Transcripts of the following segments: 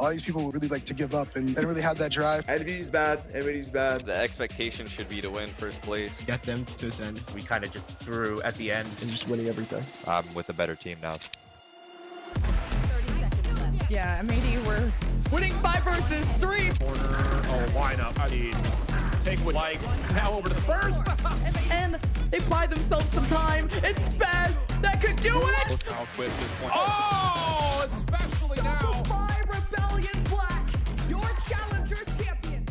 lot of these people really like to give up and they didn't really have that drive. Envy's bad. Envy's bad. The expectation should be to win first place. Get them to ascend. We kind of just threw at the end. And just winning everything. I'm with a better team now. 30 seconds left. Yeah, MAD, we're winning 5 versus 3. Corner. Oh, lineup. I mean, take what like now over to the first. And they buy themselves some time. It's Spaz that could do it. Look how quick this one. Oh, especially now. By Rebellion Black, your Challengers champions.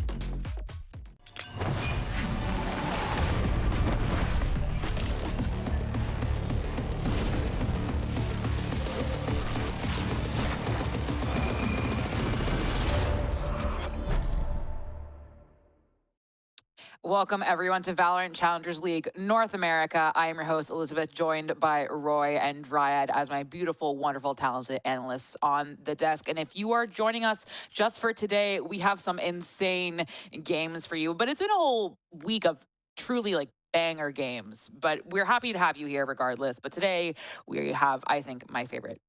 Welcome everyone to Valorant Challengers League North America. I am your host, Elizabeth, joined by Roy and Dryad as my beautiful, wonderful, talented analysts on the desk. And if you are joining us just for today, we have some insane games for you. But it's been a whole week of truly like banger games. But we're happy to have you here regardless. But today we have, I think, my favorite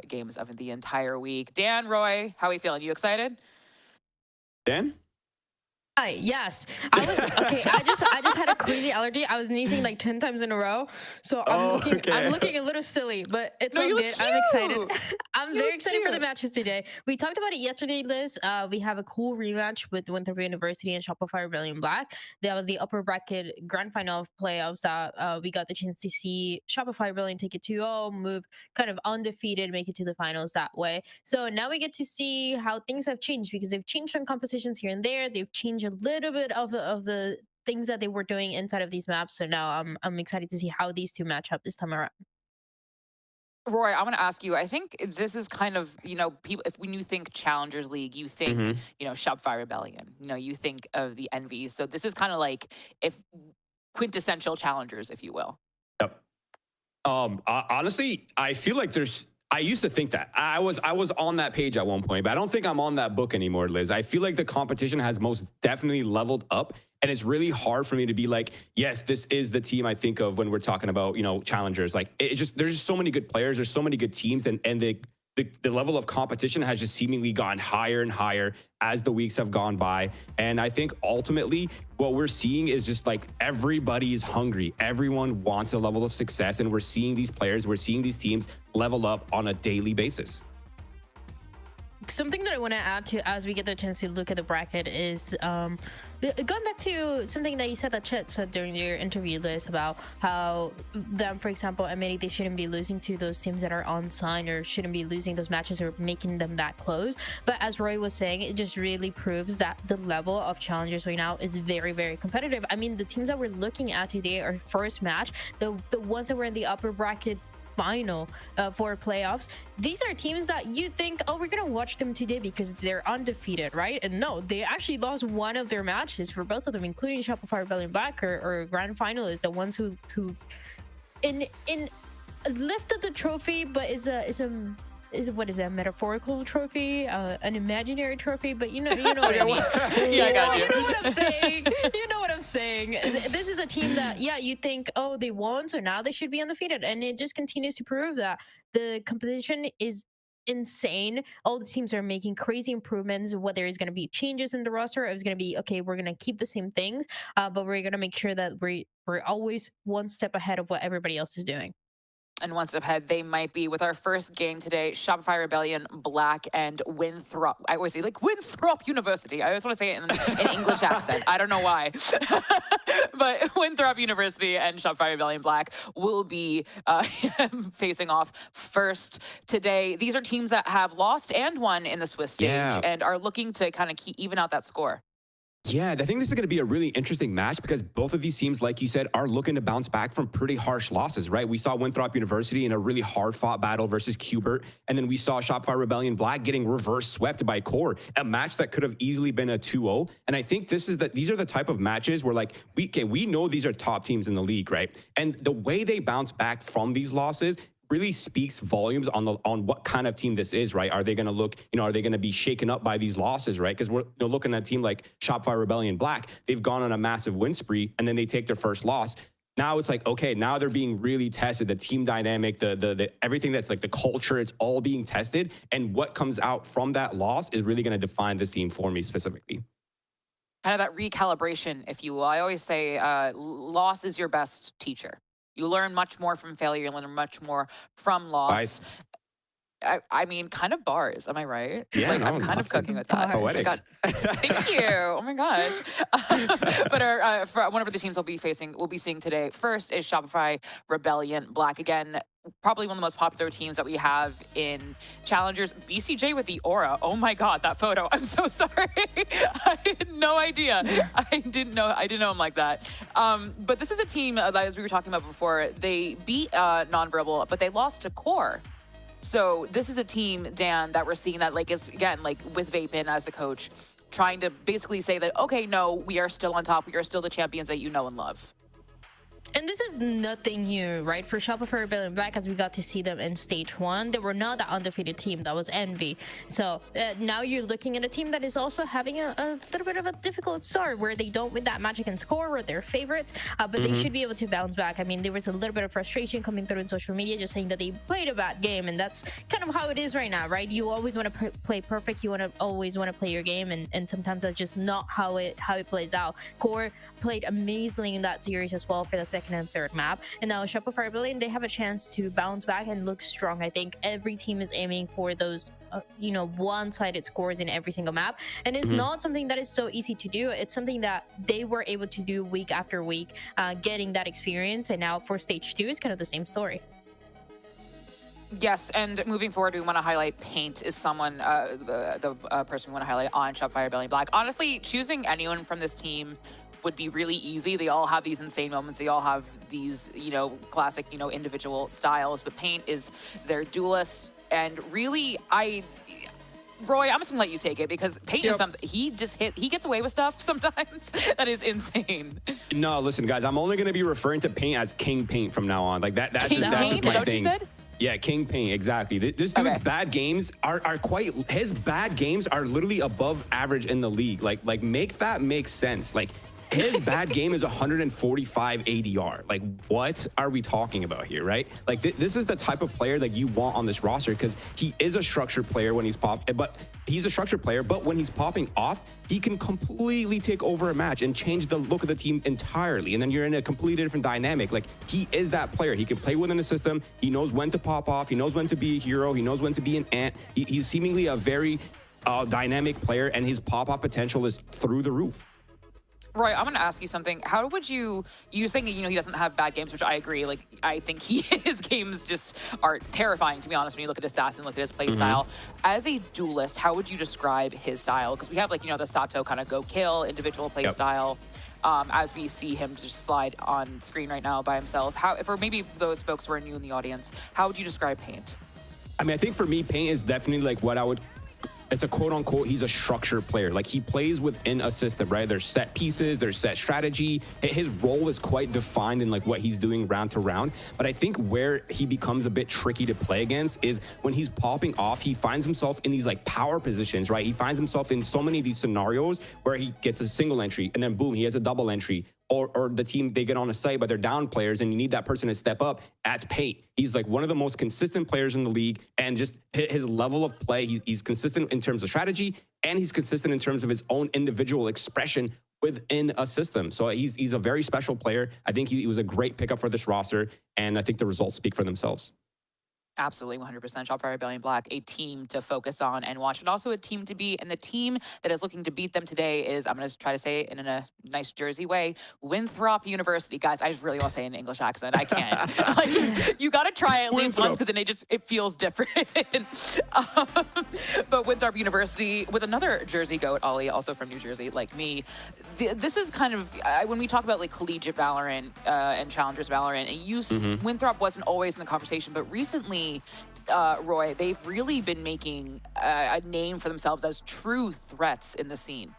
games of the entire week. Dan, Roy, how are we feeling? You excited? Dan? Hi, yes. I was okay. I just had a crazy allergy. I was sneezing like 10 times in a row. So I'm looking a little silly, but it's all good. I'm excited. I'm very excited for the matches today. We talked about it yesterday, Liz. We have a cool rematch with Winthrop University and Shopify Rebellion Black. That was the upper bracket grand final of playoffs that we got the chance to see Shopify Rebellion take it 2-0, move kind of undefeated, make it to the finals that way. So now we get to see how things have changed because they've changed some compositions here and there. They've changed a little bit of the things that they were doing inside of these maps. So now I'm excited to see how these two match up this time around. Roy, I want to ask you, I think this is kind of, you know, people, when you think Challengers League, you think, you know, Shopify Rebellion, you know, you think of the Envies. So this is kind of like if quintessential challengers, if you will. Yep. Honestly, I feel like I used to think that I was on that page at one point, but I don't think I'm on that book anymore, Liz. I feel like the competition has most definitely leveled up, and it's really hard for me to be like, yes, this is the team I think of when we're talking about, you know, challengers. Like there's just so many good players, there's so many good teams, and the level of competition has just seemingly gone higher and higher as the weeks have gone by. And I think ultimately what we're seeing is just like everybody is hungry. Everyone wants a level of success, and we're seeing these players, we're seeing these teams level up on a daily basis. Something that I want to add to as we get the chance to look at the bracket is going back to something that you said that Chet said during your interview, Liz, about how them, for example, admitting they shouldn't be losing to those teams that are on sign or shouldn't be losing those matches or making them that close. But as Roy was saying, it just really proves that the level of challengers right now is very, very competitive. I mean, the teams that we're looking at today, our first match, the ones that were in the upper bracket final for playoffs, these are teams that you think, oh, we're gonna watch them today because they're undefeated, right? And no, they actually lost one of their matches for both of them, including Shopify Rebellion Black, or grand finalists, the ones who in lifted the trophy, but is what is that, metaphorical trophy, an imaginary trophy, but you know what I mean. Yeah, I got you. You know what I'm saying. You know what I'm saying. This is a team that, yeah, you think, oh, they won, so now they should be undefeated, and it just continues to prove that the competition is insane. All the teams are making crazy improvements, whether it's going to be changes in the roster, or it's going to be, okay, we're going to keep the same things, but we're going to make sure that we're always one step ahead of what everybody else is doing. And one step ahead, they might be with our first game today, Shopify Rebellion Black and Winthrop. I always say like Winthrop University. I always want to say it in English accent. I don't know why. But Winthrop University and Shopify Rebellion Black will be facing off first today. These are teams that have lost and won in the Swiss stage and are looking to kind of even out that score. Yeah, I think this is going to be a really interesting match because both of these teams, like you said, are looking to bounce back from pretty harsh losses, right? We saw Winthrop University in a really hard-fought battle versus Qbert, and then we saw Shopify Rebellion Black getting reverse swept by QOR, a match that could have easily been a 2-0. And I think these are the type of matches where, like, we know these are top teams in the league, right? And the way they bounce back from these losses really speaks volumes on what kind of team this is, right? Are they going to look, are they going to be shaken up by these losses, right? Because we're looking at a team like Shopify Rebellion Black. They've gone on a massive win spree, and then they take their first loss. now it's like, okay, now they're being really tested. The team dynamic, the everything that's like the culture, it's all being tested. And what comes out from that loss is really going to define this team for me specifically. Kind of that recalibration, if you will. I always say loss is your best teacher. You learn much more from failure. You learn much more from loss. I mean, kind of bars. Am I right? Yeah, like, no, I'm kind of cooking with that. Poetic. Thank you. Oh my gosh. But for one of the teams we'll be seeing today first is Shopify Rebellion Black. Again, probably one of the most popular teams that we have in Challengers. BCJ with the aura. Oh my God, that photo. I'm so sorry. I had no idea. I didn't know him like that. But this is a team that, as we were talking about before, they beat Nonverbal, but they lost to QOR. So this is a team, Dan, that we're seeing that, like, is again, like with Vapin as the coach, trying to basically say that, okay, no, we are still on top. We are still the champions that you know and love. And this is nothing new, right? For Shopify Rebellion Black, as we got to see them in stage 1, they were not the undefeated team. That was Envy. So now you're looking at a team that is also having a little bit of a difficult start, where they don't win that magic and score, where they're favorites, but they should be able to bounce back. I mean, there was a little bit of frustration coming through in social media, just saying that they played a bad game, and that's kind of how it is right now, right? You always want to play perfect. You always want to play your game, and sometimes that's just not how it plays out. QOR played amazingly in that series as well for the second and third map, and now Shopify Rebellion, they have a chance to bounce back and look strong. I think every team is aiming for those one-sided scores in every single map, and it's not something that is so easy to do. It's something that they were able to do week after week, getting that experience, and now for stage 2 is kind of the same story. Yes, and moving forward, we want to highlight Paint is someone, the person we want to highlight on Shopify Rebellion Black. Honestly, choosing anyone from this team would be really easy. They all have these insane moments. They all have these, classic, individual styles. But Paint is their duelist. And really, Roy, I'm just gonna let you take it, because Paint is something, he gets away with stuff sometimes that is insane. No, listen, guys, I'm only gonna be referring to Paint as King Paint from now on. Like that's just my thing. Is that what you said? Yeah, King Paint, exactly. This dude's bad games are his bad games are literally above average in the league. Like make that make sense. Like, his bad game is 145 ADR. Like, what are we talking about here, right? Like, this is the type of player that you want on this roster, because he is a structured player when he's but when he's popping off, he can completely take over a match and change the look of the team entirely. And then you're in a completely different dynamic. Like, he is that player. He can play within the system. He knows when to pop off. He knows when to be a hero. He knows when to be an ant. He's seemingly a very dynamic player, and his pop-off potential is through the roof. Roy, I'm going to ask you something. How would you saying, he doesn't have bad games, which I agree. Like, I think his games just are terrifying, to be honest, when you look at his stats and look at his play style. As a duelist, how would you describe his style? Because we have, the Sato kind of go kill individual play style, as we see him just slide on screen right now by himself. For maybe those folks who are new in the audience, how would you describe Paint? I mean, I think for me, Paint is definitely like what I would... It's a quote-unquote, he's a structured player. Like, he plays within a system, right? There's set pieces, there's set strategy. His role is quite defined in, like, what he's doing round to round. But I think where he becomes a bit tricky to play against is when he's popping off, he finds himself in these, like, power positions, right? He finds himself in so many of these scenarios where he gets a single entry, and then boom, he has a double entry. Or the team, they get on a site, but they're down players, and you need that person to step up. That's Paint. He's like one of the most consistent players in the league, and just his level of play, he's consistent in terms of strategy, and he's consistent in terms of his own individual expression within a system. So he's a very special player. I think he was a great pickup for this roster, and I think the results speak for themselves. Absolutely, 100%. Shopify Rebellion Black, a team to focus on and watch, and also a team to beat. And the team that is looking to beat them today is, I'm going to try to say it in a nice Jersey way, Winthrop University. Guys, I just really want to say it in an English accent. I can't. You got to try it at least once, because then it feels different. But Winthrop University, with another Jersey goat, Ollie, also from New Jersey, like me, this is kind of, when we talk about like Collegiate Valorant and Challengers Valorant, Winthrop wasn't always in the conversation, but recently, Roy, they've really been making a name for themselves as true threats in the scene.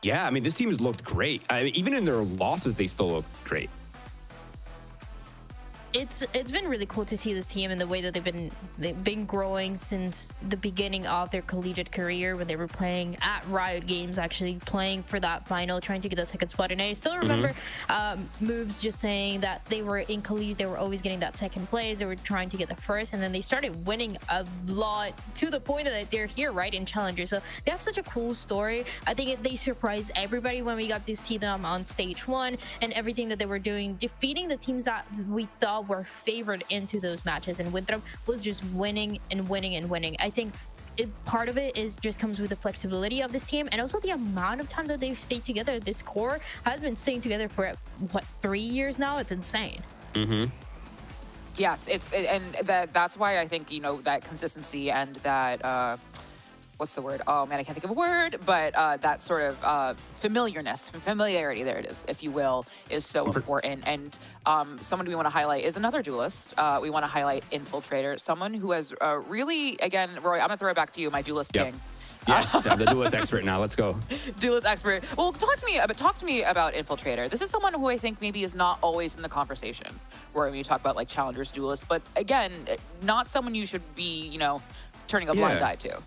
Yeah, I mean, this team has looked great. I mean, even in their losses, they still look great. it's been really cool to see this team and the way that they've been growing since the beginning of their collegiate career, when they were playing at Riot Games, actually playing for that final, trying to get the second spot. And I still remember Moves just saying that they were in collegiate, they were always getting that second place, they were trying to get the first, and then they started winning a lot to the point that they're here right in Challengers. So they have such a cool story. I think they surprised everybody when we got to see them on stage 1 and everything that they were doing, defeating the teams that we thought were favored into those matches, and Winthrop was just winning and winning and winning. I think part of it is just comes with the flexibility of this team, and also the amount of time that they've stayed together. This core has been staying together for what, 3 years now. It's insane. Yes, that's why I think, you know, that consistency and that what's the word? Oh man, I can't think of a word, but that sort of familiarity, there it is, if you will, is so important. And someone we want to highlight is another duelist. We want to highlight Infiltrator, someone who has really, again, Roy, I'm gonna throw it back to you, my duelist king. Yes, I'm the duelist expert now. Let's go. Duelist expert. Well, talk to me about Infiltrator. This is someone who I think maybe is not always in the conversation, Roy, when you talk about like Challengers duelists, but again, not someone you should be, you know, turning a blind eye to.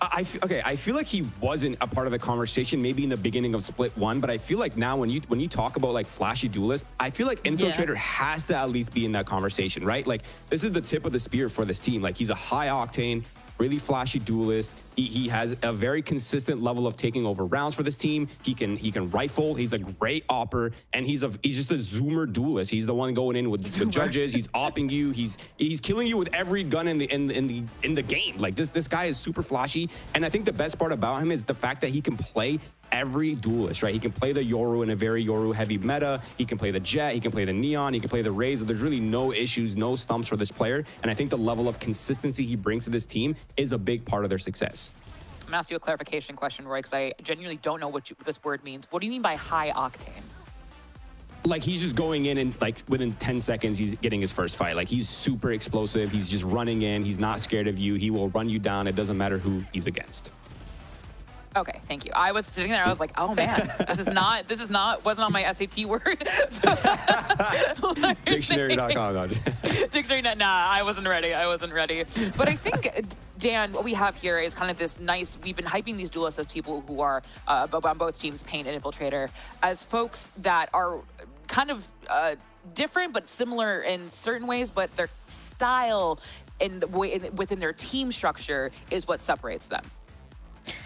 I feel like he wasn't a part of the conversation maybe in the beginning of Split 1, but I feel like now when you talk about like flashy duelists, I feel like Infiltrator has to at least be in that conversation, right? Like this is the tip of the spear for this team. Like he's a high octane, really flashy duelist. He has a very consistent level of taking over rounds for this team. He can rifle. He's a great opper, and he's just a zoomer duelist. He's the one going in with the judges. He's opping you. He's killing you with every gun in the game. Like this guy is super flashy, and I think the best part about him is the fact that he can play every duelist, right? He can play the Yoru in a very Yoru heavy meta. He can play the Jet, he can play the Neon, he can play the Raze. There's really no issues, no stumps for this player. And I think the level of consistency he brings to this team is a big part of their success. I'm gonna ask you a clarification question, Roy, because I genuinely don't know what this word means. What do you mean by high octane? Like he's just going in and like within 10 seconds, he's getting his first fight. Like he's super explosive. He's just running in. He's not scared of you. He will run you down. It doesn't matter who he's against. Okay, thank you. I was sitting there, I was like, oh man, wasn't on my SAT word. Dictionary.com. Dictionary, nah, I wasn't ready. But I think, Dan, what we have here is kind of this nice, we've been hyping these duelists as people who are on both teams, Paint and Infiltrator, as folks that are kind of different but similar in certain ways, but their style and the way within their team structure is what separates them.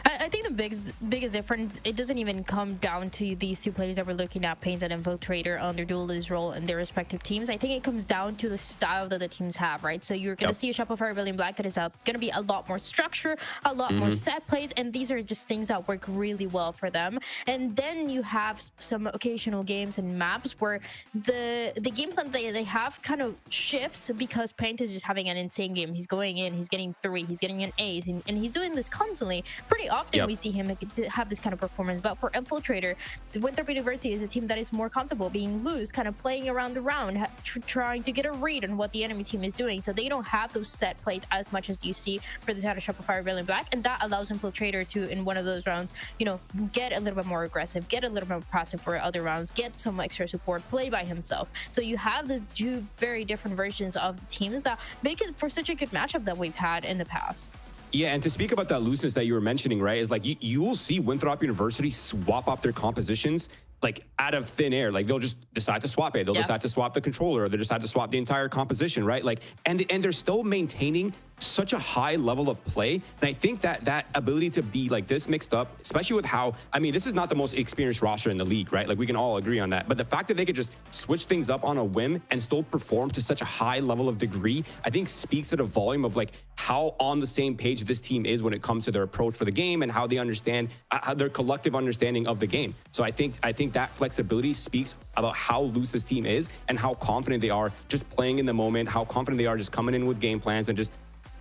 I think the biggest difference, it doesn't even come down to these two players that we're looking at, Paint and Infiltrator, on their duelist role in their respective teams. I think it comes down to the style that the teams have, right? So you're going to see a Shopify Rebellion Black that is going to be a lot more structure, a lot more set plays, and these are just things that work really well for them. And then you have some occasional games and maps where the game plan they have kind of shifts because Paint is just having an insane game. He's going in, he's getting 3, he's getting an ace, and he's doing this constantly. Pretty often we see him have this kind of performance, but for Infiltrator, Winthrop University is a team that is more comfortable being loose, kind of playing around the round, trying to get a read on what the enemy team is doing. So they don't have those set plays as much as you see for the side of Shopify Rebellion Black, and that allows Infiltrator to, in one of those rounds, you know, get a little bit more aggressive, get a little bit more passive for other rounds, get some extra support, play by himself. So you have these two very different versions of the teams that make it for such a good matchup that we've had in the past. Yeah, and to speak about that looseness that you were mentioning, right, is like you will see Winthrop University swap up their compositions like out of thin air. Like they'll just decide to swap it. They'll decide to swap the controller, or they decide to swap the entire composition, right? Like, and they're still maintaining such a high level of play. And I think that ability to be like this mixed up, especially with how, I mean, this is not the most experienced roster in the league, right? Like we can all agree on that. But the fact that they could just switch things up on a whim and still perform to such a high level of degree, I think speaks to the volume of like how on the same page this team is when it comes to their approach for the game and how they understand their collective understanding of the game. So I think that flexibility speaks about how loose this team is and how confident they are just playing in the moment, how confident they are just coming in with game plans and just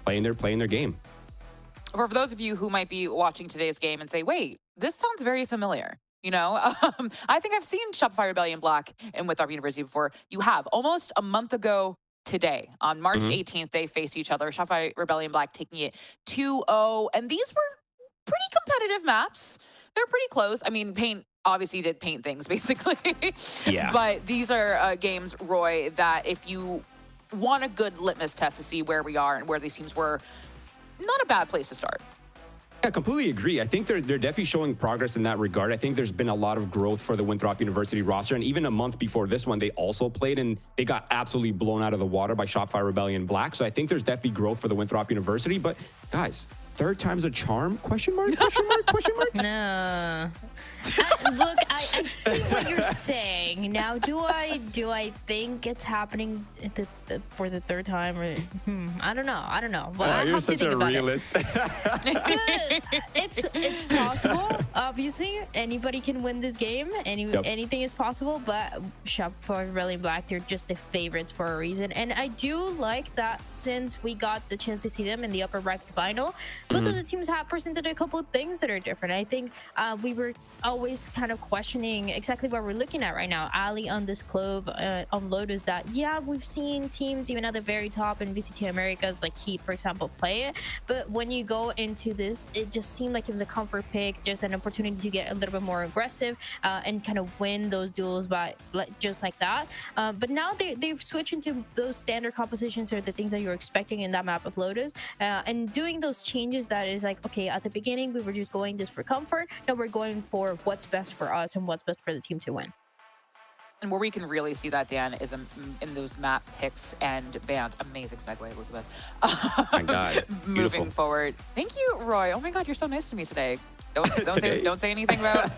playing their game. For those of you who might be watching today's game and say, wait, this sounds very familiar. You know, I think I've seen Shopify Rebellion Black and Winthrop University before. You have. Almost a month ago today, on March 18th, they faced each other. Shopify Rebellion Black taking it 2-0. And these were pretty competitive maps. They're pretty close. I mean, Paint obviously did Paint things, basically. Yeah. But these are games, Roy, that if you want a good litmus test to see where we are and where these teams were. Not a bad place to start. I completely agree. I think they're definitely showing progress in that regard. I think there's been a lot of growth for the Winthrop University roster. And even a month before this one, they also played and they got absolutely blown out of the water by Shopify Rebellion Black. So I think there's definitely growth for the Winthrop University. But guys, third time's a charm? Question mark? Question mark? Question mark? No. Look, I see what you're saying. Now, do I think it's happening for the third time? Or I don't know. But I you're have such to think a about realist. It's possible. Obviously, anybody can win this game. Anything is possible. But Shopify Rebellion Black, they're just the favorites for a reason. And I do like that since we got the chance to see them in the upper bracket final, both of the teams have presented a couple of things that are different. I think we were always kind of questioning exactly what we're looking at right now. Ali on this club on Lotus, that we've seen teams even at the very top in VCT Americas like Heat, for example, play it. But when you go into this, it just seemed like it was a comfort pick, just an opportunity to get a little bit more aggressive and kind of win those duels by just like that. But now they've switched into those standard compositions or the things that you're expecting in that map of Lotus, and doing those changes that is like, okay, at the beginning we were just going this for comfort. Now we're going for what's best for us and what's best for the team to win. And where we can really see that, Dan, is in those map picks and bans. Amazing segue, Elizabeth. My God. Moving forward. Thank you, Roy. Oh my God, you're so nice to me today. Don't say anything about,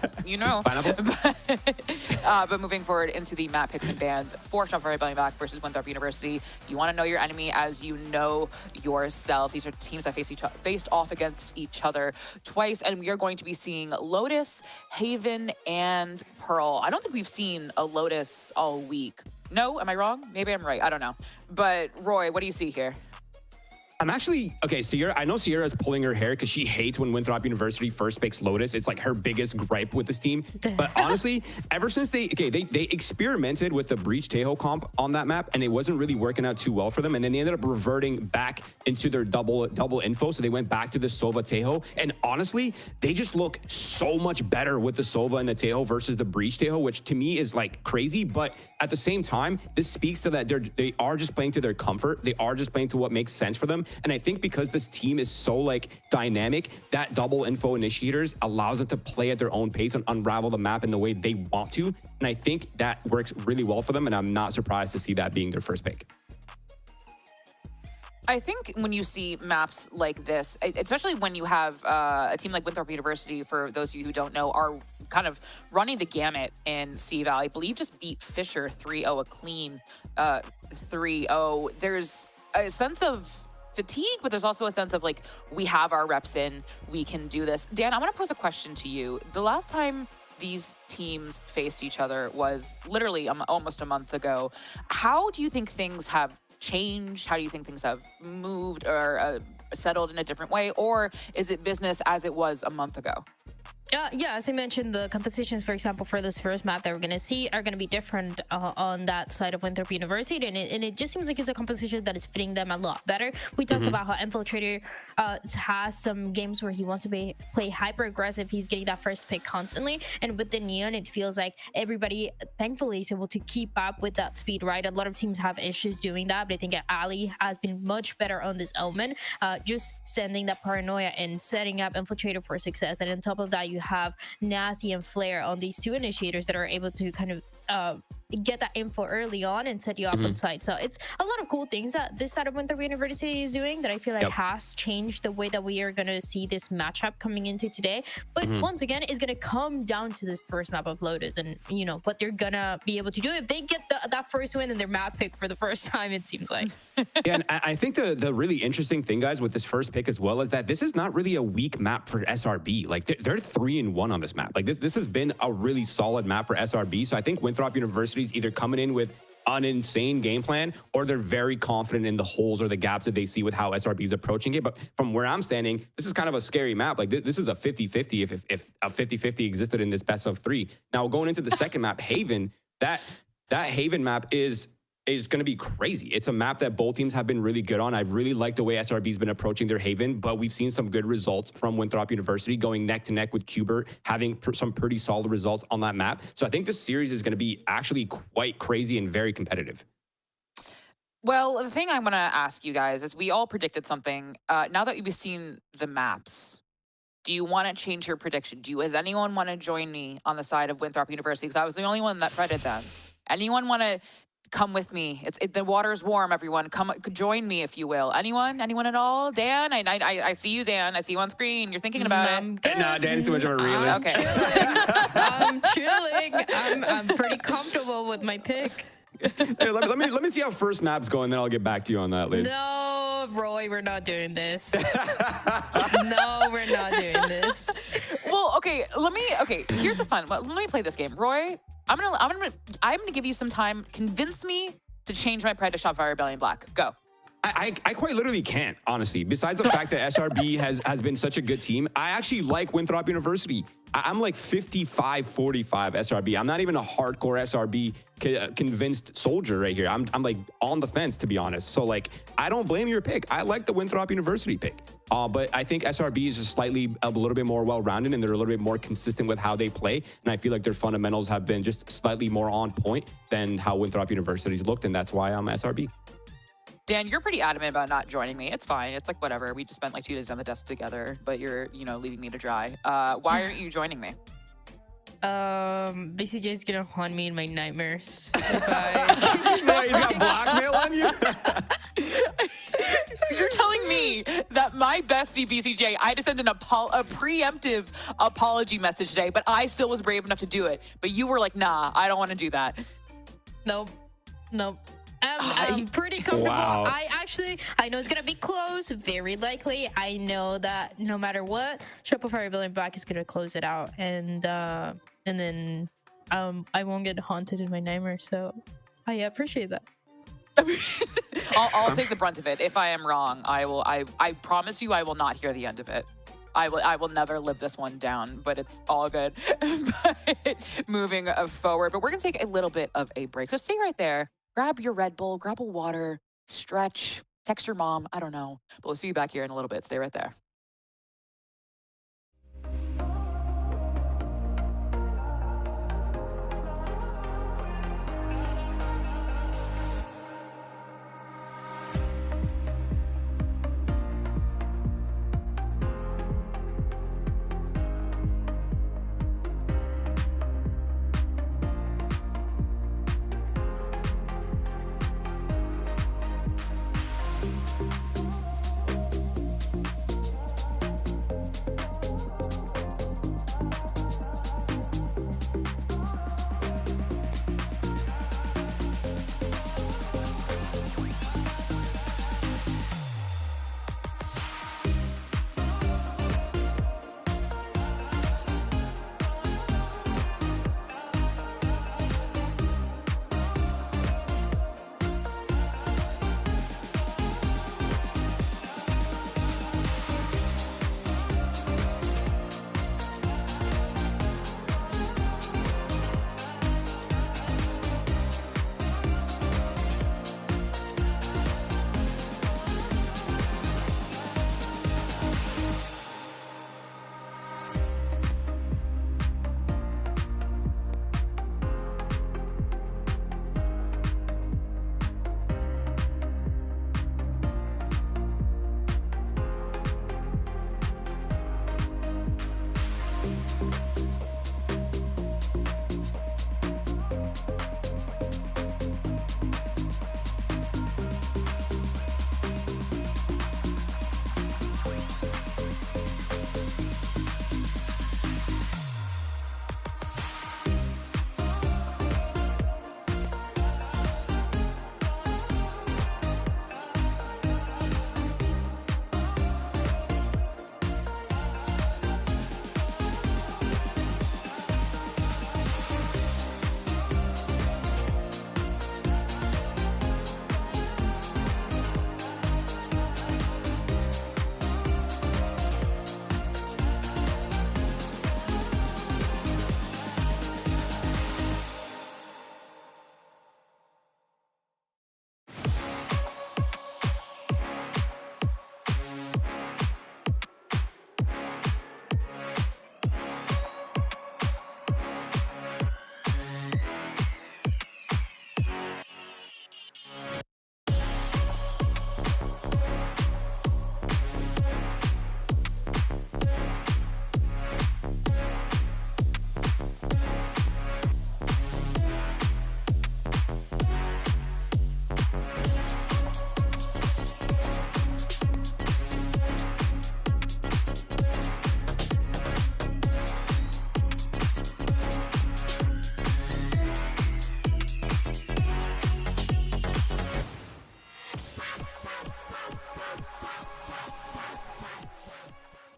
but moving forward into the map picks and bans for Shopify Rebellion Black versus Winthrop University. You want to know your enemy as you know yourself. These are teams that faced off against each other twice, and we are going to be seeing Lotus, Haven, and Pearl. I don't think we've seen a Lotus all week. No, am I wrong? Maybe I'm right. I don't know. But Roy, what do you see here? I'm actually, okay, Sierra, I know Sierra's pulling her hair because she hates when Winthrop University first picks Lotus. It's like her biggest gripe with this team. But honestly, ever since they experimented with the Breach Tejo comp on that map, and it wasn't really working out too well for them. And then they ended up reverting back into their double info. So they went back to the Sova Tejo. And honestly, they just look so much better with the Sova and the Tejo versus the Breach Tejo, which to me is like crazy. But at the same time, this speaks to that they are just playing to their comfort. They are just playing to what makes sense for them. And I think because this team is so like dynamic, that double info initiators allows them to play at their own pace and unravel the map in the way they want to. And I think that works really well for them. And I'm not surprised to see that being their first pick. I think when you see maps like this, especially when you have a team like Winthrop University, for those of you who don't know, are kind of running the gamut in CVAL. I believe just beat Fisher 3-0, a clean 3-0. There's a sense of fatigue, but there's also a sense of like, we have our reps in, we can do this. Dan, I want to pose a question to you. The last time these teams faced each other was literally almost a month ago. How do you think things have changed? How do you think things have moved or settled in a different way? Or is it business as it was a month ago? Yeah, as I mentioned, the compositions, for example, for this first map that we're going to see are going to be different on that side of Winthrop University. And it just seems like it's a composition that is fitting them a lot better. We talked about how Infiltrator has some games where he wants to play hyper aggressive. He's getting that first pick constantly. And with the Neon, it feels like everybody, thankfully, is able to keep up with that speed, right? A lot of teams have issues doing that, but I think Ali has been much better on this element, just sending that paranoia and setting up Infiltrator for success. And on top of that, you have Nausey and Flare on these two initiators that are able to kind of get that info early on and set you up on site. So it's a lot of cool things that this side of Winthrop University is doing that I feel like has changed the way that we are going to see this matchup coming into today. But once again, it's going to come down to this first map of Lotus and, you know, what they're going to be able to do if they get that first win in their map pick for the first time, it seems like. Yeah, and I think the really interesting thing, guys, with this first pick as well is that this is not really a weak map for SRB. Like, they're 3-1 on this map. Like, this has been a really solid map for SRB. So I think Winthrop University is either coming in with an insane game plan or they're very confident in the holes or the gaps that they see with how SRB is approaching it. But from where I'm standing, this is kind of a scary map. Like, this is a 50-50 if a 50-50 existed in this best of 3. Now, going into the second map, Haven, that Haven map is going to be crazy. It's a map that both teams have been really good on. I really like the way SRB's been approaching their Haven, but we've seen some good results from Winthrop University going neck to neck with Qbert, having some pretty solid results on that map. So I think this series is going to be actually quite crazy and very competitive. Well, the thing I want to ask you guys is we all predicted something. Now that you've seen the maps, do you want to change your prediction? Does anyone want to join me on the side of Winthrop University? Because I was the only one that predicted them. Anyone want to come with me? The water's warm, everyone. Come join me, if you will. Anyone? Anyone at all? Dan? I see you, Dan. I see you on screen. You're thinking about it. No, Dan's too much of a realist. Okay. I'm chilling. I'm pretty comfortable with my pick. Hey, let me see how first maps go, and then I'll get back to you on that, Liz. No, Roy, we're not doing this. No, we're not doing this. Well, okay. Here's the fun. Let me play this game, Roy. I'm gonna give you some time. Convince me to change my pride to Shopify Rebellion Black. Go. I quite literally can't, honestly. Besides the fact that SRB has been such a good team, I actually like Winthrop University. I'm like 55-45 SRB. I'm not even a hardcore SRB convinced soldier right here. I'm like on the fence, to be honest. So like, I don't blame your pick. I like the Winthrop University pick. But I think SRB is just a little bit more well-rounded, and they're a little bit more consistent with how they play. And I feel like their fundamentals have been just slightly more on point than how Winthrop University's looked, and that's why I'm SRB. Dan, you're pretty adamant about not joining me. It's fine. It's like whatever. We just spent like 2 days on the desk together, but you're, leaving me to dry. Why aren't you joining me? BCJ is gonna haunt me in my nightmares. He's got blackmail on you? You're telling me that my bestie BCJ, I had to send a preemptive apology message today, but I still was brave enough to do it. But you were like, nah, I don't want to do that. Nope. I'm pretty comfortable. Wow. I know it's gonna be close, very likely. I know that no matter what, Shopify Rebellion Black is gonna close it out, and then I won't get haunted in my nightmares. So I appreciate that. I'll take the brunt of it. If I am wrong, I promise you I will not hear the end of it. I will never live this one down, but it's all good. But moving forward, but we're gonna take a little bit of a break. So stay right there. Grab your Red Bull, grab a water, stretch, text your mom. I don't know, but we'll see you back here in a little bit. Stay right there.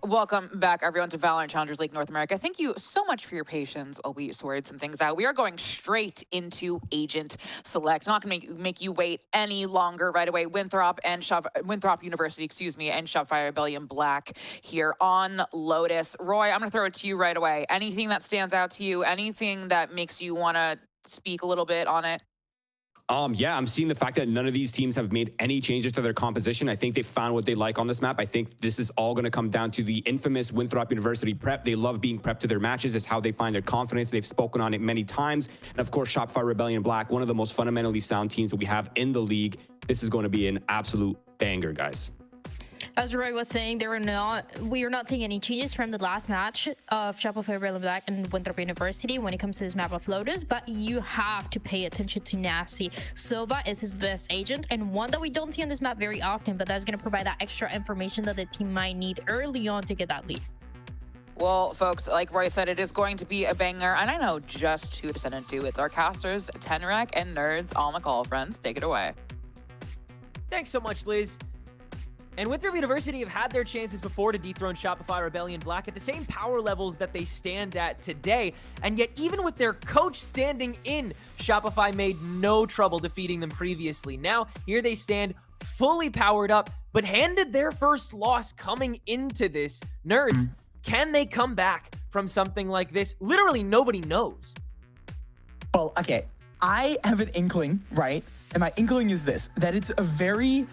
Welcome back, everyone, to Valorant Challengers League North America. Thank you so much for your patience while we sorted some things out. We are going straight into Agent Select. Not going to make you wait any longer right away. Winthrop University, and Shopify Rebellion Black here on Lotus. Roy, I'm going to throw it to you right away. Anything that stands out to you? Anything that makes you want to speak a little bit on it? Yeah, I'm seeing the fact that none of these teams have made any changes to their composition. I think they found what they like on this map. I think this is all going to come down to the infamous Winthrop University prep. They love being prepped to their matches. It's how they find their confidence. They've spoken on it many times. And of course, Shopify Rebellion Black, one of the most fundamentally sound teams that we have in the league. This is going to be an absolute banger, guys. As Roy was saying, we are not seeing any changes from the last match of Shopify Rebellion Black and Winthrop University when it comes to this map of Lotus, but you have to pay attention to Nausey. Sova is his best agent, and one that we don't see on this map very often, but that's going to provide that extra information that the team might need early on to get that lead. Well, folks, like Roy said, it is going to be a banger, and I know just who to send it to. It's our casters, Tenrek and Nerds on the call, friends. Take it away. Thanks so much, Liz. And Winthrop University have had their chances before to dethrone Shopify Rebellion Black at the same power levels that they stand at today. And yet, even with their coach standing in, Shopify made no trouble defeating them previously. Now, here they stand fully powered up, but handed their first loss coming into this. Nerds, can they come back from something like this? Literally, nobody knows. Well, okay, I have an inkling, right? And my inkling is this, that it's a very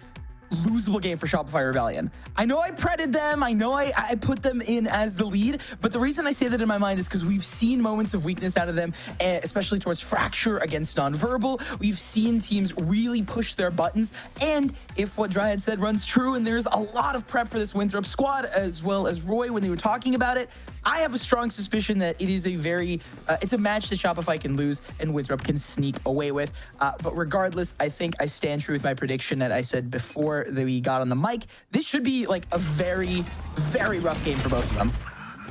losable game for Shopify Rebellion. I know I pretted them. I know I put them in as the lead, but the reason I say that in my mind is because we've seen moments of weakness out of them, especially towards Fracture against Nonverbal. We've seen teams really push their buttons, and if what Dryad said runs true, and there's a lot of prep for this Winthrop squad, as well as Roy when they were talking about it, I have a strong suspicion that it is a very, it's a match that Shopify can lose and Winthrop can sneak away with. But regardless, I think I stand true with my prediction that I said before that we got on the mic. This should be like a very, very rough game for both of them.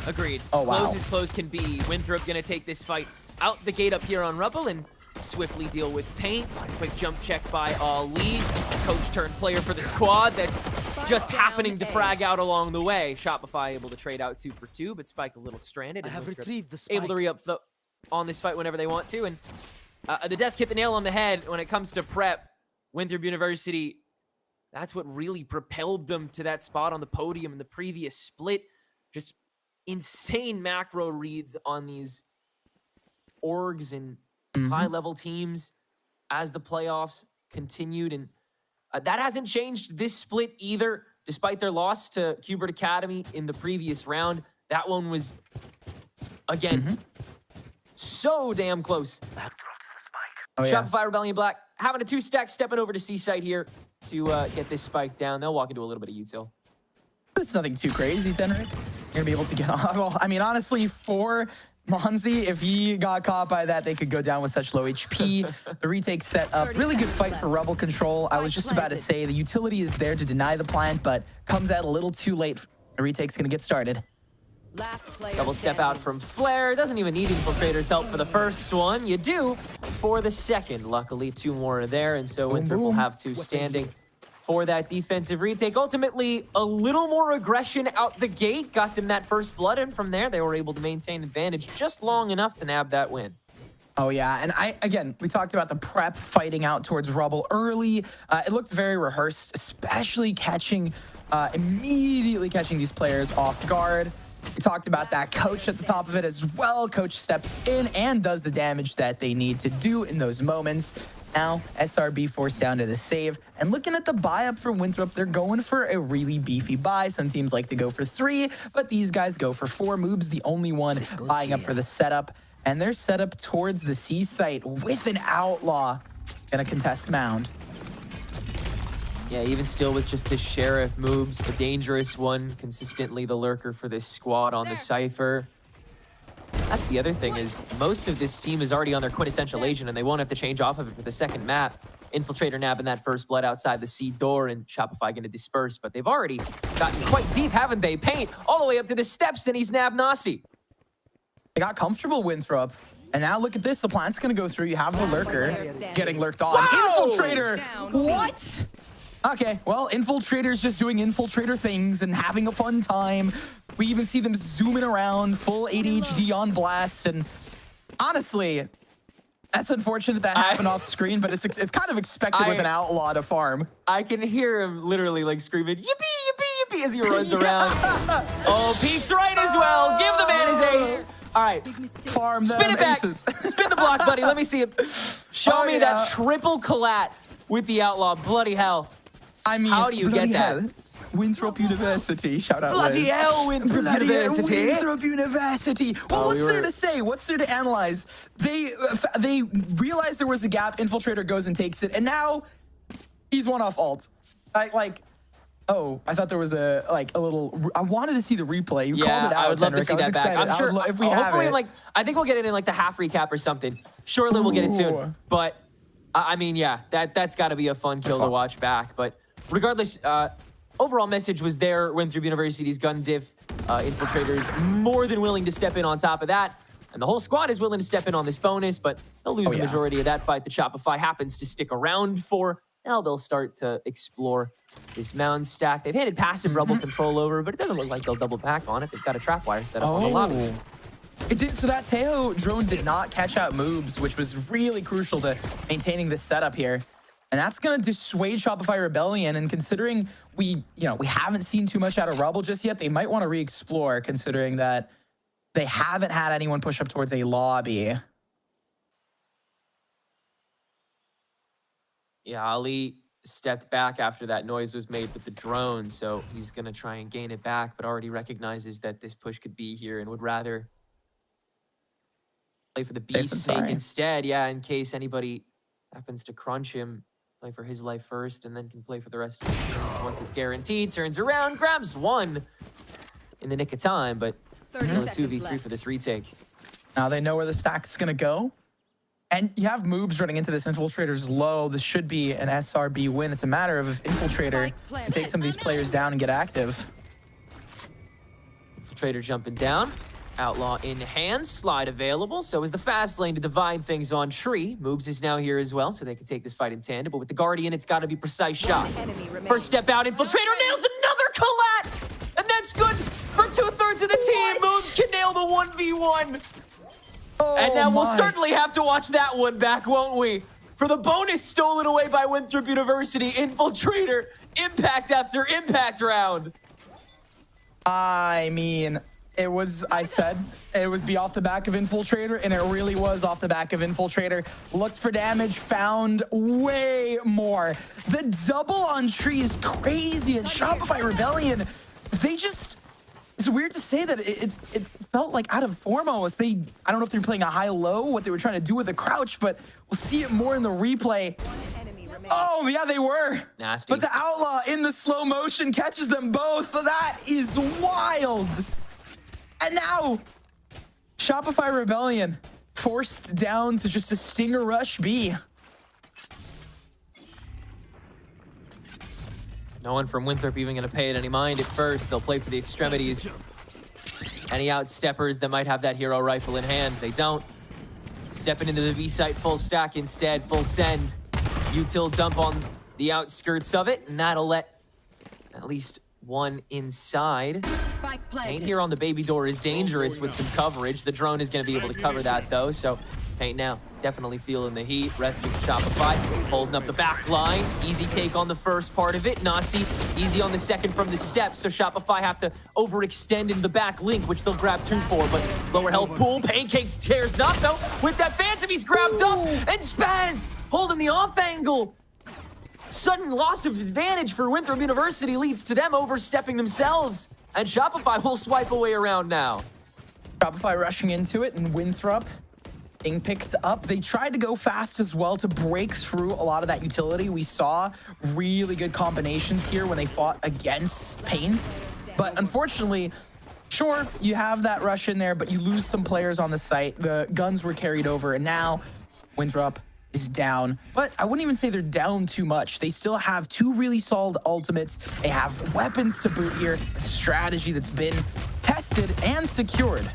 Agreed. Oh, wow. Close as close can be. Winthrop going to take this fight out the gate up here on Rubble and swiftly deal with paint. Quick jump check by Ali. Coach turned player for the squad that's just happening to frag out along the way. Shopify able to trade out 2 for 2, but Spike a little stranded. I have retrieved the Spike. Able to re-up on this fight whenever they want to. And the desk hit the nail on the head when it comes to prep. Winthrop University, that's what really propelled them to that spot on the podium in the previous split. Just insane macro reads on these orgs and high-level teams as the playoffs continued. And that hasn't changed this split either, despite their loss to Qbert Academy in the previous round. That one was, again, so damn close. Oh, yeah. Shopify Rebellion Black having a 2-stack, stepping over to C-site here to get this spike down. They'll walk into a little bit of util. It's nothing too crazy, Tenrek. You're gonna be able to get off. Well, I mean, honestly, for Monzy, if he got caught by that, they could go down with such low HP. The retake set up. Really good fight for Rebel Control. I was just about to say the utility is there to deny the plant, but comes out a little too late. The retake's gonna get started. Double step out from Flare. Doesn't even need Infiltrator's help for the first one. You do for the second. Luckily, 2 more are there, and so Winthrop will have 2 standing for that defensive retake. Ultimately, a little more aggression out the gate. Got them that first blood, and from there, they were able to maintain advantage just long enough to nab that win. Oh, yeah. And again, we talked about the prep fighting out towards Rubble early. It looked very rehearsed, especially immediately catching these players off guard. We talked about that coach at the top of it as well. Coach steps in and does the damage that they need to do in those moments. Now, SRB forced down to the save. And looking at the buy up for Winthrop, they're going for a really beefy buy. Some teams like to go for 3, but these guys go for 4. Moob's the only one buying up for the setup. And they're set up towards the C site with an Outlaw and a contest mound. Yeah, even still with just this Sheriff moves, a dangerous one, consistently the lurker for this squad on the Cypher. That's the other thing is most of this team is already on their quintessential agent and they won't have to change off of it for the second map. Infiltrator nabbing that first blood outside the C door and Shopify going to disperse, but they've already gotten quite deep, haven't they? Paint all the way up to the steps and he's nabbed Nausey. They got comfortable, Winthrop. And now look at this, the plant's going to go through. You have the lurker getting lurked on. Infiltrator, what? Okay, well, Infiltrator's just doing Infiltrator things and having a fun time. We even see them zooming around, full ADHD on blast, and honestly, that's unfortunate that happened off screen, but it's kind of expected with an outlaw to farm. I can hear him literally like screaming, yippee, yippee, yippee, as he runs around. Oh, Peek's right as well. Give the man his ace. All right, Farm them spin it back. aces. Spin the block, buddy. Let me see it. Show me that triple collat with the outlaw. Bloody hell. I mean, how do you get that? Winthrop University, shout out Bloody Liz. hell, Winthrop University. Winthrop University. Well, what's there to say? What's there to analyze? They realized there was a gap. Infiltrator goes and takes it, and now he's one off ult. Oh, I thought there was a little. I wanted to see the replay. You called it out. I would love to see that back. I'm sure if we have hopefully, it. I think we'll get it in like the half recap or something. Surely we'll get it soon. But I mean, yeah, that's got to be a fun kill to watch back. But regardless, overall message was there. Winthrop University's gun diff infiltrators more than willing to step in on top of that. And the whole squad is willing to step in on this bonus, but they'll lose the majority of that fight that Shopify happens to stick around for. Now they'll start to explore this mound stack. They've handed passive rubble control over, but it doesn't look like they'll double back on it. They've got a trapwire set up on the lobby. It did, so that Teo drone did not catch out moves, which was really crucial to maintaining this setup here. And that's going to dissuade Shopify Rebellion. And considering we haven't seen too much out of Rubble just yet, they might want to re-explore, considering that they haven't had anyone push up towards a lobby. Yeah, Ali stepped back after that noise was made with the drone, so he's going to try and gain it back, but already recognizes that this push could be here and would rather play for the Beast Snake instead. Yeah, in case anybody happens to crunch him, play for his life first, and then can play for the rest of the teams once it's guaranteed. Turns around, grabs one in the nick of time, but still a 2v3 for this retake. Now they know where the stack is going to go. And you have moves running into this. Infiltrator's low. This should be an SRB win. It's a matter of if Infiltrator can take some of these players down and get active. Infiltrator jumping down. Outlaw in hand. Slide available. So is the fast lane to divide things on Tree. Moves is now here as well, so they can take this fight in tandem. But with the Guardian, it's got to be precise shots. First step out. Infiltrator nails another collat! And that's good for 2/3 of the team. Moves can nail the 1v1. And now we'll certainly have to watch that one back, won't we? For the bonus stolen away by Winthrop University, Infiltrator, impact after impact round. I mean, it was be off the back of Infiltrator, and it really was off the back of Infiltrator. Looked for damage, found way more. The double on Tree is crazy, and Shopify Rebellion, they just... It's weird to say that it felt like out of form almost. I don't know if they're playing a high-low, what they were trying to do with the crouch, but we'll see it more in the replay. Oh, yeah, they were. Nasty. But the Outlaw in the slow motion catches them both. That is wild. And now, Shopify Rebellion forced down to just a Stinger Rush B. No one from Winthrop even going to pay it any mind at first. They'll play for the extremities. Any outsteppers that might have that hero rifle in hand, they don't. Stepping into the B site full stack instead, full send. Util dump on the outskirts of it, and that'll let at least one inside. Paint here on the baby door is dangerous with some coverage. The drone is going to be able to cover that though, so Paint now definitely feeling the heat. Resting Shopify, holding up the back line. Easy take on the first part of it. Nausey easy on the second from the steps, so Shopify have to overextend in the back link, which they'll grab 2 for, but lower health pool. Pancakes tears not though. With that Phantom, he's grabbed up, and Spaz holding the off angle. Sudden loss of advantage for Winthrop University leads to them overstepping themselves, and Shopify will swipe away around now. Shopify rushing into it, and Winthrop being picked up. They tried to go fast as well to break through a lot of that utility. We saw really good combinations here when they fought against Pain, but unfortunately, sure, you have that rush in there, but you lose some players on the site. The guns were carried over, and now Winthrop is down, but I wouldn't even say they're down too much. They still have 2 really solid ultimates. They have weapons to boot here, strategy that's been tested and secured.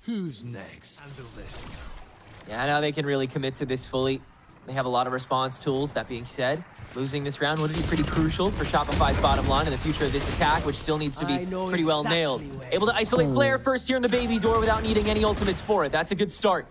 Who's next? Yeah, now they can really commit to this fully. They have a lot of response tools. That being said, losing this round would be pretty crucial for Shopify's bottom line and the future of this attack, which still needs to be pretty well nailed. Able to isolate Flare first here in the baby door without needing any ultimates for it. That's a good start.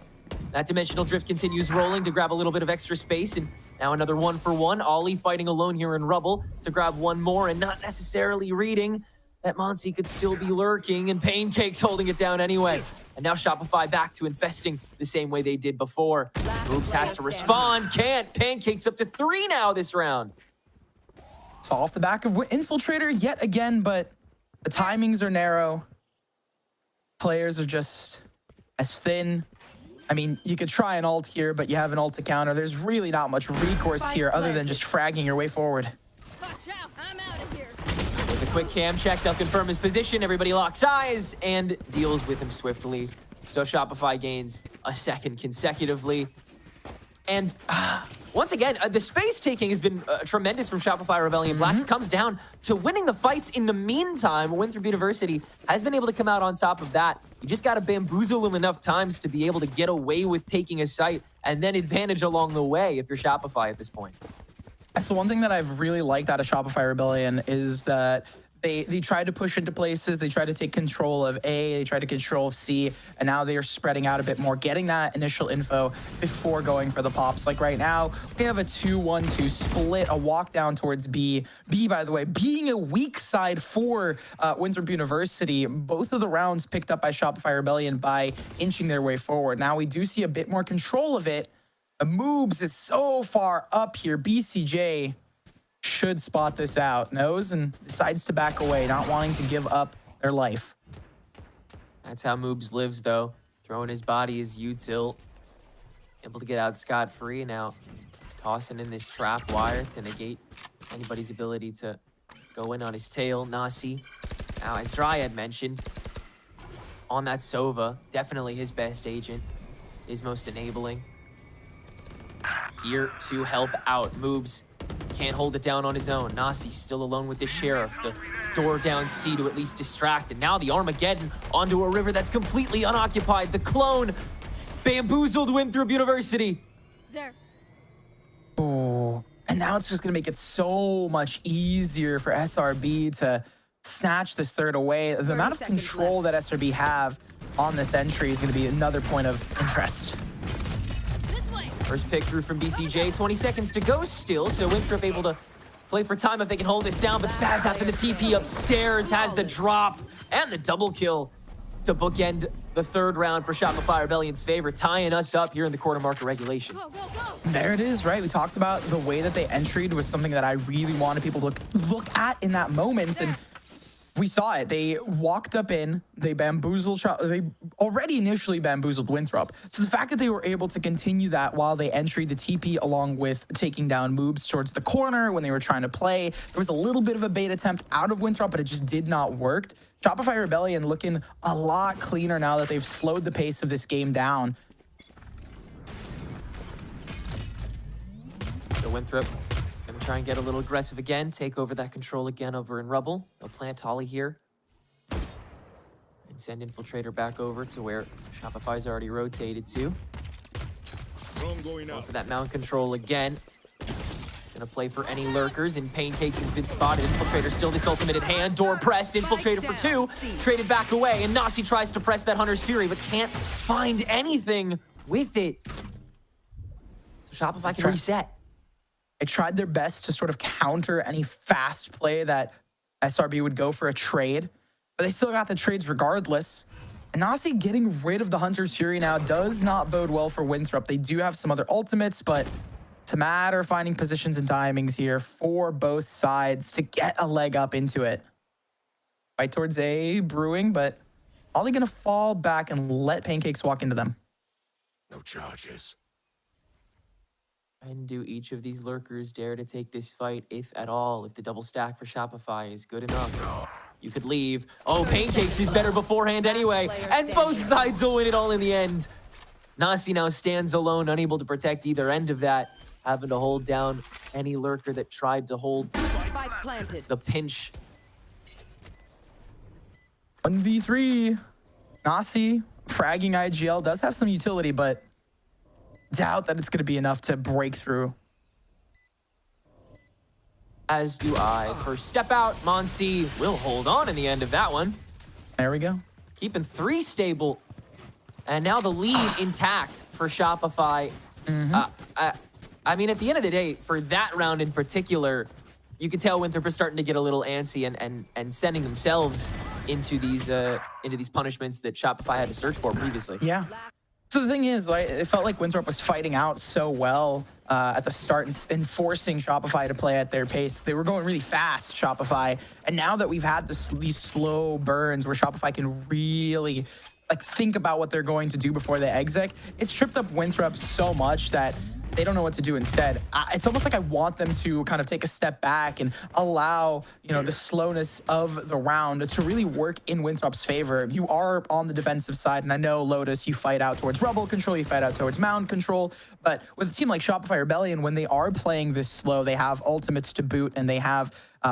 That Dimensional Drift continues rolling to grab a little bit of extra space, and now another 1-for-1. Ollie fighting alone here in Rubble to grab one more and not necessarily reading that Nausey could still be lurking, and Pancake's holding it down anyway. And now Shopify back to infesting the same way they did before. Moobs has to respond, can't. Pancake's up to 3 now this round. So off the back of Infiltrator yet again, but the timings are narrow. Players are just as thin. I mean, you could try an ult here, but you have an ult to counter. There's really not much recourse here other than just fragging your way forward. Watch out, I'm out of here. With a quick cam check, they'll confirm his position. Everybody locks eyes and deals with him swiftly. So Shopify gains a second consecutively. And once again, the space taking has been tremendous from Shopify Rebellion Black. It comes down to winning the fights in the meantime. Winthrop University has been able to come out on top of that. You just got to bamboozle them enough times to be able to get away with taking a site and then advantage along the way if you're Shopify at this point. That's the one thing that I've really liked out of Shopify Rebellion is that they tried to push into places, they tried to take control of A, they tried to control of C, and now they are spreading out a bit more, getting that initial info before going for the pops. Like right now, we have a 2-1-2 split, a walk down towards B. B, by the way, being a weak side for Winthrop University. Both of the rounds picked up by Shopify Rebellion by inching their way forward. Now we do see a bit more control of it. Moobs is so far up here. BCJ should spot this out. Knows and decides to back away, not wanting to give up their life. That's how Moobs lives, though. Throwing his body as util. Able to get out scot-free. Now tossing in this trap wire to negate anybody's ability to go in on his tail. Nausey, now as Dryad mentioned, on that Sova, definitely his best agent, his most enabling. Here to help out. Moobs can't hold it down on his own. Nausey still alone with the Sheriff. The door down C to at least distract. And now the Armageddon onto a river that's completely unoccupied. The clone bamboozled Winthrop University. There. Oh, and now it's just going to make it so much easier for SRB to snatch this third away. The amount of control that SRB have on this entry is going to be another point of interest. First pick through from BCJ, 20 seconds to go still, so Winthrop able to play for time if they can hold this down, but Spaz after the TP upstairs has the drop and the double kill to bookend the third round for Shopify Rebellion's favor, tying us up here in the quarter marker regulation. Go, go, go. There it is, right? We talked about the way that they entried was something that I really wanted people to look at in that moment, and we saw it. They walked up in, they bamboozled, they already initially bamboozled Winthrop. So the fact that they were able to continue that while they entried the TP along with taking down Moobs towards the corner when they were trying to play, there was a little bit of a bait attempt out of Winthrop, but it just did not work. Shopify Rebellion looking a lot cleaner now that they've slowed the pace of this game down. So Winthrop gonna try and get a little aggressive again, take over that control again over in Rubble. They'll plant Holly here and send Infiltrator back over to where Shopify's already rotated to. Going for that mount control again. Gonna play for any lurkers, and Pancakes has been spotted. Infiltrator still this ultimate at hand. Door pressed, Infiltrator for 2. Traded back away, and Nausey tries to press that Hunter's Fury, but can't find anything with it. So Shopify can reset. They tried their best to sort of counter any fast play that SRB would go for a trade, but they still got the trades regardless. And Nausey getting rid of the Hunter's Fury now does not bode well for Winthrop. They do have some other ultimates, but it's a matter of finding positions and timings here for both sides to get a leg up into it. Fight towards A brewing, but Ollie gonna fall back and let Pancakes walk into them. No charges. And do each of these lurkers dare to take this fight, if at all? If the double stack for Shopify is good enough, you could leave. Oh, Pancakes is better beforehand anyway, and both sides will win it all in the end. Nausey now stands alone, unable to protect either end of that, having to hold down any lurker that tried to hold the pinch. 1v3. Nausey fragging IGL does have some utility, but doubt that it's going to be enough to break through. As do I. First step out, Nausey will hold on in the end of that one. There we go. Keeping 3 stable. And now the lead intact for Shopify. I mean, at the end of the day, for that round in particular, you could tell Winthrop is starting to get a little antsy and sending themselves into these punishments that Shopify had to search for previously. Yeah. So the thing is, like, it felt like Winthrop was fighting out so well at the start and forcing Shopify to play at their pace. They were going really fast, Shopify. And now that we've had these slow burns where Shopify can really like think about what they're going to do before they exec, it's tripped up Winthrop so much that they don't know what to do instead. It's almost like I want them to kind of take a step back and allow, you know, the slowness of the round to really work in Winthrop's favor. You are on the defensive side, and I know, Lotus, you fight out towards Rubble control, you fight out towards Mound control, but with a team like Shopify Rebellion, when they are playing this slow, they have ultimates to boot, and they have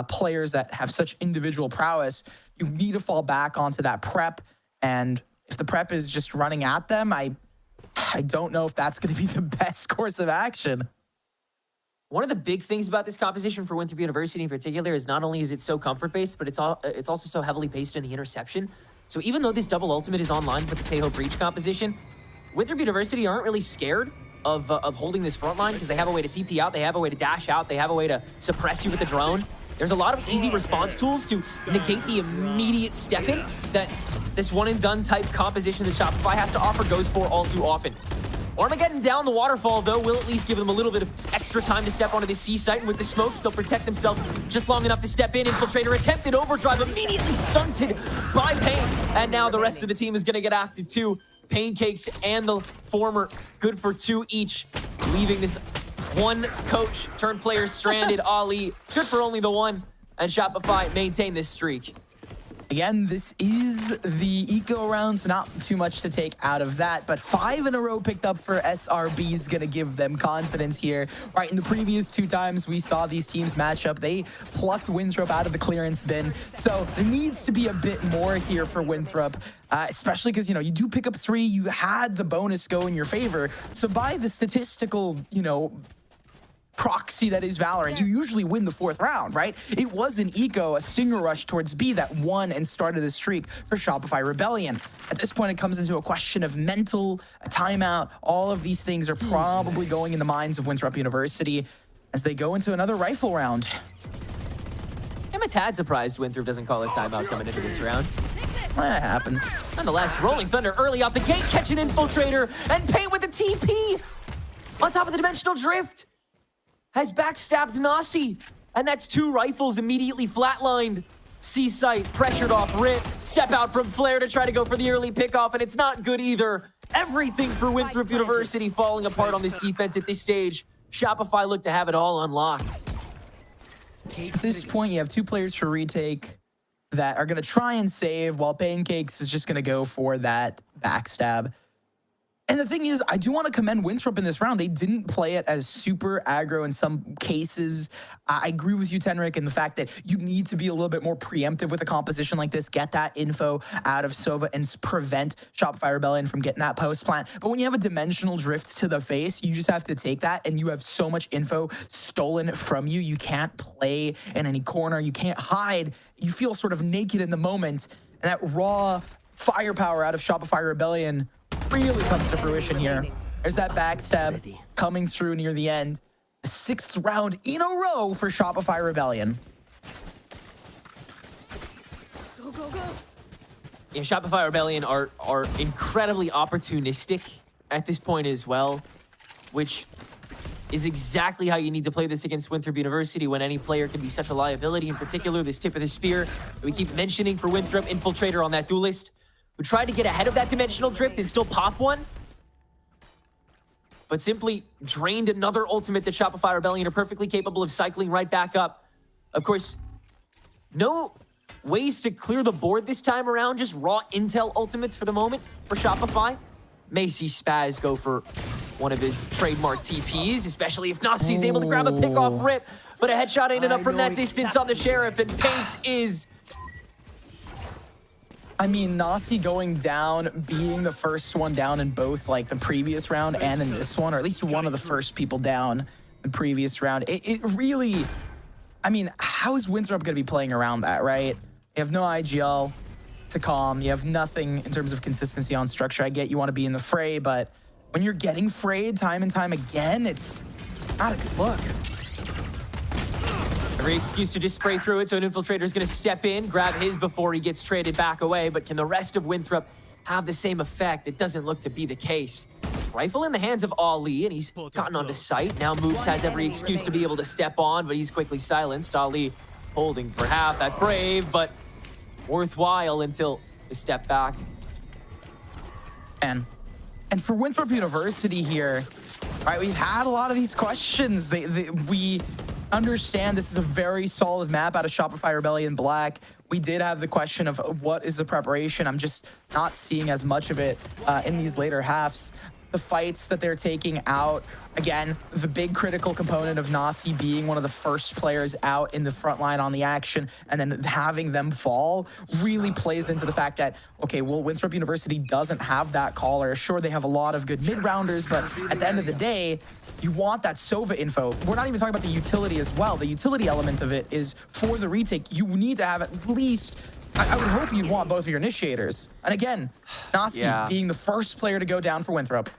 players that have such individual prowess. You need to fall back onto that prep, and if the prep is just running at them, I don't know if that's going to be the best course of action. One of the big things about this composition for Winthrop University in particular is not only is it so comfort-based, but it's also so heavily based in the interception. So even though this double ultimate is online with the Tejo Breach composition, Winthrop University aren't really scared of holding this front line because they have a way to TP out, they have a way to dash out, they have a way to suppress you with the drone. There's a lot of easy response tools to negate the immediate step-in that this one-and-done type composition that Shopify has to offer goes for all too often. Armageddon down the waterfall, though, will at least give them a little bit of extra time to step onto the C site, and with the smokes, they'll protect themselves just long enough to step in. Infiltrator attempted overdrive, immediately stunted by Pain, and now the rest of the team is going to get active too. Pancakes and the former, good for 2 each, leaving this one coach turned player stranded. Ali, good for only the 1, and Shopify maintain this streak. Again, this is the eco round, so not too much to take out of that, but 5 in a row picked up for SRB is going to give them confidence here. Right, in the previous 2 times we saw these teams match up, they plucked Winthrop out of the clearance bin, so there needs to be a bit more here for Winthrop, especially because, you know, you do pick up 3, you had the bonus go in your favor, so by the statistical, you know, proxy that is Valorant, you usually win the 4th round, right? It was an eco, a stinger rush towards B that won and started the streak for Shopify Rebellion. At this point, it comes into a question of mental, a timeout. All of these things are probably going in the minds of Winthrop University as they go into another rifle round. I'm a tad surprised Winthrop doesn't call a timeout coming into this round. That happens. Nonetheless, Rolling Thunder early off the gate, catch an Infiltrator, and Paint with the TP on top of the Dimensional Drift. Has backstabbed Nausey, and that's 2 rifles immediately flatlined. C-site pressured off Rit, step out from Flare to try to go for the early pickoff, and it's not good either. Everything for Winthrop University falling apart on this defense at this stage. Shopify look to have it all unlocked. At this point, you have 2 players for retake that are going to try and save, while Pancakes is just going to go for that backstab. And the thing is, I do want to commend Winthrop in this round. They didn't play it as super aggro in some cases. I agree with you, Tenric, in the fact that you need to be a little bit more preemptive with a composition like this, get that info out of Sova and prevent Shopify Rebellion from getting that post plant. But when you have a dimensional drift to the face, you just have to take that, and you have so much info stolen from you. You can't play in any corner. You can't hide. You feel sort of naked in the moment, and that raw firepower out of Shopify Rebellion really comes to fruition here. There's that backstab coming through near the end. The 6th round in a row for Shopify Rebellion. Go, go, go. Yeah, Shopify Rebellion are incredibly opportunistic at this point as well, which is exactly how you need to play this against Winthrop University when any player can be such a liability, in particular this tip of the spear that we keep mentioning for Winthrop, Infiltrator on that Duelist, who tried to get ahead of that dimensional drift and still pop one, but simply drained another ultimate that Shopify Rebellion are perfectly capable of cycling right back up. Of course, no ways to clear the board this time around, just raw intel ultimates for the moment for Shopify. May see Spaz go for one of his trademark TPs, especially if Nausey's able to grab a pick-off rip, but a headshot ain't enough from that distance on the Sheriff, and Paints is I mean, Nausey going down, being the first one down in both like the previous round and in this one, or at least one of the first people down in the previous round. It really, I mean, how is Winthrop going to be playing around that, right? You have no IGL to calm. You have nothing in terms of consistency on structure. I get you want to be in the fray, but when you're getting frayed time and time again, it's not a good look. Every excuse to just spray through it, so an infiltrator is going to step in, grab his before he gets traded back away, but can the rest of Winthrop have the same effect? It doesn't look to be the case. Rifle in the hands of Ali, and he's gotten onto sight. Now Moves has every excuse to be able to step on, but he's quickly silenced. Ali holding for half. That's brave, but worthwhile until the step back. And for Winthrop University here, right, we've had a lot of these questions. We understand this is a very solid map out of Shopify Rebellion Black. We did have the question of what is the preparation. I'm just not seeing as much of it in these later halves. The fights that they're taking out, again, the big critical component of Nausey being one of the first players out in the front line on the action, and then having them fall really plays into the fact that, okay, well, Winthrop University doesn't have that caller. Sure, they have a lot of good mid-rounders, but at the end of the day, you want that Sova info. We're not even talking about the utility as well. The utility element of it is for the retake. You need to have at least, I would hope you'd want both of your initiators. And again, Nausey being the first player to go down for Winthrop.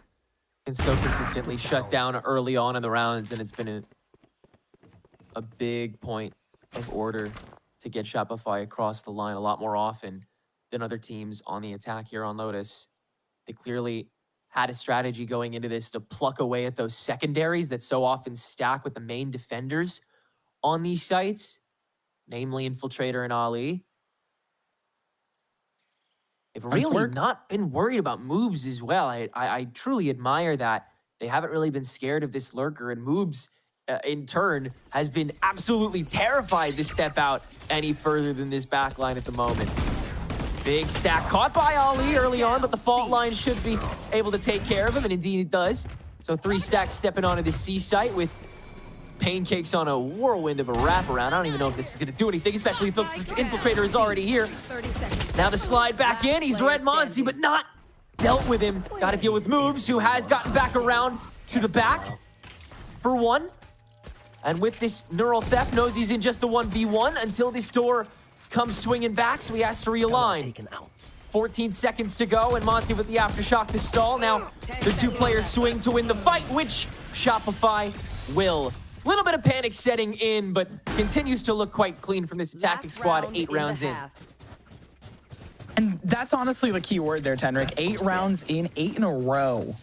And so consistently shut down early on in the rounds, and it's been a big point of order to get Shopify across the line a lot more often than other teams on the attack here on Lotus. They clearly had a strategy going into this to pluck away at those secondaries that so often stack with the main defenders on these sites, namely Infiltrator and Ali. They've really not been worried about Moobs as well. I truly admire that. They haven't really been scared of this lurker, and Moobs, in turn, has been absolutely terrified to step out any further than this backline at the moment. Big stack caught by Ali early on, but the fault line should be able to take care of him, and indeed it does. So 3 stacks stepping onto the C site with Pancakes on a whirlwind of a wraparound. I don't even know if this is going to do anything, especially if the Infiltrator is already here. Now the slide back in. He's read Monsi, but not dealt with him. Got to deal with Moves, who has gotten back around to the back for one. And with this neural theft, Nausey's in just the 1v1 until this door comes swinging back, so he has to realign. 14 seconds to go, and Monsi with the aftershock to stall. Now the 2 players swing to win the fight, which Shopify will. A little bit of panic setting in, but continues to look quite clean from this attacking squad 8 rounds in. And that's honestly the key word there, Tenric. 8 rounds in, 8 in a row.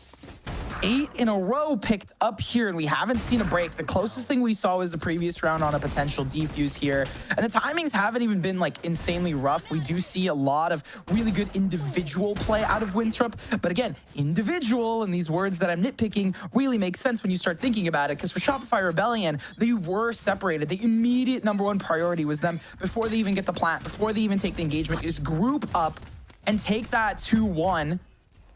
8 in a row picked up here, and we haven't seen a break. The closest thing we saw was the previous round on a potential defuse here. And the timings haven't even been like insanely rough. We do see a lot of really good individual play out of Winthrop. But again, individual, and these words that I'm nitpicking really make sense when you start thinking about it, because for Shopify Rebellion, they were separated. The immediate #1 priority was them, before they even get the plant, before they even take the engagement, is group up and take that 2-1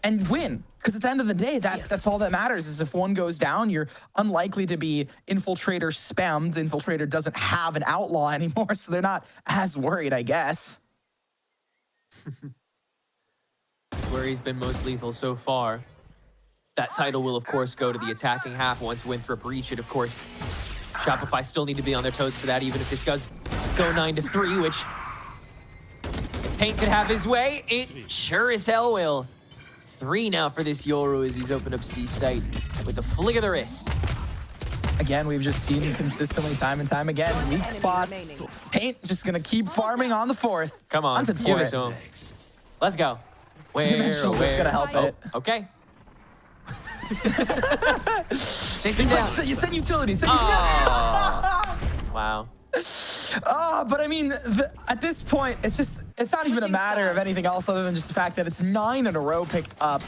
and win. Because at the end of the day, that's all that matters, is if one goes down, you're unlikely to be Infiltrator spammed. Infiltrator doesn't have an outlaw anymore, so they're not as worried, I guess. That's where he's been most lethal so far. That title will, of course, go to the attacking half once Winthrop reach it. Of course, Shopify still need to be on their toes for that, even if this does go 9-3, which if Paint could have his way, it sure as hell will. 3 now for this Yoru as he's opened up C site with a flick of the wrist. Again, we've just seen consistently time and time again. Weak spots. Paint just going to keep farming on the 4th. Come on, give it to him. Let's go. Where going to help it. Okay. Chasing down. You said utilities. Wow. But I mean, at this point, it's not even a matter of anything else other than just the fact that it's 9 in a row picked up.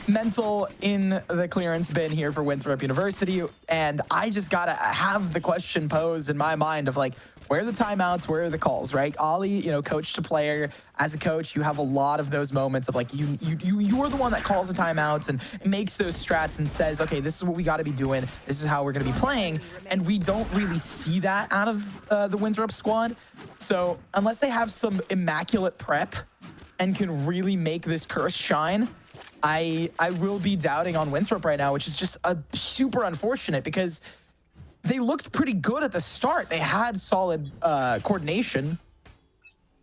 Mental in the clearance bin here for Winthrop University, and I just gotta have the question posed in my mind of like, where are the timeouts, where are the calls, right? Ollie, coach to player, as a coach, you have a lot of those moments of like, you're the one that calls the timeouts and makes those strats and says, okay, this is what we gotta be doing, this is how we're gonna be playing, and we don't really see that out of the Winthrop squad. So unless they have some immaculate prep and can really make this curse shine, I will be doubting on Winthrop right now, which is just super unfortunate because they looked pretty good at the start. They had solid coordination.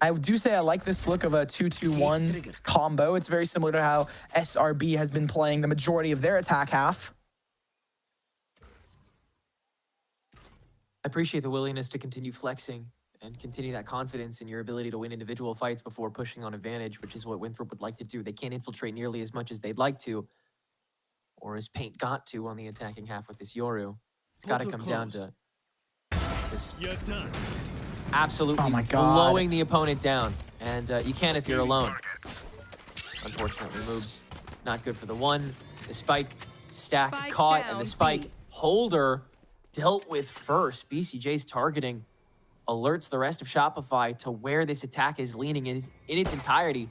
I do say I like this look of a 2-2-1 combo. It's very similar to how SRB has been playing the majority of their attack half. I appreciate the willingness to continue flexing and continue that confidence in your ability to win individual fights before pushing on advantage, which is what Winthrop would like to do. They can't infiltrate nearly as much as they'd like to, or as Paint got to on the attacking half with this Yoru. It's got to come down to just absolutely blowing the opponent down. And you can if you're alone. Unfortunately, moves not good for the one. The spike stack caught, and the spike holder dealt with first. BCJ's targeting alerts the rest of Shopify to where this attack is leaning in its entirety.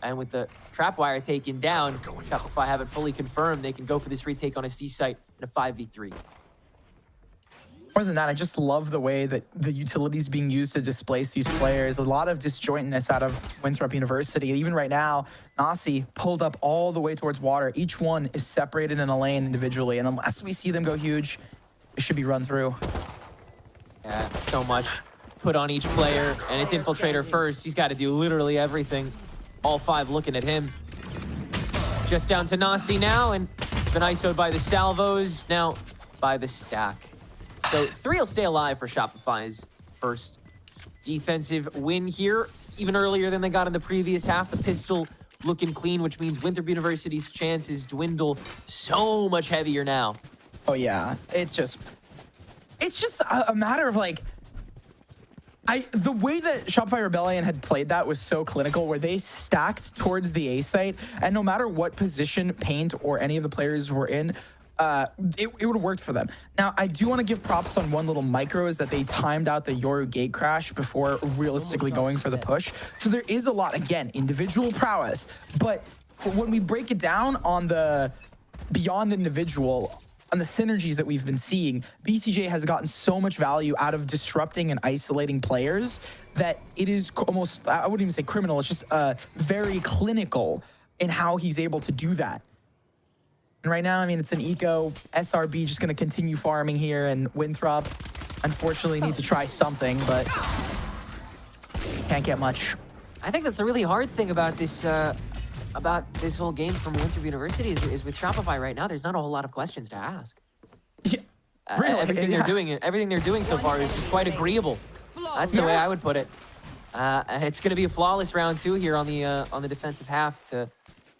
And with the trap wire taken down, Shopify have it fully confirmed. They can go for this retake on a C site in a 5v3. More than that, I just love the way that the utilities being used to displace these players. A lot of disjointness out of Winthrop University. Even right now, Nausey pulled up all the way towards water. Each one is separated in a lane individually. And unless we see them go huge, it should be run through. Yeah, so much put on each player. And it's Infiltrator first. He's got to do literally everything. All five looking at him. Just down to Nausey now. And been ISO'd by the salvos. Now by the stack. So 3 will stay alive for Shopify's first defensive win here. Even earlier than they got in the previous half. The pistol looking clean, which means Winthrop University's chances dwindle so much heavier now. Oh yeah, it's just a matter of like, the way that Shopify Rebellion had played that was so clinical, where they stacked towards the A site, and no matter what position Paint or any of the players were in, it would have worked for them. Now, I do want to give props on one little micro, is that they timed out the Yoru gate crash before realistically going for the push. So there is a lot, again, individual prowess, but when we break it down on the beyond individual, on the synergies that we've been seeing, BCJ has gotten so much value out of disrupting and isolating players that it is almost, I wouldn't even say criminal, it's just very clinical in how he's able to do that. And right now, I mean, it's an eco. SRB just going to continue farming here, and Winthrop, unfortunately, need to try something, but can't get much. I think that's the really hard thing about this whole game from Winthrop University is with Shopify right now. There's not a whole lot of questions to ask. Yeah, really? Everything they're doing so far is just quite agreeable. That's the way I would put it. It's going to be a flawless round 2 here on the defensive half to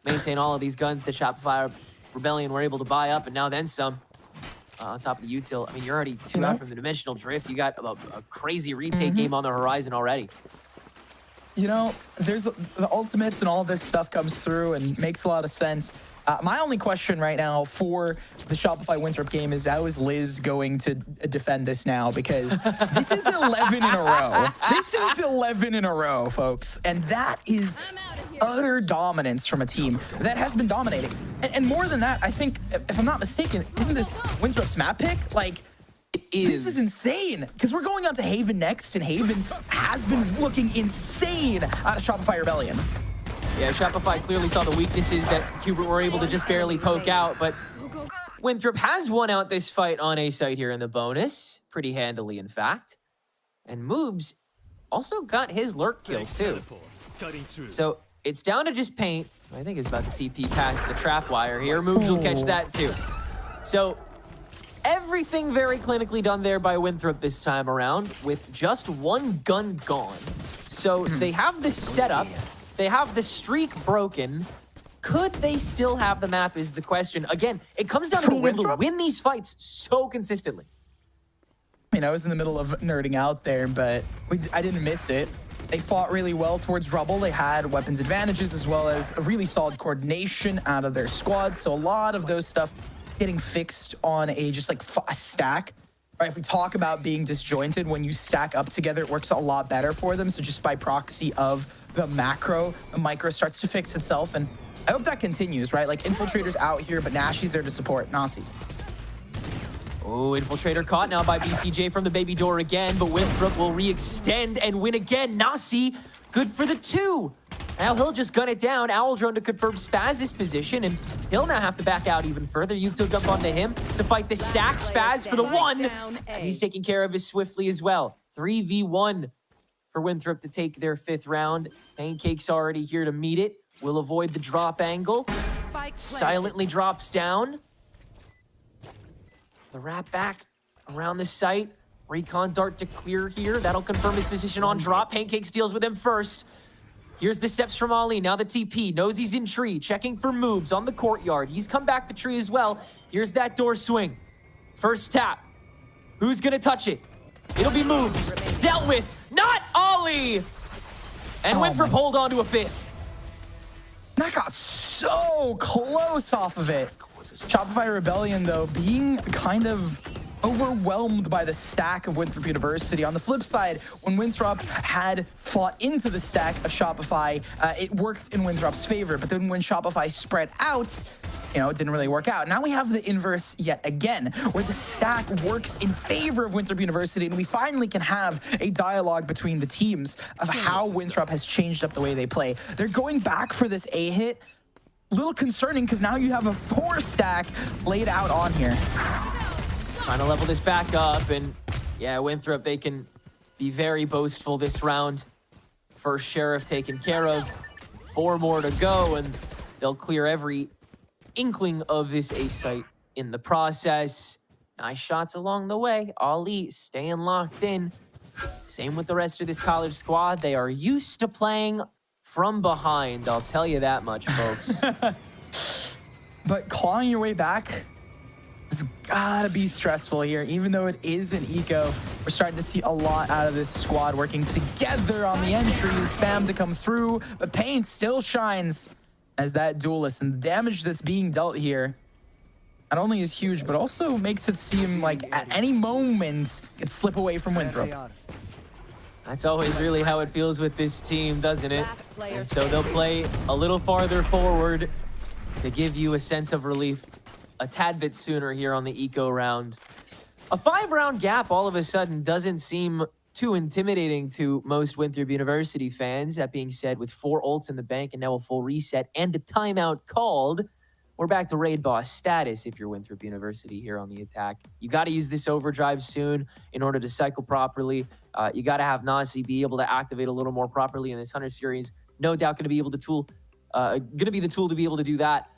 maintain all of these guns that Shopify Rebellion were able to buy up, and now then some on top of the util. I mean, you're already 2 out from the dimensional drift. You got a crazy retake game on the horizon already. You know, there's the ultimates and all this stuff comes through and makes a lot of sense. My only question right now for the Shopify Winthrop game is, how is Liz going to defend this now? Because this is 11 in a row. This is 11 in a row, folks. And that is utter dominance from a team that has been dominating. And more than that, I think, if I'm not mistaken, isn't this Winthrop's map pick? Like, this is insane, because we're going on to Haven next, and Haven has been looking insane out of Shopify Rebellion. Yeah, Shopify clearly saw the weaknesses that Hubert were able to just barely poke out, but Winthrop has won out this fight on A site here in the bonus, pretty handily in fact. And Moobs also got his lurk kill too. So it's down to just Paint. I think it's about to TP past the trap wire here. Moobs will catch that too. So everything very clinically done there by Winthrop this time around, with just one gun gone. So they have this setup. They have the streak broken. Could they still have the map is the question. Again, it comes down to being able to win these fights so consistently. I mean, I was in the middle of nerding out there, but I didn't miss it. They fought really well towards Rubble. They had weapons advantages as well as a really solid coordination out of their squad. So a lot of those stuff getting fixed on a just like a stack. Right, if we talk about being disjointed, when you stack up together, it works a lot better for them. So just by proxy of the macro, the micro starts to fix itself. And I hope that continues, right? Like, Infiltrator's out here, but Nashi's there to support Nausey. Oh, Infiltrator caught now by BCJ from the baby door again, but Winthrop will re-extend and win again. Nausey, good for the 2. Now he'll just gun it down. Owl Drone to confirm Spaz's position, and he'll now have to back out even further. Yuto jump onto him to fight the stack. Spaz for the one, and he's taking care of his swiftly as well. 3v1 for Winthrop to take their 5th round. Pancake's already here to meet it. Will avoid the drop angle. Silently drops down. The wrap back around the site. Recon dart to clear here. That'll confirm his position on drop. Pancake deals with him first. Here's the steps from Ali. Now the TP. Nausey's in tree. Checking for moves on the courtyard. He's come back to tree as well. Here's that door swing. First tap. Who's going to touch it? It'll be moves. Dealt with. Not Ali! And Winthrop hold on to a 5th. That got so close off of it. Shopify Rebellion, though, being kind of overwhelmed by the stack of Winthrop University. On the flip side, when Winthrop had fought into the stack of Shopify, it worked in Winthrop's favor. But then when Shopify spread out, you know, it didn't really work out. Now we have the inverse yet again, where the stack works in favor of Winthrop University, and we finally can have a dialogue between the teams of how Winthrop has changed up the way they play. They're going back for this A hit. A little concerning, because now you have a 4 stack laid out on here. Trying to level this back up, and yeah, Winthrop, they can be very boastful this round. First Sheriff taken care of. 4 more to go, and they'll clear every inkling of this A site in the process. Nice shots along the way. Ali staying locked in. Same with the rest of this college squad. They are used to playing from behind, I'll tell you that much, folks. But clawing your way back has gotta be stressful here. Even though it is an eco, we're starting to see a lot out of this squad working together on the entries. Spam to come through, but Pain still shines as that Duelist, and the damage that's being dealt here not only is huge, but also makes it seem like at any moment it could slip away from Winthrop. That's always really how it feels with this team, doesn't it? And so they'll play a little farther forward to give you a sense of relief a tad bit sooner here on the eco round. A 5-round gap all of a sudden doesn't seem too intimidating to most Winthrop University fans. That being said, with 4 ults in the bank and now a full reset and a timeout called, we're back to raid boss status if you're Winthrop University here on the attack. You got to use this overdrive soon in order to cycle properly. You got to have Nausey be able to activate a little more properly in this Hunter's Furies. No doubt going to be able to the tool to be able to do that.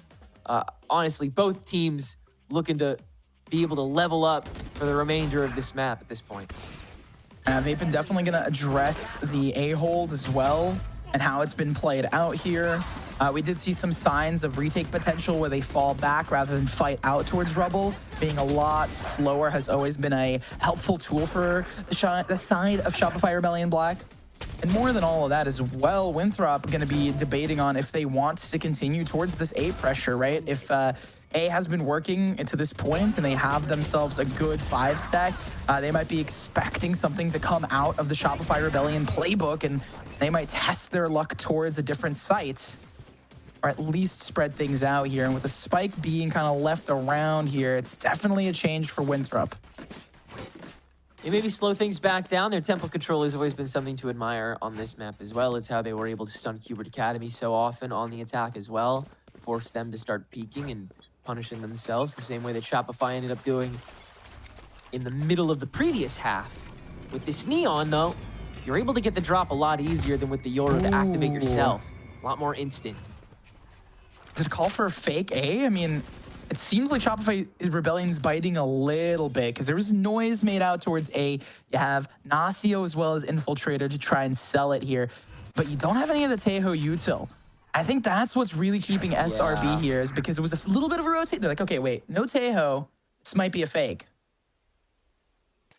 Honestly, both teams looking to be able to level up for the remainder of this map at this point. They've been definitely going to address the A-hold as well and how it's been played out here. We did see some signs of retake potential where they fall back rather than fight out towards Rubble. Being a lot slower has always been a helpful tool for the side of Shopify Rebellion Black. And more than all of that as well, Winthrop going to be debating on if they want to continue towards this A pressure, right? If A has been working to this point and they have themselves a good 5 stack, they might be expecting something to come out of the Shopify Rebellion playbook, and they might test their luck towards a different site, or at least spread things out here. And with the spike being kind of left around here, it's definitely a change for Winthrop. They maybe slow things back down. Their tempo control has always been something to admire on this map as well. It's how they were able to stun Qbert Academy so often on the attack as well. Force them to start peeking and punishing themselves the same way that Shopify ended up doing in the middle of the previous half. With this Neon, though, you're able to get the drop a lot easier than with the Yoru to activate yourself. A lot more instant. Did it call for a fake A? I mean, it seems like Shopify Rebellion's biting a little bit because there was noise made out towards A. You have Nacio as well as Infiltrator to try and sell it here, but you don't have any of the Teho util. I think that's what's really keeping SRB here, is because it was a little bit of a rotate. They're like, okay, wait, no Teho. This might be a fake.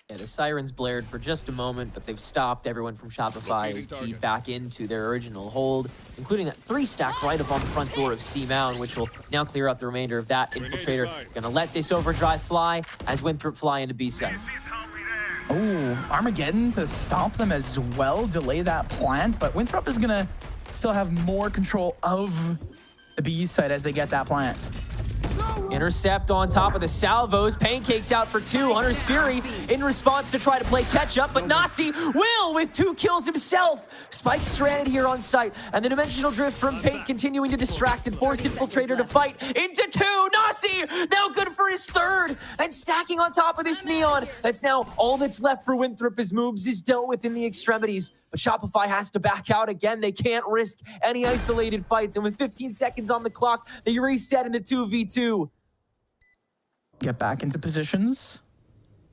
Yeah, the sirens blared for just a moment, but they've stopped. Everyone from Shopify is keyed back into their original hold, including that 3-stack right up on the front door of C-Mountain, which will now clear out the remainder of that. Infiltrator gonna let this overdrive fly as Winthrop fly into B-side. Oh, Armageddon to stop them as well, delay that plant, but Winthrop is gonna still have more control of the B side as they get that plant. Intercept on top of the salvos. Pancakes out for 2. Hunter's Fury in response to try to play catch up, but Nausey will with 2 kills himself. Spike stranded here on site, and the dimensional drift from Paint continuing to distract and force Infiltrator to fight into 2. Nausey now good for his 3rd, and stacking on top of this Neon. That's now all that's left for Winthrop. His moves is dealt with in the extremities, but Shopify has to back out again. They can't risk any isolated fights, and with 15 seconds on the clock, they reset into 2v2. Get back into positions.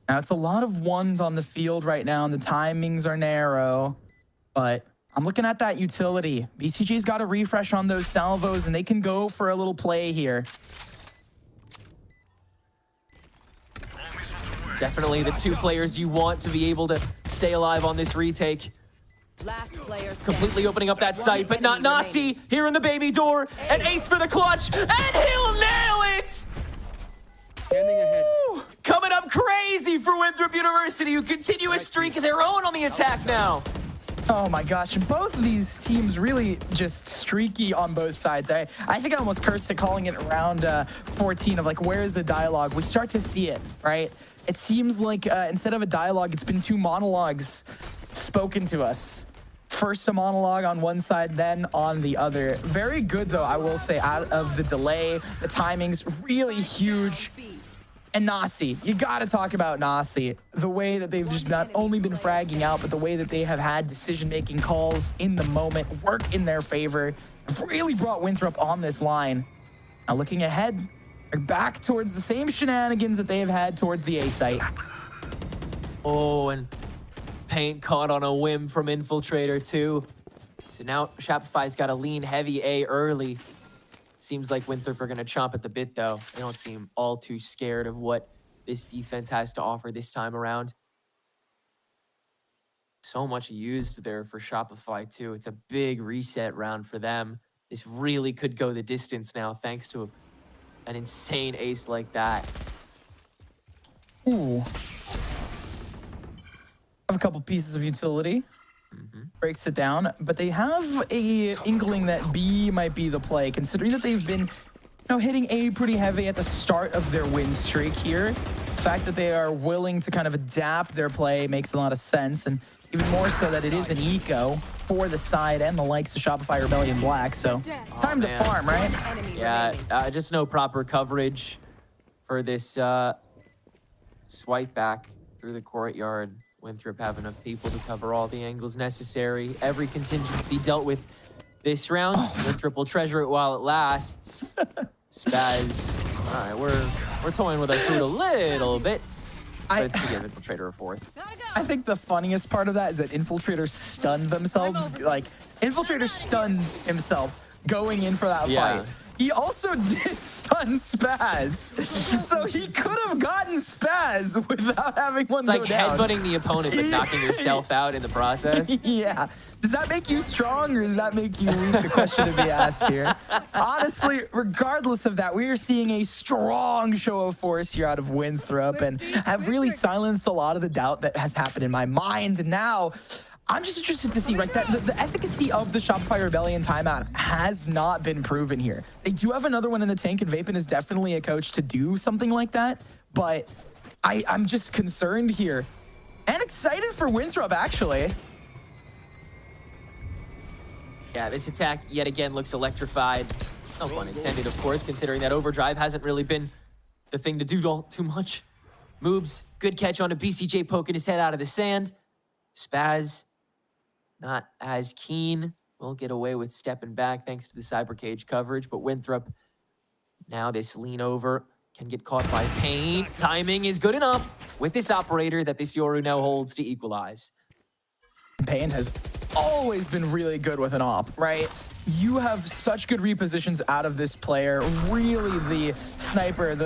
Now it's a lot of 1s on the field right now, and the timings are narrow, but I'm looking at that utility. BCG's got a refresh on those salvos, and they can go for a little play here. Definitely the 2 players you want to be able to stay alive on this retake. Last player Completely opening up that site, but not Nausey here in the baby door. An ace for the clutch, and he'll nail it! Woo! Coming up crazy for Winthrop University, who continue a streak of their own on the attack now. Oh my gosh, and both of these teams really just streaky on both sides. I think I almost cursed it calling it round 14 of like, where's the dialogue? We start to see it, right? It seems like instead of a dialogue, it's been 2 monologues spoken to us. First a monologue on one side, then on the other. Very good though, I will say, out of the delay, the timing's really huge. And Nausey, you gotta talk about Nausey. The way that they've just not only been fragging out, but the way that they have had decision-making calls in the moment work in their favor, have really brought Winthrop on this line. Now looking ahead, they're back towards the same shenanigans that they have had towards the A site. Oh, and Paint caught on a whim from Infiltrator too. So now Shopify's got to lean heavy A early. Seems like Winthrop are going to chomp at the bit, though. They don't seem all too scared of what this defense has to offer this time around. So much used there for Shopify, too. It's a big reset round for them. This really could go the distance now, thanks to an insane ace like that. Ooh. Have a couple pieces of utility. Breaks it down, but they have a inkling that B might be the play, considering that they've been, hitting A pretty heavy at the start of their win streak here. The fact that they are willing to kind of adapt their play makes a lot of sense, and even more so that it is an eco for the side and the likes of Shopify Rebellion Black, so time to farm, right? Yeah, just no proper coverage for this swipe back through the courtyard. Winthrop have enough people to cover all the angles necessary. Every contingency dealt with this round. Winthrop will treasure it while it lasts. Spaz. All right, we're toying with our food a little bit, but it's to give Infiltrator a 4th. I think the funniest part of that is that Infiltrator stunned themselves. Like, Infiltrator stunned himself going in for that fight. He also did stun Spaz, so he could have gotten Spaz without having one go down. It's like headbutting the opponent, but knocking yourself out in the process. Yeah. Does that make you strong, or does that make you weak? The question to be asked here. Honestly, regardless of that, we are seeing a strong show of force here out of Winthrop, and have really silenced a lot of the doubt that has happened in my mind. And now, I'm just interested to see, right, that the efficacy of the Shopify Rebellion timeout has not been proven here. They do have another one in the tank, and Vapin is definitely a coach to do something like that, but I'm just concerned here. And excited for Winthrop, actually. Yeah, this attack, yet again, looks electrified. No pun intended, of course, considering that overdrive hasn't really been the thing to do too much. Moves, good catch on a BCJ poking his head out of the sand. Spaz, not as keen. Won't get away with stepping back thanks to the cyber cage coverage, but Winthrop, now this lean over, can get caught by Paint. Timing is good enough with this operator that this Yoru now holds to equalize. Paint has always been really good with an op, right? You have such good repositions out of this player. Really the sniper,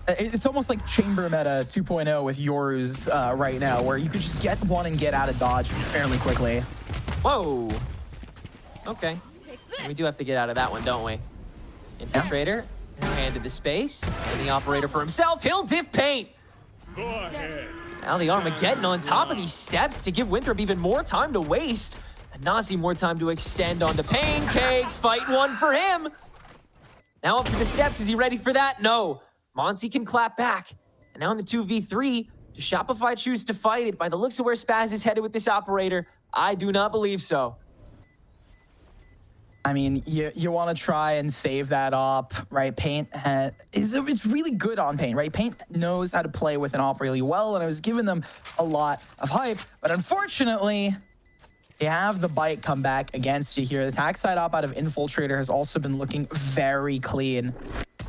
it's almost like chamber meta 2.0 with Yoru's right now, where you could just get one and get out of dodge fairly quickly. Whoa. Okay. We do have to get out of that one, don't we? Infiltrator, handed the space, and the operator for himself. He'll diff Paint. Go ahead. Now the Armageddon on top of these steps to give Winthrop even more time to waste. And Nausey more time to extend onto Pancakes. Fight one for him. Now up to the steps. Is he ready for that? No. Monty can clap back. And now in the 2v3, does Shopify choose to fight it? By the looks of where Spaz is headed with this operator, I do not believe so. I mean, you want to try and save that op, right? Paint it's really good on Paint, right? Paint knows how to play with an op really well, and I was giving them a lot of hype. But unfortunately, you have the bite come back against you here. The attack side op out of Infiltrator has also been looking very clean,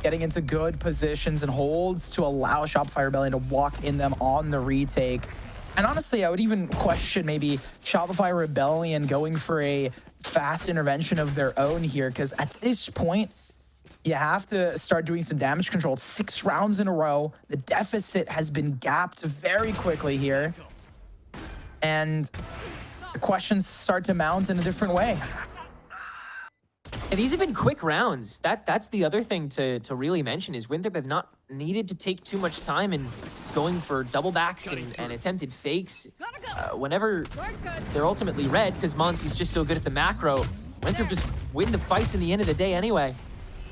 getting into good positions and holds to allow Shopify Rebellion to walk in them on the retake. And honestly, I would even question maybe Shopify Rebellion going for a fast intervention of their own here, because at this point, you have to start doing some damage control. 6 rounds in a row. The deficit has been gapped very quickly here. And the questions start to mount in a different way. And these have been quick rounds. That's the other thing to really mention is Winthrop have not needed to take too much time in going for double backs and attempted fakes. Whenever they're ultimately red, because Monty's just so good at the macro, Winthrop just win the fights in the end of the day anyway.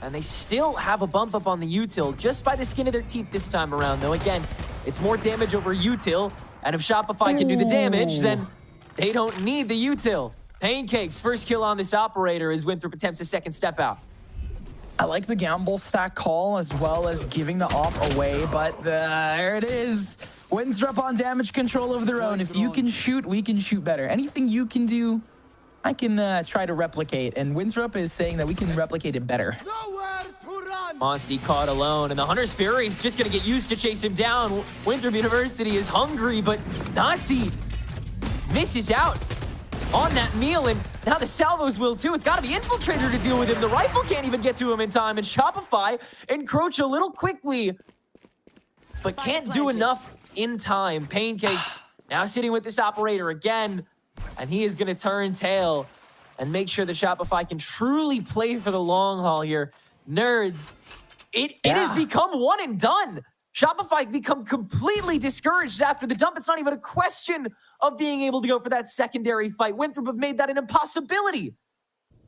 And they still have a bump up on the util just by the skin of their teeth this time around, though. Again, it's more damage over util, and if Shopify can do the damage, then they don't need the util. Pancakes, first kill on this operator as Winthrop attempts a second step out. I like the gamble stack call as well as giving the op away, but there it is. Winthrop on damage control of their own. If you can shoot, we can shoot better. Anything you can do, I can try to replicate, and Winthrop is saying that we can replicate it better. Monty caught alone, and the Hunter's Fury is just going to get used to chase him down. Winthrop University is hungry, but Nausey misses out on that meal, and now the salvos will too. It's got to be Infiltrator to deal with him. The rifle can't even get to him in time, and Shopify encroach a little quickly, but can't do enough in time. Pancakes now sitting with this operator again, and he is going to turn tail and make sure that Shopify can truly play for the long haul here. Nerds, it has become one and done. Shopify become completely discouraged after the dump. It's not even a question of being able to go for that secondary fight. Winthrop have made that an impossibility.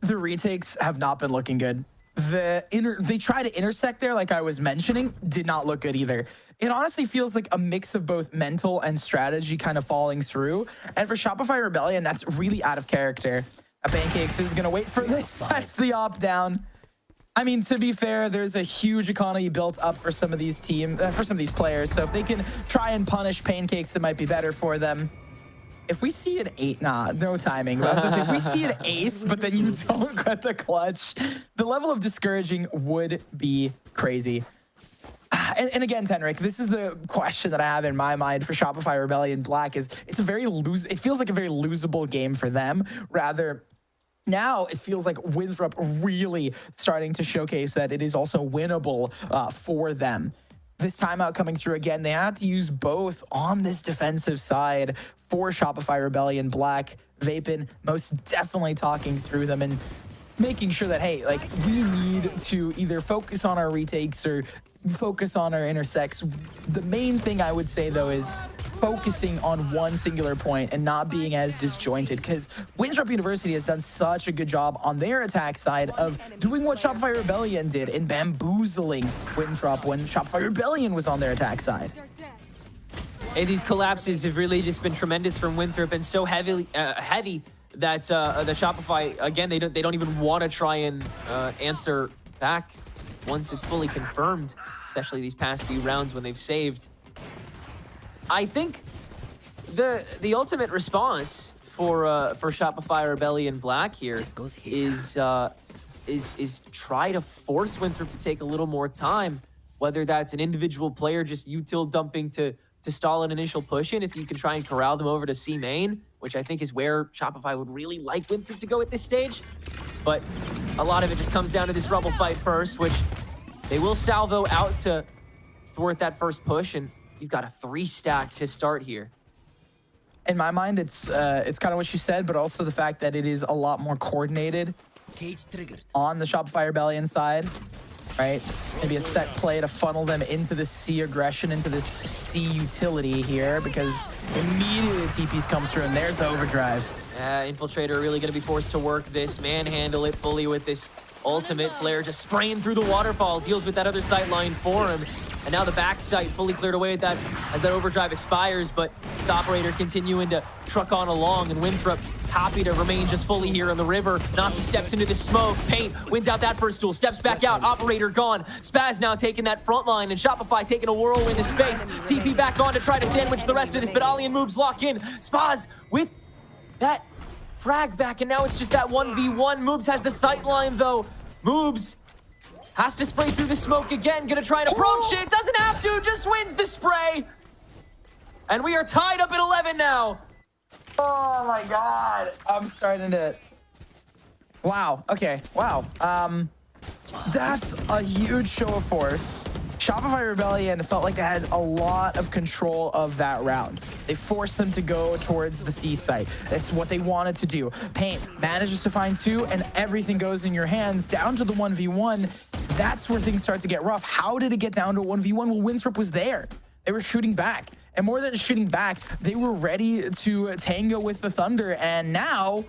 The retakes have not been looking good. They try to intersect there, like I was mentioning, did not look good either. It honestly feels like a mix of both mental and strategy kind of falling through. And for Shopify Rebellion, that's really out of character. Pancakes is going to wait for this. That's the op down. I mean, to be fair, there's a huge economy built up for some of these for some of these players. So if they can try and punish Pancakes, it might be better for them. If we see an 8, no timing. If we see an ace, but then you don't get the clutch, the level of discouraging would be crazy. And again, Tenric, this is the question that I have in my mind for Shopify Rebellion Black is it feels like a very losable game for them. Rather, now it feels like Winthrop really starting to showcase that it is also winnable for them. This timeout coming through again, they had to use both on this defensive side for Shopify Rebellion Black. Vapin most definitely talking through them and making sure that, hey, like, we need to either focus on our retakes or focus on our intersects. The main thing I would say, though, is focusing on one singular point and not being as disjointed, because Winthrop University has done such a good job on their attack side of doing what Shopify Rebellion did in bamboozling Winthrop when Shopify Rebellion was on their attack side. Hey, these collapses have really just been tremendous from Winthrop and so heavy that the Shopify, again, they don't even want to try and answer back once it's fully confirmed, especially these past few rounds when they've saved. I think the ultimate response for Shopify Rebellion Black here is try to force Winthrop to take a little more time, whether that's an individual player just util dumping to stall an initial push in. If you can try and corral them over to C main, which I think is where Shopify would really like Winthrop to go at this stage. But a lot of it just comes down to this rubble fight first, which they will salvo out to thwart that first push, and you've got a 3-stack to start here. In my mind, it's kind of what you said, but also the fact that it is a lot more coordinated on the Shopify Rebellion side, right? Maybe a set play to funnel them into this C aggression, into this C utility here, because immediately the TPs come through and there's overdrive. Infiltrator really going to be forced to work this, manhandle it fully with this ultimate flare, just spraying through the waterfall, deals with that other sight line for him. And now the back sight fully cleared away at that as that overdrive expires, but this operator continuing to truck on along, and Winthrop happy to remain just fully here in the river. Nausey steps into the smoke. Paint wins out that first duel, steps back out. Operator gone. Spaz now taking that front line, and Shopify taking a whirlwind to space. TP back on to try to sandwich the rest of this, but Alien moves lock in. Spaz with that frag back, and now it's just that 1v1. Moobs has the sight line though. Moobs has to spray through the smoke again. Gonna try and approach it. Doesn't have to, just wins the spray. And we are tied up at 11 now. Oh my god. I'm starting to... Wow. Okay. Wow. That's a huge show of force. Shopify Rebellion felt like they had a lot of control of that round. They forced them to go towards the C site. That's what they wanted to do. Paint manages to find 2, and everything goes in your hands down to the 1v1. That's where things start to get rough. How did it get down to 1v1? Well, Winthrop was there. They were shooting back. And more than shooting back, they were ready to tango with the Thunder. And now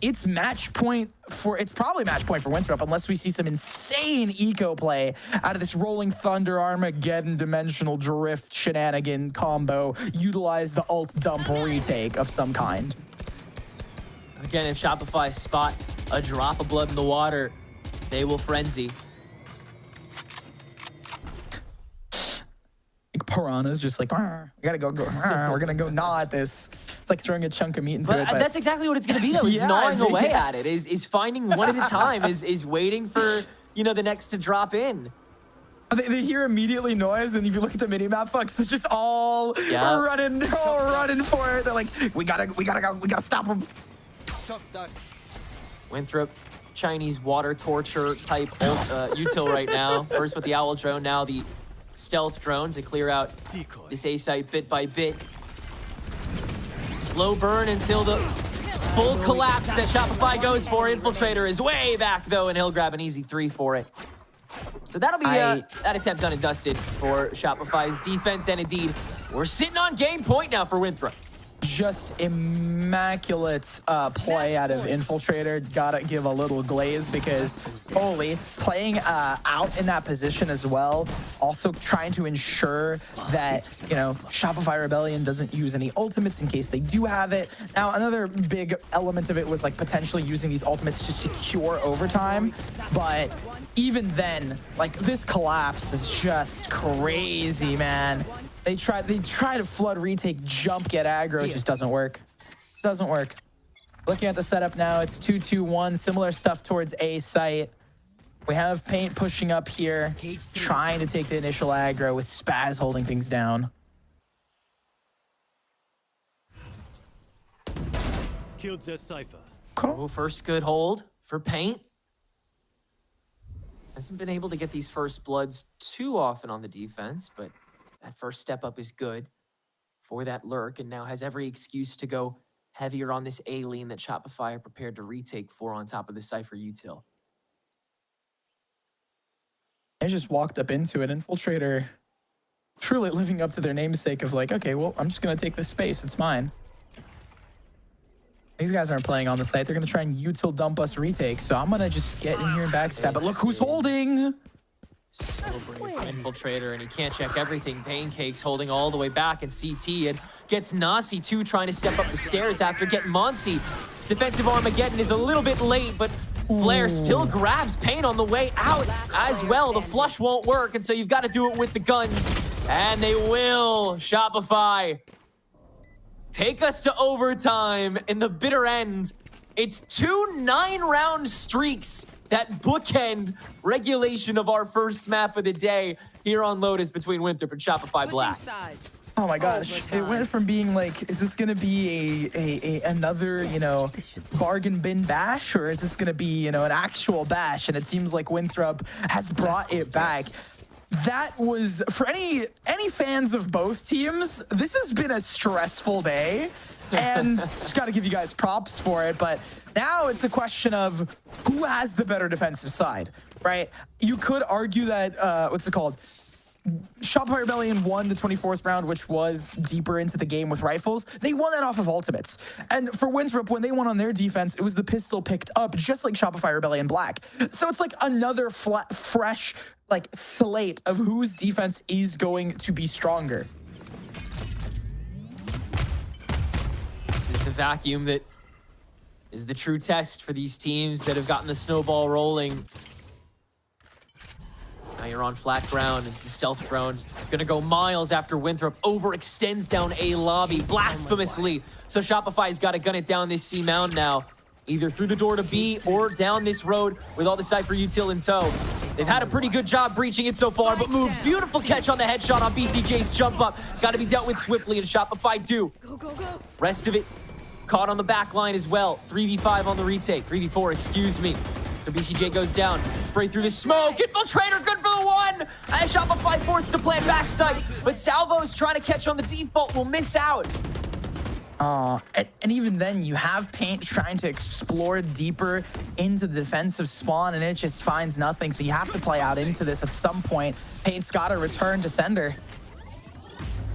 it's match point for, it's probably match point for Winthrop, unless we see some insane eco play out of this Rolling Thunder Armageddon dimensional drift shenanigan combo. Utilize the ult dump retake of some kind. Again, if Shopify spot a drop of blood in the water, they will frenzy. Like Piranha's just like, we gotta go, we're gonna go gnaw at this. It's like throwing a chunk of meat into it. But that's exactly what it's gonna be though, is gnawing away at it, is finding one at a time, is waiting for, you know, the next to drop in. They hear immediately noise, and if you look at the minimap, folks, it's just all running for it. They're like, we gotta go, we gotta stop them. Winthrop, Chinese water torture type util right now. First with the owl drone, now the stealth drone to clear out this A site bit by bit. Slow burn until the full collapse that Shopify goes for. Infiltrator is way back though, and he'll grab an easy 3 for it. So that'll be that attempt done and dusted for Shopify's defense, and indeed, we're sitting on game point now for Winthrop. Just immaculate play out of Infiltrator. Gotta give a little glaze, because holy, playing out in that position as well, also trying to ensure that, you know, Shopify Rebellion doesn't use any ultimates in case they do have it. Now, another big element of it was like potentially using these ultimates to secure overtime, but even then, like, this collapse is just crazy, man. They try to flood retake, jump, get aggro. It just doesn't work. Doesn't work. Looking at the setup now, it's 2-2-1. Similar stuff towards A site. We have Paint pushing up here, trying to take the initial aggro with Spaz holding things down. Killed the Cypher. Cool. First good hold for Paint. Hasn't been able to get these first bloods too often on the defense, but that first step up is good for that lurk, and now has every excuse to go heavier on this A lane that Shopify are prepared to retake for on top of the Cypher util. They just walked up into it. Infiltrator truly living up to their namesake of like, okay, well, I'm just going to take this space. It's mine. These guys aren't playing on the site. They're going to try and util dump us retake, so I'm going to just get in here and backstab. But look who's holding! So brave Infiltrator, and he can't check everything. Pancakes holding all the way back, and CT, and gets Nausey too, trying to step up the stairs after getting Monsey. Defensive Armageddon is a little bit late, but Flare still grabs Pain on the way out as well. The flush won't work, and so you've got to do it with the guns, and they will. Shopify take us to overtime in the bitter end. It's 2 9-round streaks that bookend regulation of our first map of the day here on Lotus between Winthrop and Shopify Black. Oh my gosh, it went from being like, is this gonna be another, you know, bargain bin bash, or is this gonna be, you know, an actual bash? And it seems like Winthrop has brought it back. That was, for any fans of both teams, this has been a stressful day, and just got to give you guys props for it. But now it's a question of who has the better defensive side, right? You could argue that, what's it called? Shopify Rebellion won the 24th round, which was deeper into the game with rifles. They won that off of ultimates. And for Winthrop, when they won on their defense, it was the pistol picked up, just like Shopify Rebellion Black. So it's like another fresh like slate of whose defense is going to be stronger. This is the vacuum that is the true test for these teams that have gotten the snowball rolling. Now you're on flat ground, and the stealth drone gonna go miles after Winthrop overextends down A lobby blasphemously. So Shopify's got to gun it down this C mound now, either through the door to B or down this road with all the Cypher util in tow. They've had a pretty good job breaching it so far, but Move, beautiful catch on the headshot on BCJ's jump up. Got to be dealt with swiftly, and Shopify do. Go, go, go. Rest of it caught on the back line as well. 3v5 on the retake, 3v4, excuse me. So BCJ goes down, spray through the smoke, Infiltrator good for the one! As Shopify forced to plant backside, but Salvo's trying to catch on the default, will miss out. And even then, you have Paint trying to explore deeper into the defensive spawn, and it just finds nothing, so you have to play out into this at some point. Paint's got to return to sender.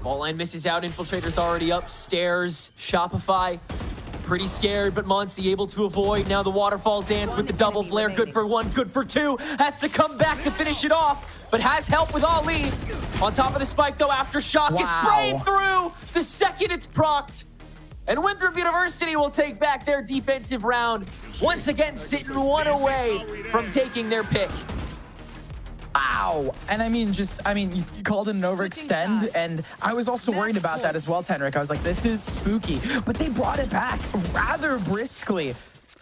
Vault line misses out, Infiltrator's already upstairs. Shopify pretty scared, but Nausey able to avoid. Now the waterfall dance with the double flare. Good for one, good for two. Has to come back to finish it off, but has help with Ali. On top of the spike, though, Aftershock is sprayed through the second it's procced. And Winthrop University will take back their defensive round. Once again, sitting one away from taking their pick. Wow. And I mean, you called it an overextend, and I was also worried about that as well, Tenric. I was like, this is spooky. But they brought it back rather briskly.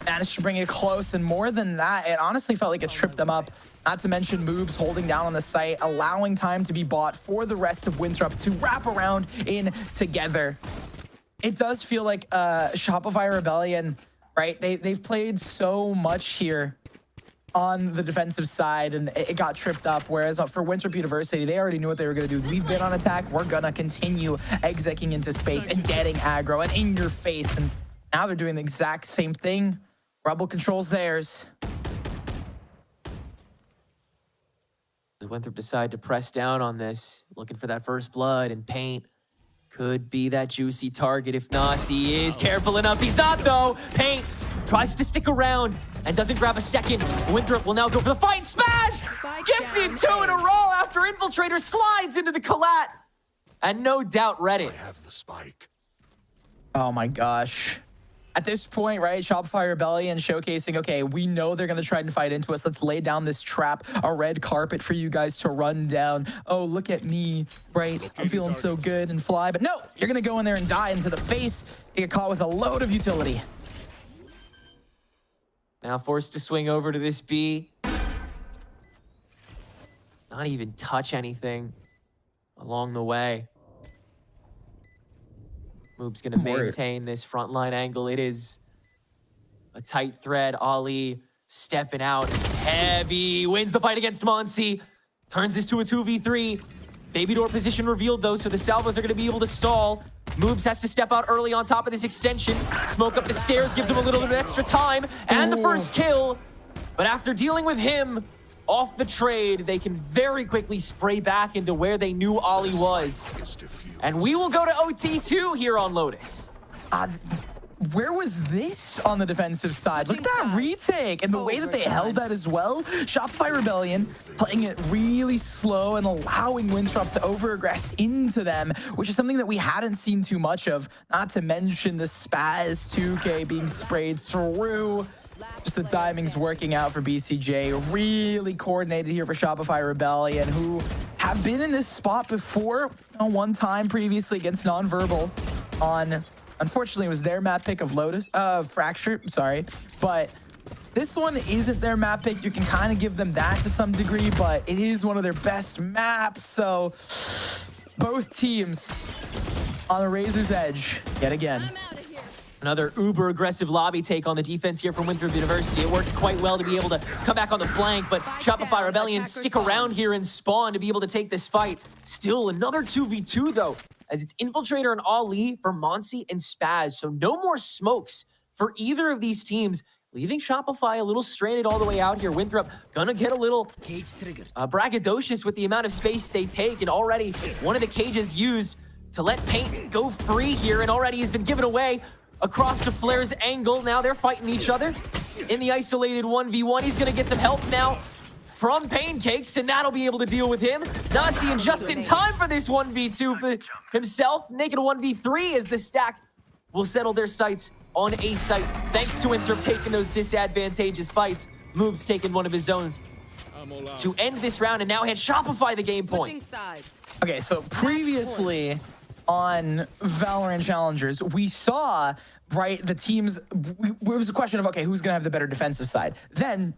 Managed to bring it close, and more than that, it honestly felt like it tripped them up. Not to mention Moobs holding down on the site, allowing time to be bought for the rest of Winthrop to wrap around in together. It does feel like Shopify Rebellion, right? They've played so much here on the defensive side, and it got tripped up. Whereas for Winthrop University, they already knew what they were going to do. We've been on attack. We're going to continue execing into space and getting aggro and in your face. And now they're doing the exact same thing. Rebel controls theirs. Winthrop decide to press down on this, looking for that first blood, and Paint could be that juicy target if Nausey is careful enough. He's not, though. Paint tries to stick around and doesn't grab a second. Winthrop will now go for the fight. Smash! Gives him two in a row after Infiltrator slides into the collat. And no doubt read it. I have the spike. Oh my gosh. At this point, right, Shopify Rebellion showcasing, okay, we know they're going to try and fight into us. Let's lay down this trap, a red carpet for you guys to run down. Oh, look at me, right? I'm feeling so good and fly. But no, you're going to go in there and die into the face. You get caught with a load of utility. Now forced to swing over to this B. Not even touch anything along the way. Moob's going to maintain this frontline angle. It is a tight thread. Ali stepping out heavy. Wins the fight against Nausey. Turns this to a 2v3. Baby door position revealed, though, so the salvos are going to be able to stall. Moobs has to step out early on top of this extension. Smoke up the stairs gives him a little bit of extra time. And the first kill. But after dealing with him off the trade, they can very quickly spray back into where they knew Ali was. And we will go to OT2 here on Lotus. Where was this on the defensive side? Look at that retake and the way that they held that as well. Shopify Rebellion playing it really slow and allowing Winthrop to over-aggress into them, which is something that we hadn't seen too much of. Not to mention the Spaz 2K being sprayed through. Just the timing's working out for BCJ. Really coordinated here for Shopify Rebellion, who have been in this spot before one time previously against Nonverbal on, unfortunately, it was their map pick of Lotus, Fracture, sorry. But this one isn't their map pick. You can kind of give them that to some degree, but it is one of their best maps. So both teams on the razor's edge yet again. Another uber aggressive lobby take on the defense here from Winthrop University. It worked quite well to be able to come back on the flank, but Shopify Rebellion stick around here and spawn to be able to take this fight. Still another 2v2 though, as it's Infiltrator and Ali for Nausey and Spaz. So no more smokes for either of these teams, leaving Shopify a little stranded all the way out here. Winthrop gonna get a little braggadocious with the amount of space they take, and already one of the cages used to let Paint go free here, and already has been given away across to Flair's angle. Now they're fighting each other in the isolated 1v1. He's gonna get some help now from Pancakes, and that'll be able to deal with him. Nausey in just in time for this 1v2 for himself. Naked 1v3 as the stack will settle their sights on A site, thanks to Winthrop taking those disadvantageous fights. Moob's taking one of his own to end this round, and now had Shopify the game point. Okay, so previously on Valorant Challengers, we saw, right, the teams, it was a question of, okay, who's going to have the better defensive side? Then,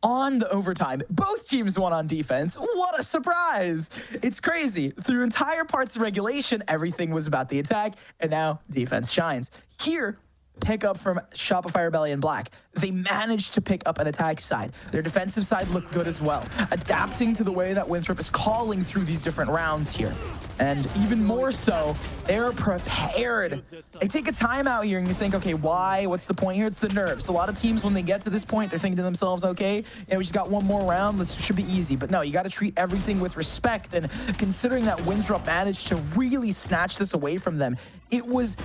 on the overtime, both teams won on defense. What a surprise! It's crazy. Through entire parts of regulation, everything was about the attack, and now defense shines. Here, pick up from Shopify Rebellion Black. They managed to pick up an attack side. Their defensive side looked good as well, adapting to the way that Winthrop is calling through these different rounds here. And even more so, they're prepared. They take a timeout here and you think, okay, why? What's the point here? It's the nerves. A lot of teams, when they get to this point, they're thinking to themselves, okay, we just got one more round. This should be easy. But no, you got to treat everything with respect. And considering that Winthrop managed to really snatch this away from them, it was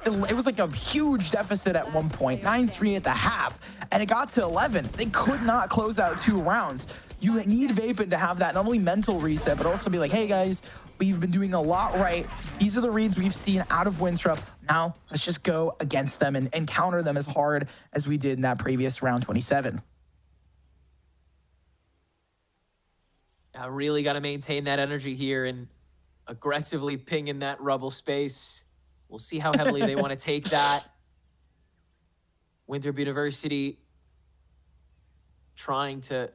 like a huge deficit at one point, 9-3 at the half, and it got to 11. They could not close out 2 rounds. You need Vapin to have that not only mental reset, but also be like, hey guys, we've been doing a lot right. These are the reads we've seen out of Winthrop. Now let's just go against them and counter them as hard as we did in that previous round 27. I really got to maintain that energy here and aggressively ping in that rubble space. We'll see how heavily they want to take that. Winthrop University trying to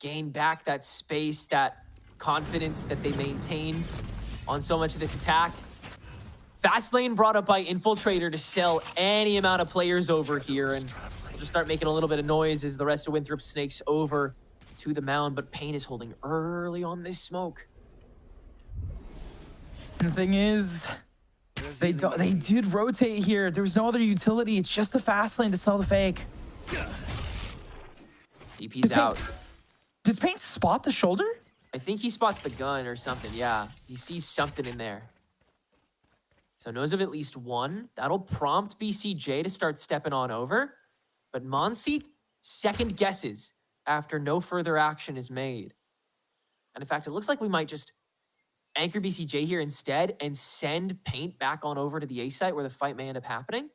gain back that space, that confidence that they maintained on so much of this attack. Fast lane brought up by Infiltrator to sell any amount of players over here, and we'll just start making a little bit of noise as the rest of Winthrop snakes over to the mound, but Pain is holding early on this smoke. The thing is, they did rotate here. There was no other utility. It's just the fast lane to sell the fake. TP's out. Does Paint spot the shoulder? I think he spots the gun or something. Yeah, he sees something in there. So knows of at least one. That'll prompt BCJ to start stepping on over. But Monsi second guesses after no further action is made. And in fact, it looks like we might just anchor BCJ here instead and send Paint back on over to the A site where the fight may end up happening.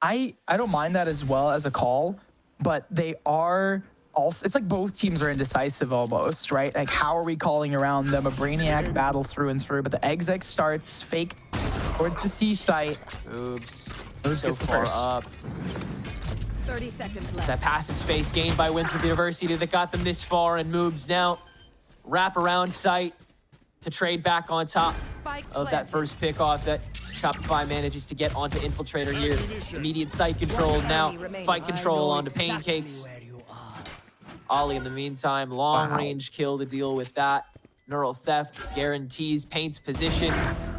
I don't mind that as well as a call, but they are also, it's like both teams are indecisive almost, right? Like, how are we calling around them? A Brainiac battle through and through, but the exec starts faked towards the C site. Oops. Moves so far up. 30 seconds left. That passive space gained by Winthrop University that got them this far, and moves now wrap around site to trade back on top of that first pickoff that Shopify manages to get onto Infiltrator here. Immediate site control, now fight control onto Pancakes. Ollie in the meantime, long range kill to deal with that. Neural theft guarantees Paint's position,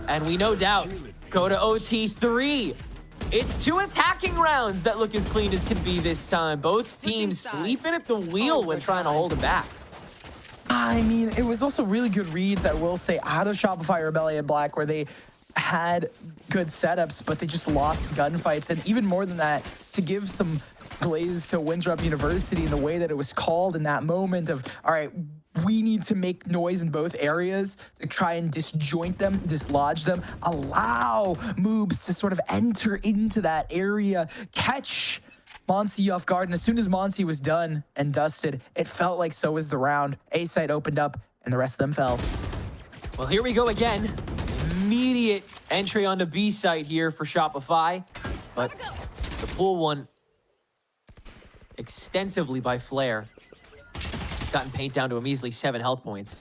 and we no doubt go to OT3. It's 2 attacking rounds that look as clean as can be this time. Both teams sleeping at the wheel when trying to hold it back. I mean, it was also really good reads, I will say, out of Shopify Rebellion Black, where they had good setups, but they just lost gunfights. And even more than that, to give some glaze to Winthrop University in the way that it was called in that moment of, all right, we need to make noise in both areas to try and disjoint them, dislodge them, allow moves to sort of enter into that area, catch Monsi off guard. And as soon as Monsi was done and dusted, it felt like so was the round. A site opened up and the rest of them fell. Well, here we go again. Immediate entry onto B site here for Shopify, but the pull one extensively by Flair. Gotten Paint down to a measly 7 health points.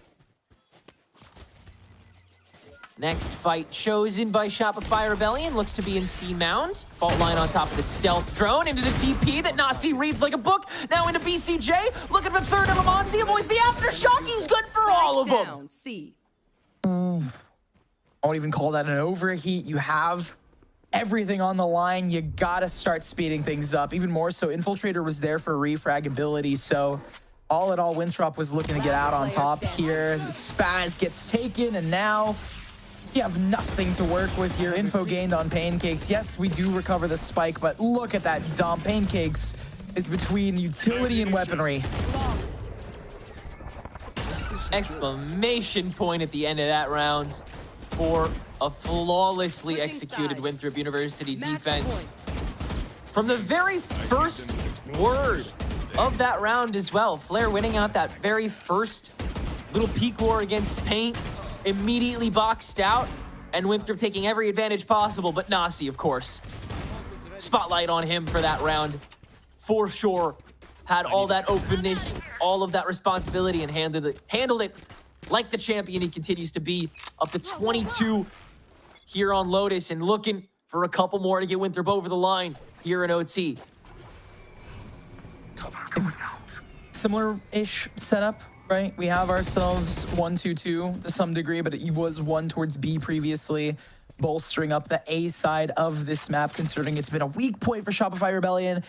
Next fight chosen by Shopify Rebellion looks to be in C Mound. Fault line on top of the stealth drone into the TP that Nausey reads like a book. Now into BCJ, looking for third of Monsi, avoids the aftershock. He's good for all of them. I won't even call that an overheat. You have everything on the line, you gotta start speeding things up. Even more so, Infiltrator was there for refrag ability, so all in all, Winthrop was looking to get out on top here. Spaz gets taken, and now you have nothing to work with here. Info gained on Pancakes. Yes, we do recover the spike, but look at that dump. Pancakes is between utility and weaponry. Exclamation point at the end of that round for a flawlessly executed Winthrop University defense. From the very first word of that round as well, Flair winning out that very first little peak war against Paint, immediately boxed out, and Winthrop taking every advantage possible, but Nausey, of course. Spotlight on him for that round. For sure, had all that openness, all of that responsibility, and handled it like the champion he continues to be. Up to 22 here on Lotus, and looking for a couple more to get Winthrop over the line here in OT. Similar-ish setup, right? We have ourselves 1-2-2 to some degree, but it was 1 towards B previously, bolstering up the A side of this map, considering it's been a weak point for Shopify Rebellion.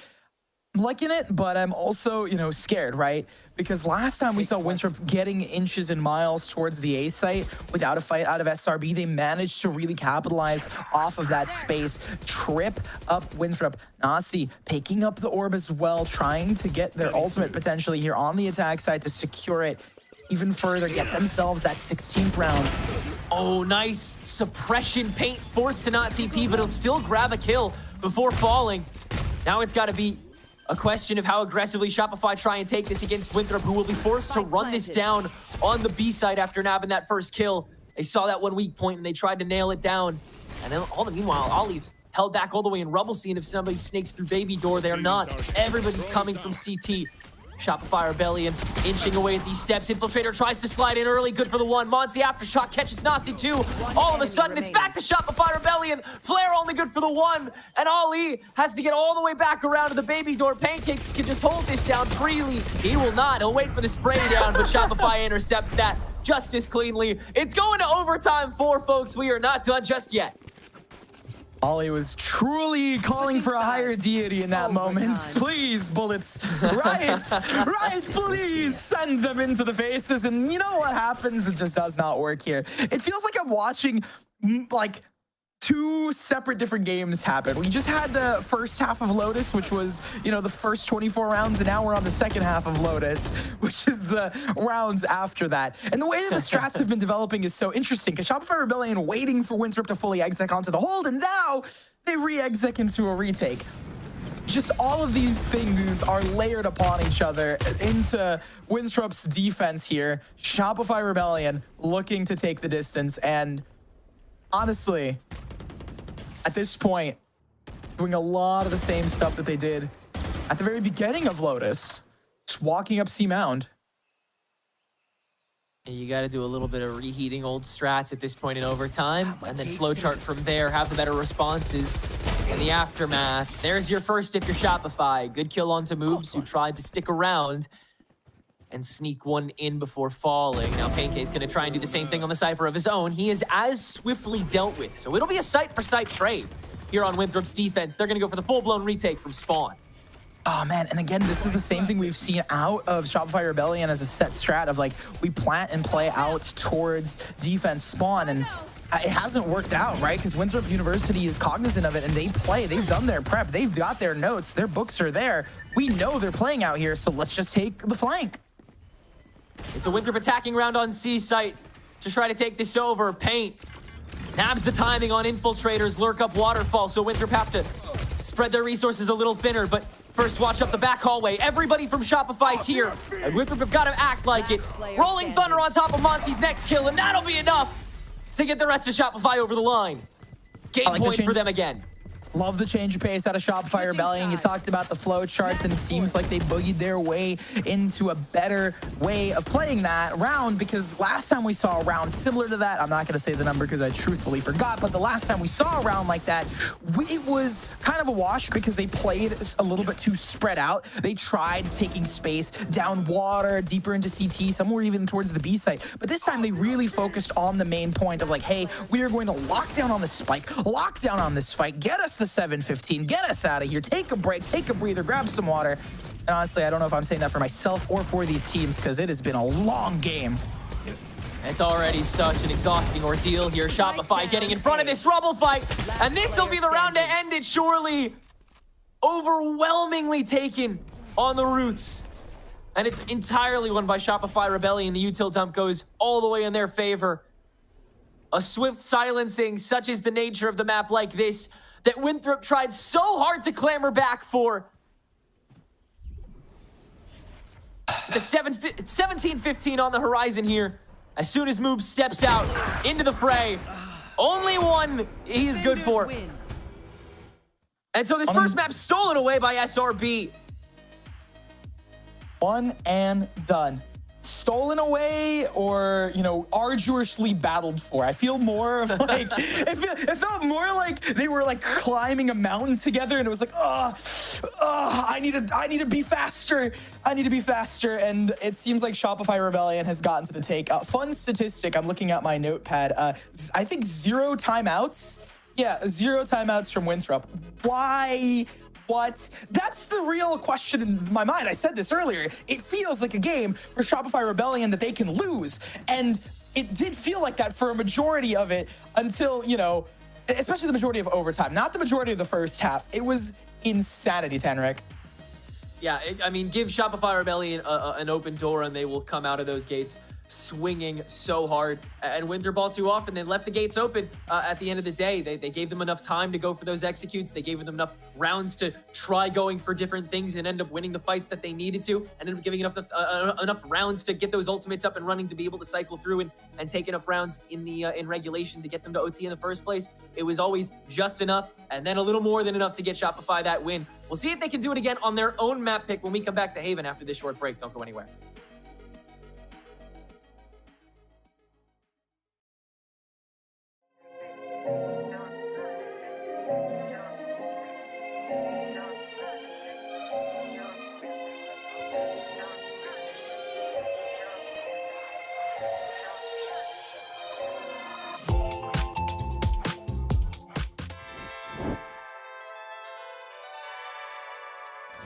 I'm liking it, but I'm also, you know, scared, right? Because last time we saw Winthrop getting inches and miles towards the A site without a fight out of SRB, they managed to really capitalize off of that space, trip up Winthrop. Nausey picking up the orb as well, trying to get their ultimate potentially here on the attack side to secure it even further, get themselves that 16th round. Oh, nice suppression. Paint forced to not TP, but he'll still grab a kill before falling. Now it's got to be a question of how aggressively Shopify try and take this against Winthrop, who will be forced to run this down on the B side after nabbing that first kill. They saw that one weak point and they tried to nail it down. And then all the meanwhile, Ollie's held back all the way in Rubble Scene. If somebody snakes through Baby Door, they're not. Everybody's coming from CT. Shopify Rebellion inching away at these steps. Infiltrator tries to slide in early. Good for the one. Monty aftershock catches Nausey too. All of a sudden, it's back to Shopify Rebellion. Flair only good for the one. And Ali has to get all the way back around to the Baby Door. Pancakes can just hold this down freely. He will not. He'll wait for the spray down, but Shopify intercept that just as cleanly. It's going to overtime 4, folks. We are not done just yet. Ollie was truly calling for a higher deity in that moment. Please, bullets. Right, right, please send them into the faces. And you know what happens? It just does not work here. It feels like I'm watching like 2 separate different games happen. We just had the first half of Lotus, which was, you know, the first 24 rounds, and now we're on the second half of Lotus, which is the rounds after that. And the way that the strats have been developing is so interesting, because Shopify Rebellion waiting for Winthrop to fully exec onto the hold, and now they re-exec into a retake. Just all of these things are layered upon each other into Winthrop's defense here. Shopify Rebellion looking to take the distance, and honestly, at this point, doing a lot of the same stuff that they did at the very beginning of Lotus, just walking up C Mound. And you got to do a little bit of reheating old strats at this point in overtime, and then flowchart from there, have the better responses in the aftermath. There's your first if you're Shopify. Good kill onto Moobs, who tried to stick around and sneak one in before falling. Now Pancake's gonna try and do the same thing on the Cypher of his own. He is as swiftly dealt with, so it'll be a site-for-site trade here on Winthrop's defense. They're gonna go for the full-blown retake from Spawn. Oh man, and again, this is the same thing we've seen out of Shopify Rebellion as a set strat of like, we plant and play out towards defense Spawn, and it hasn't worked out, right? Because Winthrop University is cognizant of it, and they play. They've done their prep. They've got their notes. Their books are there. We know they're playing out here, so let's just take the flank. It's a Winthrop attacking round on C site to try to take this over. Paint nabs the timing on Infiltrators, lurk up Waterfall, so Winthrop have to spread their resources a little thinner, but first watch up the back hallway. Everybody from Shopify's here, and Winthrop have got to act like it. Rolling Thunder on top of Monty's next kill, and that'll be enough to get the rest of Shopify over the line. Game point for them again. Love the change of pace out of Shopify Rebellion. You talked about the flow charts, and it seems like they boogied their way into a better way of playing that round, because last time we saw a round similar to that, I'm not going to say the number because I truthfully forgot, but the last time we saw a round like that, it was kind of a wash because they played a little bit too spread out. They tried taking space down water, deeper into CT, somewhere even towards the B site. But this time they really focused on the main point of like, hey, we are going to lock down on this spike, lock down on this fight, get us to 7-15, get us out of here, take a break, take a breather, grab some water. And honestly, I don't know if I'm saying that for myself or for these teams, because it has been a long game. It's already such an exhausting ordeal here. Shopify getting in front of this Rubble fight, and this will be the round to end it, surely. Overwhelmingly taken on the roots. And it's entirely won by Shopify Rebellion. The util dump goes all the way in their favor. A swift silencing, such is the nature of the map like this, that Winthrop tried so hard to clamor back for. The 17-15 on the horizon here. As soon as Moob steps out into the fray, only one he is good for. And so this first map stolen away by SRB. One and done. Stolen away, or, you know, arduously battled for. I feel more of like, it felt more like they were like climbing a mountain together, and it was like, I need to be faster. I need to be faster. And it seems like Shopify Rebellion has gotten to the take. Fun statistic, I'm looking at my notepad. I think 0 timeouts. Yeah, 0 timeouts from Winthrop. Why? What? That's the real question in my mind. I said this earlier. It feels like a game for Shopify Rebellion that they can lose. And it did feel like that for a majority of it until, you know, especially the majority of overtime. Not the majority of the first half. It was insanity, Tenric. Yeah, I mean, give Shopify Rebellion an open door and they will come out of those gates swinging so hard. And Winthrop all too often, they left the gates open at the end of the day. They gave them enough time to go for those executes. They gave them enough rounds to try going for different things and end up winning the fights that they needed to, and end up giving enough rounds to get those ultimates up and running to be able to cycle through and take enough rounds in regulation to get them to OT in the first place. It was always just enough, and then a little more than enough to get Shopify that win. We'll see if they can do it again on their own map pick when we come back to Haven after this short break. Don't go anywhere.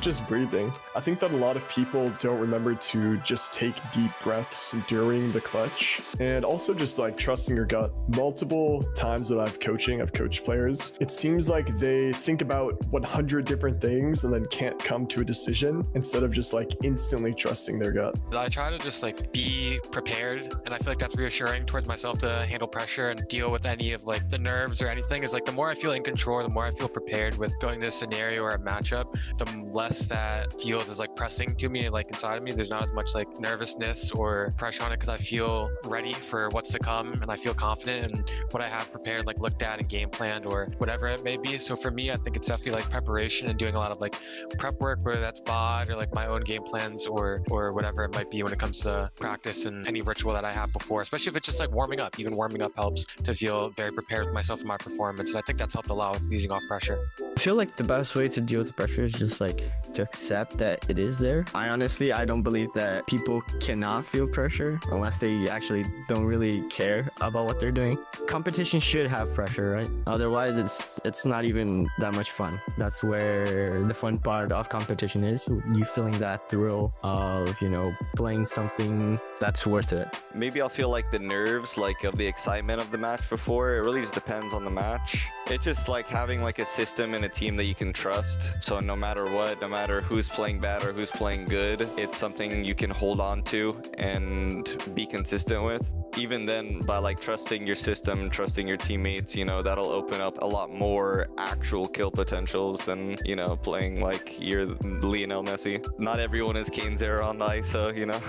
Just breathing. I think that a lot of people don't remember to just take deep breaths during the clutch, and also just like trusting your gut. Multiple times that I've coached players, it seems like they think about 100 different things and then can't come to a decision instead of just like instantly trusting their gut. I try to just like be prepared, and I feel like that's reassuring towards myself to handle pressure and deal with any of like the nerves or anything. Is like the more I feel in control, the more I feel prepared with going to a scenario or a matchup, the less that feels is like pressing to me, like inside of me. There's not as much like nervousness or pressure on it because I feel ready for what's to come, and I feel confident in what I have prepared, like looked at and game planned or whatever it may be. So for me, I think it's definitely like preparation and doing a lot of like prep work, whether that's VOD or like my own game plans or whatever it might be when it comes to practice and any ritual that I have before, especially if it's just like warming up. Even warming up helps to feel very prepared with myself and my performance, and I think that's helped a lot with easing off pressure. I feel like the best way to deal with the pressure is just like to accept that it is there. I don't believe that people cannot feel pressure unless they actually don't really care about what they're doing. Competition should have pressure, right? Otherwise it's not even that much fun. That's where the fun part of competition is, you feeling that thrill of, you know, playing something that's worth it. Maybe I'll feel like the nerves, like of the excitement of the match before. It really just depends on the match. It's just like having like a system and a team that you can trust. So no matter what, no matter who's playing bad or who's playing good, it's something you can hold on to and be consistent with. even then, by like trusting your system, trusting your teammates, you know, that'll open up a lot more actual kill potentials than, you know, playing like you're Lionel Messi. Not everyone is Kane Zero on the ISO, you know.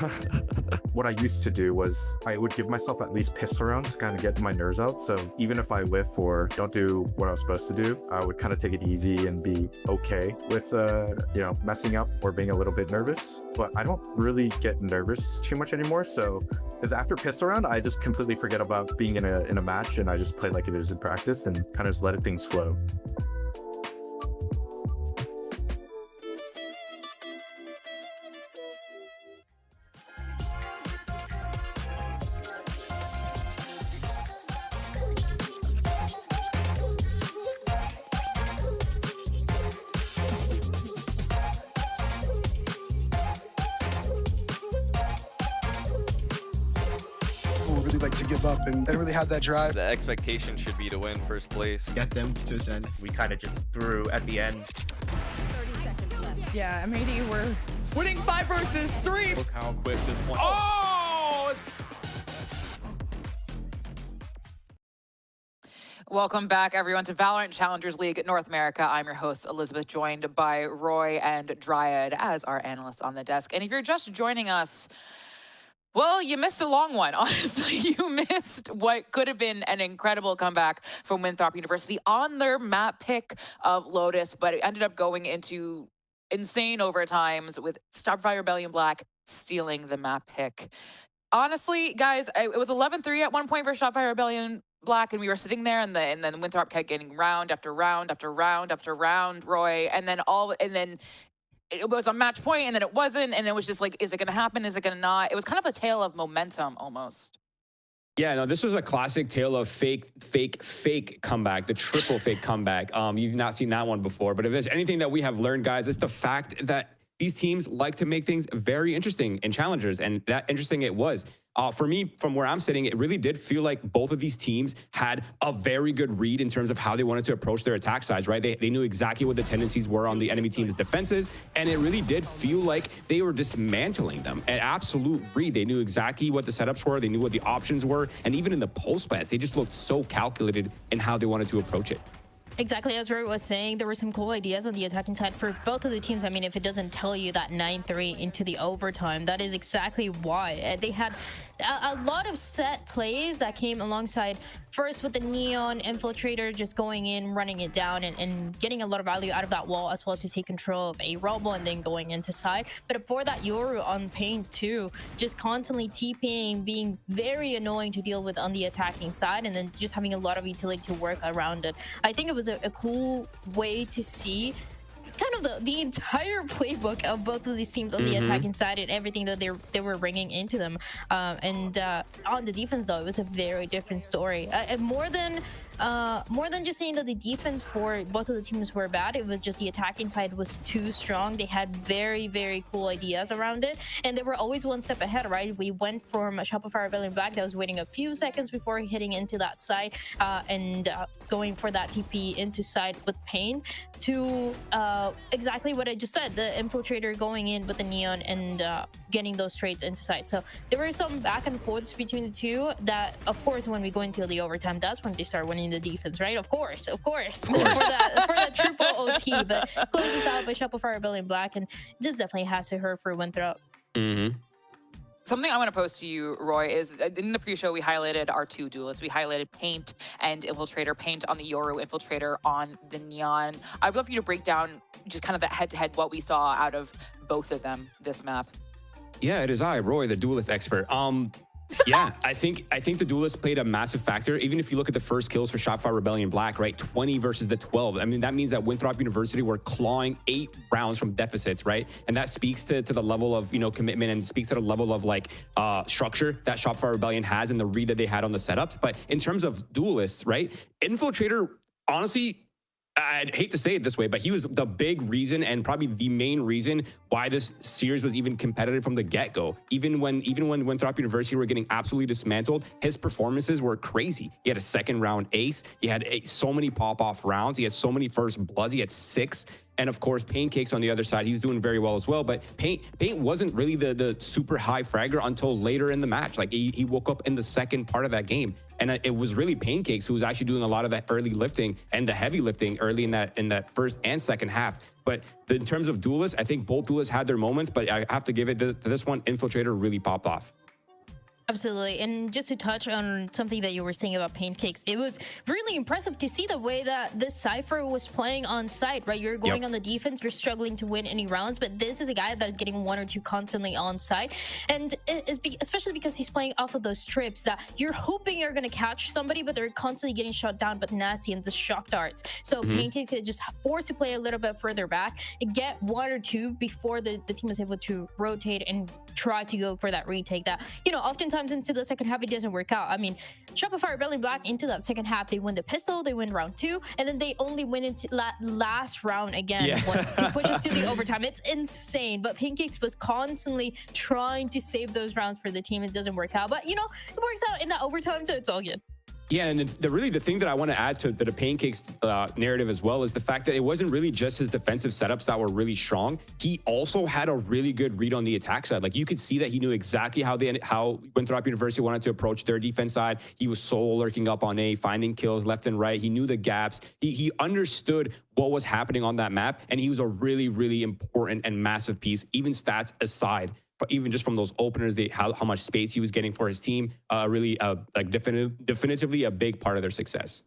What I used to do was I would give myself at least piss around to kind of get my nerves out. So even if I whiff or don't do what I was supposed to do, I would kind of take it easy and be okay with, you know, messing up or being a little bit nervous. But I don't really get nervous too much anymore. So because after piss around, I just completely forget about being in a match, and I just play like it is in practice and kind of just let things flow. Really like to give up, and I didn't really have that drive. The expectation should be to win first place. Get them to ascend. We kind of just threw at the end. 30 seconds left. Yeah, MAD were winning 5 versus 3. Look how quick this one. Oh! Welcome back, everyone, to Valorant Challengers League North America. I'm your host, Elizabeth, joined by Roy and Dryad as our analysts on the desk. And if you're just joining us, well, you missed a long one, honestly. You missed what could have been an incredible comeback from Winthrop University on their map pick of Lotus, but it ended up going into insane overtimes with Shopify Rebellion Black stealing the map pick. Honestly, guys, it was 11-3 at one point for Shopify Rebellion Black, and we were sitting there, and then Winthrop kept getting round after round after round after round, Roy, and then it was a match point, and then it wasn't, and it was just like, is it going to happen? Is it going to not? It was kind of a tale of momentum almost. Yeah, no, this was a classic tale of fake comeback, the triple fake comeback. You've not seen that one before, but if there's anything that we have learned, guys, it's the fact that these teams like to make things very interesting in challengers, and that interesting it was. For me, from where I'm sitting, it really did feel like both of these teams had a very good read in terms of how they wanted to approach their attack sides, right? They knew exactly what the tendencies were on the enemy team's defenses, and it really did feel like they were dismantling them. An absolute read. They knew exactly what the setups were, they knew what the options were, and even in the post plans, they just looked so calculated in how they wanted to approach it. Exactly, as Roy was saying, there were some cool ideas on the attacking side for both of the teams. I mean, if it doesn't tell you that 9-3 into the overtime, that is exactly why. They had a lot of set plays that came alongside, first with the Neon Infiltrator just going in, running it down, and getting a lot of value out of that wall as well to take control of a Robo and then going into side. But before that, Yoru on Paint too, just constantly TPing, being very annoying to deal with on the attacking side, and then just having a lot of utility to work around it. I think it was a cool way to see kind of the entire playbook of both of these teams on the attacking side and everything that they were bringing into them. And on the defense, though, it was a very different story. More than just saying that the defense for both of the teams were bad, it was just the attacking side was too strong. They had very, very cool ideas around it, and they were always one step ahead, right? We went from a Shopify Rebellion Black that was waiting a few seconds before hitting into that side and going for that TP into side with Pain to exactly what I just said, the Infiltrator going in with the Neon and getting those trades into side. So there were some back and forths between the two that, of course, when we go into the overtime, that's when they start winning the defense, right? Of course. for that triple OT, but closes out by Shopify Rebellion Black, and this definitely has to hurt for Winthrop. Something I want to post to you, Roy, is in the pre-show, we highlighted our two duelists. We highlighted Paint and Infiltrator. Paint on the Yoru, Infiltrator on the Neon. I'd love for you to break down just kind of that head-to-head, what we saw out of both of them this map. Yeah, it is I, Roy, the duelist expert. Yeah, I think the Duelist played a massive factor. Even if you look at the first kills for Shopify Rebellion Black, right? 20 versus the 12. I mean, that means that Winthrop University were clawing 8 rounds from deficits, right? And that speaks to the level of, you know, commitment, and speaks to the level of like structure that Shopify Rebellion has and the read that they had on the setups. But in terms of Duelists, right? Infiltrator, honestly, I'd hate to say it this way, but he was the big reason and probably the main reason why this series was even competitive from the get-go. Even when Winthrop University were getting absolutely dismantled, his performances were crazy. He had a second round ace. He had so many pop-off rounds. He had so many first bloods. He had 6. And of course, Pancakes on the other side, he's doing very well as well. But Paint wasn't really the super high fragger until later in the match. Like he woke up in the second part of that game. And it was really Pancakes who was actually doing a lot of that early lifting and the heavy lifting early in that first and second half. But in terms of Duelists, I think both Duelists had their moments, but I have to give it to this one. Infiltrator really popped off. Absolutely. And just to touch on something that you were saying about Pancakes, it was really impressive to see the way that this Cypher was playing on site, right? You're going on the defense, you're struggling to win any rounds, but this is a guy that is getting 1 or 2 constantly on site. And especially because he's playing off of those trips that you're hoping you're going to catch somebody, but they're constantly getting shot down, but Nausey and the shock darts. So Pancakes is just forced to play a little bit further back and get 1 or 2 before the team was able to rotate and try to go for that retake that, you know, oftentimes into the second half it doesn't work out. I mean, Shopify Rebellion Black into that second half, they win the pistol, they win round 2, and then they only win into last round again to push us to the overtime. It's insane. But Pancakes was constantly trying to save those rounds for the team. It doesn't work out, but you know, it works out in that overtime, so it's all good. Yeah, and the thing that I want to add to the Pancakes narrative as well is the fact that it wasn't really just his defensive setups that were really strong. He also had a really good read on the attack side. Like you could see that he knew exactly how Winthrop University wanted to approach their defense side. He was solo lurking up on A, finding kills left and right. He knew the gaps. He understood what was happening on that map, and he was a really, really important and massive piece, even stats aside. But even just from those openers, how much space he was getting for his team, really like definitively a big part of their success.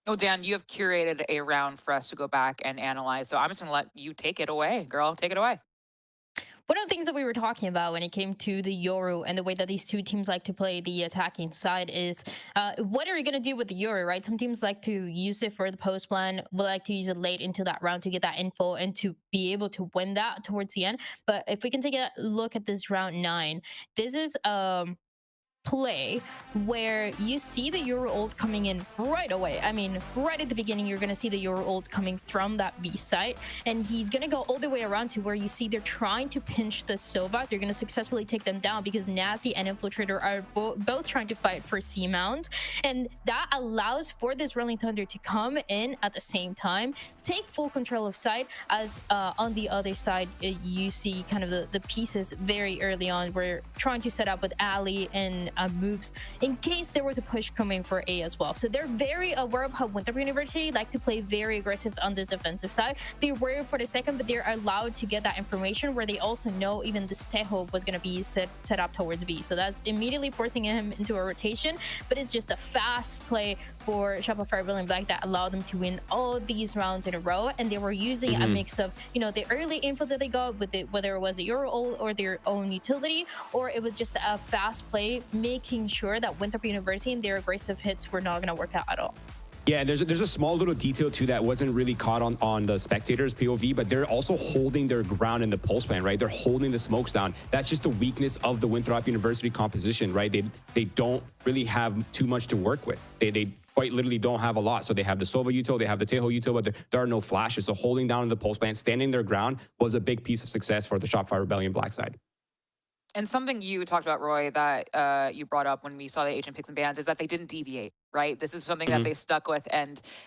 Oh, Dan, you have curated a round for us to go back and analyze. So I'm just going to let you take it away, girl. Take it away. One of the things that we were talking about when it came to the Yoru and the way that these two teams like to play the attacking side is what are you going to do with the Yoru, right? Some teams like to use it for the post plan, will like to use it late into that round to get that info and to be able to win that towards the end. But if we can take a look at this round 9, this is play where you see the Euro ult coming in right away. I mean, right at the beginning, you're going to see the Euro ult coming from that B site, and he's going to go all the way around to where you see they're trying to pinch the Sova. They're going to successfully take them down because Nausey and Infiltrator are both trying to fight for C mount, and that allows for this Rolling Thunder to come in at the same time, take full control of site, as on the other side, you see kind of the pieces very early on. We're trying to set up with Ali and moves in case there was a push coming for A as well. So they're very aware of how Winthrop University like to play very aggressive on this defensive side. They were for the second, but they're allowed to get that information where they also know even this Tejo was going to be set up towards B. So that's immediately forcing him into a rotation, but it's just a fast play for Shopify Rebellion Black that allowed them to win all these rounds in a row. And they were using a mix of, you know, the early info that they got with it, whether it was a Euro ult or their own utility, or it was just a fast play, making sure that Winthrop University and their aggressive hits were not going to work out at all. Yeah, there's a small little detail too that wasn't really caught on the spectators' POV, but they're also holding their ground in the pulse plan, right? They're holding the smokes down. That's just the weakness of the Winthrop University composition, right? They don't really have too much to work with. They quite literally don't have a lot. So they have the Sova util, they have the Tejo util, but there are no flashes. So holding down in the pulse plan, standing their ground was a big piece of success for the Shopify Rebellion Black side. And something you talked about, Roy, that you brought up when we saw the Agent Picks and Bans is that they didn't deviate, right? This is something that they stuck with,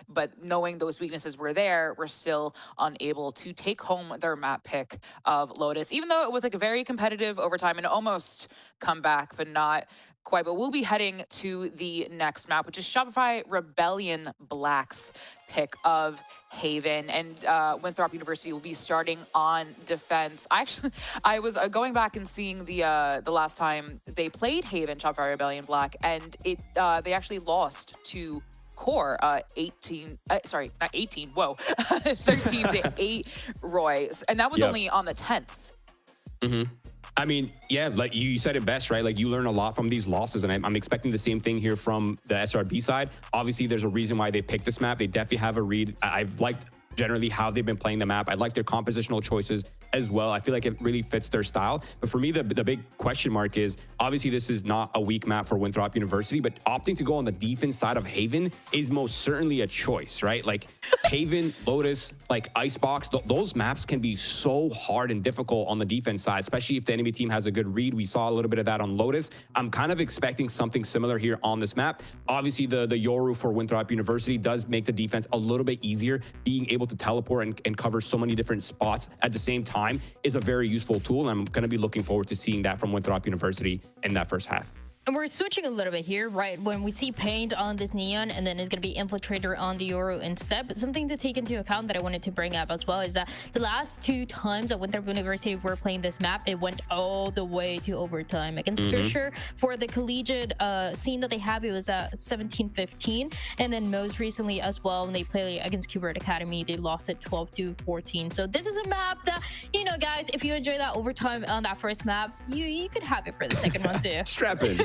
but knowing those weaknesses were there, we're still unable to take home their map pick of Lotus, even though it was like a very competitive overtime and almost comeback, but not quite. But we'll be heading to the next map, which is Shopify Rebellion Black's pick of Haven, and Winthrop University will be starting on defense. I was going back and seeing the last time they played Haven, Shopify Rebellion Black, and they actually lost to QOR 13 to 8, Roy, and that was only on the 10th. I mean, yeah, like you said it best, right? Like you learn a lot from these losses, and I'm expecting the same thing here from the SRB side. Obviously, there's a reason why they picked this map. They definitely have a read. I've liked generally how they've been playing the map. I like their compositional choices. as well. I feel like it really fits their style. But for me, the big question mark is, obviously this is not a weak map for Winthrop University, but opting to go on the defense side of Haven is most certainly a choice, right? Like Haven, Lotus, like Icebox, those maps can be so hard and difficult on the defense side, especially if the enemy team has a good read. We saw a little bit of that on Lotus. I'm kind of expecting something similar here on this map. Obviously, the Yoru for Winthrop University does make the defense a little bit easier. Being able to teleport and cover so many different spots at the same time is a very useful tool. And I'm going to be looking forward to seeing that from Winthrop University in that first half. And we're switching a little bit here, right? When we see Paint on this Neon, and then it's going to be Infiltrator on the Yoru instead. But something to take into account that I wanted to bring up as well is that the last 2 times that Winthrop University were playing this map, it went all the way to overtime. Against Fisher, for the collegiate scene that they have, it was at 17-15. And then most recently as well, when they played against QOR Academy, they lost it 12-14. So this is a map that, you know, guys, if you enjoy that overtime on that first map, you could have it for the second one too. Strap in.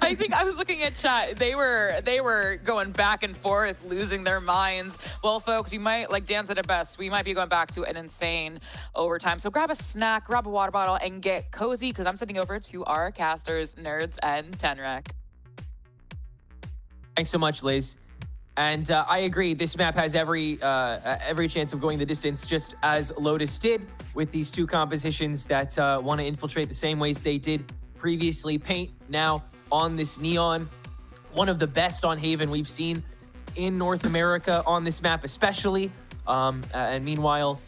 I think I was looking at chat. They were going back and forth, losing their minds. Well, folks, you might, like Dan said it best, we might be going back to an insane overtime. So grab a snack, grab a water bottle, and get cozy, because I'm sending over to our casters, Nerds and Tenrec. Thanks so much, Liz. And I agree, this map has every chance of going the distance, just as Lotus did with these 2 compositions that want to infiltrate the same ways they did previously. Paint now on this Neon, one of the best on Haven we've seen in North America on this map especially. And meanwhile,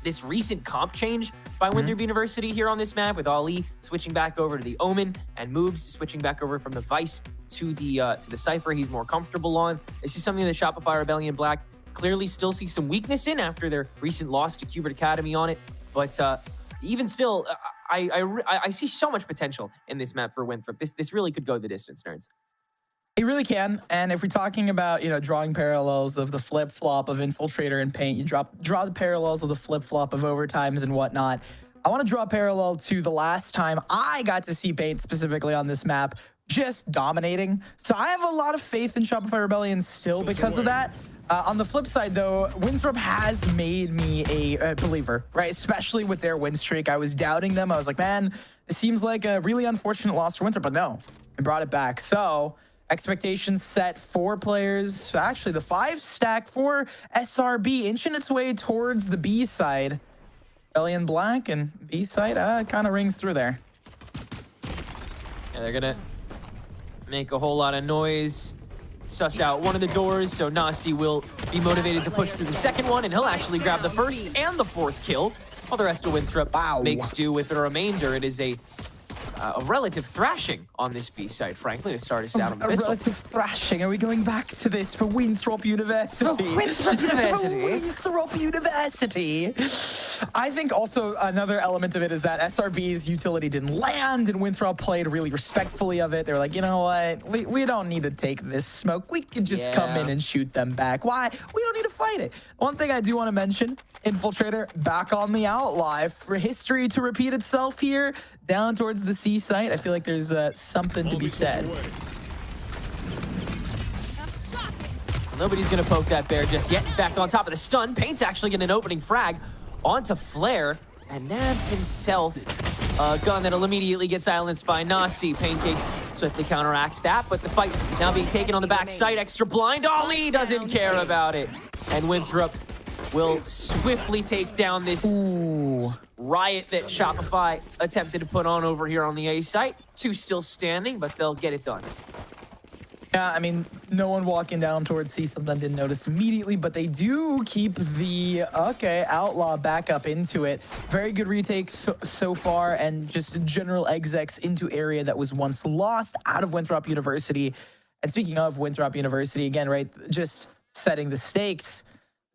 this recent comp change by Winthrop University here on this map, with Ali switching back over to the Omen and Moobs switching back over from the Vice to the Cypher he's more comfortable on. This is something that Shopify Rebellion Black clearly still see some weakness in after their recent loss to QOR Academy on it. But even still, I see so much potential in this map for Winthrop. This really could go the distance, Nerds. It really can. And if we're talking about, you know, drawing parallels of the flip-flop of Infiltrator and Paint, you draw the parallels of the flip-flop of overtimes and whatnot. I want to draw a parallel to the last time I got to see Paint specifically on this map just dominating. So I have a lot of faith in Shopify Rebellion still because of that. On the flip side, though, Winthrop has made me a believer, right? Especially with their win streak. I was doubting them. I was like, man, it seems like a really unfortunate loss for Winthrop, but no, I brought it back. So expectations set for players. Actually, the 5 stack for SRB inching its way towards the B side. Rebellion Black and B side kind of rings through there. Yeah, they're going to make a whole lot of noise. Suss out one of the doors, so Nausey will be motivated to push through the second one, and he'll actually grab the first and the 4th kill, while the rest of Winthrop makes do with the remainder. It is a relative thrashing on this B side, frankly, to start us out on the pistol. A relative thrashing. Are we going back to this for Winthrop University? For Winthrop University. Winthrop University. I think also another element of it is that SRB's utility didn't land, and Winthrop played really respectfully of it. They were like, you know what? We don't need to take this smoke. We can just come in and shoot them back. Why? We don't need to fight it. One thing I do want to mention, Infiltrator back on the outlive for history to repeat itself here down towards the C site. I feel like there's something to be said. Nobody's going to poke that bear just yet. In fact, on top of the stun, Paint's actually getting an opening frag onto Flare, and nabs himself a gun that'll immediately get silenced by Nausey. Pancakes swiftly counteracts that, but the fight now being taken on the backside. Extra blind. Ali doesn't care about it. And Winthrop will swiftly take down this riot that Shopify attempted to put on over here on the A site. 2 still standing, but they'll get it done. Yeah, I mean, no one walking down towards C something didn't notice immediately, but they do keep the, Outlaw back up into it. Very good retake so far, and just general execs into area that was once lost out of Winthrop University. And speaking of Winthrop University, again, right, just setting the stakes.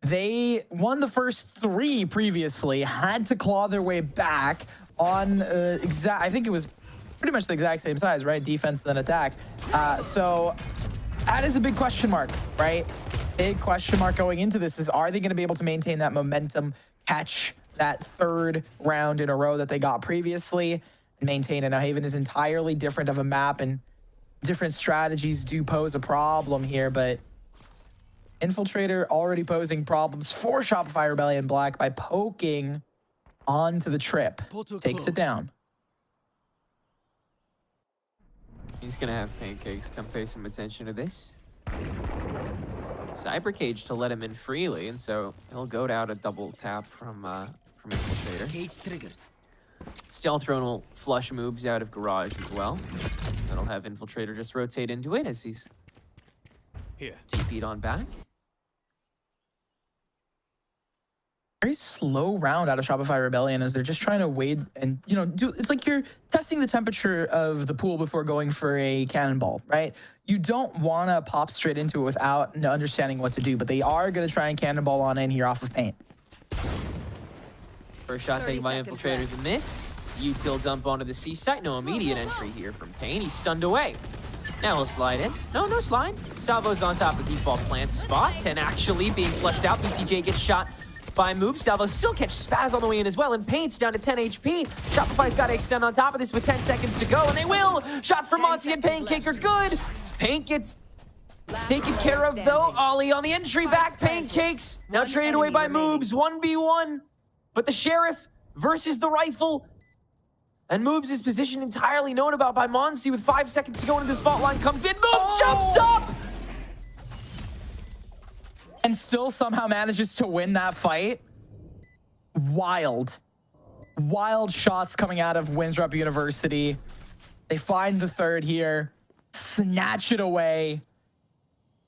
They won the first 3 previously, had to claw their way back on I think it was pretty much the exact same size, right? Defense then attack. So that is a big question mark, right? Big question mark going into this is, are they going to be able to maintain that momentum, catch that 3rd round in a row that they got previously, and maintain it? Now, Haven is entirely different of a map, and different strategies do pose a problem here, but Infiltrator already posing problems for Shopify Rebellion Black by poking onto the trip. Takes it down. He's gonna have Pancakes come pay some attention to this. Cyber Cage to let him in freely, and so he'll go down a double tap from Infiltrator. Cage triggered. Stealth Throne will flush moves out of Garage as well. That'll have Infiltrator just rotate into it as he's TP'd on back. Very slow round out of Shopify Rebellion as they're just trying to wade and, you know, it's like you're testing the temperature of the pool before going for a cannonball, right? You don't want to pop straight into it without understanding what to do, but they are going to try and cannonball on in here off of paint. First shot taken by Infiltrators in this. Util dump onto the C site. No immediate entry here from Pain. He's stunned away. Now he'll slide in. No slide. Salvo's on top of default plant spot. 10 actually being flushed out. BCJ gets shot by Move. Salvo still catch Spaz on the way in as well, and Paint's down to 10 HP. Shopify's got to extend on top of this with 10 seconds to go, and they will! Shots from Monty and Pancake are good! Paint gets taken care of, though. Ollie on the entry back. Pancakes now traded away by Moobs. 1v1. But the Sheriff versus the Rifle. And Moobs' position entirely known about by Monsi with 5 seconds to go into this fault line. Comes in. Moobs jumps up! And still somehow manages to win that fight. Wild shots coming out of Winthrop University. They find the third here, snatch it away,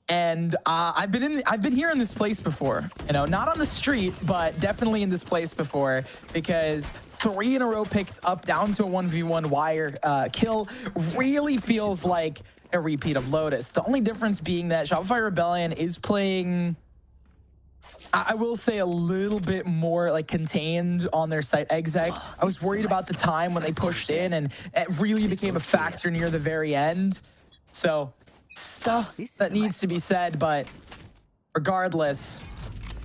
and I've been here in this place before. You know, not on the street, but definitely in this place before, because 3 in a row picked up down to a 1v1 wire kill really feels like a repeat of Lotus. The only difference being that Shopify Rebellion is playing, I will say, a little bit more like contained on their site exec. I was worried about the time when they pushed in, and it really became a factor near the very end. So stuff that needs to be said, but regardless,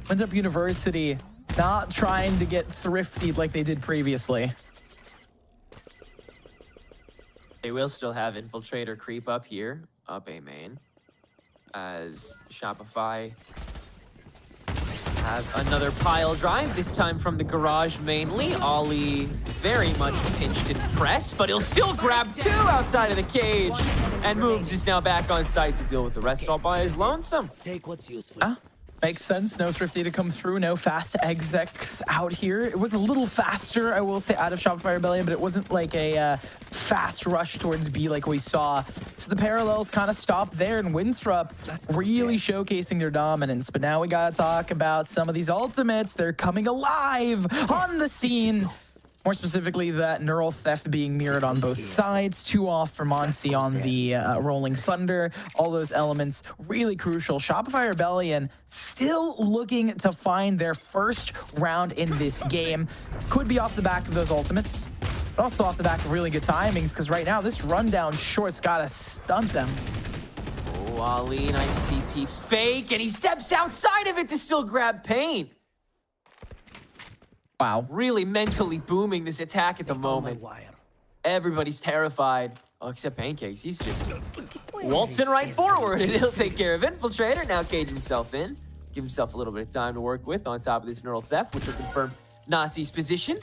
Winthrop University not trying to get thrifty like they did previously. They will still have Infiltrator creep up here, up A main, as Shopify have another pile drive, this time from the garage mainly. Ollie very much pinched and pressed, but he'll still grab 2 outside of the cage. And Moobs is now back on site to deal with the rest all by his lonesome. Take what's useful. Makes sense. No thrifty to come through. No fast execs out here. It was a little faster, I will say, out of Shopify Rebellion, but it wasn't like a fast rush towards B like we saw. So the parallels kind of stopped there, and Winthrop really showcasing their dominance. But now we got to talk about some of these ultimates. They're coming alive on the scene. More specifically, that Neural Theft being mirrored on both sides. 2 off for Monsi on the Rolling Thunder. All those elements really crucial. Shopify Rebellion still looking to find their first round in this game. Could be off the back of those ultimates, but also off the back of really good timings, because right now this rundown short's got to stunt them. Oh, Ali, nice TP fake, and he steps outside of it to still grab Pain. Wow. Really mentally booming this attack at the moment. Everybody's terrified. Oh, except Pancakes. He's just waltzing right forward, and he'll take care of Infiltrator. Now cage himself in. Give himself a little bit of time to work with on top of this Neural Theft, which will confirm Nausey's position.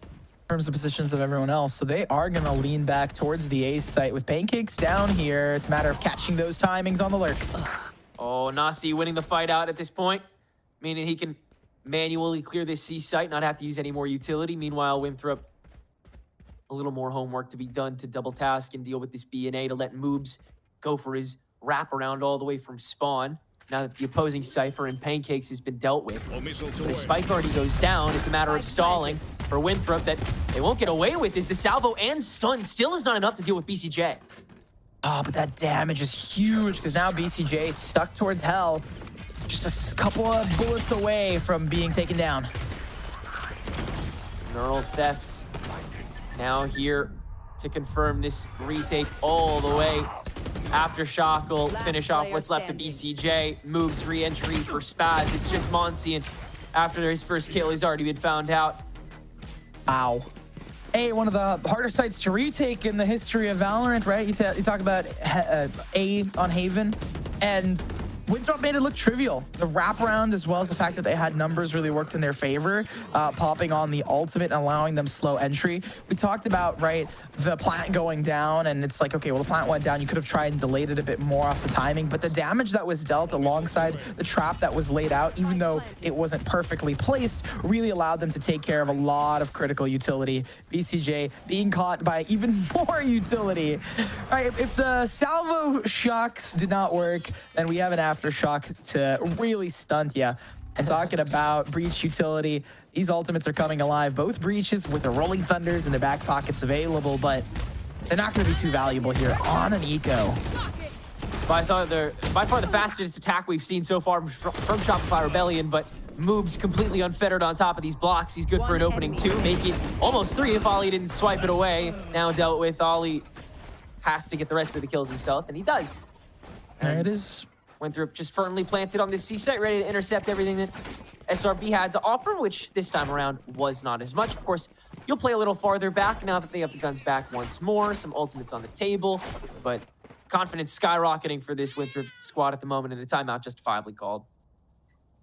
In terms of positions of everyone else, so they are going to lean back towards the A site with Pancakes down here. It's a matter of catching those timings on the lurk. Oh, Nausey winning the fight out at this point, meaning he can manually clear this C site, not have to use any more utility. Meanwhile, Winthrop, a little more homework to be done to double task and deal with this B and A to let Moobs go for his wraparound all the way from spawn. Now that the opposing Cypher and Pancakes has been dealt with. But if Spike already goes down, it's a matter of stalling for Winthrop that they won't get away with, is the salvo and stun still is not enough to deal with BCJ. Oh, but that damage is huge, because now BCJ is stuck towards hell. Just a couple of bullets away from being taken down. Neural Theft now here to confirm this retake all the way. Aftershock will finish off what's left of BCJ. Moves re-entry for Spaz. It's just Monsi, and after his first kill, he's already been found out. Ow. A, one of the harder sites to retake in the history of Valorant, right? You talk about A on Haven, and Winthrop made it look trivial. The wraparound, as well as the fact that they had numbers, really worked in their favor, popping on the ultimate and allowing them slow entry. We talked about, right, the plant going down, and it's like, okay, well, the plant went down. You could have tried and delayed it a bit more off the timing, but the damage that was dealt alongside the trap that was laid out, even though it wasn't perfectly placed, really allowed them to take care of a lot of critical utility. BCJ being caught by even more utility. All right, if the salvo shocks did not work, then we have an aftershock to really stunt you. And talking about breach utility, these ultimates are coming alive. Both breaches with the rolling thunders in their back pockets available, but they're not going to be too valuable here on an eco. By far the fastest attack we've seen so far from Shopify Rebellion, but Moob's completely unfettered on top of these blocks. He's good for an opening 2, making almost 3 if Ollie didn't swipe it away. Now dealt with. Ollie has to get the rest of the kills himself, and he does. There it is. Winthrop just firmly planted on this C site, ready to intercept everything that SRB had to offer, which this time around was not as much. Of course, you'll play a little farther back now that they have the guns back once more. Some ultimates on the table, but confidence skyrocketing for this Winthrop squad at the moment, and a timeout justifiably called.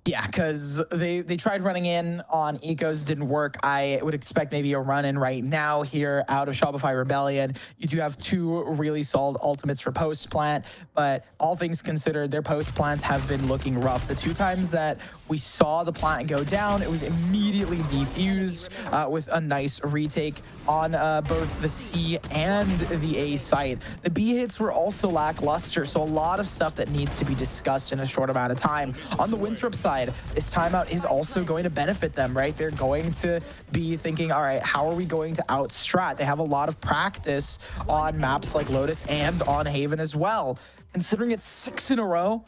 Yeah, because they tried running in on ecos, didn't work. I would expect maybe a run in right now here out of Shopify Rebellion. You do have 2 really solid ultimates for post plant, but all things considered, their post plants have been looking rough. The 2 times that we saw the plant go down, it was immediately defused with a nice retake on both the C and the A site. The B hits were also lackluster, so a lot of stuff that needs to be discussed in a short amount of time. On the Winthrop side, this timeout is also going to benefit them, right? They're going to be thinking, all right, how are we going to outstrat? They have a lot of practice on maps like Lotus and on Haven as well. Considering it's 6 in a row,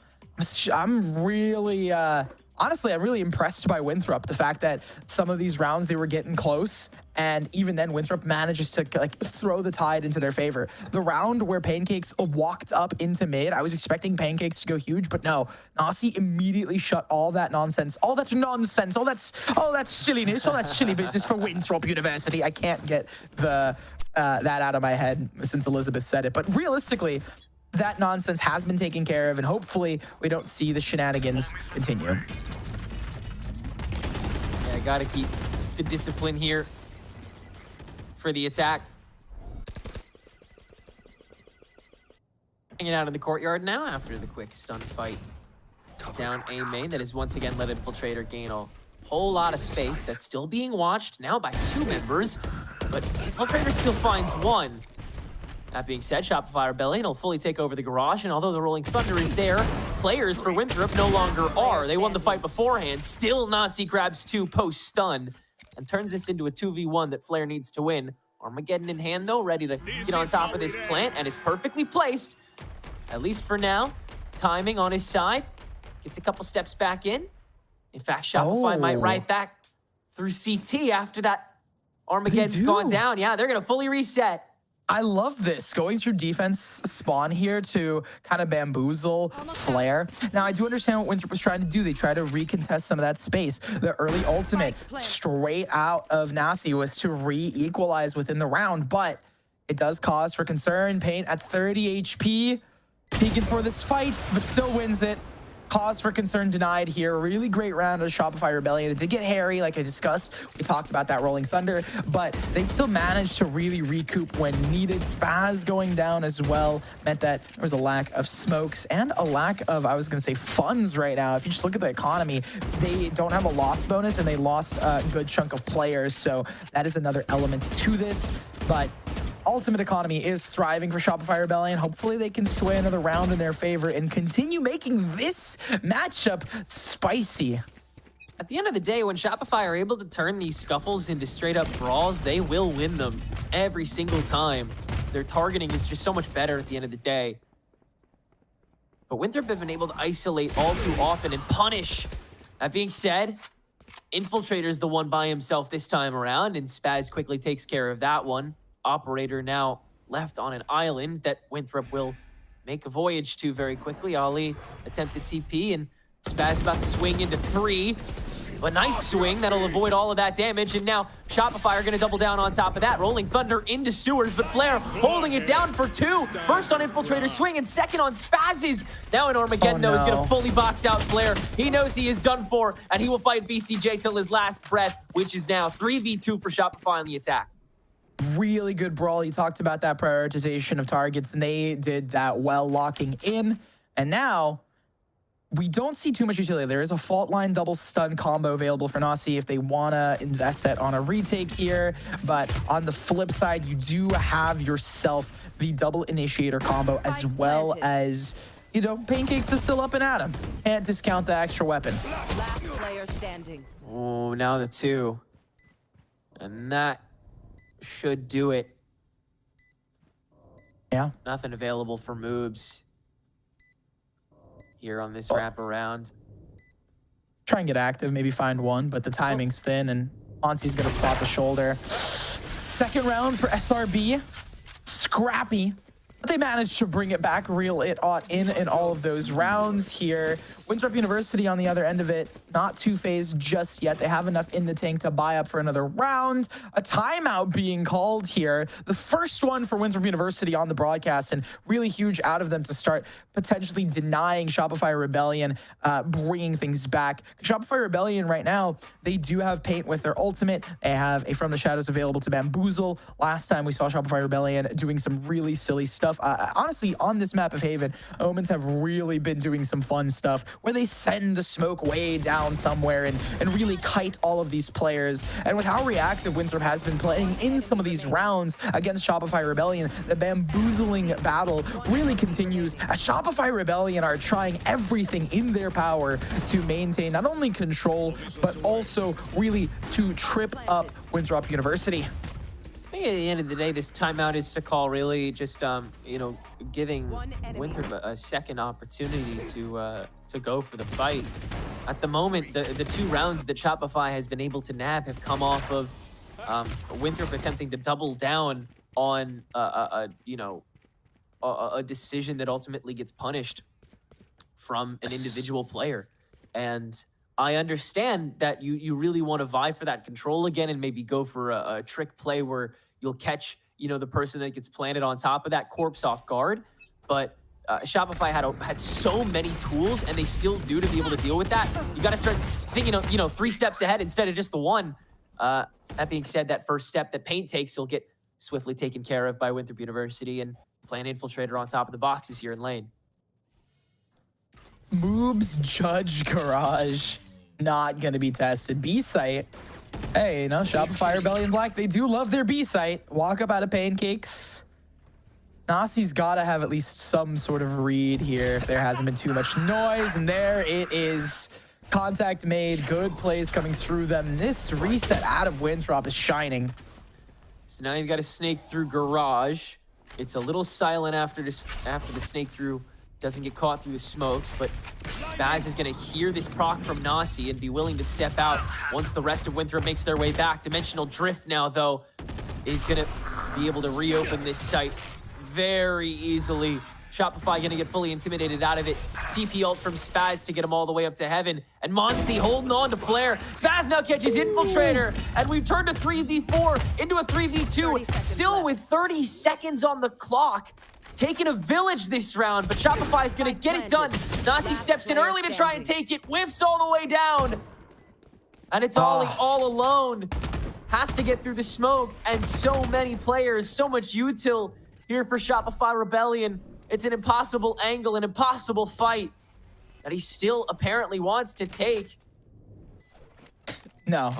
I'm really... honestly, I'm really impressed by Winthrop. The fact that some of these rounds they were getting close, and even then Winthrop manages to like throw the tide into their favor. The round where Pancakes walked up into mid, I was expecting Pancakes to go huge, but no. Nausey immediately shut all that nonsense, all that nonsense, all that silliness, all that silly business for Winthrop University. I can't get the that out of my head since Elizabeth said it, but realistically, that nonsense has been taken care of, and hopefully we don't see the shenanigans continue. Yeah, gotta keep the discipline here for the attack. Hanging out in the courtyard now after the quick stun fight down A main that has once again let Infiltrator gain a whole lot of space. That's still being watched now by 2 members, but Infiltrator still finds 1. That being said, Shopify Rebellion will fully take over the garage, and although the Rolling Thunder is there, players for Winthrop no longer are. They won the fight beforehand. Still, Nausey grabs 2 post-stun and turns this into a 2v1 that Flair needs to win. Armageddon in hand, though, ready to get on top of this plant, and it's perfectly placed, at least for now. Timing on his side. Gets a couple steps back in. In fact, Shopify might right back through CT after that Armageddon's gone down. Yeah, they're going to fully reset. I love this, going through defense spawn here to kind of bamboozle Flair. Now, I do understand what Winthrop was trying to do. They tried to recontest some of that space. The early ultimate straight out of Nausey was to re-equalize within the round, but it does cause for concern. Paint at 30 HP, peeking for this fight, but still wins it. Cause for concern denied here. Really great round of Shopify Rebellion. It did get hairy, like I discussed. We talked about that Rolling Thunder, but they still managed to really recoup when needed. Spaz going down as well meant that there was a lack of smokes and a lack of, I was going to say, funds right now. If you just look at the economy, they don't have a loss bonus, and they lost a good chunk of players, so that is another element to this. But ultimate economy is thriving for Shopify Rebellion. Hopefully they can sway another round in their favor and continue making this matchup spicy. At the end of the day, when Shopify are able to turn these scuffles into straight up brawls, they will win them every single time. Their targeting is just so much better at the end of the day. But Winthrop have been able to isolate all too often and punish. That being said, Infiltrator's the one by himself this time around, and Spaz quickly takes care of that one. Operator now left on an island that Winthrop will make a voyage to very quickly. Ollie attempted TP, and Spaz about to swing into 3. A nice swing that'll avoid all of that damage, and now Shopify are going to double down on top of that. Rolling Thunder into sewers, but Flare holding it down for 2. First on Infiltrator's swing, and second on Spaz's. Now an Armageddon, though, is going to fully box out Flare. He knows he is done for, and he will fight BCJ till his last breath, which is now 3v2 for Shopify on the attack. Really good brawl. You talked about that prioritization of targets, and they did that well, locking in. And now we don't see too much utility. There is a fault line double stun combo available for Nausey if they want to invest that on a retake here. But on the flip side, you do have yourself the double initiator combo, as well as, you know, Pancakes is still up and at him. Can't discount the extra weapon. Last player standing. Oh, now the 2. And that should do it. Yeah. Nothing available for moves here on this wraparound. Try and get active, maybe find one, but the timing's thin, and Onsi's gonna spot the shoulder. Second round for SRB. Scrappy. But they managed to bring it back, reel it in all of those rounds here. Winthrop University on the other end of it, not two-phased just yet. They have enough in the tank to buy up for another round. A timeout being called here. The first one for Winthrop University on the broadcast, and really huge out of them to start potentially denying Shopify Rebellion bringing things back. Shopify Rebellion right now, they do have Paint with their ultimate. They have a From the Shadows available to Bamboozle. Last time we saw Shopify Rebellion doing some really silly stuff. Honestly, on this map of Haven, Omens have really been doing some fun stuff where they send the smoke way down somewhere and really kite all of these players. And with how reactive Winthrop has been playing in some of these rounds against Shopify Rebellion, the bamboozling battle really continues as Shopify Rebellion are trying everything in their power to maintain not only control, but also really to trip up Winthrop University. I think at the end of the day, this timeout is to call really just, you know, giving Winthrop a second opportunity to go for the fight. At the moment, the 2 rounds that Shopify has been able to nab have come off of Winthrop attempting to double down on a decision that ultimately gets punished from an individual player. And I understand that you really want to vie for that control again and maybe go for a trick play where you'll catch, you know, the person that gets planted on top of that corpse off guard. But Shopify had so many tools, and they still do, to be able to deal with that. You got to start thinking, you know, 3 steps ahead instead of just the 1. That being said, that first step that Paint takes, he'll get swiftly taken care of by Winthrop University, and play an Infiltrator on top of the boxes here in lane. Moobs Judge Garage. Not going to be tested. B-site. Hey, you know, Shopify Rebellion Black, they do love their B-site. Walk up out of Pancakes. Nausey's got to have at least some sort of read here if there hasn't been too much noise. And there it is. Contact made. Good plays coming through them. This reset out of Winthrop is shining. So now you've got to snake through Garage. It's a little silent after the snake through. Doesn't get caught through the smokes, but Spaz is going to hear this proc from Nausey and be willing to step out once the rest of Winthrop makes their way back. Dimensional Drift now, though, is going to be able to reopen this site very easily. Shopify going to get fully intimidated out of it. TP ult from Spaz to get him all the way up to heaven. And Monsey holding on to Flare. Spaz now catches Infiltrator, and we've turned a 3v4 into a 3v2, still with 30 seconds on the clock. Taking a village this round, but Shopify's gonna get it done. Nausey steps in early to try and take it, whiffs all the way down. And it's Ollie all alone. Has to get through the smoke, and so many players, so much util here for Shopify Rebellion. It's an impossible angle, an impossible fight that he still apparently wants to take. No,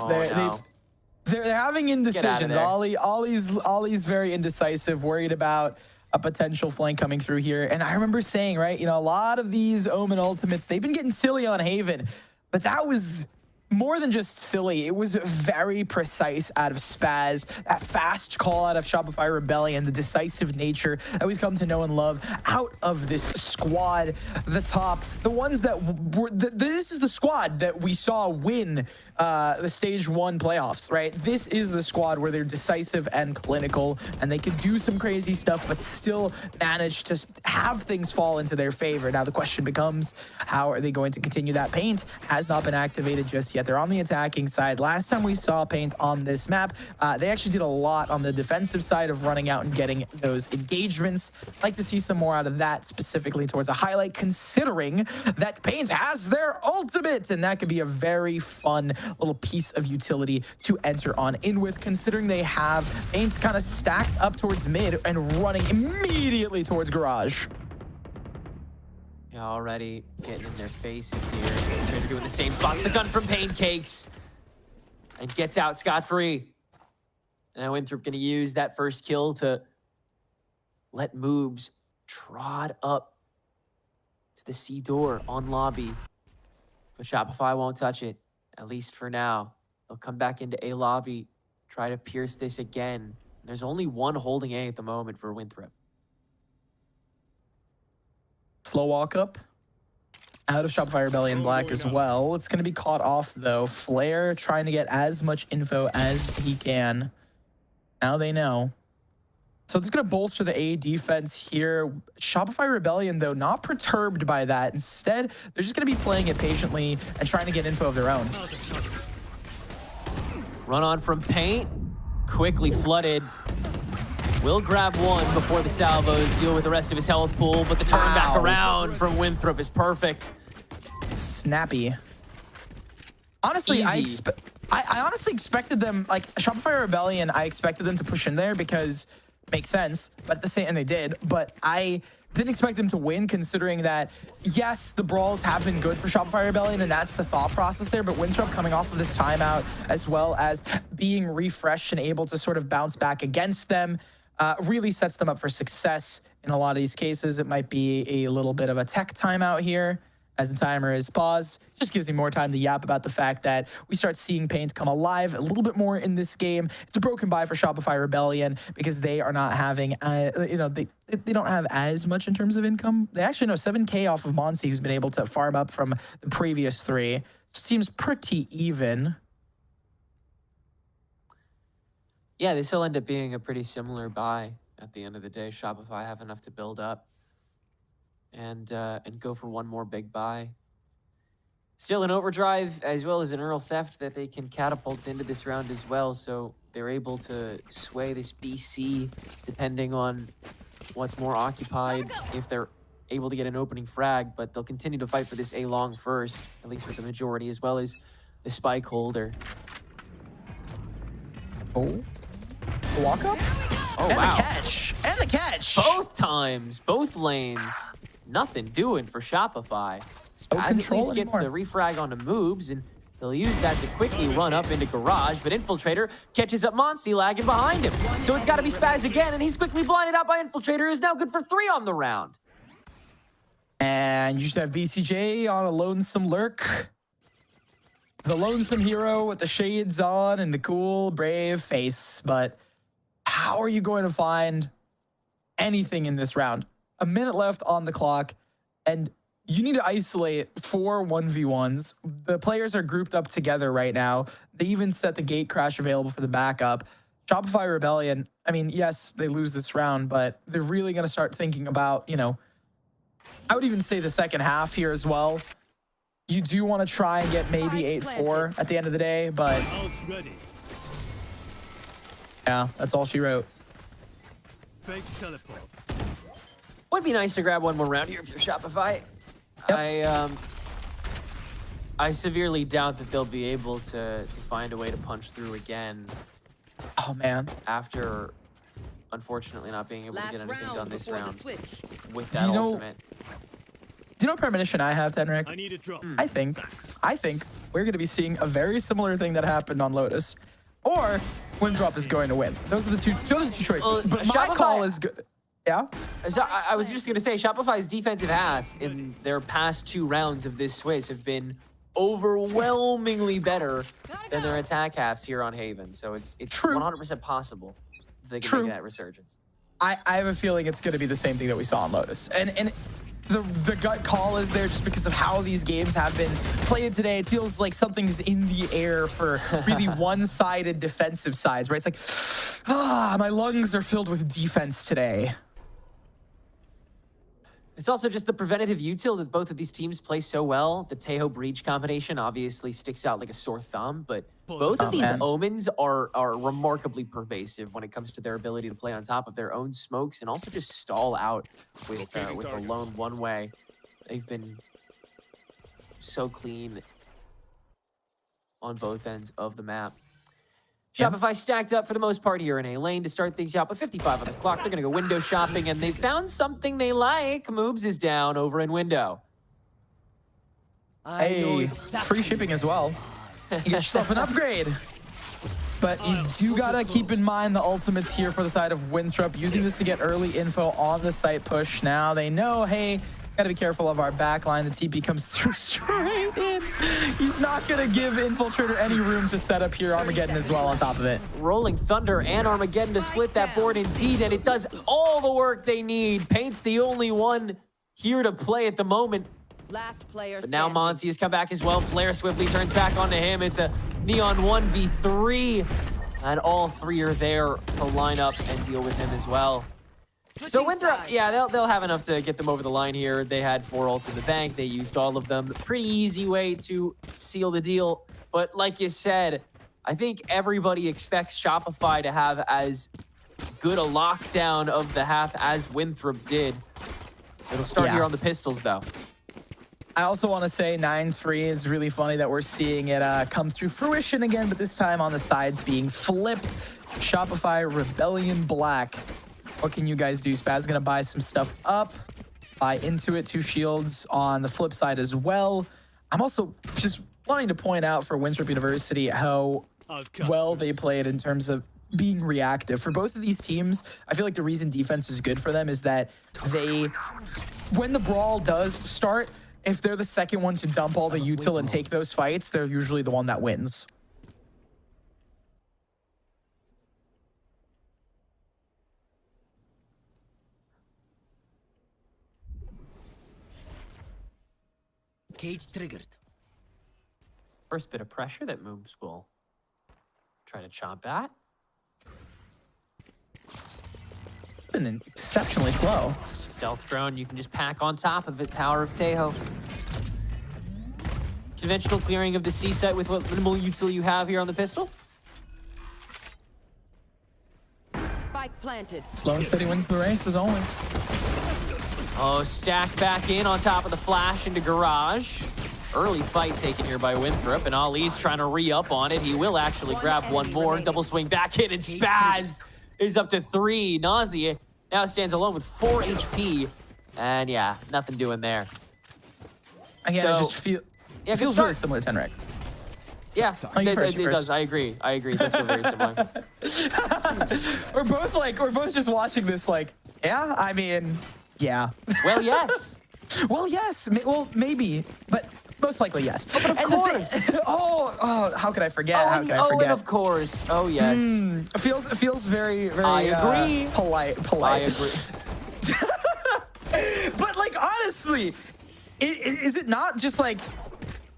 they're having indecisions. Ollie's very indecisive, worried about a potential flank coming through here. And I remember saying, right, you know, a lot of these Omen ultimates, they've been getting silly on Haven, but that was more than just silly. It was very precise out of Spaz. That fast call out of Shopify Rebellion, the decisive nature that we've come to know and love out of this squad. The top, the ones that were, this is the squad that we saw win the stage 1 playoffs, right? This is the squad where they're decisive and clinical, and they can do some crazy stuff, but still manage to have things fall into their favor. Now the question becomes, how are they going to continue that? Paint has not been activated just yet. They're on the attacking side. Last time we saw Paint on this map, they actually did a lot on the defensive side of running out and getting those engagements. I'd like to see some more out of that, specifically towards a highlight, considering that Paint has their ultimate, and that could be a very fun little piece of utility to enter on in with, considering they have Paint kind of stacked up towards mid and running immediately towards garage. Already getting in their faces here. They're doing the same spots. The gun from Pancakes. And gets out scot-free. And now Winthrop going to use that first kill to let Moobs trot up to the C door on lobby. But Shopify won't touch it, at least for now. They'll come back into A lobby, try to pierce this again. There's only one holding A at the moment for Winthrop. Slow walk up out of Shopify Rebellion Black as well. It's going to be caught off though. Flare trying to get as much info as he can. Now they know. So it's going to bolster the A defense here. Shopify Rebellion though, not perturbed by that. Instead, they're just going to be playing it patiently and trying to get info of their own. Run on from Paint. Quickly flooded. Will grab one before the salvos deal with the rest of his health pool, but the turn back around from Winthrop is perfect. Snappy. Honestly, I honestly expected them, like Shopify Rebellion, I expected them to push in there because it makes sense, but at the same, and they did, but I didn't expect them to win, considering that, yes, the brawls have been good for Shopify Rebellion, and that's the thought process there, but Winthrop coming off of this timeout, as well as being refreshed and able to sort of bounce back against them, really sets them up for success. In a lot of these cases, it might be a little bit of a tech timeout here as the timer is paused. Just gives me more time to yap about the fact that we start seeing Paint come alive a little bit more in this game. It's a broken buy for Shopify Rebellion because they are not having, they don't have as much in terms of income. They actually know 7K off of Nausey, who's been able to farm up from the previous 3. So it seems pretty even. Yeah, this will end up being a pretty similar buy at the end of the day. Shopify have enough to build up and go for one more big buy. Still an overdrive as well as an Earl theft that they can catapult into this round as well. So they're able to sway this BC depending on what's more occupied, if they're able to get an opening frag, but they'll continue to fight for this A long first, at least with the majority, as well as the spike holder. Oh. The walk up? Oh, and wow. the catch. And the catch. Both times, both lanes. Nothing doing for Shopify. As at least gets the refrag onto Moobs, and they'll use that to quickly run up into Garage, but Infiltrator catches up Nausey lagging behind him. So it's got to be Spaz again, and he's quickly blinded out by Infiltrator, who's now good for 3 on the round. And you should have BCJ on a lonesome lurk. The lonesome hero with the shades on and the cool, brave face. But how are you going to find anything in this round? A minute left on the clock, and you need to isolate 4 1v1s. The players are grouped up together right now. They even set the gate crash available for the backup. Shopify Rebellion, I mean, yes, they lose this round, but they're really going to start thinking about, I would even say the second half here as well. You do want to try and get maybe 8-4 at the end of the day, but yeah, that's all she wrote. Would be nice to grab one more round here if you're Shopify. Yep. I severely doubt that they'll be able to find a way to punch through again. Oh man! After unfortunately not being able to get anything done this round with that ultimate. Do you know what premonition I have, Tenric? I need a drop. I think we're going to be seeing a very similar thing that happened on Lotus, or Winthrop is going to win. Those are the two choices. But my call is good. Yeah? I was just going to say, Shopify's defensive half in their past 2 rounds of this Swiss have been overwhelmingly better than their attack halves here on Haven. So it's True. 100% possible they can True. make that resurgence. I have a feeling it's going to be the same thing that we saw on Lotus. And the gut call is there just because of how these games have been played today. It feels like something's in the air for really one-sided defensive sides, right? It's like, my lungs are filled with defense today. It's also just the preventative util that both of these teams play so well. The Tejo Breach combination obviously sticks out like a sore thumb, but both of these omens are remarkably pervasive when it comes to their ability to play on top of their own smokes and also just stall out with a lone one-way. They've been so clean on both ends of the map. Shopify stacked up for the most part here in A lane to start things out, but 55 on the clock. They're going to go window shopping, and they found something they like. Moobs is down over in window. Hey, free shipping as well. You get yourself an upgrade. But you do gotta keep in mind the ultimates here for the side of Winthrop, using this to get early info on the site push. Now they know, hey, gotta be careful of our backline. The TP comes through straight in. He's not gonna give Infiltrator any room to set up here. Armageddon as well on top of it. Rolling Thunder and Armageddon to split that board indeed, and it does all the work they need. Paint's the only one here to play at the moment. Last player But now Monty has come back as well. Flare swiftly turns back onto him. It's a Neon 1v3, and all three are there to line up and deal with him as well. So Winthrop, yeah, they'll have enough to get them over the line here. They had 4 ults in the bank. They used all of them. Pretty easy way to seal the deal. But like you said, I think everybody expects Shopify to have as good a lockdown of the half as Winthrop did. It'll start here on the pistols, though. I also want to say 9-3 is really funny that we're seeing it come through fruition again, but this time on the sides being flipped. Shopify Rebellion Black. What can you guys do? Spaz gonna buy some stuff up, buy into it. 2 shields on the flip side as well. I'm also just wanting to point out for Winthrop University how well they played in terms of being reactive. For both of these teams, I feel like the reason defense is good for them is that when the brawl does start, if they're the second one to dump all the util and take those fights, they're usually the one that wins. Cage triggered. First bit of pressure that Moobs will try to chomp at. Been exceptionally slow. Stealth drone, you can just pack on top of it. Power of Tejo. Conventional clearing of the C site with what minimal util you have here on the pistol. Spike planted. Slow and steady wins the race as always. Oh, stack back in on top of the flash into garage. Early fight taken here by Winthrop, and Ali's trying to re-up on it. He will actually grab one more. Double swing back in, and Spaz is up to 3. Nausey now stands alone with 4 HP. And yeah, nothing doing there. Again, So, I just feel yeah, it feels really similar to Tenrek. Yeah, Oh, you it first. does. I agree. This is very similar. we're both just watching this like, yeah, I mean, yeah. Well, yes. Well, yes. Well, maybe, but most likely yes. Oh, but of course. Oh, how could I forget? How could I and forget? of course. Oh, yes. It feels very, very I agree. Polite. I agree. But like, honestly, is it not just like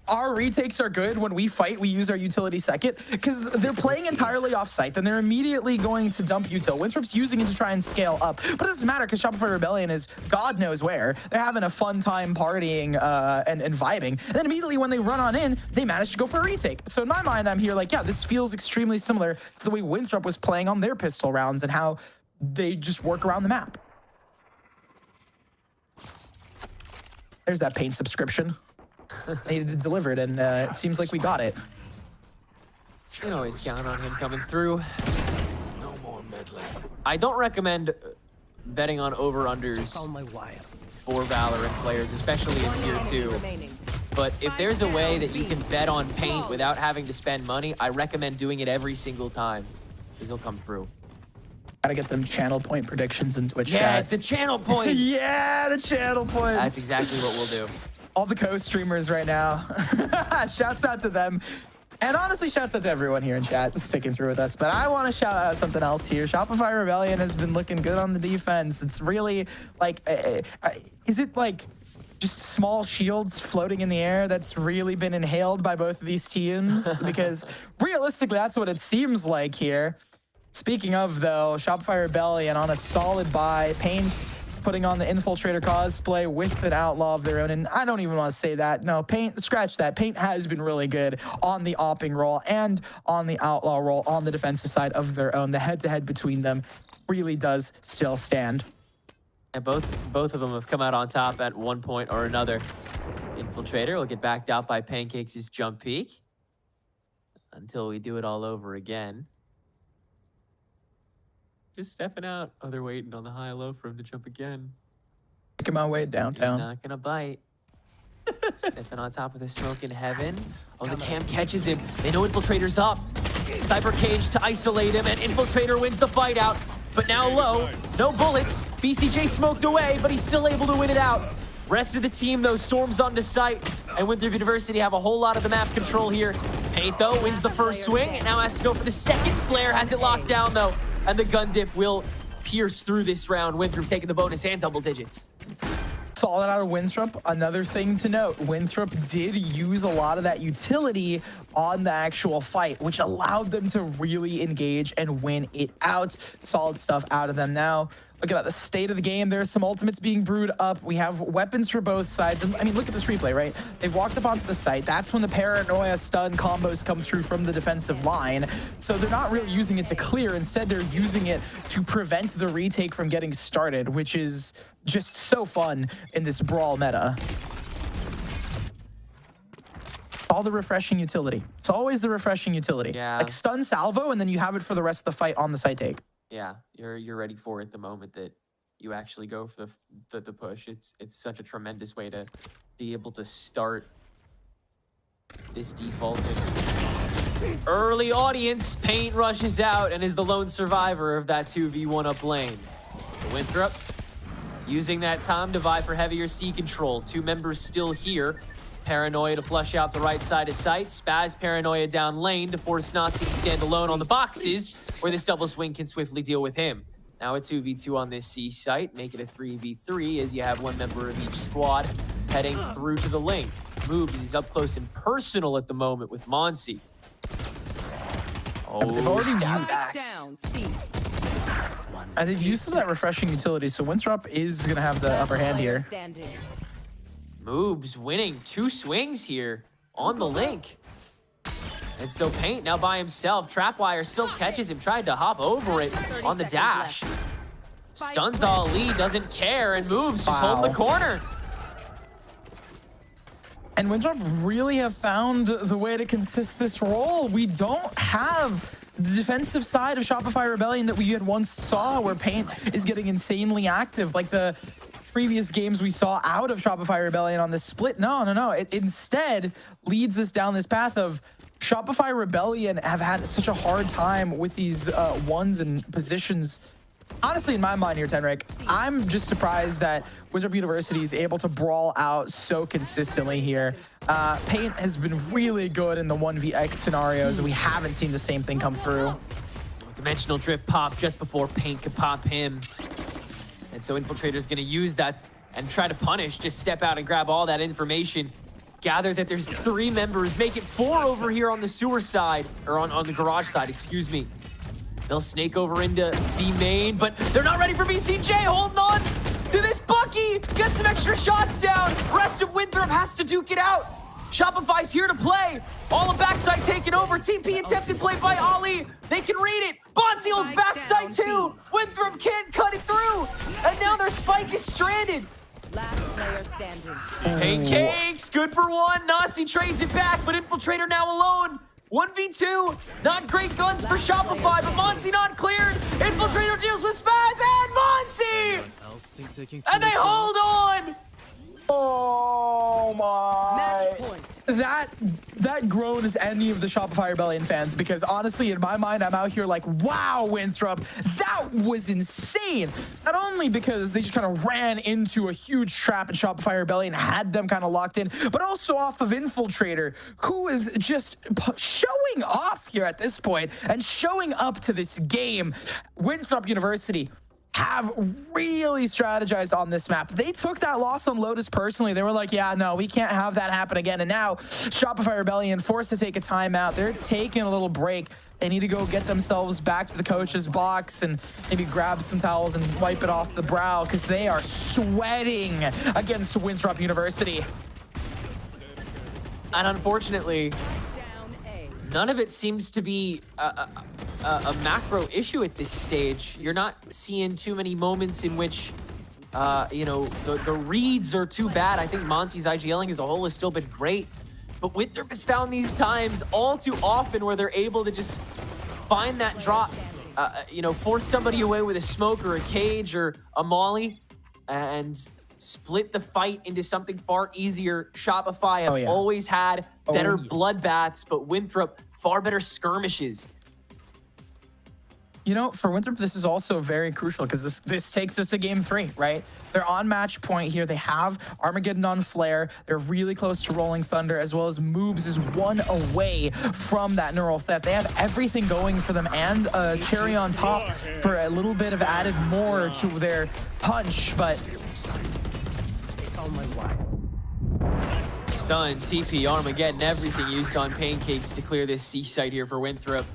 our retakes are good when we fight, we use our utility second? Because they're playing entirely off site, then they're immediately going to dump util. Winthrop's using it to try and scale up. But it doesn't matter because Shopify Rebellion is God knows where. They're having a fun time partying and vibing. And then immediately when they run on in, they manage to go for a retake. So in my mind, I'm here like, yeah, this feels extremely similar to the way Winthrop was playing on their pistol rounds and how they just work around the map. There's that Paint subscription. Needed to deliver it, and it seems like we got it. You can always count on him coming through. No more meddling. I don't recommend betting on over-unders for Valorant players, especially in Tier 2. But if there's a way that you can bet on Paint without having to spend money, I recommend doing it every single time, because he'll come through. Gotta get them channel point predictions in Twitch Yeah, chat. the channel points! Yeah, the channel points! That's exactly what we'll do. all the co-streamers right now. Shouts out to them. And honestly, shouts out to everyone here in chat sticking through with us. But I want to shout out something else here. Shopify Rebellion has been looking good on the defense. It's really like, is it like just small shields floating in the air that's really been inhaled by both of these teams? Because realistically, that's what it seems like here. Speaking of, though, Shopify Rebellion on a solid buy. Paint putting on the Infiltrator cosplay with an Outlaw of their own. And I don't even want to say that. No, Paint, scratch that. Paint has been really good on the Opping role and on the Outlaw role on the defensive side of their own. The head-to-head between them really does still stand. And both of them have come out on top at one point or another. Infiltrator will get backed out by Pancakes' jump peek until we do it all over again. Just stepping out. Oh, they're waiting on the high-low for him to jump again. Making my way downtown. He's not gonna bite. Stepping on top of the smoke in heaven. Oh, the cam catches him. They know Infiltrator's up. Cyber Cage to isolate him, and Infiltrator wins the fight out. But now low, no bullets. BCJ smoked away, but he's still able to win it out. Rest of the team, though, storms onto site, and Winthrop University have a whole lot of the map control here. Paint, though, wins the first swing, and now has to go for the second flare. Has it locked down, though, and the gun diff will pierce through this round. Winthrop taking the bonus and double digits. Solid out of Winthrop. Another thing to note, Winthrop did use a lot of that utility on the actual fight, which allowed them to really engage and win it out. Solid stuff out of them. Now, look at the state of the game. There's some ultimates being brewed up. We have weapons for both sides. And I mean, look at this replay, right? They've walked up onto the site. That's when the paranoia stun combos come through from the defensive line. So they're not really using it to clear. Instead, they're using it to prevent the retake from getting started, which is just so fun in this brawl meta. All the refreshing utility. It's always the refreshing utility. Yeah. Like stun salvo, and then you have it for the rest of the fight on the site take. Yeah, you're ready for it the moment that you actually go for the push. It's such a tremendous way to be able to start this defaulted early audience. Paint rushes out and is the lone survivor of that 2v1 up lane. Winthrop using that time to vie for heavier C control. Two members still here. Paranoia to flush out the right side of sight. Spaz Paranoia down lane to force Nausey to stand alone on the boxes, where this double swing can swiftly deal with him. Now a 2v2 on this C site, make it a 3v3 as you have one member of each squad heading through to the lane. Moves, he's up close and personal at the moment with Nausey. Oh, they've already Down, C. And they've used some of that refreshing utility, so Winthrop is going to have the upper hand here. Moobs winning 2 swings here on the link. And so Paint now by himself. Trapwire still catches him, tried to hop over it on the dash. Stuns Ali, doesn't care, and Moobs just holding the corner. And Winthrop really have found the way to consist this role. We don't have the defensive side of Shopify Rebellion that we had once saw, where Paint is getting insanely active, like the previous games we saw out of Shopify Rebellion on this split. No. It instead leads us down this path of Shopify Rebellion have had such a hard time with these ones and positions. Honestly, in my mind here, Tenrik, I'm just surprised that Winthrop University is able to brawl out so consistently here. Paint has been really good in the 1vx scenarios, and we haven't seen the same thing come through. Dimensional drift pop just before Paint could pop him. And so Infiltrator's gonna use that and try to punish, just step out and grab all that information. Gather that there's 3 members, make it 4 over here on the sewer side, or on the garage side, excuse me. They'll snake over into B main, but they're not ready for BCJ, holding on to this Bucky, get some extra shots down. Rest of Winthrop has to duke it out. Shopify's here to play. All of backside taken over. TP attempted play by Ali. They can read it. Bonzi holds backside too. Winthrop can't cut it through. And now their spike is stranded. Last player standing. Pancakes, good for 1. Nausey trades it back, but Infiltrator now alone. 1v2, not great guns for Shopify, but Monsi not cleared. Infiltrator deals with Spaz and Monsi! And they hold on! Oh my. Match point. that groans any of the Shopify Rebellion fans, because honestly, in my mind, I'm out here like, wow, Winthrop, that was insane. Not only because they just kind of ran into a huge trap in Shopify Rebellion, had them kind of locked in, but also off of Infiltrator, who is just showing off here at this point and showing up to this game. Winthrop University have really strategized on this map. They took that loss on Lotus personally. They were like, yeah, no, we can't have that happen again. And now Shopify Rebellion forced to take a timeout. They're taking a little break. They need to go get themselves back to the coach's box and maybe grab some towels and wipe it off the brow, because they are sweating against Winthrop University. And unfortunately, none of it seems to be a macro issue at this stage. You're not seeing too many moments in which, you know, the reads are too bad. I think Monty's IGLing as a whole has still been great. But Winthrop has found these times all too often where they're able to just find that drop, you know, force somebody away with a smoke or a cage or a molly, and split the fight into something far easier. Shopify have always had better bloodbaths, but Winthrop far better skirmishes. You know, for Winthrop, this is also very crucial, because this takes us to game 3, right? They're on match point here. They have Armageddon on Flare. They're really close to Rolling Thunder, as well as Moobs is 1 away from that Neural Theft. They have everything going for them, and a cherry on top for a little bit of added more to their punch, but... Stun, TP, Armageddon, everything used on Pancakes to clear this C site here for Winthrop.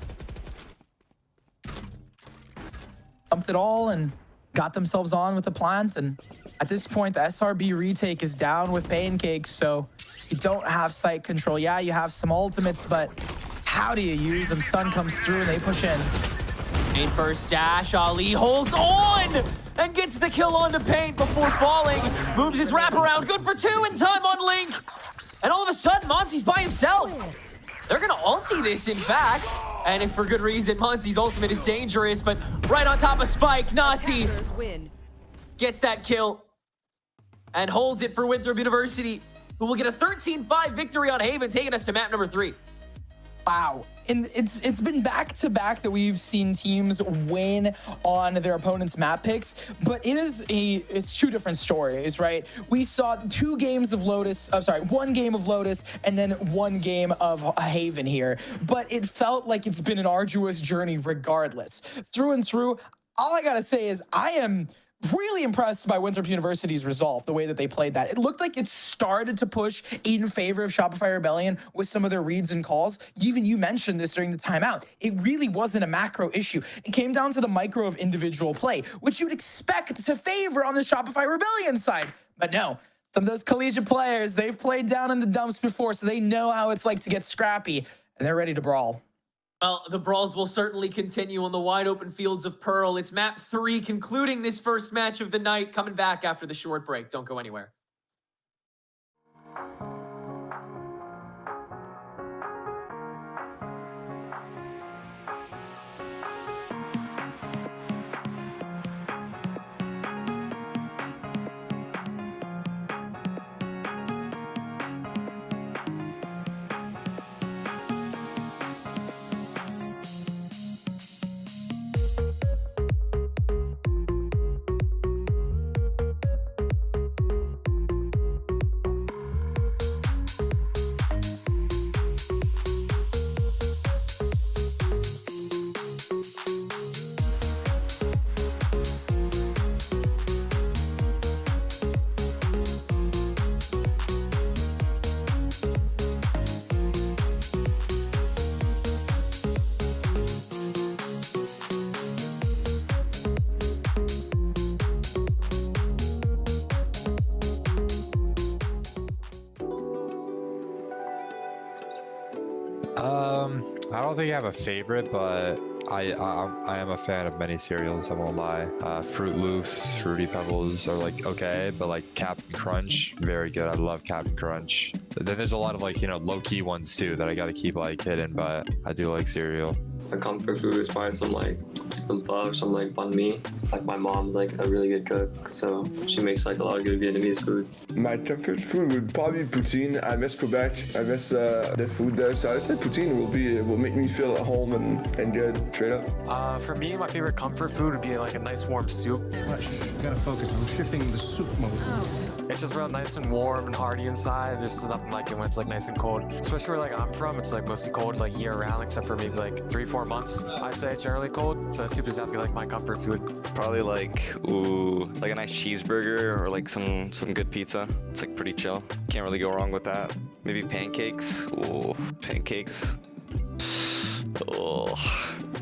Dumped it all and got themselves on with the plant, and at this point the SRB retake is down with Pancakes, so you don't have site control. Yeah, you have some ultimates, but how do you use them? Stun comes through and they push in. Paint first dash, Ali holds on and gets the kill onto Paint before falling. Moves his wraparound, good for 2 in time on Link. And all of a sudden, Monty's by himself. They're gonna ulti this, in fact. And if for good reason, Monty's ultimate is dangerous, but right on top of Spike, Nausey gets that kill and holds it for Winthrop University, who will get a 13-5 victory on Haven, taking us to map number 3. Wow. And it's been back-to-back that we've seen teams win on their opponent's map picks, but it's 2 different stories, right? We saw 2 games of Lotus, 1 game of Lotus, and then 1 game of Haven here. But it felt like it's been an arduous journey regardless. Through and through, all I gotta say is I am really impressed by Winthrop University's resolve, the way that they played that. It looked like it started to push in favor of Shopify Rebellion with some of their reads and calls. Even you mentioned this during the timeout. It really wasn't a macro issue. It came down to the micro of individual play, which you'd expect to favor on the Shopify Rebellion side. But no, some of those collegiate players, they've played down in the dumps before, so they know how it's like to get scrappy, and they're ready to brawl. Well, the brawls will certainly continue on the wide open fields of Pearl. It's map 3 concluding this first match of the night. Coming back after the short break. Don't go anywhere. I don't think I have a favorite, but I am a fan of many cereals, I won't lie. Fruit Loops, Fruity Pebbles are like okay, but like Captain Crunch, very good. I love Captain Crunch. But then there's a lot of like, you know, low-key ones too that I gotta keep like hidden, but I do like cereal. My comfort food is probably some pho, some banh mi. Like my mom's like a really good cook, so she makes like a lot of good Vietnamese food. My comfort food would probably be poutine. I miss Quebec. I miss the food there, so I said poutine will make me feel at home and good, straight up. For me, my favorite comfort food would be like a nice warm soup. Shh, gotta focus. I'm shifting the soup mode. It's just real nice and warm and hearty inside. There's just nothing like it when it's like nice and cold. Especially where I'm from, it's like mostly cold like year round, except for maybe like 3-4 months. I'd say generally cold. So soup is definitely like my comfort food. Probably like a nice cheeseburger or like some good pizza. It's like pretty chill. Can't really go wrong with that. Maybe pancakes. Ooh, pancakes. Oh.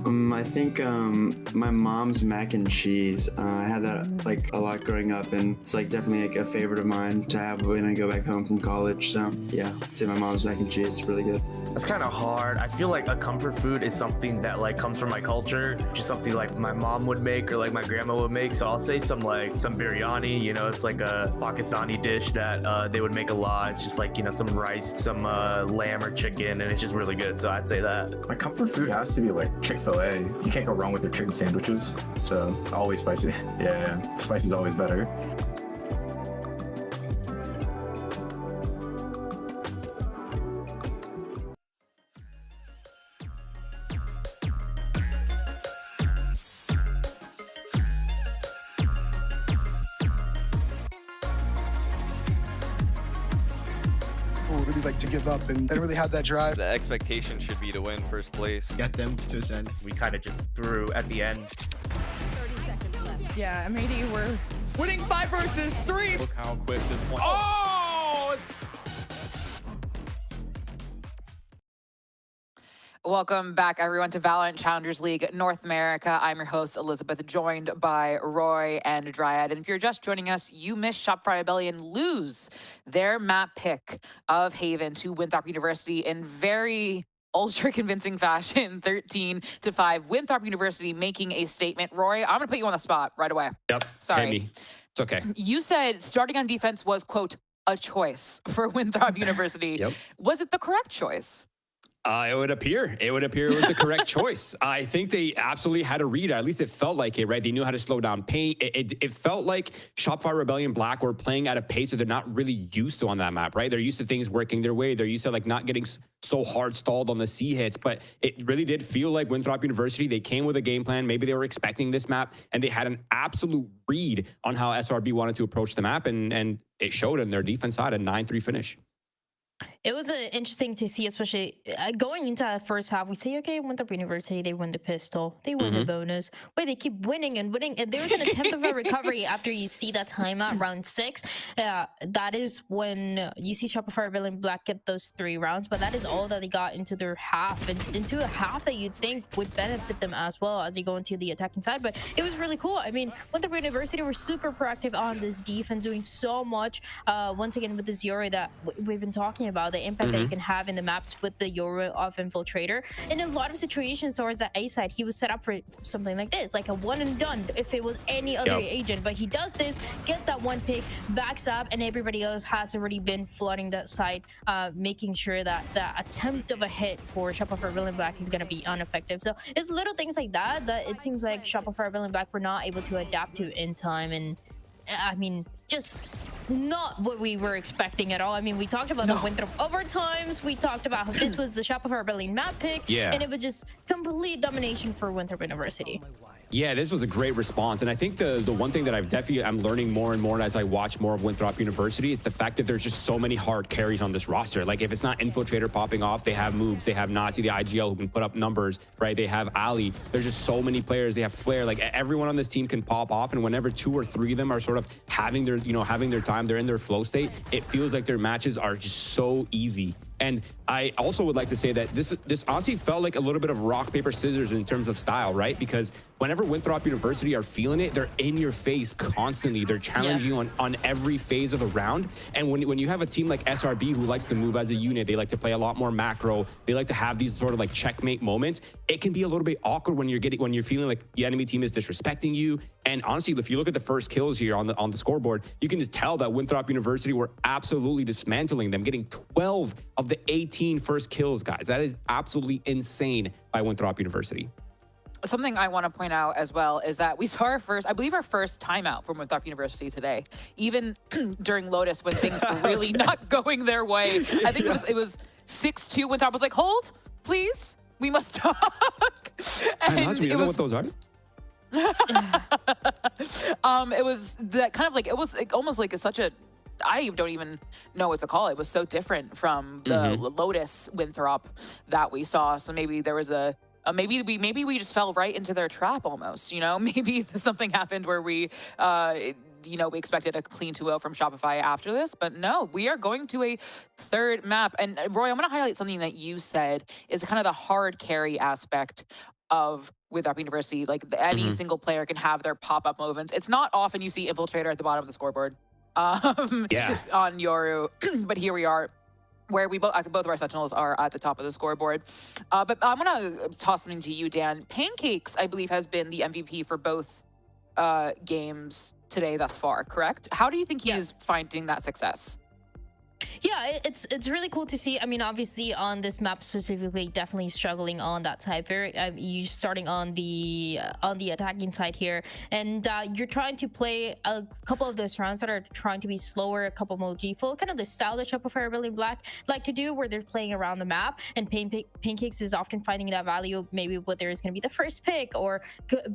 I think my mom's mac and cheese. I had that like a lot growing up, and it's like definitely like a favorite of mine to have when I go back home from college. So yeah, I'd say my mom's mac and cheese is really good. That's kind of hard. I feel like a comfort food is something that like comes from my culture, just something like my mom would make or like my grandma would make. So I'll say some biryani. You know, it's like a Pakistani dish that they would make a lot. It's just like, you know, some rice, some lamb or chicken, and it's just really good. So I'd say that. My comfort food has to be like Chick-fil-A. You can't go wrong with their chicken sandwiches. So always spicy. Yeah, spicy is always better. Really like to give up and didn't really have that drive. The expectation should be to win first place. Got them to ascend. We kind of just threw at the end. 30 seconds left. Yeah, MAD were winning 5 versus 3. Look how quick this one. Oh! Welcome back, everyone, to VALORANT Challengers League North America. I'm your host, Elizabeth, joined by Roy and Dryad. And if you're just joining us, you missed Shopify Rebellion lose their map pick of Haven to Winthrop University in very ultra convincing fashion, 13-5. Winthrop University making a statement. Roy, I'm going to put you on the spot right away. Yep. Sorry. Hit me. It's okay. You said starting on defense was, quote, a choice for Winthrop University. Yep. Was it the correct choice? It would appear it was the correct choice. I think they absolutely had a read. At least it felt like it, right? They knew how to slow down paint. It felt like Shopify Rebellion Black were playing at a pace that they're not really used to on that map, right? They're used to things working their way. They're used to like not getting so hard stalled on the C hits, but it really did feel like Winthrop University, they came with a game plan. Maybe they were expecting this map and they had an absolute read on how SRB wanted to approach the map, and it showed in their defense side, a 9-3 finish. It was interesting to see, especially going into that first half. We say, okay, Winthrop University, they won the pistol, they won the bonus. Wait, they keep winning and winning. And there was an attempt of a recovery after you see that timeout, round 6. That is when you see Shopify Rebellion Black get those 3 rounds, but that is all that they got into their half, and into a half that you'd think would benefit them as well as they go into the attacking side. But it was really cool. I mean, Winthrop University were super proactive on this defense, doing so much. Once again, with this Yori that we've been talking about, the impact that you can have in the maps with the Yoro of Infiltrator. In a lot of situations towards the A side, he was set up for something like this, like a one and done if it was any other agent. But he does this, gets that one pick, backs up, and everybody else has already been flooding that side, making sure that the attempt of a hit for Shopify Rebellion Black is going to be ineffective. So it's little things like that that it seems like Shopify Rebellion Black were not able to adapt to in time. And I mean, just not what we were expecting at all. I mean, we talked about the Winthrop overtimes. We talked about how this was the Shopify Rebellion map pick. And it was just complete domination for Winthrop University. Yeah, this was a great response. And I think the one thing that I'm learning more and more as I watch more of Winthrop University is the fact that there's just so many hard carries on this roster. Like if it's not Infiltrator popping off, they have moves, they have Nausey, the IGL who can put up numbers, right? They have Ali. There's just so many players. They have Flare. Like everyone on this team can pop off, and whenever 2 or 3 of them are sort of having their time, they're in their flow state, it feels like their matches are just so easy. And I also would like to say that this honestly felt like a little bit of rock, paper, scissors in terms of style, right? Because whenever Winthrop University are feeling it, they're in your face constantly. They're challenging you on every phase of the round. And when you have a team like SRB who likes to move as a unit, they like to play a lot more macro. They like to have these sort of like checkmate moments. It can be a little bit awkward when you're feeling like the enemy team is disrespecting you. And honestly, if you look at the first kills here on the scoreboard, you can just tell that Winthrop University were absolutely dismantling them, getting 12 of the 18 first kills, guys. That is absolutely insane by Winthrop University. Something I want to point out as well is that we saw our first timeout from Winthrop University today, even during Lotus when things were really not going their way. I think it was 6-2. Winthrop was like, hold, please, we must talk. And you know what those are? It was that kind of like, it was almost like it's such a, I don't even know what to call it. It was so different from the Lotus Winthrop that we saw. So maybe there was maybe we just fell right into their trap almost, you know? Maybe something happened where we, you know, we expected a clean 2-0 from Shopify after this, but no, we are going to a third map. And Roy, I'm going to highlight something that you said is kind of the hard carry aspect of Winthrop University. Like any single player can have their pop-up moments. It's not often you see Infiltrator at the bottom of the scoreboard on Yoru, but here we are, where we both of our Sentinels are at the top of the scoreboard. But I'm gonna toss something to you, Dan. Pancakes, I believe, has been the MVP for both games today thus far, correct? How do you think he's finding that success? Yeah, it's really cool to see. I mean, obviously on this map specifically, definitely struggling on that side. You starting on the attacking side here, and you're trying to play a couple of those rounds that are trying to be slower, a couple more default, kind of the style that Shopify Rebellion Black like to do, where they're playing around the map. And Pancakes is often finding that value, maybe whether it's going to be the first pick or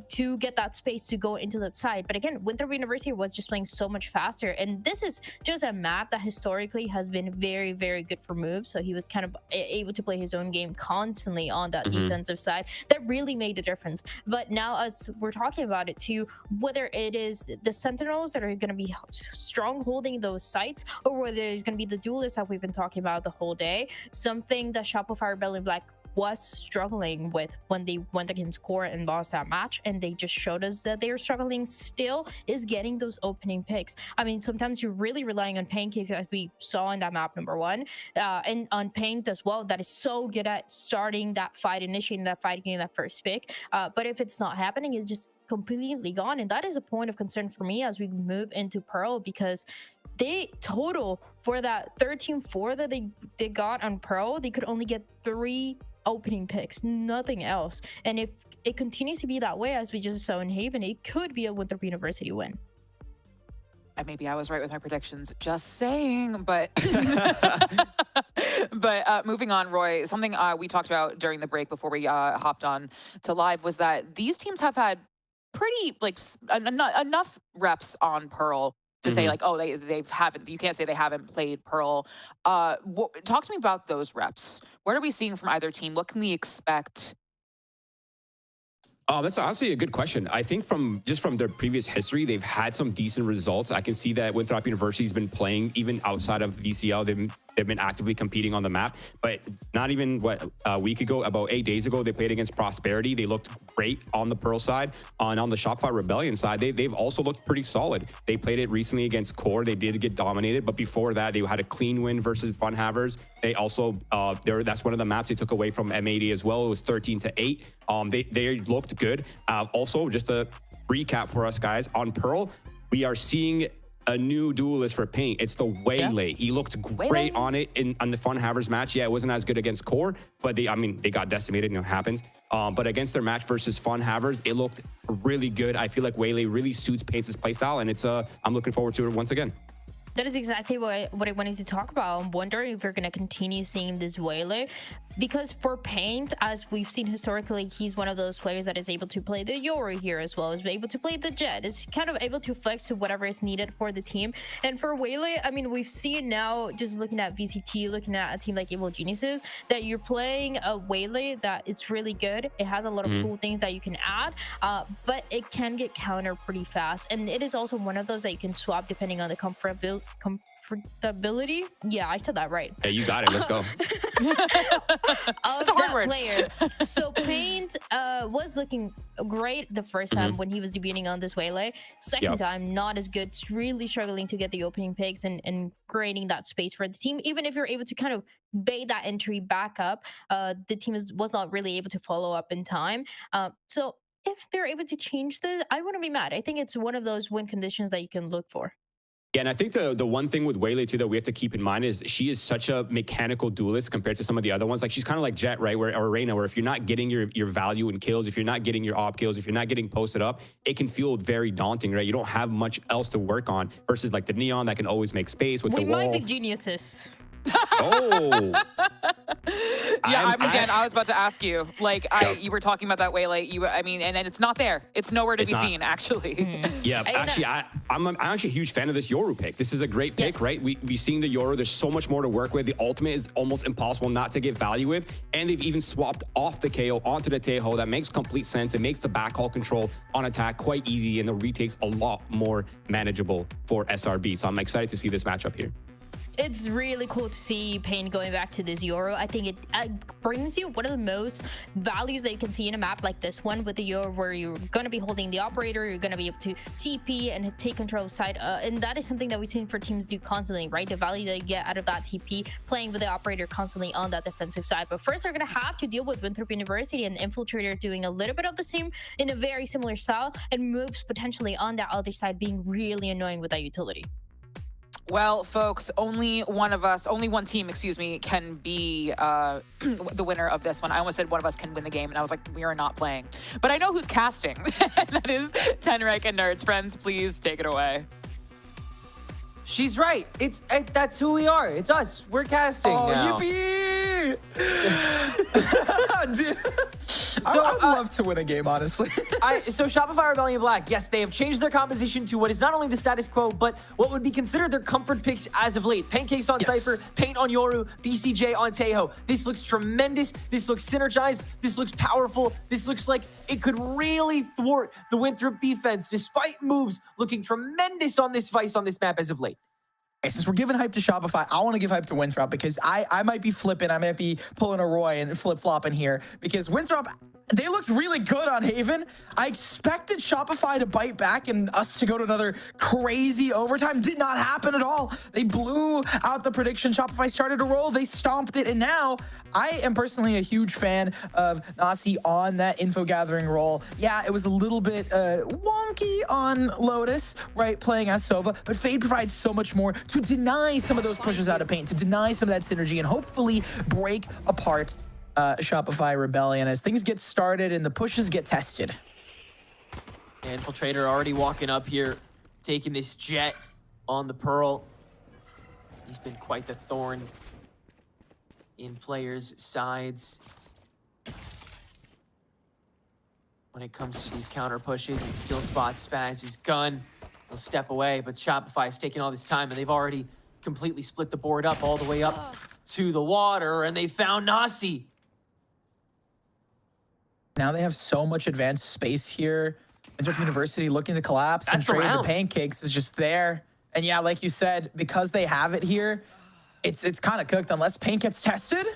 to get that space to go into that side. But again, Winthrop University was just playing so much faster, and this is just a map that historically has been very, very good for moves. So he was kind of able to play his own game constantly on that defensive side. That really made a difference. But now, as we're talking about it too, whether it is the Sentinels that are going to be strong holding those sites, or whether it's going to be the Duelists that we've been talking about the whole day, something that Shopify Rebellion Black was struggling with when they went against QOR and lost that match, and they just showed us that they're struggling still, is getting those opening picks. I mean, sometimes you're really relying on Pancakes, as we saw in that map number 1, and on Paint as well, that is so good at starting that fight, initiating that fight, getting that first pick. But if it's not happening, it's just completely gone, and that is a point of concern for me as we move into Pearl, because they total for that 13-4 that they got on Pearl, they could only get 3 opening picks, nothing else. And if it continues to be that way, as we just saw in Haven, it could be a Winthrop University win. And maybe I was right with my predictions, just saying. But but moving on, Roy, something we talked about during the break before we hopped on to live was that these teams have had pretty enough reps on Pearl to say like, oh, they haven't, you can't say they haven't played Pearl. Talk to me about those reps. What are we seeing from either team? What can we expect? That's honestly a good question. I think from their previous history, they've had some decent results. I can see that Winthrop University has been playing even outside of VCL. They've been actively competing on the map, but not even a week ago, about 8 days ago, they played against Prosperity. They looked great on the Pearl side. On the Shopify Rebellion side, they've also looked pretty solid. They played it recently against QOR. They did get dominated, but before that, they had a clean win versus Fun Havers. They also, that's one of the maps they took away from M80 as well. It was 13-8. They looked good. Also, just a recap for us guys, on Pearl, we are seeing a new duelist for Paint. It's the Waylay. He looked great on it on the Fun Havers match. Yeah, it wasn't as good against QOR, but they got decimated, it happens. But against their match versus Fun Havers, it looked really good. I feel like Waylay really suits Paint's playstyle, and I'm looking forward to it once again. That is exactly what I wanted to talk about. I'm wondering if we're going to continue seeing this Waylay, because for Paint, as we've seen historically, he's one of those players that is able to play the Yori here as well, is able to play the Jet, is kind of able to flex to whatever is needed for the team. And for Waylay, I mean, we've seen now, just looking at VCT, looking at a team like Evil Geniuses, that you're playing a Waylay that is really good. It has a lot of cool things that you can add, but it can get countered pretty fast. And it is also one of those that you can swap depending on the comfortability. Yeah, I said that right. Hey, you got it. Let's go. It's a hard word. Player. So Paint was looking great the first time when he was debuting on this Waylay. Second time, not as good. Really struggling to get the opening picks and creating that space for the team. Even if you're able to kind of bait that entry back up, the team was not really able to follow up in time. So if they're able to change this, I wouldn't be mad. I think it's one of those win conditions that you can look for. Yeah, and I think the one thing with Waylay too that we have to keep in mind is she is such a mechanical duelist compared to some of the other ones. Like she's kind of like Jet, right? Or Reyna, where if you're not getting your value in kills, if you're not getting your op kills, if you're not getting posted up, it can feel very daunting, right? You don't have much else to work on versus like the Neon that can always make space with the wall. We might be geniuses. Oh. Yeah, Dan, I was about to ask you. Like, you were talking about that Waylay. I mean, and it's not there. It's nowhere to be seen, actually. Yeah, actually, I'm actually a huge fan of this Yoru pick. This is a great pick, right? We've seen the Yoru. There's so much more to work with. The ultimate is almost impossible not to get value with. And they've even swapped off the KO onto the Tejo. That makes complete sense. It makes the backhaul control on attack quite easy, and the retakes a lot more manageable for SRB. So I'm excited to see this matchup here. It's really cool to see Pain going back to this Yoru. I think it brings you one of the most values that you can see in a map like this one with the Yoru, where you're going to be holding the operator, you're going to be able to TP and take control of side. And that is something that we've seen for teams do constantly, right? The value that you get out of that TP, playing with the operator constantly on that defensive side. But first, they're going to have to deal with Winthrop University and Infiltrator doing a little bit of the same in a very similar style, and moves potentially on that other side being really annoying with that utility. Well, folks, only one team, excuse me, can be the winner of this one. I almost said one of us can win the game, and I was like, we are not playing. But I know who's casting. That is Tenrek and Nerds. Friends, please take it away. She's right. That's who we are. It's us. We're casting now. Yippee! Dude. So I'd love to win a game, honestly. So Shopify Rebellion Black, yes, they have changed their composition to what is not only the status quo, but what would be considered their comfort picks as of late. Pancakes on Cypher, Paint on Yoru, BCJ on Tejo. This looks tremendous. This looks synergized. This looks powerful. This looks like it could really thwart the Winthrop defense, despite moves looking tremendous on this Vice on this map as of late. Since we're giving hype to Shopify, I want to give hype to Winthrop, because I might be flipping. I might be pulling a Roy and flip-flopping here, because Winthrop, they looked really good on Haven. I expected Shopify to bite back and us to go to another crazy overtime. Did not happen at all. They blew out the prediction. Shopify started to roll. They stomped it. And now I am personally a huge fan of Nausey on that info gathering role. Yeah, it was a little bit wonky on Lotus, right, playing as Sova, but Fade provides so much more to deny some of those pushes out of Paint, to deny some of that synergy, and hopefully break apart Shopify Rebellion as things get started and the pushes get tested. Infiltrator already walking up here, taking this Jet on the Pearl. He's been quite the thorn in players' sides when it comes to these counter pushes. And still spots Spaz's gun. He'll step away, but Shopify is taking all this time, and they've already completely split the board up all the way up to the water, and they found Nausey. Now they have so much advanced space here. Winthrop University looking to collapse, and Trade the Pancakes is just there. And yeah, like you said, because they have it here, it's kind of cooked unless Paint gets tested.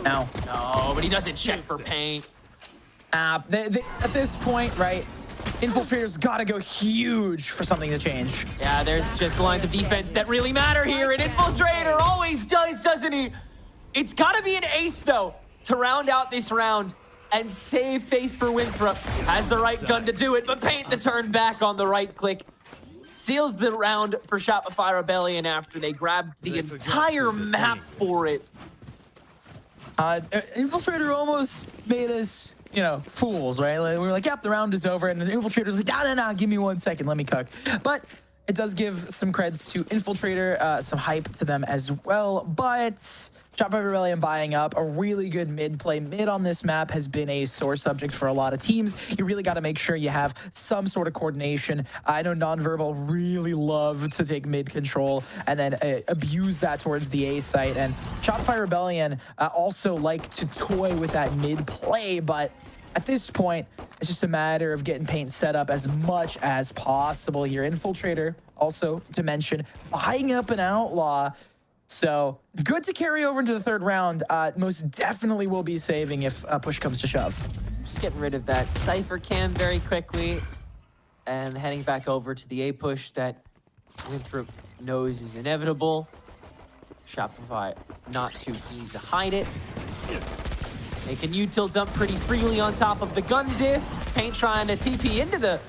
No, but he doesn't check for Paint. At this point, right, Infiltrator's got to go huge for something to change. Yeah, there's just lines of defense that really matter here, and Infiltrator always does, doesn't he? It's got to be an ace, though, to round out this round and save face for Winthrop. Has the right gun to do it, but Paint the turn back on the right click. Seals the round for Shopify Rebellion after they grabbed the entire map for it. Infiltrator almost made us, you know, fools, right? Like, we were like, yep, the round is over. And the Infiltrator's like, no, give me 1 second, let me cook. But it does give some creds to Infiltrator, some hype to them as well. But Shopify Rebellion buying up a really good mid play. Mid on this map has been a sore subject for a lot of teams. You really got to make sure you have some sort of coordination. I know Nonverbal really love to take mid control and then abuse that towards the A site. And Shopify Rebellion also like to toy with that mid play, but at this point, it's just a matter of getting Paint set up as much as possible here. Infiltrator, also to mention, buying up an Outlaw. So good to carry over into the third round. Most definitely will be saving if push comes to shove. Just getting rid of that Cypher cam very quickly and heading back over to the A push that Winthrop knows is inevitable. Shopify not too keen to hide it. They can util dump pretty freely on top of the gun diff. Paint trying to TP into the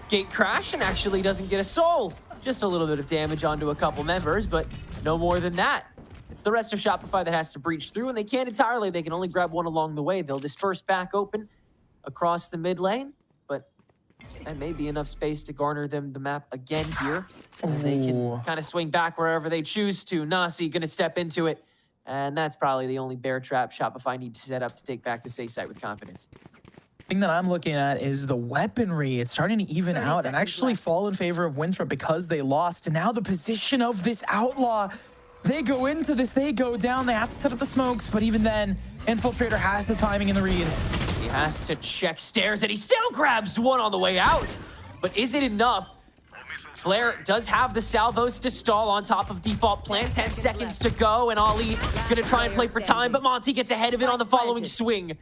gate crash and actually doesn't get a soul. Just a little bit of damage onto a couple members, but no more than that. It's the rest of Shopify that has to breach through, and they can't entirely. They can only grab one along the way. They'll disperse back open across the mid lane, but that may be enough space to garner them the map again here. And they can kind of swing back wherever they choose to. Nausey gonna step into it, and that's probably the only bear trap Shopify needs to set up to take back the safe site with confidence. Thing that I'm looking at is the weaponry. It's starting to even out and actually fall in favor of Winthrop because they lost. And now the position of this outlaw, they go into this, they go down, they have to set up the smokes, but even then, Infiltrator has the timing and the read. He has to check stairs, and he still grabs one on the way out. But is it enough? Flair does have the salvos to stall on top of default plant. 10 seconds to go, and Ali gonna try and play for time, but Monty gets ahead of it on the following swing.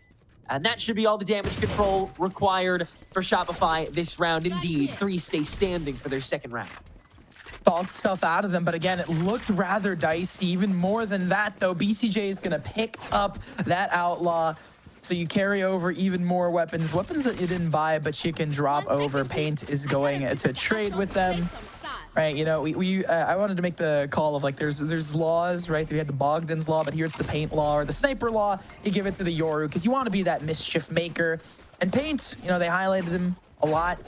And that should be all the damage control required for Shopify this round. Indeed, 3 stay standing for their second round. Thought stuff out of them, but again, it looked rather dicey. Even more than that, though, BCJ is going to pick up that outlaw. So you carry over even more weapons. Weapons that you didn't buy, but you can drop over. Paint is going to trade with them. Right, you know, I wanted to make the call of like there's laws, right? We had the Bogdan's law, but here it's the Paint law or the Sniper law. You give it to the Yoru because you want to be that mischief maker. And Paint, you know, they highlighted him a lot,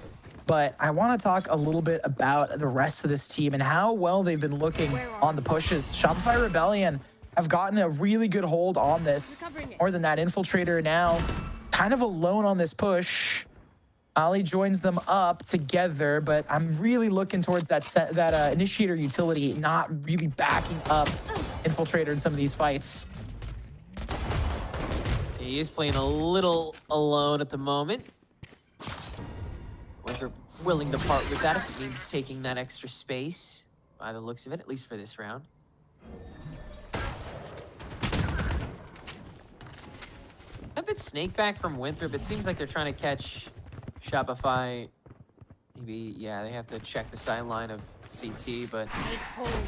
but I want to talk a little bit about the rest of this team and how well they've been looking on the pushes. Shopify Rebellion have gotten a really good hold on this. More than that, Infiltrator now kind of alone on this push. Ali joins them up together, but I'm really looking towards that initiator utility not really backing up Infiltrator in some of these fights. He is playing a little alone at the moment. Whether willing to part with that if it means taking that extra space, by the looks of it, at least for this round. Have that snake back from Winthrop. It seems like they're trying to catch Shopify. Maybe, yeah, they have to check the sideline of CT, but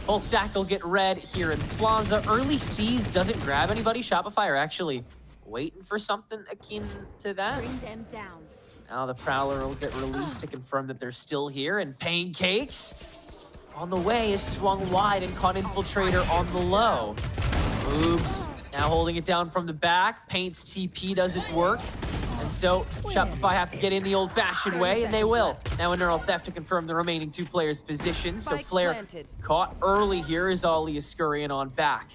full stack will get red here in Plaza. Early C's doesn't grab anybody. Shopify are actually waiting for something akin to that. Bring them down. Now the Prowler will get released to confirm that they're still here, and Pancakes on the way is swung wide and caught Infiltrator on the low. Oops. Now holding it down from the back. Paint's TP doesn't work. And so Shopify have to get in the old-fashioned way, and they will. Now a neural theft to confirm the remaining 2 players' positions. So Flair caught early here as Ali is scurrying on back.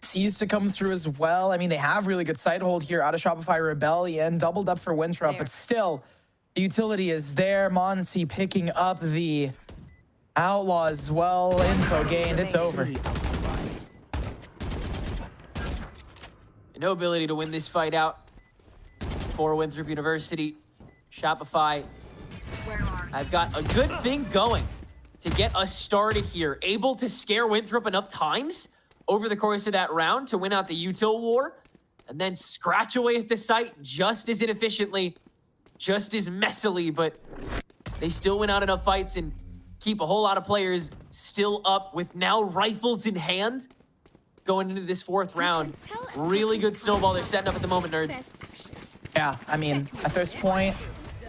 Sees to come through as well. I mean, they have really good side hold here out of Shopify Rebellion. Doubled up for Winthrop, but still, the utility is there. Monty picking up the outlaw as well. Info gained. It's over. No ability to win this fight out for Winthrop University. Shopify, I've got a good thing going to get us started here. Able to scare Winthrop enough times over the course of that round to win out the util war, and then scratch away at the site just as inefficiently, just as messily, but they still win out enough fights and keep a whole lot of players still up with now rifles in hand. Going into this 4th round. Really good snowball they're setting up at the moment, nerds. Yeah, I mean, at this point,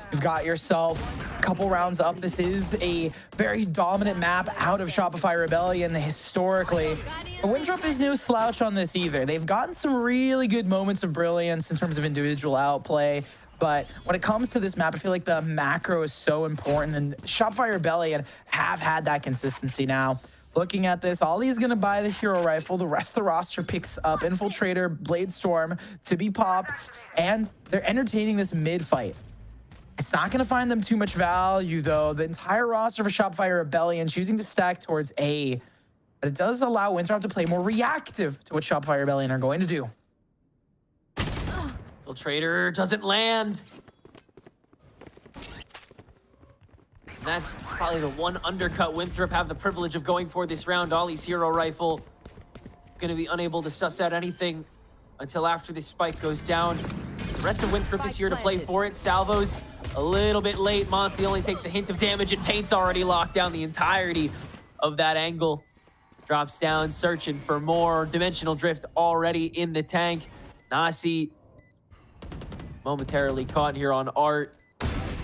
you've got yourself a couple rounds up. This is a very dominant map out of Shopify Rebellion historically. But Winthrop is no slouch on this either. They've gotten some really good moments of brilliance in terms of individual outplay. But when it comes to this map, I feel like the macro is so important. And Shopify Rebellion have had that consistency now. Looking at this, Ollie's going to buy the hero rifle. The rest of the roster picks up Infiltrator, Bladestorm to be popped, and they're entertaining this mid fight. It's not going to find them too much value, though. The entire roster for Shopify Rebellion choosing to stack towards A, but it does allow Winthrop to play more reactive to what Shopify Rebellion are going to do. Infiltrator doesn't land. That's probably the one undercut Winthrop have the privilege of going for this round. Ollie's hero rifle going to be unable to suss out anything until after this spike goes down. The rest of Winthrop is here to play for it. Salvo's a little bit late. Monty only takes a hint of damage, and Paint's already locked down the entirety of that angle. Drops down, searching for more. Dimensional Drift already in the tank. Nausey momentarily caught here on Art.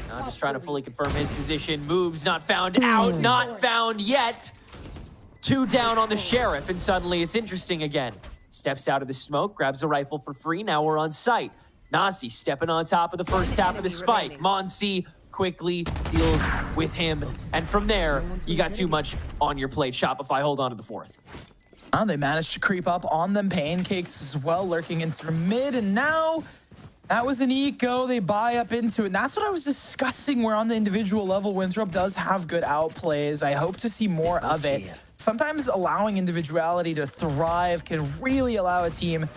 Now just trying to fully confirm his position. Moves not found out, not found yet. 2 down on the Sheriff, and suddenly it's interesting again. Steps out of the smoke, grabs a rifle for free. Now we're on site. Nausey stepping on top of the first half of the spike. Monsi quickly deals with him. And from there, you got too much on your plate. Shopify, hold on to the 4th. They managed to creep up on them. Pancakes as well, lurking in through mid. And now that was an eco. They buy up into it. And that's what I was discussing, where on the individual level, Winthrop does have good outplays. I hope to see more of it. Sometimes allowing individuality to thrive can really allow a team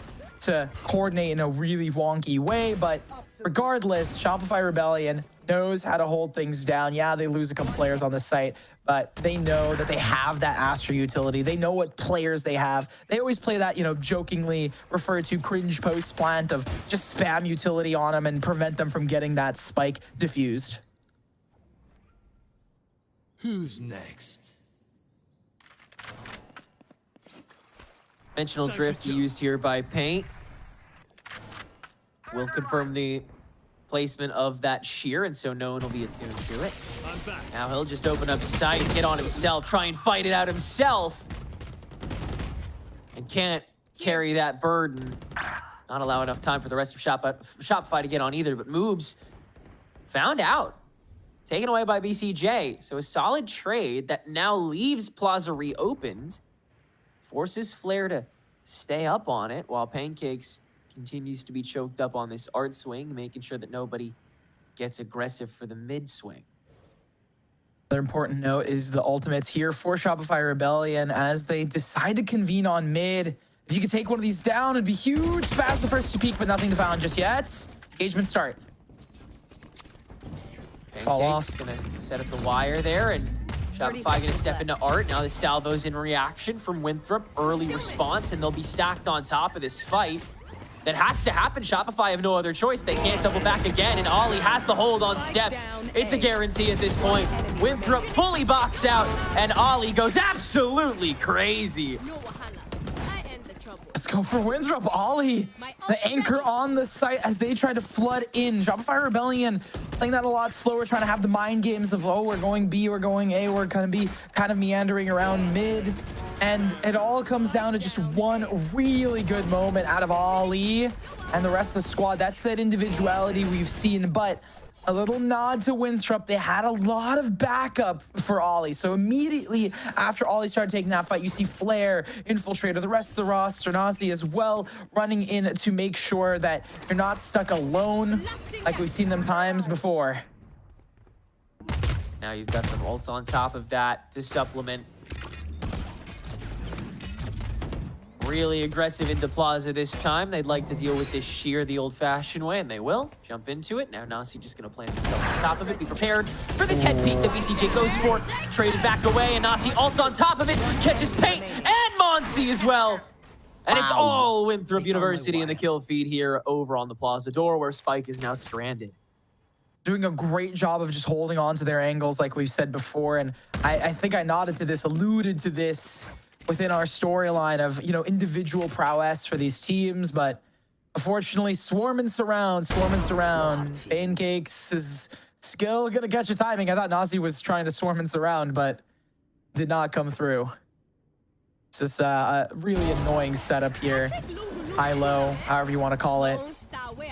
to coordinate in a really wonky way. But regardless, Shopify Rebellion knows how to hold things down. Yeah, they lose a couple players on the site, but they know that they have that Astra utility. They know what players they have. They always play that, you know, jokingly referred to cringe post plant of just spam utility on them and prevent them from getting that spike diffused. Who's next? Dimensional Drift used here by Paint. We'll confirm the placement of that shear, and so no one will be attuned to it. Now he'll just open up sight, get on himself, try and fight it out himself. And can't carry that burden. Not allow enough time for the rest of Shopify to get on either, but Moobs found out. Taken away by BCJ. So a solid trade that now leaves Plaza reopened. Forces Flare to stay up on it while Pancakes continues to be choked up on this Art swing, making sure that nobody gets aggressive for the mid swing. Another important note is the ultimates here for Shopify Rebellion as they decide to convene on mid. If you could take one of these down, it'd be huge. Spaz the first to peek, but nothing to found just yet. Engagement start. Fall off. Gonna set up the wire there, and Shopify gonna step into Art. Now the salvo's in reaction from Winthrop. Early response, and they'll be stacked on top of this fight. That has to happen. Shopify have no other choice. They can't double back again, and Ollie has the hold on steps. It's a guarantee at this point. Winthrop fully boxed out, and Ollie goes absolutely crazy. Let's go for Winthrop. Ollie, the anchor on the site as they try to flood in. Shopify Rebellion playing that a lot slower, trying to have the mind games of, oh, we're going B, we're going A, we're going to be kind of meandering around mid. And it all comes down to just one really good moment out of Ollie and the rest of the squad. That's that individuality we've seen, but a little nod to Winthrop. They had a lot of backup for Ollie. So immediately after Ollie started taking that fight, you see Flare, Infiltrator, the rest of the roster, Nausey as well, running in to make sure that you're not stuck alone like we've seen them times before. Now you've got some ults on top of that to supplement. Really aggressive into Plaza this time. They'd like to deal with this shear the old-fashioned way, and they will. Jump into it. Now Nausey just going to plant himself on top of it. Be prepared for this head peek that BCJ goes for. Traded back away, and Nausey ults on top of it. Catches Paint and Monsi as well. And it's all Winthrop University in the kill feed here over on the Plaza door, where Spike is now stranded. Doing a great job of just holding on to their angles like we've said before, and I think I nodded to this, alluded to this within our storyline of, you know, individual prowess for these teams, but unfortunately, swarm and surround. Pancakes is still gonna catch a timing. I thought Nausey was trying to swarm and surround, but did not come through. It's this a really annoying setup here. High-low, however you want to call it.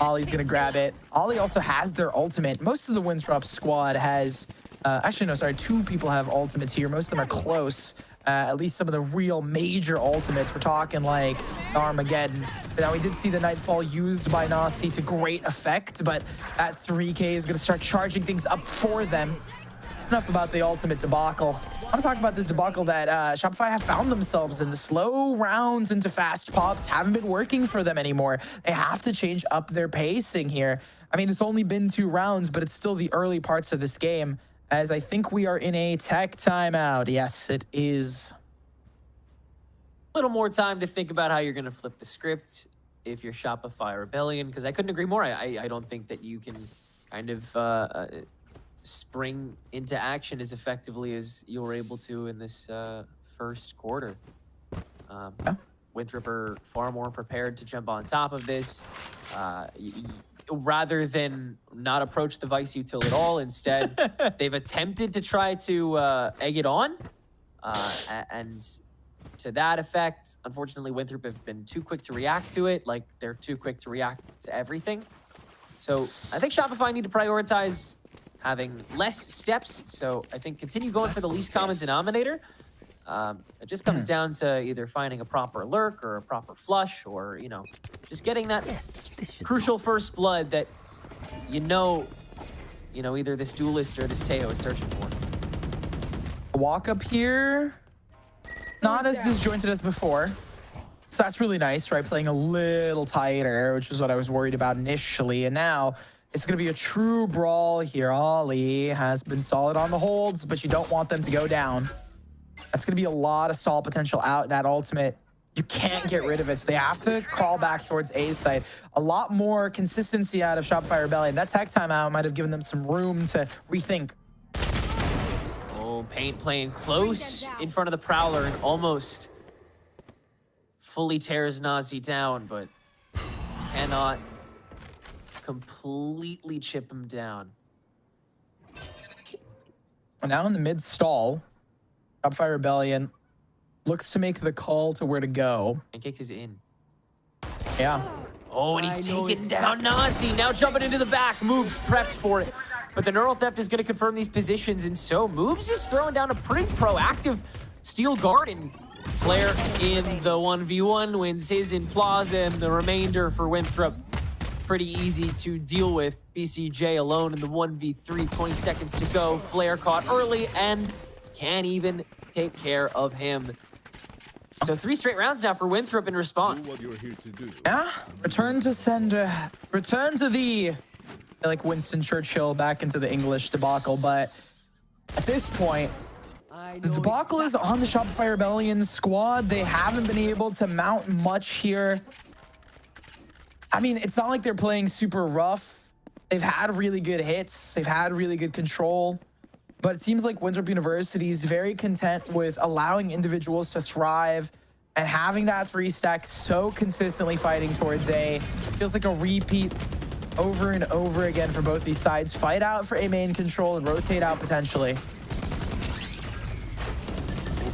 Ollie's gonna grab it. Ollie also has their ultimate. Most of the Winthrop squad has, actually no, sorry, 2 people have ultimates here. Most of them are close. At least some of the real major ultimates. We're talking like Armageddon. But now we did see the Nightfall used by Nausey to great effect, but that 3K is going to start charging things up for them. Enough about the ultimate debacle. I want to talk about this debacle that Shopify have found themselves in. The slow rounds into fast pops haven't been working for them anymore. They have to change up their pacing here. I mean, it's only been 2 rounds, but it's still the early parts of this game. As I think we are in a tech timeout. Yes, it is. A little more time to think about how you're going to flip the script if you're Shopify Rebellion, because I couldn't agree more. I don't think that you can kind of spring into action as effectively as you were able to in this first quarter. Winthrop are far more prepared to jump on top of this. Rather than not approach the Vice util at all, instead, they've attempted to try to egg it on. And to that effect, unfortunately, Winthrop have been too quick to react to it. Like, they're too quick to react to everything. So I think Shopify need to prioritize having less steps. So I think continue going for the least common denominator. It just comes down to either finding a proper lurk or a proper flush, or, you know, just getting that crucial first blood that either this Duelist or this Teo is searching for. Walk up here, not as disjointed as before. So that's really nice, right? Playing a little tighter, which is what I was worried about initially. And now it's going to be a true brawl here. Ollie has been solid on the holds, but you don't want them to go down. That's going to be a lot of stall potential out. That ultimate, you can't get rid of it. So they have to crawl back towards A's side. A lot more consistency out of Shopify Rebellion. That tech timeout might have given them some room to rethink. Oh, Paint playing close in front of the Prowler and almost fully tears Nausey down, but cannot completely chip him down. Well, now in the mid stall, Shopify Rebellion looks to make the call to where to go. Pancakes is in. Yeah. Oh, and he's taking down Nausey. Now jumping into the back. Moves prepped for it. But the Neural Theft is going to confirm these positions, and so Moves is throwing down a pretty proactive steel guard, and Flare in the 1v1 wins his in Plaza, and the remainder for Winthrop pretty easy to deal with. BCJ alone in the 1v3, 20 seconds to go. Flare caught early and can't even take care of him. So 3 straight rounds now for Winthrop in response. Yeah, return to sender, return to the, like Winston Churchill back into the English debacle, but at this point, the debacle is on the Shopify Rebellion squad. They haven't been able to mount much here. I mean, it's not like they're playing super rough. They've had really good hits. They've had really good control. But it seems like Winthrop University is very content with allowing individuals to thrive and having that 3-stack so consistently fighting towards A. Feels like a repeat over and over again for both these sides. Fight out for A main control and rotate out potentially.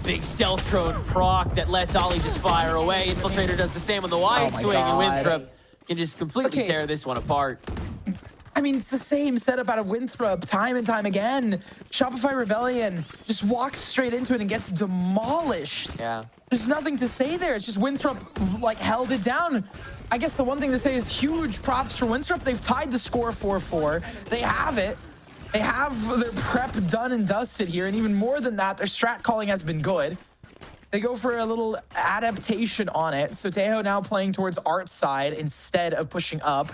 Big stealth drone proc that lets Ollie just fire away. Infiltrator does the same on the wide swing, and Winthrop can just completely tear this one apart. I mean, it's the same setup out of Winthrop time and time again. Shopify Rebellion just walks straight into it and gets demolished. Yeah. There's nothing to say there. It's just Winthrop, like, held it down. I guess the one thing to say is huge props for Winthrop. They've tied the score 4-4. They have it. They have their prep done and dusted here. And even more than that, their strat calling has been good. They go for a little adaptation on it. So Teo now playing towards Art's side instead of pushing up.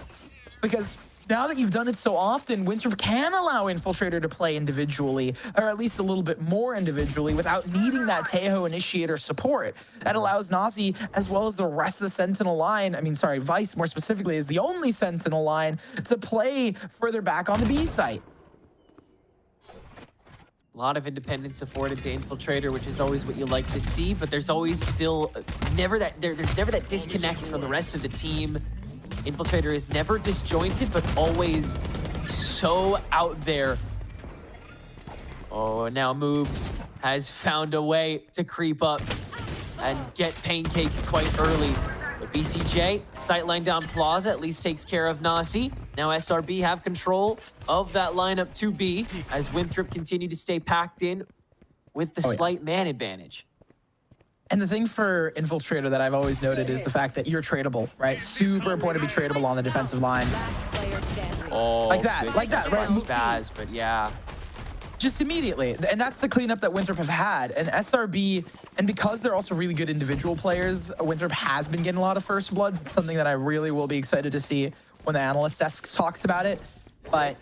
Because now that you've done it so often, Winthrop can allow Infiltrator to play individually, or at least a little bit more individually, without needing that Teo initiator support. That allows Nausey, as well as the rest of the Sentinel line, I mean, sorry, Vice more specifically, is the only Sentinel line to play further back on the B site. A lot of independence afforded to Infiltrator, which is always what you like to see, but there's always still never that there's never that disconnect from the rest of the team. Infiltrator is never disjointed, but always so out there. Oh, now Moves has found a way to creep up and get Pancakes quite early. But BCJ, sightline down Plaza, at least takes care of Nausey. Now SRB have control of that lineup to B as Winthrop continue to stay packed in with the slight man advantage. And the thing for Infiltrator that I've always noted is the fact that you're tradable, right? Super important to be tradable on the defensive line. Oh, like that, right? Spaz, but yeah. Just immediately. And that's the cleanup that Winthrop have had. And SRB, and because they're also really good individual players, Winthrop has been getting a lot of first bloods. It's something that I really will be excited to see when the analyst desk talks about it. But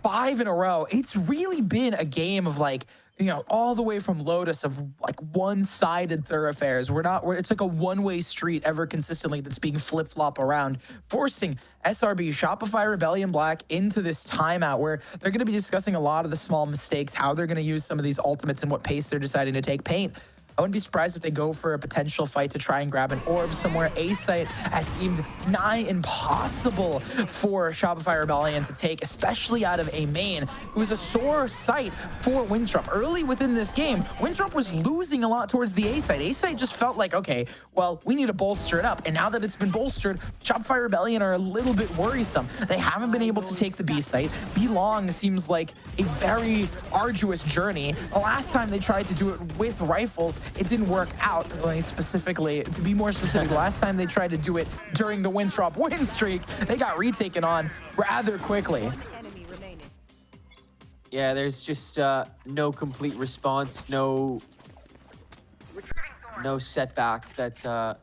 5 in a row, it's really been a game of, like, you know, all the way from Lotus of like one-sided thoroughfares. It's like a one-way street ever consistently that's being flip-flop around, forcing SRB, Shopify Rebellion Black into this timeout where they're going to be discussing a lot of the small mistakes, how they're going to use some of these ultimates and what pace they're deciding to take. Paint I wouldn't be surprised if they go for a potential fight to try and grab an orb somewhere. A site has seemed nigh impossible for Shopify Rebellion to take, especially out of a main. It was a sore site for Winthrop. Early within this game, Winthrop was losing a lot towards the A site. A site just felt like, okay, well, we need to bolster it up. And now that it's been bolstered, Shopify Rebellion are a little bit worrisome. They haven't been able to take the B site. B long seems like a very arduous journey. The last time they tried to do it with rifles, it didn't work out. Really specifically, to be more specific, last time they tried to do it during the Winthrop win streak, they got retaken on rather quickly. Yeah, there's just no complete response, no setback that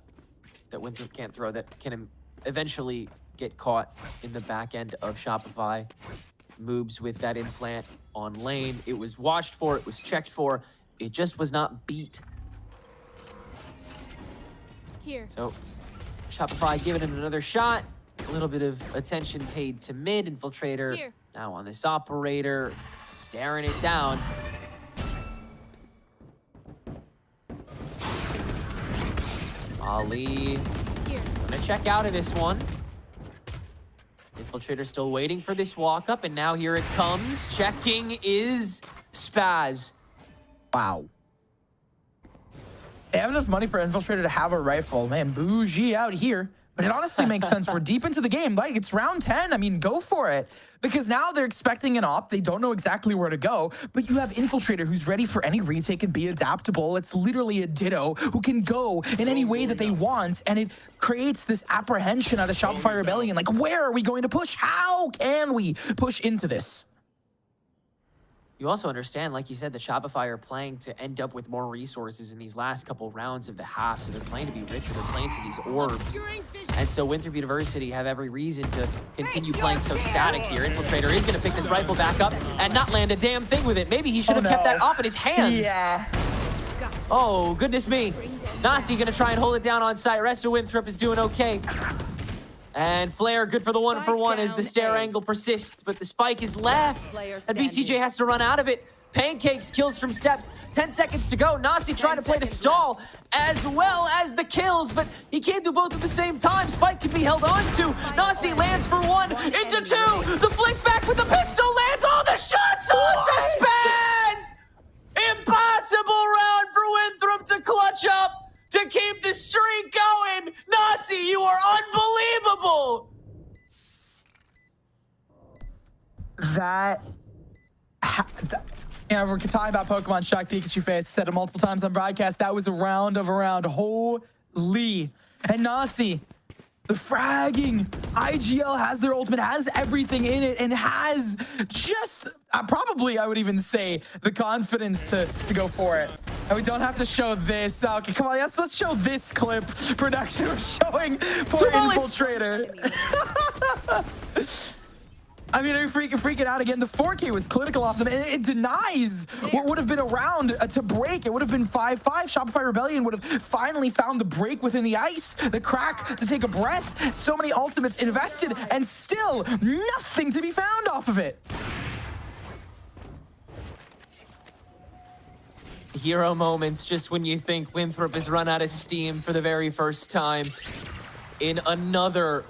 Winthrop can't throw that can eventually get caught in the back end of Shopify. Moves with that implant on lane. It was watched for, it was checked for, it just was not beat. Here. So Shopify giving him another shot. A little bit of attention paid to mid. Infiltrator Here. now on this operator, staring it down. Ali gonna check out of this one. Infiltrator still waiting for this walk up, and now here it comes. Checking is Spaz. Wow. They have enough money for Infiltrator to have a rifle. Man, bougie out here. But it honestly makes sense. We're deep into the game. Like, it's round 10. I mean, go for it. Because now they're expecting an op. They don't know exactly where to go. But you have Infiltrator who's ready for any retake and be adaptable. It's literally a Ditto who can go in any way that they want. And it creates this apprehension out of Shopify Rebellion. Like, where are we going to push? How can we push into this? You also understand, like you said, the Shopify are playing to end up with more resources in these last couple rounds of the half, so they're playing to be richer, they're playing for these orbs. And so Winthrop University have every reason to continue playing so static here. Infiltrator is going to pick this rifle back up and not land a damn thing with it. Maybe he should have kept that op in his hands. Yeah. Oh, goodness me. Nausey going to try and hold it down on site. Rest of Winthrop is doing okay. And Flare good for the 1-for-1 as the stare angle persists, but the spike is left. And BCJ has to run out of it. Pancakes kills from steps. 10 seconds to go. Nausey trying to play the stall as well as the kills, but he can't do both at the same time. Spike can be held on to. Nausey lands for 1 into 2. The flick back with the pistol lands all the shots onto Spaz. Impossible round for Winthrop to clutch up. To keep the streak going. Nausey, you are unbelievable. Yeah, we're talking about Pokemon Shock Pikachu face. Said it multiple times on broadcast. That was a round of a round. Holy. And Nausey, the fragging. IGL has their ultimate, has everything in it, and has just probably, I would even say, the confidence to go for it. And we don't have to show this. Okay, come on, let's show this clip. Production was showing poor Infiltrator. I mean, are you freaking out again? The 4K was clinical off them, and it denies what would have been a round to break. It would have been 5-5. Shopify Rebellion would have finally found the break within the ice, the crack to take a breath. So many ultimates invested, and still nothing to be found off of it. Hero moments just when you think Winthrop has run out of steam for the very first time in another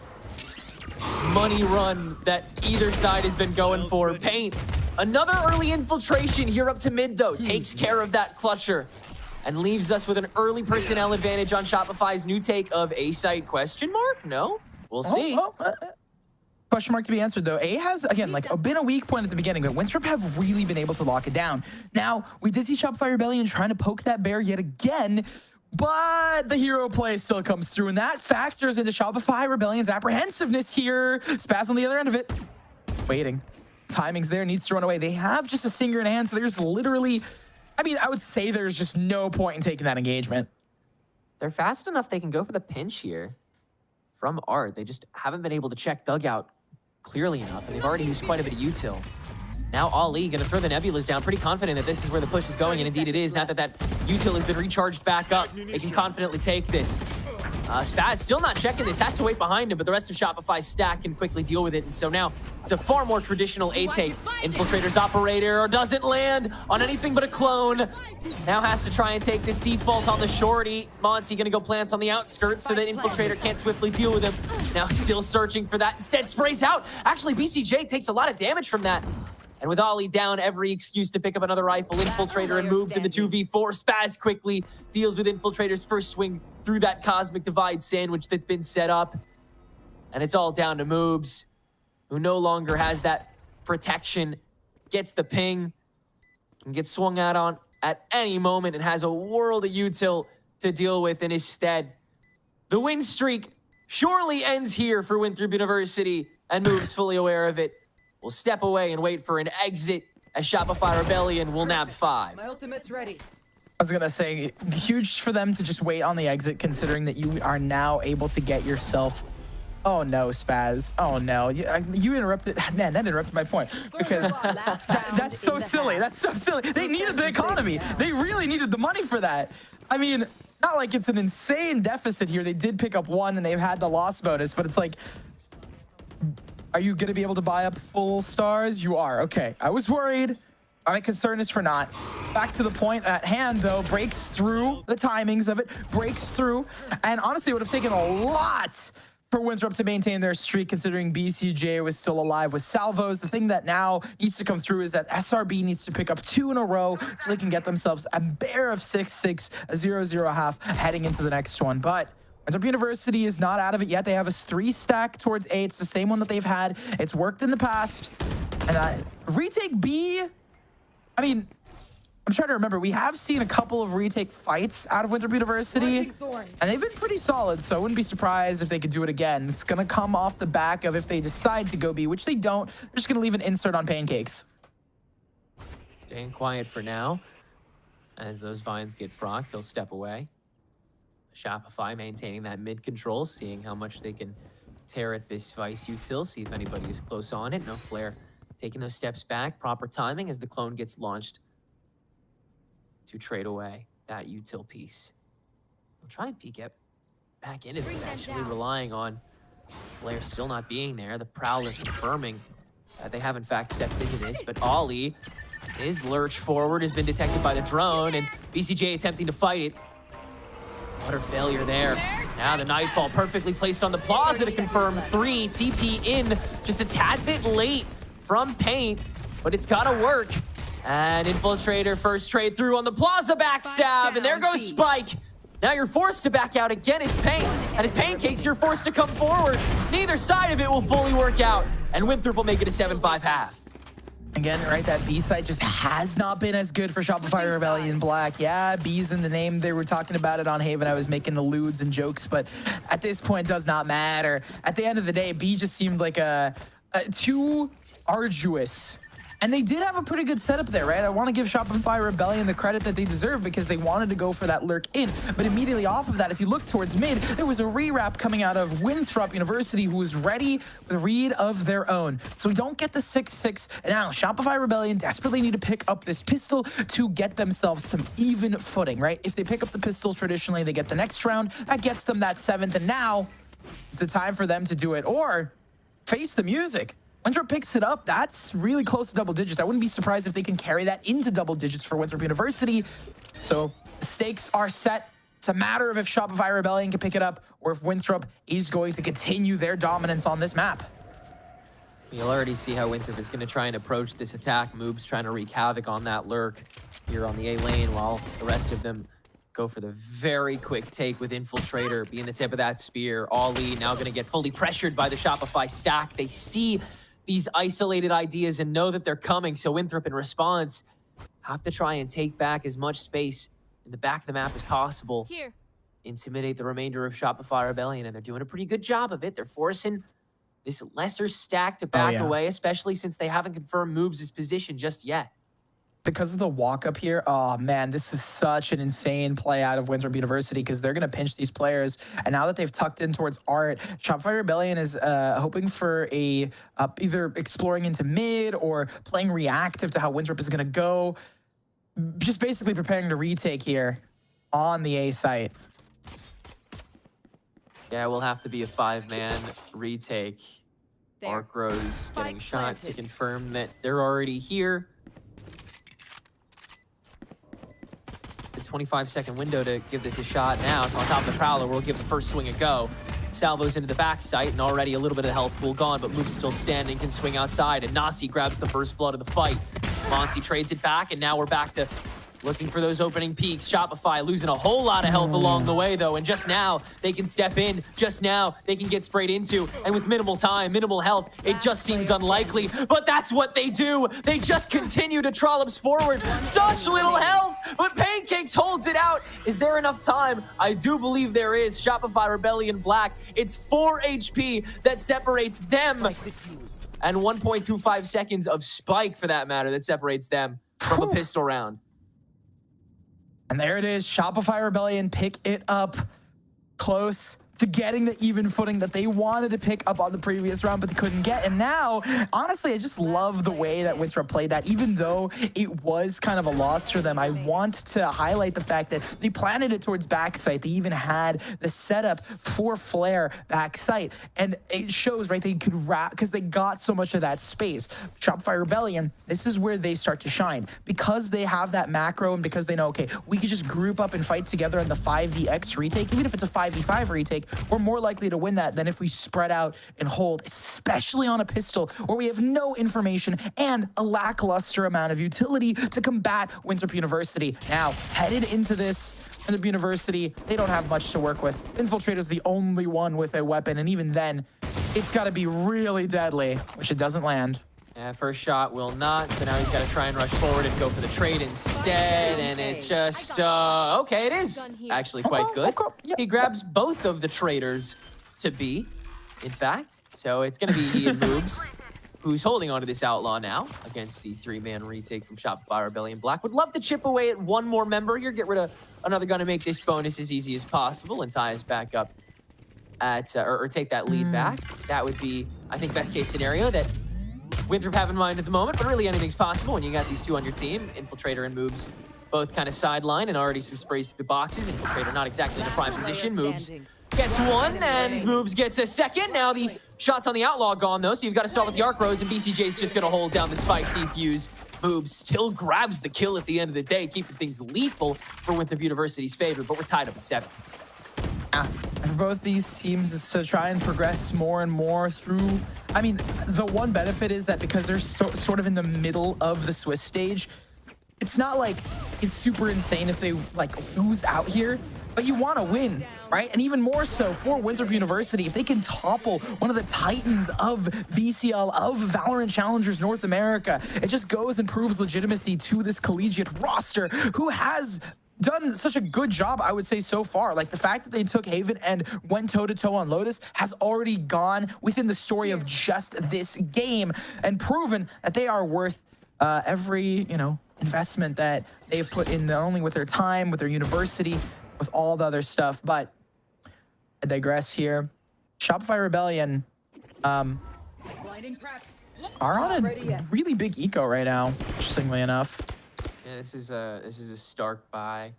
money run that either side has been going for. Paint, another early infiltration here up to mid though, takes care of that clutcher and leaves us with an early personnel advantage on Shopify's new take of A site question mark? No, we'll see. Question mark to be answered though. A has, again, like been a weak point at the beginning, but Winthrop have really been able to lock it down. Now, we did see Shopify Rebellion trying to poke that bear yet again, but the hero play still comes through, and that factors into Shopify Rebellion's apprehensiveness here. Spaz on the other end of it. Waiting. Timing's there, needs to run away. They have just a stinger in hand, so there's literally, I mean, I would say there's just no point in taking that engagement. They're fast enough they can go for the pinch here from Art. They just haven't been able to check dugout clearly enough, and they've already used quite a bit of util. Now Ali gonna throw the Nebulas down, pretty confident that this is where the push is going, and indeed it is. Now that that util has been recharged back up, they can confidently take this. Spaz still not checking this, has to wait behind him, but the rest of Shopify's stack can quickly deal with it. And so now it's a far more traditional A-take. Infiltrator's operator doesn't land on anything but a clone. Now has to try and take this default on the shorty. Monty gonna go plant on the outskirts so that Infiltrator can't swiftly deal with him. Now still searching for that, instead sprays out. Actually, BCJ takes a lot of damage from that. And with Ollie down, every excuse to pick up another rifle, Infiltrator and moves into 2v4. Spaz quickly deals with Infiltrator's first swing through that Cosmic Divide sandwich that's been set up. And it's all down to Moobs, who no longer has that protection, gets the ping, can get swung out on at any moment and has a world of util to deal with in his stead. The win streak surely ends here for Winthrop University, and Moobs fully aware of it. Will step away and wait for an exit as Shopify Rebellion will nab 5. My ultimate's ready. I was gonna say, huge for them to just wait on the exit, considering that you are now able to get yourself. Oh no, Spaz. Oh no, you interrupted. Man, that interrupted my point because that's so silly. That's so silly. They needed the economy. They really needed the money for that. I mean, not like it's an insane deficit here. They did pick up 1 and they've had the loss bonus, but it's like, are you going to be able to buy up full stars? You are. Okay. I was worried. My concern is for not. Back to the point at hand, though. Breaks through the timings of it. Breaks through. And honestly, it would have taken a lot for Winthrop to maintain their streak, considering BCJ was still alive with salvos. The thing that now needs to come through is that SRB needs to pick up 2 in a row so they can get themselves a bare of 6-6, a 0-0 heading into the next one. But Winthrop University is not out of it yet. They have a 3 stack towards A. It's the same one that they've had. It's worked in the past. And retake B, I mean, I'm trying to remember. We have seen a couple of retake fights out of Winthrop University, and they've been pretty solid, so I wouldn't be surprised if they could do it again. It's going to come off the back of if they decide to go B, which they don't. They're just going to leave an insert on Pancakes. Staying quiet for now. As those vines get procced, he'll step away. Shopify maintaining that mid control, seeing how much they can tear at this Vice util, see if anybody is close on it. No Flare taking those steps back. Proper timing as the clone gets launched to trade away that util piece. We'll try and peek back into this, actually relying on Flare still not being there. The Prowler confirming that they have in fact stepped into this, but Ollie, his lurch forward has been detected by the drone, and BCJ attempting to fight it. Utter failure there. Now the Nightfall perfectly placed on the Plaza to confirm 3. TP in just a tad bit late from Paint, but it's gotta work. And Infiltrator first trade through on the Plaza backstab, and there goes Spike. Now you're forced to back out again as Paint, and as Pancakes, you're forced to come forward. Neither side of it will fully work out, and Winthrop will make it a 7-5 half. Again, right, that B side just has not been as good for Shopify Rebellion Black. Yeah, B's in the name. They were talking about it on Haven. I was making alludes and jokes, but at this point, it does not matter. At the end of the day, B just seemed like a too arduous. And they did have a pretty good setup there, right? I want to give Shopify Rebellion the credit that they deserve because they wanted to go for that lurk in. But immediately off of that, if you look towards mid, there was a rewrap coming out of Winthrop University who was ready with a read of their own. So we don't get the 6-6. And now Shopify Rebellion desperately need to pick up this pistol to get themselves to even footing, right? If they pick up the pistols traditionally, they get the next round. That gets them that 7th. And now it's the time for them to do it or face the music. Winthrop picks it up. That's really close to double digits. I wouldn't be surprised if they can carry that into double digits for Winthrop University. So the stakes are set. It's a matter of if Shopify Rebellion can pick it up or if Winthrop is going to continue their dominance on this map. You'll already see how Winthrop is going to try and approach this attack. Moobs trying to wreak havoc on that lurk here on the A lane while the rest of them go for the very quick take with Infiltrator being the tip of that spear. Ollie now going to get fully pressured by the Shopify stack. They see these isolated ideas and know that they're coming. So Winthrop in response have to try and take back as much space in the back of the map as possible. Here. Intimidate the remainder of Shopify Rebellion, and they're doing a pretty good job of it. They're forcing this lesser stack to back away, especially since they haven't confirmed Moobs' position just yet. Because of the walk up here, oh man, this is such an insane play out of Winthrop University because they're going to pinch these players. And now that they've tucked in towards Art, Shopify Rebellion is hoping for a either exploring into mid or playing reactive to how Winthrop is going to go. Just basically preparing to retake here on the A site. Yeah, we'll have to be a 5-man retake. Arkrose getting shot to confirm that they're already here. The 25-second window to give this a shot now. So on top of the Prowler, we'll give the first swing a go. Salvos into the back sight, and already a little bit of the health pool gone, but Move's still standing, can swing outside, and Nausey grabs the first blood of the fight. Monsey trades it back, and now we're back to looking for those opening peaks. Shopify losing a whole lot of health along the way, though, and just now they can step in. Just now they can get sprayed into, and with minimal time, minimal health, it just seems unlikely, but that's what they do. They just continue to trollops forward. Such little health, but Pancakes holds it out. Is there enough time? I do believe there is. Shopify Rebellion Black. It's 4 HP that separates them, and 1.25 seconds of Spike, for that matter, that separates them from a pistol round. And there it is. Shopify Rebellion pick it up close to getting the even footing that they wanted to pick up on the previous round, but they couldn't get. And now, honestly, I just love the way that Winthrop played that. Even though it was kind of a loss for them, I want to highlight the fact that they planted it towards backside. They even had the setup for Flare backside. And it shows, right, they could wrap, because they got so much of that space. Shopify Rebellion, this is where they start to shine. Because they have that macro, and because they know, okay, we could just group up and fight together in the 5vx retake. Even if it's a 5v5 retake, we're more likely to win that than if we spread out and hold, especially on a pistol where we have no information and a lackluster amount of utility to combat Winthrop University. Now, headed into this, Winthrop University, they don't have much to work with. Infiltrator's the only one with a weapon, and even then, it's got to be really deadly, which it doesn't land. Yeah, first shot will not, so now he's got to try and rush forward and go for the trade instead, and it's just, okay, it is actually quite good. He grabs both of the traders to B, in fact, so it's going to be Ian Moobs, who's holding onto this outlaw now against the 3-man retake from Shopify Rebellion Black. Would love to chip away at one more member here, get rid of another gun to make this bonus as easy as possible and tie us back up at, or take that lead back. That would be, I think, best case scenario that Winthrop have in mind at the moment, but really anything's possible when you got these two on your team. Infiltrator and Moobs both kind of sideline, and already some sprays through the boxes. Infiltrator not exactly in a prime position. Moobs gets one, and Moobs gets a second. Now the shots on the outlaw gone, though, so you've got to start with the Arkrose, and BCJ's just going to hold down the Spike defuse. Moobs still grabs the kill at the end of the day, keeping things lethal for Winthrop University's favor, but we're tied up at 7. For both these teams is to try and progress more and more through. I mean, the one benefit is that because they're sort of in the middle of the Swiss stage, it's not like it's super insane if they like lose out here, but you want to win, right? And even more so for Winthrop University, if they can topple one of the titans of VCL, of Valorant Challengers North America, it just goes and proves legitimacy to this collegiate roster who has done such a good job, I would say, so far. Like, the fact that they took Haven and went toe-to-toe on Lotus has already gone within the story of just this game and proven that they are worth every, you know, investment that they've put in, not only with their time, with their university, with all the other stuff. But I digress here. Shopify Rebellion are on a really big eco right now, interestingly enough. Yeah, this is a Stark buy.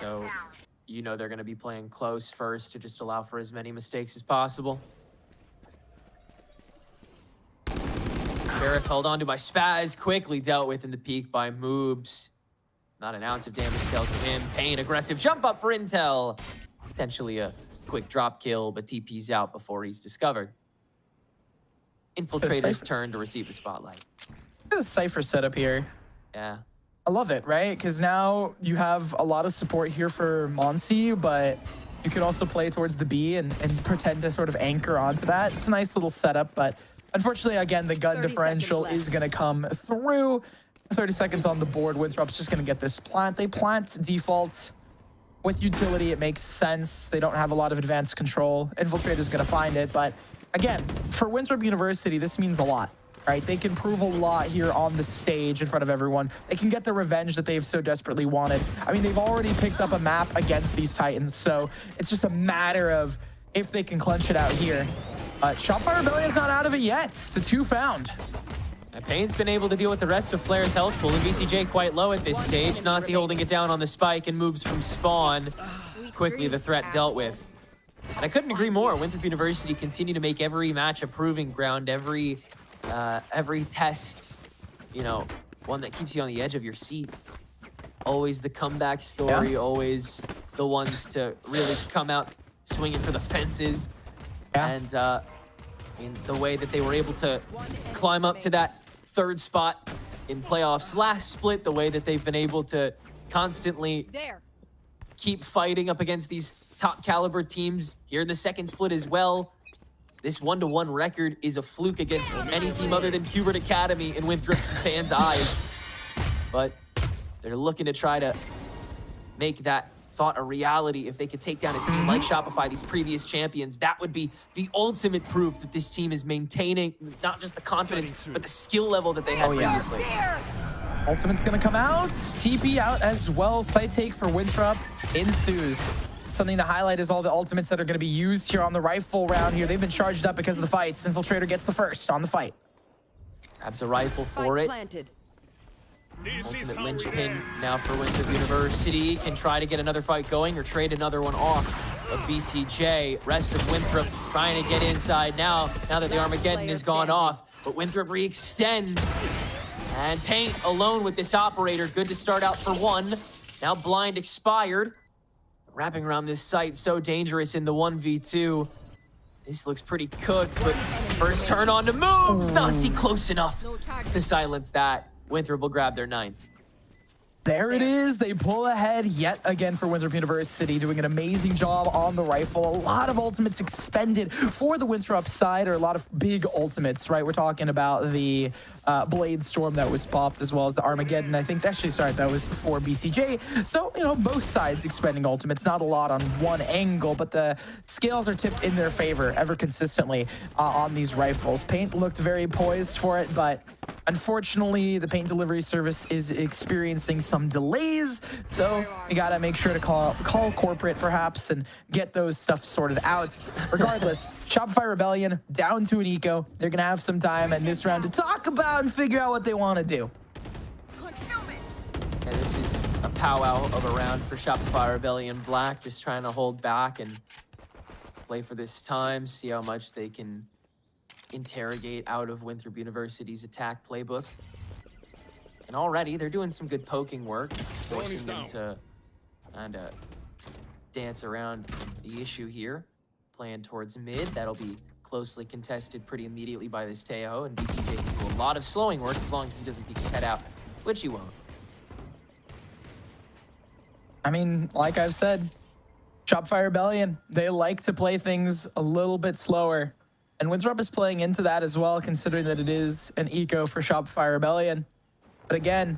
So, you know they're going to be playing close first to just allow for as many mistakes as possible. Sheriff held onto by Spaz, quickly dealt with in the peak by Moobs. Not an ounce of damage dealt to him. Pain, aggressive jump up for Intel. Potentially a quick drop kill, but TP's out before he's discovered. Infiltrator's turn to receive the spotlight. The Cypher setup here. Yeah. I love it, right? Because now you have a lot of support here for Monsey, but you can also play towards the B and pretend to sort of anchor onto that. It's a nice little setup, but unfortunately, again, the gun differential is going to come through. 30 seconds on the board. Winthrop's just going to get this plant. They plant defaults with utility. It makes sense. They don't have a lot of advanced control. Infiltrator's going to find it, but again, for Winthrop University, this means a lot. Right, they can prove a lot here on the stage in front of everyone. They can get the revenge that they've so desperately wanted. I mean, they've already picked up a map against these Titans, so it's just a matter of if they can clench it out here. Shopify Rebellion is not out of it yet. The two found. And Payne's been able to deal with the rest of Flare's health pool, and VCJ quite low at this stage. Nausey holding it down on the spike and moves from spawn. quickly the threat dealt with. And I couldn't agree more. Winthrop University continue to make every match a proving ground, every test, you know, one that keeps you on the edge of your seat. Always the comeback story, always the ones to really come out swinging for the fences. And in the way that they were able to climb up to that third spot in playoffs last split, the way that they've been able to constantly keep fighting up against these top caliber teams here in the second split as well. This 1-1 record is a fluke against any team other than Hubert Academy in Winthrop fans' eyes. But they're looking to try to make that thought a reality. If they could take down a team like Shopify, these previous champions, that would be the ultimate proof that this team is maintaining not just the confidence, but the skill level that they had previously. Ultimate's gonna come out. TP out as well. Site take for Winthrop ensues. Something to highlight is all the ultimates that are going to be used here on the rifle round here. They've been charged up because of the fights. Infiltrator gets the first on the fight. Grabs a rifle for it. Ultimate linchpin now for Winthrop University. Can try to get another fight going or trade another one off of BCJ. Rest of Winthrop trying to get inside now that the Armageddon has gone off. But Winthrop re-extends. And Paint alone with this operator. Good to start out for one. Now blind expired. Wrapping around this site, so dangerous in the 1v2. This looks pretty cooked, but first turn on to moves. Nausey close enough to silence that. Winthrop will grab their 9th. There it is. They pull ahead yet again for Winthrop University, doing an amazing job on the rifle. A lot of ultimates expended for the Winthrop side, or a lot of big ultimates, right? We're talking about the Blade Storm that was popped, as well as the Armageddon. I think actually, sorry, that was for BCJ. So, you know, both sides expending ultimates. Not a lot on one angle, but the scales are tipped in their favor ever consistently on these rifles. Paint looked very poised for it, but unfortunately, the Paint delivery service is experiencing some delays, so you gotta make sure to call corporate perhaps and get those stuff sorted out. Regardless, Shopify Rebellion down to an eco. They're gonna have some time in this round to talk about and figure out what they want to do. Yeah, this is a powwow of a round for Shopify Rebellion Black, just trying to hold back and play for this time, see how much they can interrogate out of Winthrop University's attack playbook. And already they're doing some good poking work, forcing them to kind of dance around the issue here. Playing towards mid, that'll be closely contested pretty immediately by this Tejo, and BCJ can do a lot of slowing work as long as he doesn't peek his head out, which he won't. I mean, like I've said, Shopify Rebellion, they like to play things a little bit slower. And Winthrop is playing into that as well, considering that it is an eco for Shopify Rebellion. But again,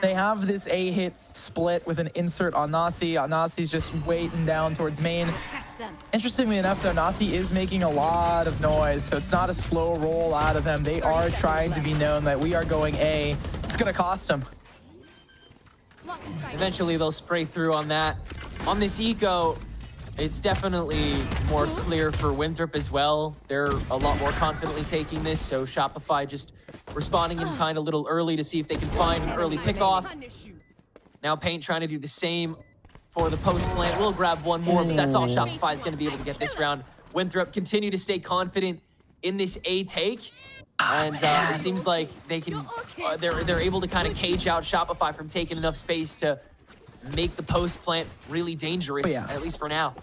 they have this A-hit split with an insert on Nausey. Nausey's just waiting down towards main. Interestingly enough, though, Nausey is making a lot of noise, so it's not a slow roll out of them. They are trying to be known that we are going A. It's going to cost them. Eventually, they'll spray through on that. On this eco, it's definitely more clear for Winthrop as well. They're a lot more confidently taking this, so Shopify just responding in kind of a little early to see if they can find an early pickoff. Now Paint trying to do the same for the post plant. We'll grab one more, but that's all Shopify is going to be able to get this round. Winthrop continue to stay confident in this A take. And it seems like they can, they're able to kind of cage out Shopify from taking enough space to make the post plant really dangerous, at least for now.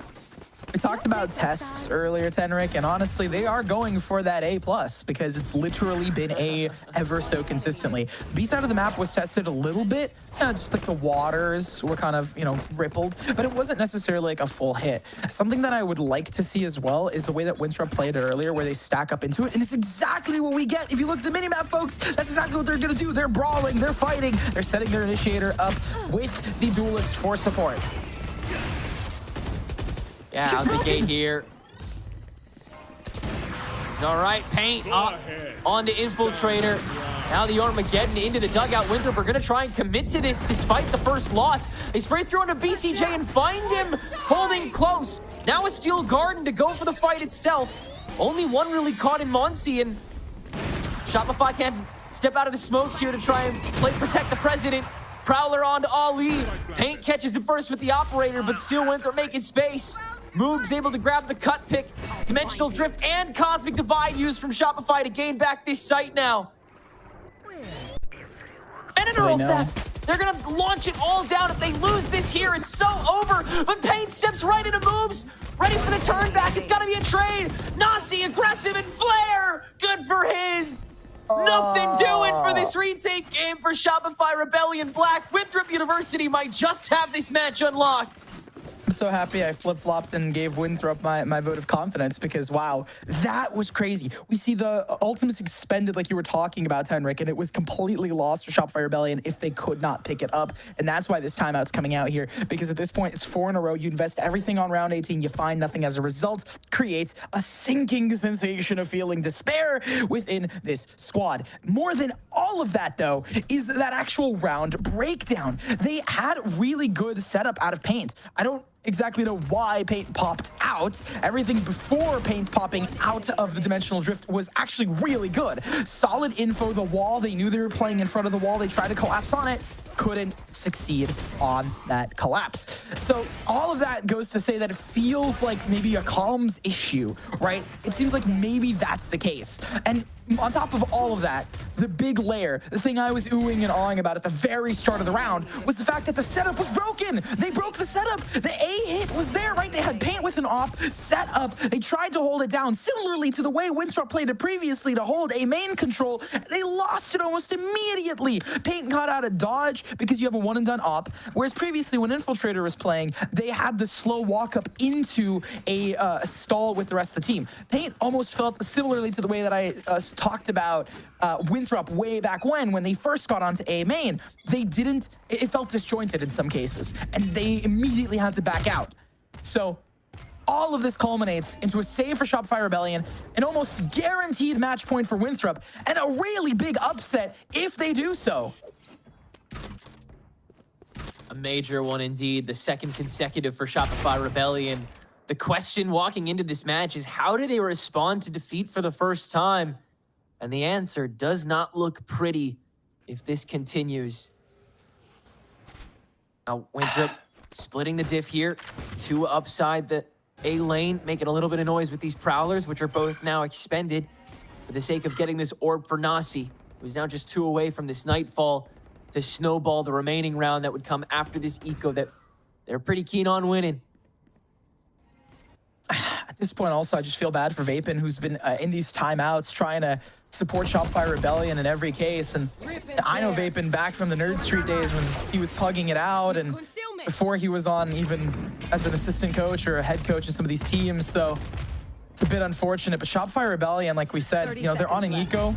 We talked about tests earlier, Tenric, and honestly, they are going for that A+, because it's literally been A ever so consistently. The B side of the map was tested a little bit, just like the waters were kind of, rippled, but it wasn't necessarily like a full hit. Something that I would like to see as well is the way that Winthrop played it earlier, where they stack up into it, and it's exactly what we get. If you look at the minimap, folks, that's exactly what they're going to do. They're brawling, they're fighting, they're setting their initiator up with the Duelist for support. Yeah, out the gate here. It's all right, Paint on to Infiltrator. Now the Armageddon into the dugout. Winthrop are going to try and commit to this despite the first loss. They spray through onto BCJ and find him holding close. Now a Steel Garden to go for the fight itself. Only one really caught in Nausey, and Shopify can't step out of the smokes here to try and protect the president. Prowler onto Ali. Paint catches him first with the operator, but still Winthrop making space. Moob's able to grab the cut pick. Dimensional Drift and Cosmic Divide used from Shopify to gain back this site now. And an Earl Theft. They're going to launch it all down. If they lose this here, it's so over. But Pain steps right into Moobs. Ready for the turn back. It's got to be a trade. Nausey aggressive and Flare. Good for his. Nothing doing for this retake game for Shopify Rebellion Black. Winthrop University might just have this match unlocked. I'm so happy I flip-flopped and gave Winthrop my vote of confidence because, wow, that was crazy. We see the ultimates expended like you were talking about, Tenric, and it was completely lost to Shopify Rebellion if they could not pick it up. And that's why this timeout's coming out here, because at this point, it's 4 in a row. You invest everything on round 18, you find nothing as a result, creates a sinking sensation of feeling despair within this squad. More than all of that, though, is that actual round breakdown. They had really good setup out of Paint. I don't exactly know why Paint popped out. Everything before Paint popping out of the Dimensional Drift was actually really good. Solid info, the wall, they knew they were playing in front of the wall. They tried to collapse on it, couldn't succeed on that collapse. So all of that goes to say that it feels like maybe a comms issue, right? It seems like maybe that's the case. And on top of all of that, the big layer, the thing I was oohing and awing about at the very start of the round was the fact that the setup was broken. They broke the setup. The A hit was there, right? They had Paint with an op set up. They tried to hold it down similarly to the way Winthrop played it previously to hold A main control. They lost it almost immediately. Paint got out of dodge because you have a one and done op, whereas previously when Infiltrator was playing, they had the slow walk up into a stall with the rest of the team. Paint almost felt similarly to the way that I talked about Winthrop way back when they first got onto A main. They didn't, it felt disjointed in some cases, and they immediately had to back out. So all of this culminates into a save for Shopify Rebellion, an almost guaranteed match point for Winthrop, and a really big upset if they do so. A major one indeed, the second consecutive for Shopify Rebellion. The question walking into this match is, how do they respond to defeat for the first time? And the answer does not look pretty if this continues. Now, Winthrop splitting the diff here. 2 upside the A lane, making a little bit of noise with these Prowlers, which are both now expended for the sake of getting this orb for Nausey, who's now just 2 away from this Nightfall to snowball the remaining round that would come after this eco that they're pretty keen on winning. At this point, also, I just feel bad for Vapin, who's been in these timeouts trying to support Shopify Rebellion in every case. And I know Vapin back from the Nerd Street days when he was pugging it out and before he was on even as an assistant coach or a head coach in some of these teams. So it's a bit unfortunate. But Shopify Rebellion, like we said, you know, they're on an eco.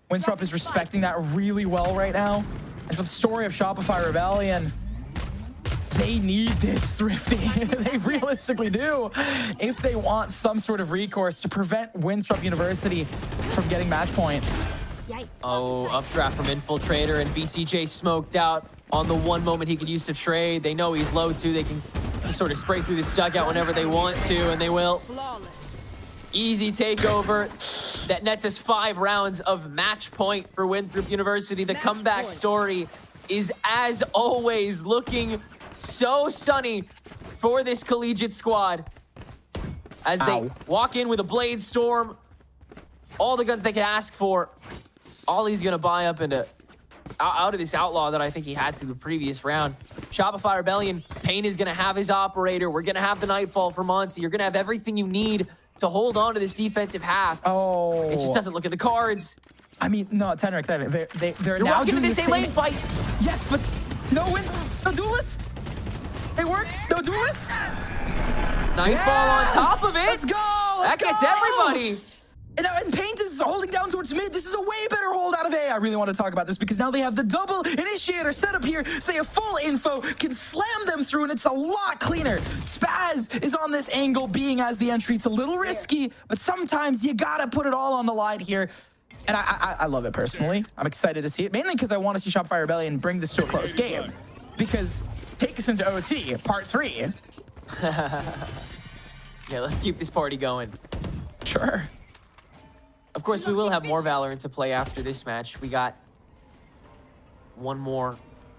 Winthrop is respecting that really well right now. And for the story of Shopify Rebellion, they need this Thrifty. They realistically do. If they want some sort of recourse to prevent Winthrop University from getting match point. Oh, updraft from Infiltrator, and BCJ smoked out on the one moment he could use to trade. They know he's low too. They can just sort of spray through this dugout whenever they want to, and they will. Easy takeover. That nets us 5 rounds of match point for Winthrop University. The comeback story is, as always, looking so sunny for this Collegiate squad as they walk in with a Blade Storm, all the guns they could ask for. Ollie's gonna buy up into out of this Outlaw that I think he had through the previous round. Shopify Rebellion, Pain is gonna have his operator. We're gonna have the Nightfall for Monty. You're gonna have everything you need to hold on to this defensive half. Oh, it just doesn't look at the cards. I mean, no, Tenric, they're You're now walking doing into this the lane fight. Yes, but no win, no Duelist. It works, no Duelist. Nightfall on top of it. Let's go. That gets everybody. And Paint is holding down towards mid. This is a way better hold out of A. I really want to talk about this because now they have the double initiator set up here, so they have full info, can slam them through, and it's a lot cleaner. Spaz is on this angle, being as the entry. It's a little risky, but sometimes you gotta put it all on the line here. And I love it personally. I'm excited to see it, mainly because I want to see Shopify Rebellion bring this to a close game. Because take us into OT, part 3. Yeah, let's keep this party going. Sure. Of course, we will have more Valorant to play after this match. We got one more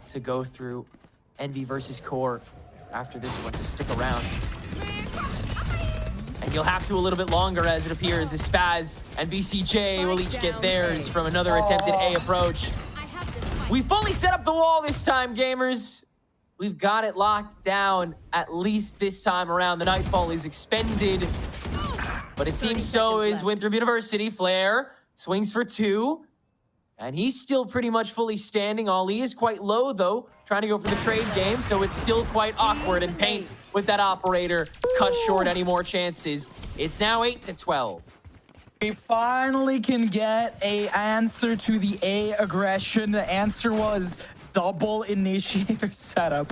to go through Envy versus QOR after this one, so stick around. And you'll have to a little bit longer, as it appears as Spaz and BCJ will each get theirs from another attempted A approach. We fully set up the wall this time, gamers. We've got it locked down, at least this time around. The Nightfall is expended, but it seems so is Winthrop University. Flare swings for 2, and he's still pretty much fully standing. Ali is quite low, though, trying to go for the trade game, so it's still quite awkward. And Paint, with that operator, cut short any more chances. It's now 8-12. We finally can get an answer to the A aggression. The answer was double initiator setup.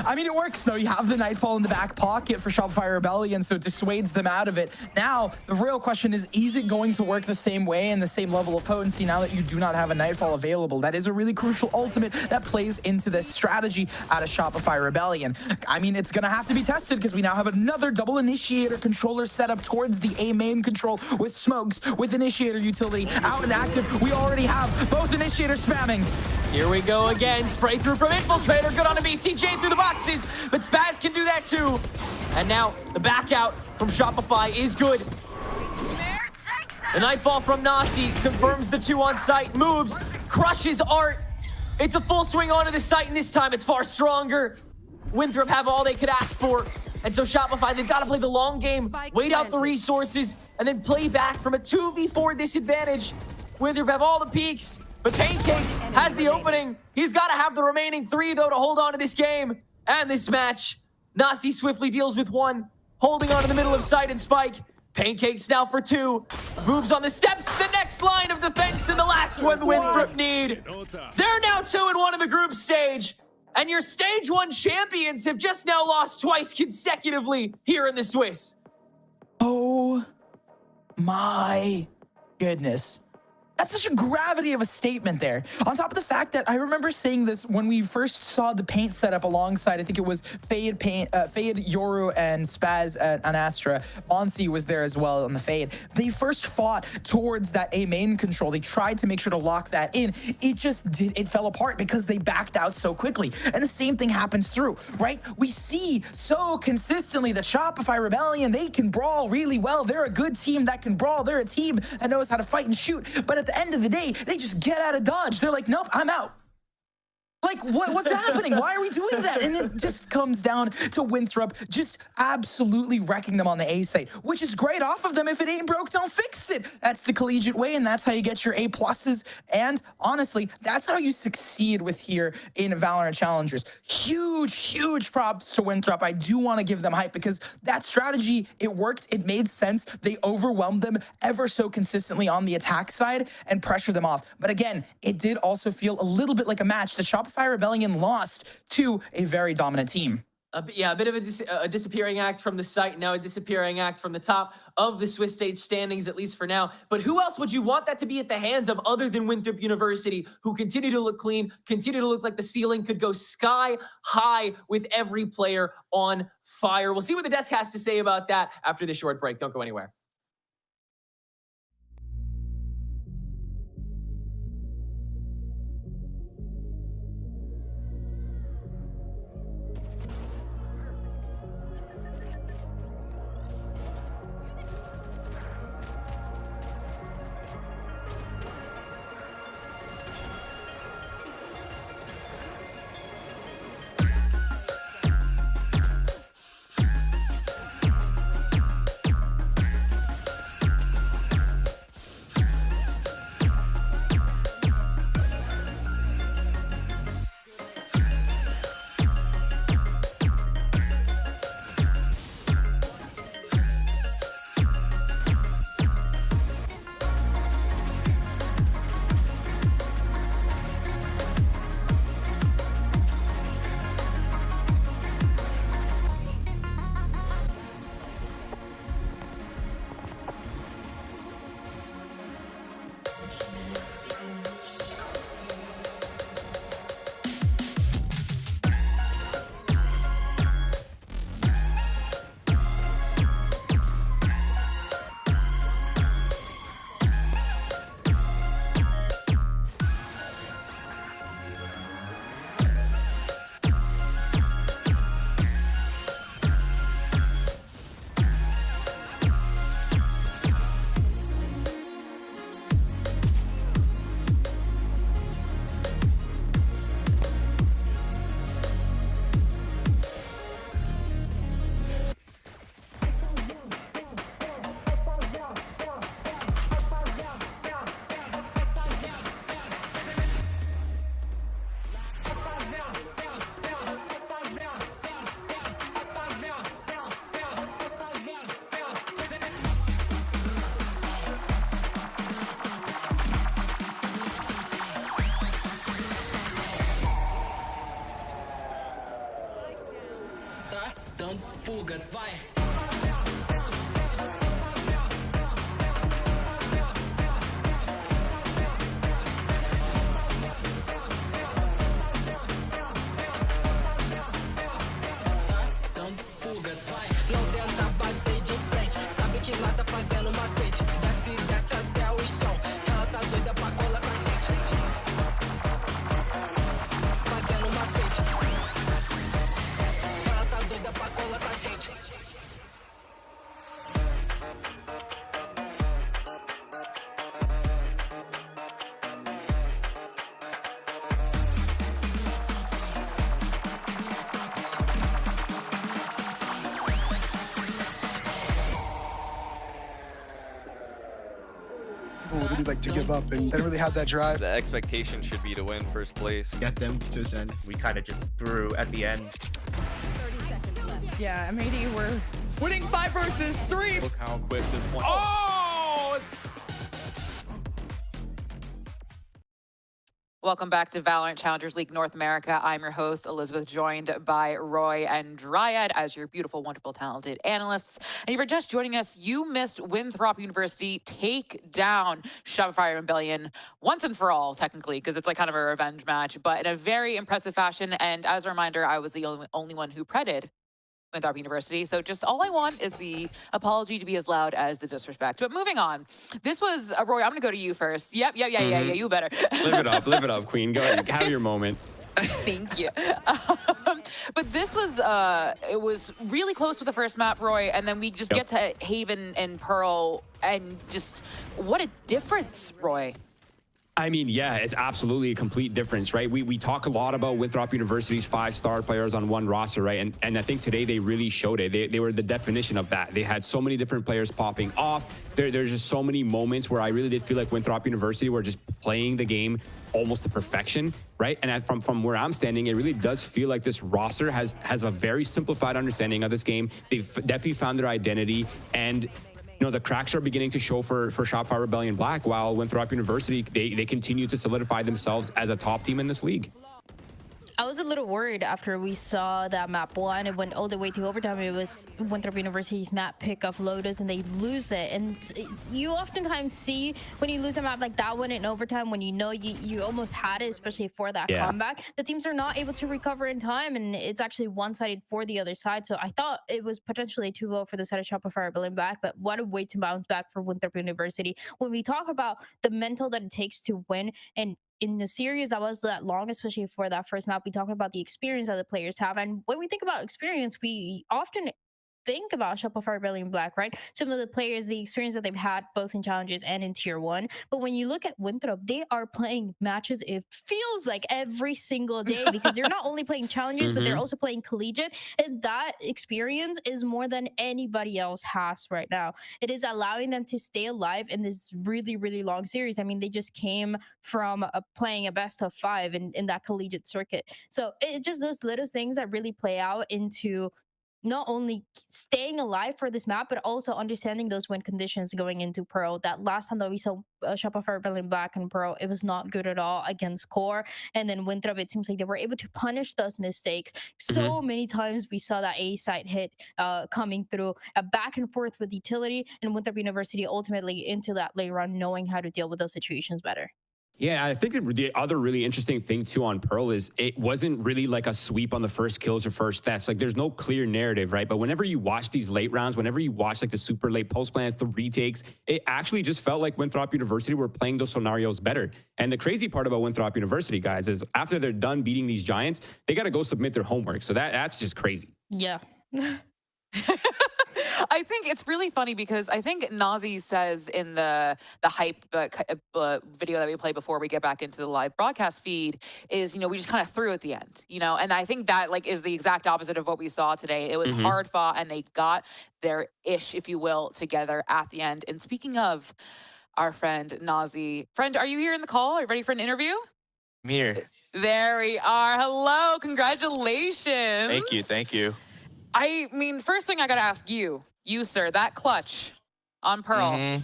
I mean, it works though. You have the Nightfall in the back pocket for Shopify Rebellion, so it dissuades them out of it. Now, the real question is it going to work the same way and the same level of potency now that you do not have a Nightfall available? That is a really crucial ultimate that plays into this strategy out of Shopify Rebellion. I mean, it's gonna have to be tested because we now have another double initiator controller set up towards the A main control with smokes, with initiator utility out and active. We already have both initiators spamming. Here we go again. Spray through from Infiltrator. Good on a BCJ through the boxes, but Spaz can do that too. And now the back out from Shopify is good. The Nightfall from Nausey confirms the 2 on site. Moves, crushes Art. It's a full swing onto the site, and this time it's far stronger. Winthrop have all they could ask for. And so Shopify, they've got to play the long game, wait out the resources, and then play back from a 2v4 disadvantage. Winthrop have all the peaks, but Pancakes has the opening. He's got to have the remaining 3, though, to hold on to this game and this match. Nausey swiftly deals with 1, holding on to the middle of sight and Spike. Pancakes now for 2. Moves on the steps, the next line of defense, and the last one Winthrop need. They're now 2-1 in the group stage, and your stage 1 champions have just now lost twice consecutively here in the Swiss. Oh my goodness. That's such a gravity of a statement there. On top of the fact that I remember saying this when we first saw the Paint setup alongside, I think it was Fade, Yoru, and Spaz and Astra. Monsi was there as well on the Fade. They first fought towards that A main control. They tried to make sure to lock that in. It fell apart because they backed out so quickly. And the same thing happens through, right? We see so consistently that Shopify Rebellion, they can brawl really well. They're a good team that can brawl. They're a team that knows how to fight and shoot. But at the end of the day, they just get out of dodge. They're like, nope, I'm out. Like, what's happening? Why are we doing that? And it just comes down to Winthrop just absolutely wrecking them on the A site, which is great off of them. If it ain't broke, don't fix it. That's the collegiate way, and that's how you get your A pluses. And honestly, that's how you succeed with here in Valorant Challengers. Huge, huge props to Winthrop. I do want to give them hype because that strategy, it worked. It made sense. They overwhelmed them ever so consistently on the attack side and pressured them off. But again, it did also feel a little bit like a match. The Shopify Rebellion lost to a very dominant team. A bit of a disappearing act from the site, now a disappearing act from the top of the Swiss stage standings, at least for now. But who else would you want that to be at the hands of other than Winthrop University, who continue to look clean, continue to look like the ceiling could go sky high with every player on fire? We'll see what the desk has to say about that after this short break. Don't go anywhere. People really like to give up and they don't really have that drive. The expectation should be to win first place. Get them to his end. We kind of just threw at the end. 30 seconds left. Yeah, MAD were winning 5 versus 3. Look how quick this one. Oh! Welcome back to Valorant Challengers League North America. I'm your host, Elizabeth, joined by Roy and Dryad as your beautiful, wonderful, talented analysts. And if you're just joining us, you missed Winthrop University take down Shopify Rebellion once and for all, technically, because it's like kind of a revenge match, but in a very impressive fashion. And as a reminder, I was the only one who predded Winthrop University. So just all I want is the apology to be as loud as the disrespect. But moving on, this was Roy. I'm gonna go to you first. Yep. You better live it up, Queen. Go ahead, have your moment. Thank you. But this was it was really close with the first map, Roy, and then we just get to Haven and Pearl, and just what a difference, Roy. I mean, yeah, it's absolutely a complete difference, right? We talk a lot about Winthrop University's 5-star players on one roster, right? And I think today they really showed it. They were the definition of that. They had so many different players popping off. There's just so many moments where I really did feel like Winthrop University were just playing the game almost to perfection, right? And from where I'm standing, it really does feel like this roster has a very simplified understanding of this game. They've definitely found their identity, and you know, the cracks are beginning to show for Shopify Rebellion Black, while Winthrop University, they continue to solidify themselves as a top team in this league. I was a little worried after we saw that map 1. It went all the way to overtime. It was Winthrop University's map pick of Lotus, and they lose it. And you oftentimes see when you lose a map like that one in overtime, when you know you almost had it, especially for that comeback, the teams are not able to recover in time, and it's actually one-sided for the other side. So I thought it was potentially 2-0 for the side of Shopify Rebellion Black, but what a way to bounce back for Winthrop University. When we talk about the mental that it takes to win, and in the series that was that long, especially for that first map, we talk about the experience that the players have. And when we think about experience, we often think about Shopify Rebellion Black, right? Some of the players, the experience that they've had both in challenges and in tier 1. But when you look at Winthrop, they are playing matches, it feels like every single day, because they're not only playing challenges, but they're also playing collegiate. And that experience is more than anybody else has right now. It is allowing them to stay alive in this really, really long series. I mean, they just came from playing a best of 5 in that collegiate circuit. So it's just those little things that really play out into not only staying alive for this map, but also understanding those win conditions going into Pearl. That last time that we saw Shopify Rebellion Black and Pearl, it was not good at all against QOR. And then Winthrop, it seems like they were able to punish those mistakes. So many times we saw that A site hit coming through, a back and forth with utility, and Winthrop University ultimately into that late run, knowing how to deal with those situations better. Yeah, I think the other really interesting thing too on Pearl is it wasn't really like a sweep on the first kills or first deaths. Like there's no clear narrative, right? But whenever you watch these late rounds, whenever you watch like the super late post plans, the retakes, it actually just felt like Winthrop University were playing those scenarios better. And the crazy part about Winthrop University, guys, is after they're done beating these giants, they got to go submit their homework. So that's just crazy. Yeah. I think it's really funny because I think Nausey says in the hype video that we played before we get back into the live broadcast feed is, you know, we just kind of threw at the end, you know, and I think that like is the exact opposite of what we saw today. It was hard fought, and they got their ish, if you will, together at the end. And speaking of our friend Nausey, friend, are you here in the call? Are you ready for an interview? I'm here. There we are. Hello, congratulations. Thank you. I mean, first thing I gotta ask you, sir, that clutch on Pearl.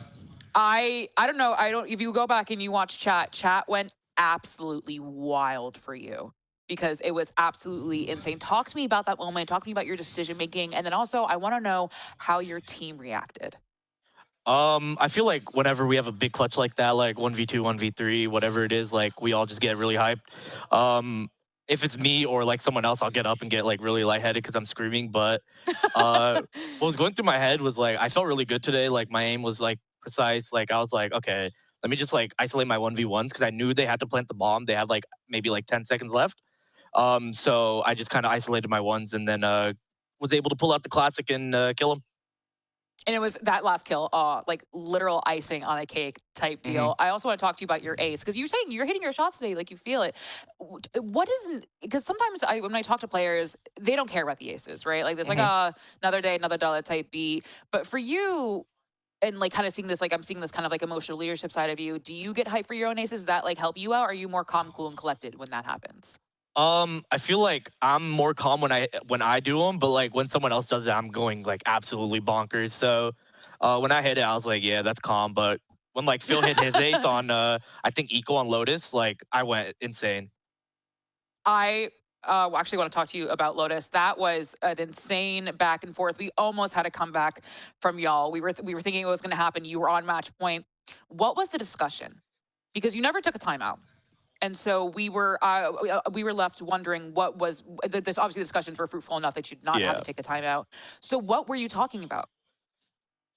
I don't know. If you go back and you watch chat went absolutely wild for you. because it was absolutely insane. Talk to me about that moment. Talk to me about your decision making. And then also, I want to know how your team reacted. I feel like whenever we have a big clutch like that, like 1v2, 1v3, whatever it is, like we all just get really hyped. If it's me or like someone else, I'll get up and get like really lightheaded because I'm screaming. But what was going through my head was like, I felt really good today. Like my aim was like precise. Like I was like, okay, let me just like isolate my 1v1s because I knew they had to plant the bomb. They had like maybe like 10 seconds left. So I just kind of isolated my ones and then was able to pull out the classic and kill him. And it was that last kill, like literal icing on a cake type deal. I also want to talk to you about your ace because you're saying you're hitting your shots today, like you feel it. What isn't, because sometimes when I talk to players, they don't care about the aces, right? Like it's like another day, another dollar type beat. But for you, and like kind of seeing this, like I'm seeing this kind of like emotional leadership side of you. Do you get hyped for your own aces? Does that like help you out? Or are you more calm, cool, and collected when that happens? I feel like I'm more calm when I do them, but like when someone else does it, I'm going like absolutely bonkers. So when I hit it, I was like, yeah, that's calm. But when like Phil hit his ace on I think Eco on Lotus, like I went insane. I actually want to talk to you about Lotus. That was an insane back and forth. We almost had a comeback from y'all. We were thinking it was going to happen. You were on match point. What was the discussion? Because you never took a timeout. And so we were left wondering what was this. Obviously, the discussions were fruitful enough that you'd not have to take a timeout. So what were you talking about?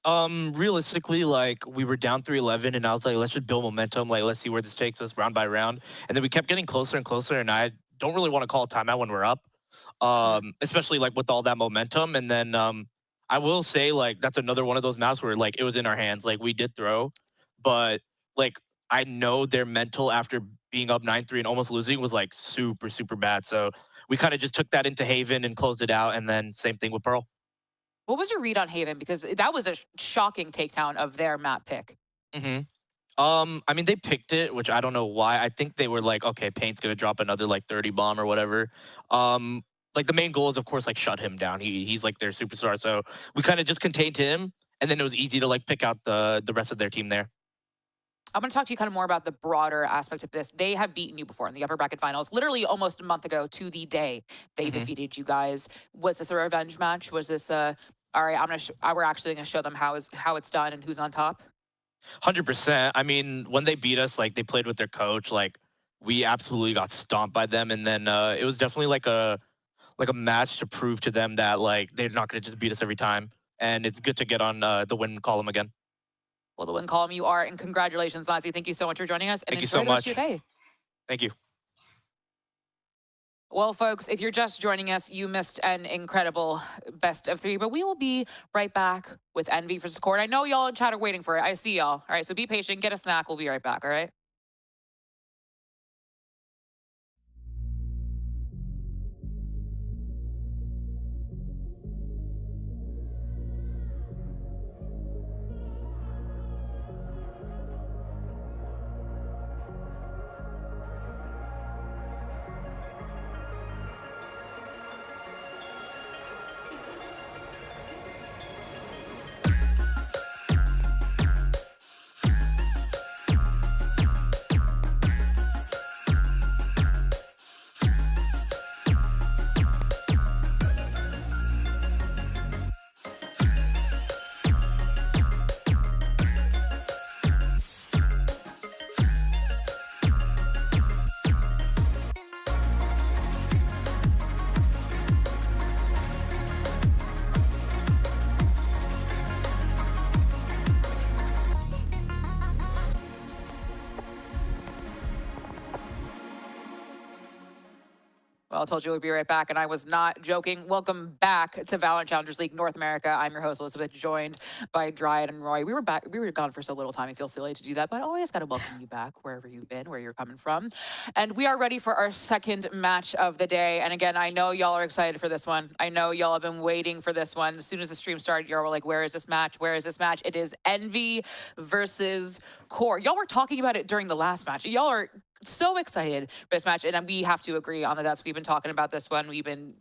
Realistically, like we were down 3-11, and I was like, let's just build momentum. Like let's see where this takes us round by round. And then we kept getting closer and closer. And I don't really want to call a timeout when we're up, especially like with all that momentum. And then I will say like that's another one of those maps where like it was in our hands. Like we did throw, but like I know their mental after being up 9-3 and almost losing was like super, super bad. So we kind of just took that into Haven and closed it out. And then same thing with Pearl. What was your read on Haven? Because that was a shocking takedown of their map pick. I mean, they picked it, which I don't know why. I think they were like, okay, Paint's going to drop another like 30 bomb or whatever. Like the main goal is, of course, like shut him down. He's like their superstar. So we kind of just contained him. And then it was easy to like pick out the rest of their team there. I'm going to talk to you kind of more about the broader aspect of this. They have beaten you before in the upper bracket finals, literally almost a month ago to the day they defeated you guys. Was this a revenge match? Was this all right, we're actually going to show them how it's done and who's on top? 100%. I mean, when they beat us, like they played with their coach, like we absolutely got stomped by them. And then it was definitely like a match to prove to them that like they're not going to just beat us every time. And it's good to get on the win column again. Well, the win column you are, and congratulations, Nausey. Thank you so much for joining us, and enjoy the rest of your day. Thank you. Well, folks, if you're just joining us, you missed an incredible best of 3, but we will be right back with Envy versus QOR. I know y'all in chat are waiting for it. I see y'all. All right, so be patient, get a snack. We'll be right back, all right? Well, I told you we'd be right back, and I was not joking. Welcome back to VALORANT Challengers League North America. I'm your host, Elizabeth, joined by Dryad and Roy. We were gone for so little time, it feels silly to do that, but I always got to welcome you back wherever you've been, where you're coming from. And we are ready for our second match of the day. And again, I know y'all are excited for this one. I know y'all have been waiting for this one. As soon as the stream started, y'all were like, where is this match? Where is this match? It is Envy versus QOR. Y'all were talking about it during the last match. Y'all are so excited for this match, and we have to agree on the desk. We've been talking about this one. We've been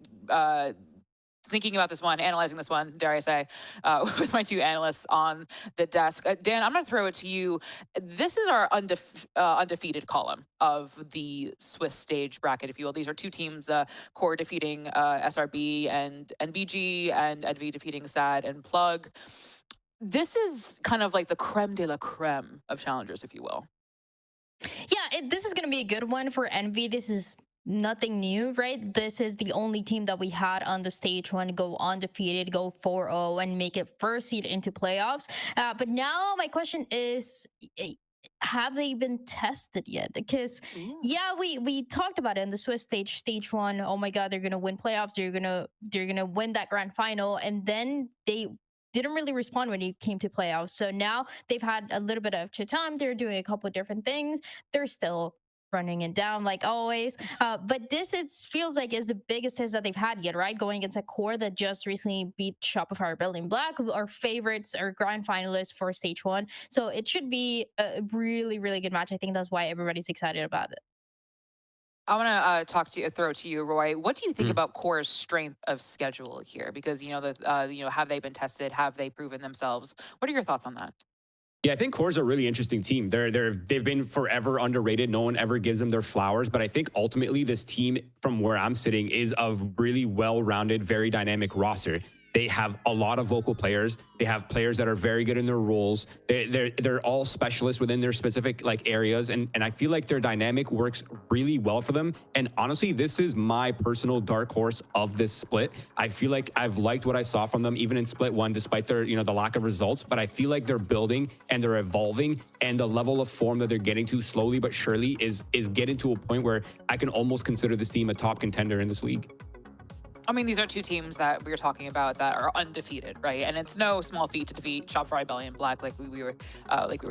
thinking about this one, analyzing this one, dare I say, with my two analysts on the desk. Dan, I'm going to throw it to you. This is our undefeated column of the Swiss stage bracket, if you will. These are two teams, Core defeating SRB and NBG, and NV defeating SAD and Plug. This is kind of like the creme de la creme of challengers, if you will. Yeah, this is going to be a good one for Envy. This is nothing new, right? This is the only team that we had on the stage one go undefeated, go 4-0, and make it first seed into playoffs. But now my question is, have they been tested yet? Because yeah, we talked about it in the Swiss stage one. Oh my God, they're gonna win playoffs. They're gonna win that grand final, and then they didn't really respond when it came to playoffs. So now they've had a little bit of extra time. They're doing a couple of different things. They're still running it down like always. But this, it feels like, is the biggest test that they've had yet, right? Going against a Core that just recently beat Shopify Rebellion Black, our favorites, our grand finalists for stage one. So it should be a really, really good match. I think that's why everybody's excited about it. I want to throw it to you, Roy. What do you think about Core's strength of schedule here? Because have they been tested? Have they proven themselves? What are your thoughts on that? Yeah, I think Core's a really interesting team. They've been forever underrated. No one ever gives them their flowers. But I think ultimately this team, from where I'm sitting, is a really well-rounded, very dynamic roster. They have a lot of vocal players. They have players that are very good in their roles. They're all specialists within their specific areas, and I feel like their dynamic works really well for them. And honestly, this is my personal dark horse of this split. I feel like I've liked what I saw from them even in split one, despite their the lack of results. But I feel like they're building and they're evolving, and the level of form that they're getting to slowly but surely is getting to a point where I can almost consider this team a top contender in this league. I mean, these are two teams that we were talking about that are undefeated, right? And it's no small feat to defeat Shopify Rebellion Black, like we were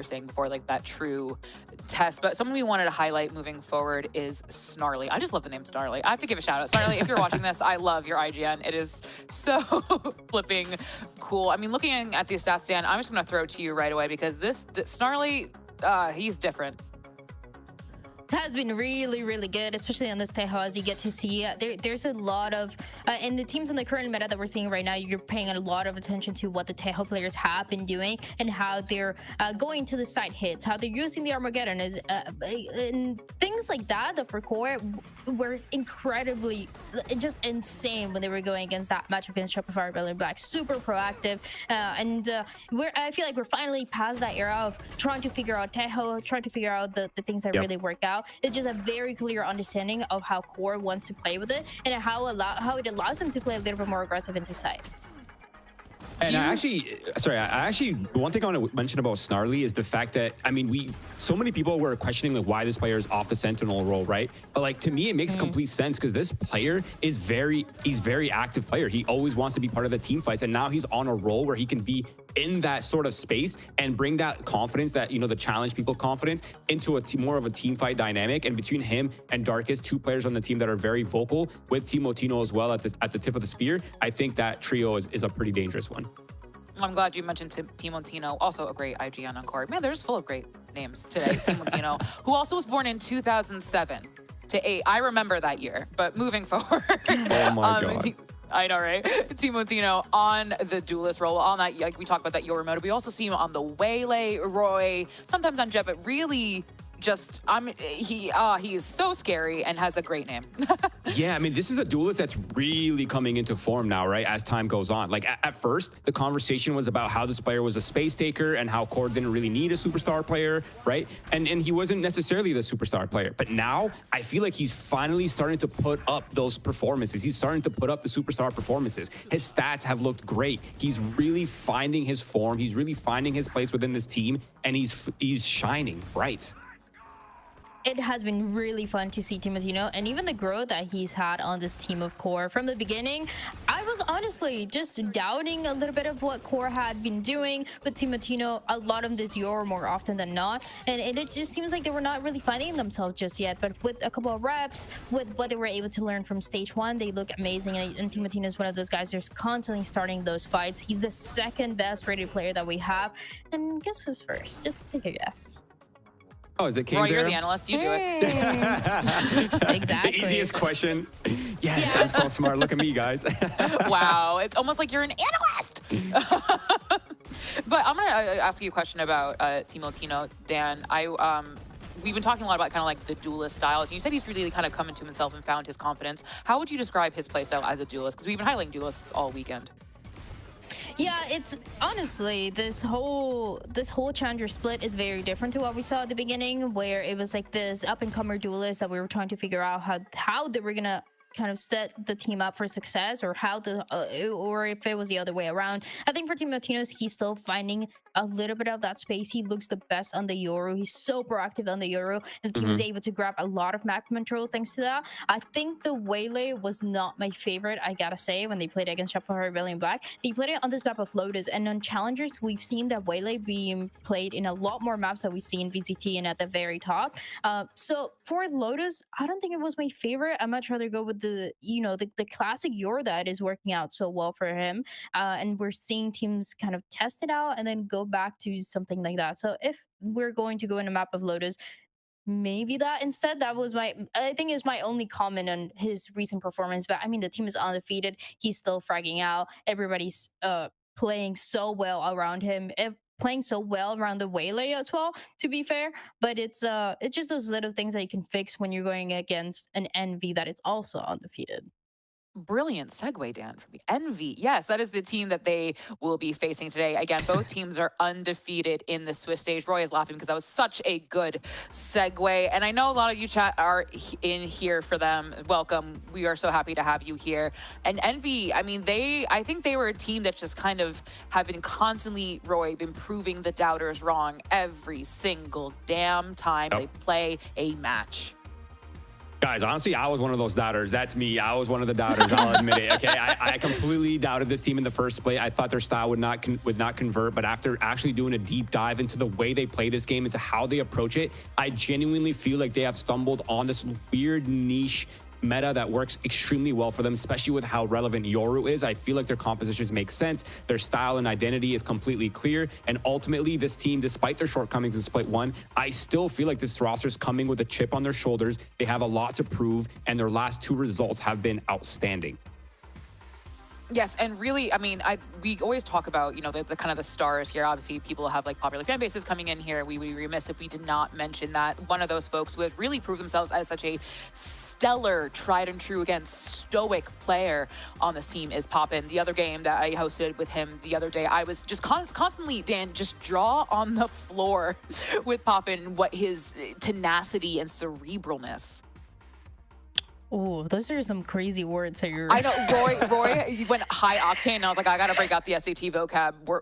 saying before, like that true test. But someone we wanted to highlight moving forward is Snarly. I just love the name Snarly. I have to give a shout out. Snarly, if you're watching this, I love your IGN. It is so flipping cool. I mean, looking at the stats, Dan, I'm just going to throw it to you right away because this Snarly, he's different. Has been really, really good, especially on this Tejo, as you get to see. There's a lot of, and the teams in the current meta that we're seeing right now, you're paying a lot of attention to what the Tejo players have been doing and how they're going to the side hits, how they're using the Armageddon, and things like that. The for Core were incredibly, just insane when they were going against that matchup against Shopify Rebellion Black. Super proactive, and I feel like we're finally past that era of trying to figure out Tejo, trying to figure out the things that really work out. It's just a very clear understanding of how Core wants to play with it and how it allows them to play a little bit more aggressive into side. And I actually, one thing I want to mention about Snarly is the fact that, I mean, so many people were questioning why this player is off the Sentinel role, right? But to me, it makes complete sense because this player is he's very active player. He always wants to be part of the team fights, and now he's on a role where he can be in that sort of space and bring that confidence, that the challenge people confidence, into a more of a team fight dynamic. And between him and Darkest, two players on the team that are very vocal, with Timotino as well at the tip of the spear, I think that trio is a pretty dangerous one. I'm glad you mentioned Timotino, also a great IGN on Core. Man, they're just full of great names today. Timotino, who also was born in 2007 to 8. I remember that year, but moving forward. Oh my God. I know, right? Timotino on the Duelist role, on that, we talked about that Your mode. We also see him on the Waylay, Roy, sometimes on Jet, but really just, he is so scary and has a great name. Yeah, I mean, this is a Duelist that's really coming into form now, right, as time goes on. At first, the conversation was about how this player was a space taker and how Core didn't really need a superstar player, right? And he wasn't necessarily the superstar player. But now, I feel like he's finally starting to put up those performances. He's starting to put up the superstar performances. His stats have looked great. He's really finding his form. He's really finding his place within this team, and he's shining bright. It has been really fun to see Timotino, and even the growth that he's had on this team of Core. From the beginning, I was honestly just doubting a little bit of what Core had been doing with Timotino, a lot of this Yor more often than not, and it just seems like they were not really finding themselves just yet. But with a couple of reps, with what they were able to learn from stage one, they look amazing, and Timotino is one of those guys who's constantly starting those fights. He's the second best rated player that we have, and guess who's first? Just take a guess. Oh, is it Roy, Kane's you're era? the analyst. You do it. Exactly. The easiest question. Yes, I'm so smart. Look at me, guys. Wow, it's almost like you're an analyst. But I'm gonna ask you a question about Timo Tino, Dan. We've been talking a lot about kind of like the duelist styles. You said he's really kind of come into himself and found his confidence. How would you describe his playstyle as a duelist? Because we've been highlighting duelists all weekend. Yeah, it's honestly this whole challenger split is very different to what we saw at the beginning, where it was like this up-and-comer duelist that we were trying to figure out how they were gonna kind of set the team up for success, or or if it was the other way around. I think for Timo Tino, he's still finding a little bit of that space. He looks the best on the Euro. He's so proactive on the Euro, and the team was able to grab a lot of map control thanks to that. I think the Waylay was not my favorite, I gotta say, when they played against Shopify Rebellion Black. They played it on this map of Lotus, and on Challengers, we've seen that Waylay being played in a lot more maps that we see in VCT and at the very top. So for Lotus, I don't think it was my favorite. I'd much rather go with the classic Euro that is working out so well for him. And we're seeing teams kind of test it out and then go back to something like that. So if we're going to go in a map of Lotus, maybe that instead. That was I think is my only comment on his recent performance. But I mean, the team is undefeated. He's still fragging out. Everybody's playing so well around him. Playing so well around the Waylay as well, to be fair. But it's just those little things that you can fix when you're going against an Envy that is also undefeated. Brilliant segue, Dan, from the Envy. Yes, that is the team that they will be facing today. Again, both teams are undefeated in the Swiss stage. Roy is laughing because that was such a good segue. And I know a lot of you chat are in here for them. Welcome. We are so happy to have you here. And Envy, I mean, I think they were a team that just kind of have been constantly, Roy, been proving the doubters wrong every single damn time they play a match. Guys, honestly, I was one of those doubters. That's me. I was one of the doubters. I'll admit it. Okay, I completely doubted this team in the first split. I thought their style would not convert, but after actually doing a deep dive into the way they play this game, into how they approach it, I genuinely feel like they have stumbled on this weird niche meta that works extremely well for them, especially with how relevant Yoru is. I feel like their compositions make sense. Their style and identity is completely clear. And ultimately, this team, despite their shortcomings in split one, I still feel like this roster is coming with a chip on their shoulders. They have a lot to prove, and their last two results have been outstanding. Yes, and really, I mean, we always talk about, you know, the kind of the stars here. Obviously, people have like popular fan bases coming in here. We would be remiss if we did not mention that one of those folks who has really proved themselves as such a stellar, tried and true, again, stoic player on this team is Poppin. The other game that I hosted with him the other day, I was just constantly, Dan, just draw on the floor with Poppin what his tenacity and cerebralness. Oh, those are some crazy words here. I know, Roy, you went high octane, and I was like, I gotta break out the SAT vocab word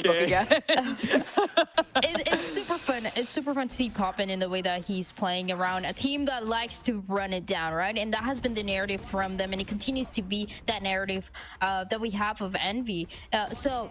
book again. It's super fun. It's super fun to see Poppin in the way that he's playing around a team that likes to run it down, right? And that has been the narrative from them, and it continues to be that narrative that we have of Envy. So,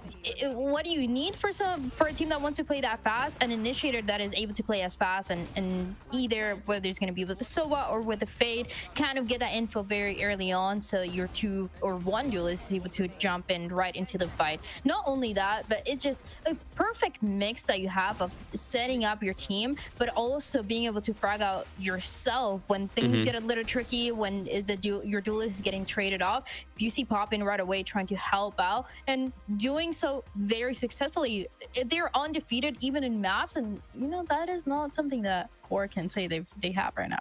what do you need for a team that wants to play that fast? An initiator that is able to play as fast and either whether it's going to be with the Sova or with the Fade, kind of get that info very early on, so your two or one duelist is able to jump in right into the fight. Not only that, but it's just a perfect mix that you have of setting up your team, but also being able to frag out yourself when things get a little tricky, when your duelist is getting traded off. You see Poppin right away trying to help out and doing so very successfully. They're undefeated even in maps, and you know that is not something that QOR can say they have right now.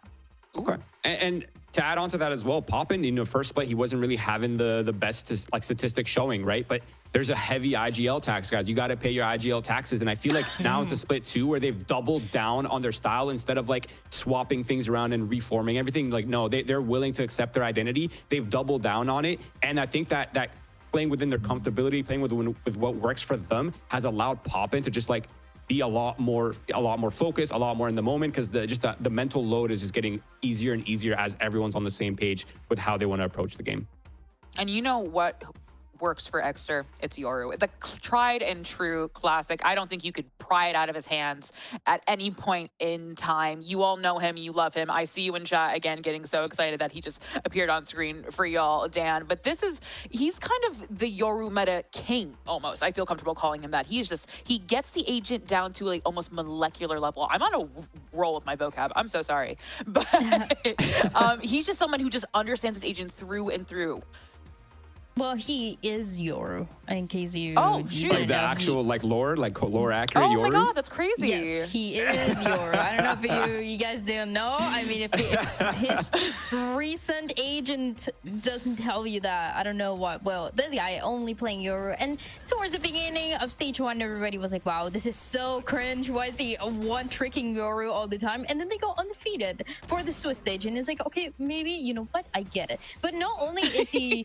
Okay, and to add on to that as well, Poppin, you know, first split, he wasn't really having the best statistics showing, right? But there's a heavy IGL tax, guys. You got to pay your IGL taxes. And I feel like now it's a split two where they've doubled down on their style instead of like swapping things around and reforming everything. Like, no, they're willing to accept their identity. They've doubled down on it. And I think that playing within their comfortability, playing with what works for them has allowed Poppin to just like be a lot more focused, a lot more in the moment, because the mental load is just getting easier and easier as everyone's on the same page with how they want to approach the game. And you know what works for Exter, it's Yoru. The tried and true classic. I don't think you could pry it out of his hands at any point in time. You all know him, you love him. I see you in chat again getting so excited that he just appeared on screen for y'all, Dan. But he's kind of the Yoru meta king almost. I feel comfortable calling him that. He gets the agent down to like almost molecular level. I'm on a roll with my vocab. I'm so sorry. But he's just someone who just understands his agent through and through. Well, he is Yoru, in case you... Oh, shoot. Like the actual, like, lore accurate Yoru? Oh my god, that's crazy. Yes, he is Yoru. I don't know if you guys don't know. I mean, if his recent agent doesn't tell you that, I don't know what. Well, this guy only playing Yoru. And towards the beginning of stage 1, everybody was like, wow, this is so cringe. Why is he one-tricking Yoru all the time? And then they go undefeated for the Swiss stage. And it's like, okay, maybe, you know what? I get it. But not only is he...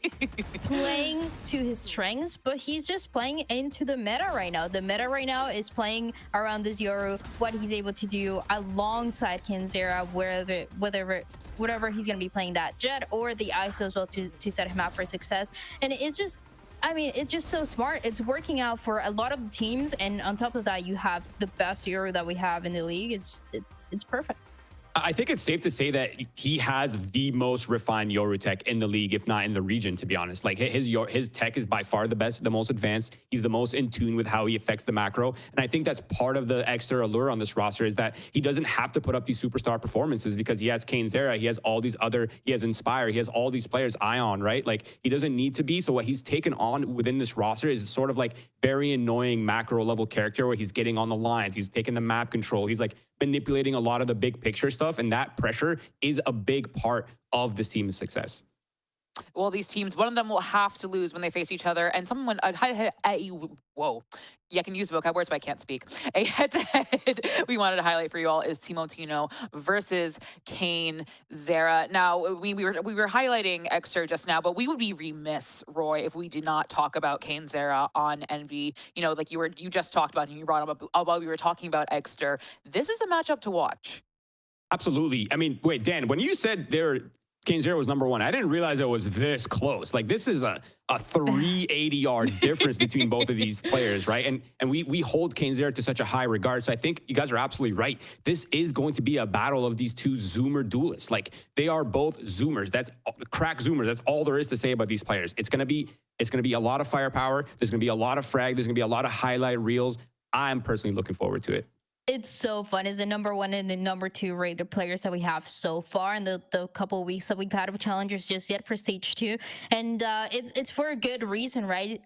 playing to his strengths, but he's just playing into the meta right now. The meta right now is playing around this Yoru, what he's able to do alongside Kinzera, whatever he's going to be playing that Jet or the ISO as well to set him up for success. And it's just, I mean, it's just so smart. It's working out for a lot of teams, and on top of that, you have the best Yoru that we have in the league. It's perfect. I think it's safe to say that he has the most refined Yoru tech in the league, if not in the region, to be honest. Like his tech is by far the best, the most advanced. He's the most in tune with how he affects the macro. And I think that's part of the extra allure on this roster, is that he doesn't have to put up these superstar performances because he has Kinzera, he has all these other, he has Inspire, he has all these players, Ion, right? Like he doesn't need to be. So what he's taken on within this roster is sort of like very annoying macro level character where he's getting on the lines, he's taking the map control, he's like manipulating a lot of the big picture stuff, and that pressure is a big part of this team's success. Well, these teams, one of them will have to lose when they face each other, and someone, whoa, yeah, I can use vocab words, but I can't speak. A head-to-head we wanted to highlight for you all is Timotino versus Kane Zera. Now, we were highlighting Exter just now, but we would be remiss, Roy, if we did not talk about Kane Zera on Envy. You know, like you just talked about, and you brought up while we were talking about Exter. This is a matchup to watch. Absolutely. I mean, wait, Dan, when you said Kinzera was #1, I didn't realize it was this close. Like, this is a 380-yard difference between both of these players, right? And we hold Kinzera to such a high regard. So I think you guys are absolutely right. This is going to be a battle of these two Zoomer duelists. Like, they are both Zoomers. That's crack Zoomers. That's all there is to say about these players. It's gonna be a lot of firepower. There's gonna be a lot of frag. There's gonna be a lot of highlight reels. I'm personally looking forward to it. It's so fun. It's the #1 and the #2 rated players that we have so far in the couple of weeks that we've had of Challengers just yet for stage 2. And it's for a good reason, right?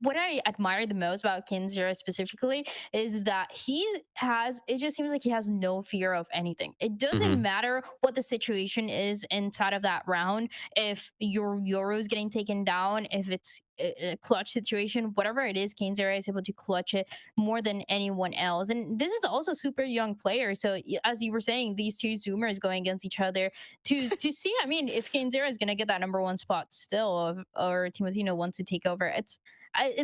What I admire the most about Kinzera specifically is that it just seems like he has no fear of anything. It doesn't matter what the situation is inside of that round. If your Yoru is getting taken down, if it's a clutch situation, whatever it is, Kinzera is able to clutch it more than anyone else. And this is also super young player. So as you were saying, these two Zoomers going against each other to see, I mean, if Kinzera is going to get that #1 spot still, or Timotino wants to take over, it's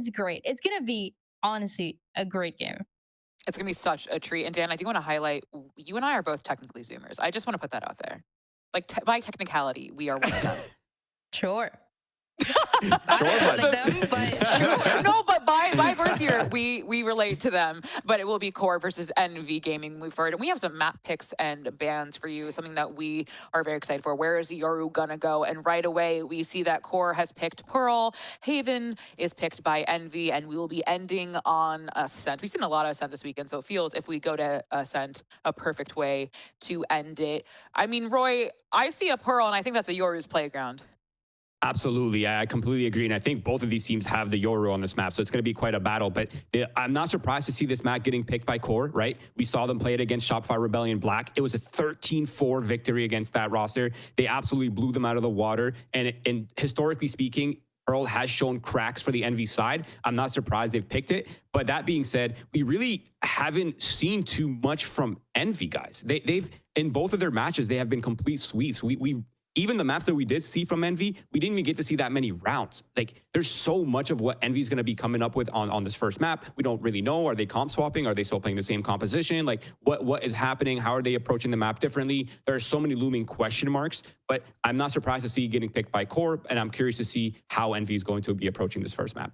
great. It's going to be, honestly, a great game. It's going to be such a treat. And Dan, I do want to highlight, you and I are both technically Zoomers. I just want to put that out there. Like, by technicality, we are one of them. Sure. No, but by birth year, we relate to them. But it will be Core versus NV Gaming moving forward. And we have some map picks and bans for you, something that we are very excited for. Where is Yoru gonna go? And right away, we see that Core has picked Pearl. Haven is picked by NV, and we will be ending on Ascent. We've seen a lot of Ascent this weekend, so it feels, if we go to Ascent, a perfect way to end it. I mean, Roy, I see a Pearl, and I think that's a Yoru's playground. Absolutely. I completely agree. And I think both of these teams have the Yoru on this map. So it's going to be quite a battle. But I'm not surprised to see this map getting picked by Core, right? We saw them play it against Shopify Rebellion Black. It was a 13-4 victory against that roster. They absolutely blew them out of the water. And historically speaking, Pearl has shown cracks for the NV side. I'm not surprised they've picked it. But that being said, we really haven't seen too much from NV, guys. They've in both of their matches, they have been complete sweeps. We've even the maps that we did see from Envy, we didn't even get to see that many rounds. Like, there's so much of what Envy is going to be coming up with on this first map. We don't really know. Are they comp swapping? Are they still playing the same composition? Like, what is happening? How are they approaching the map differently? There are so many looming question marks, but I'm not surprised to see getting picked by Core, and I'm curious to see how Envy is going to be approaching this first map.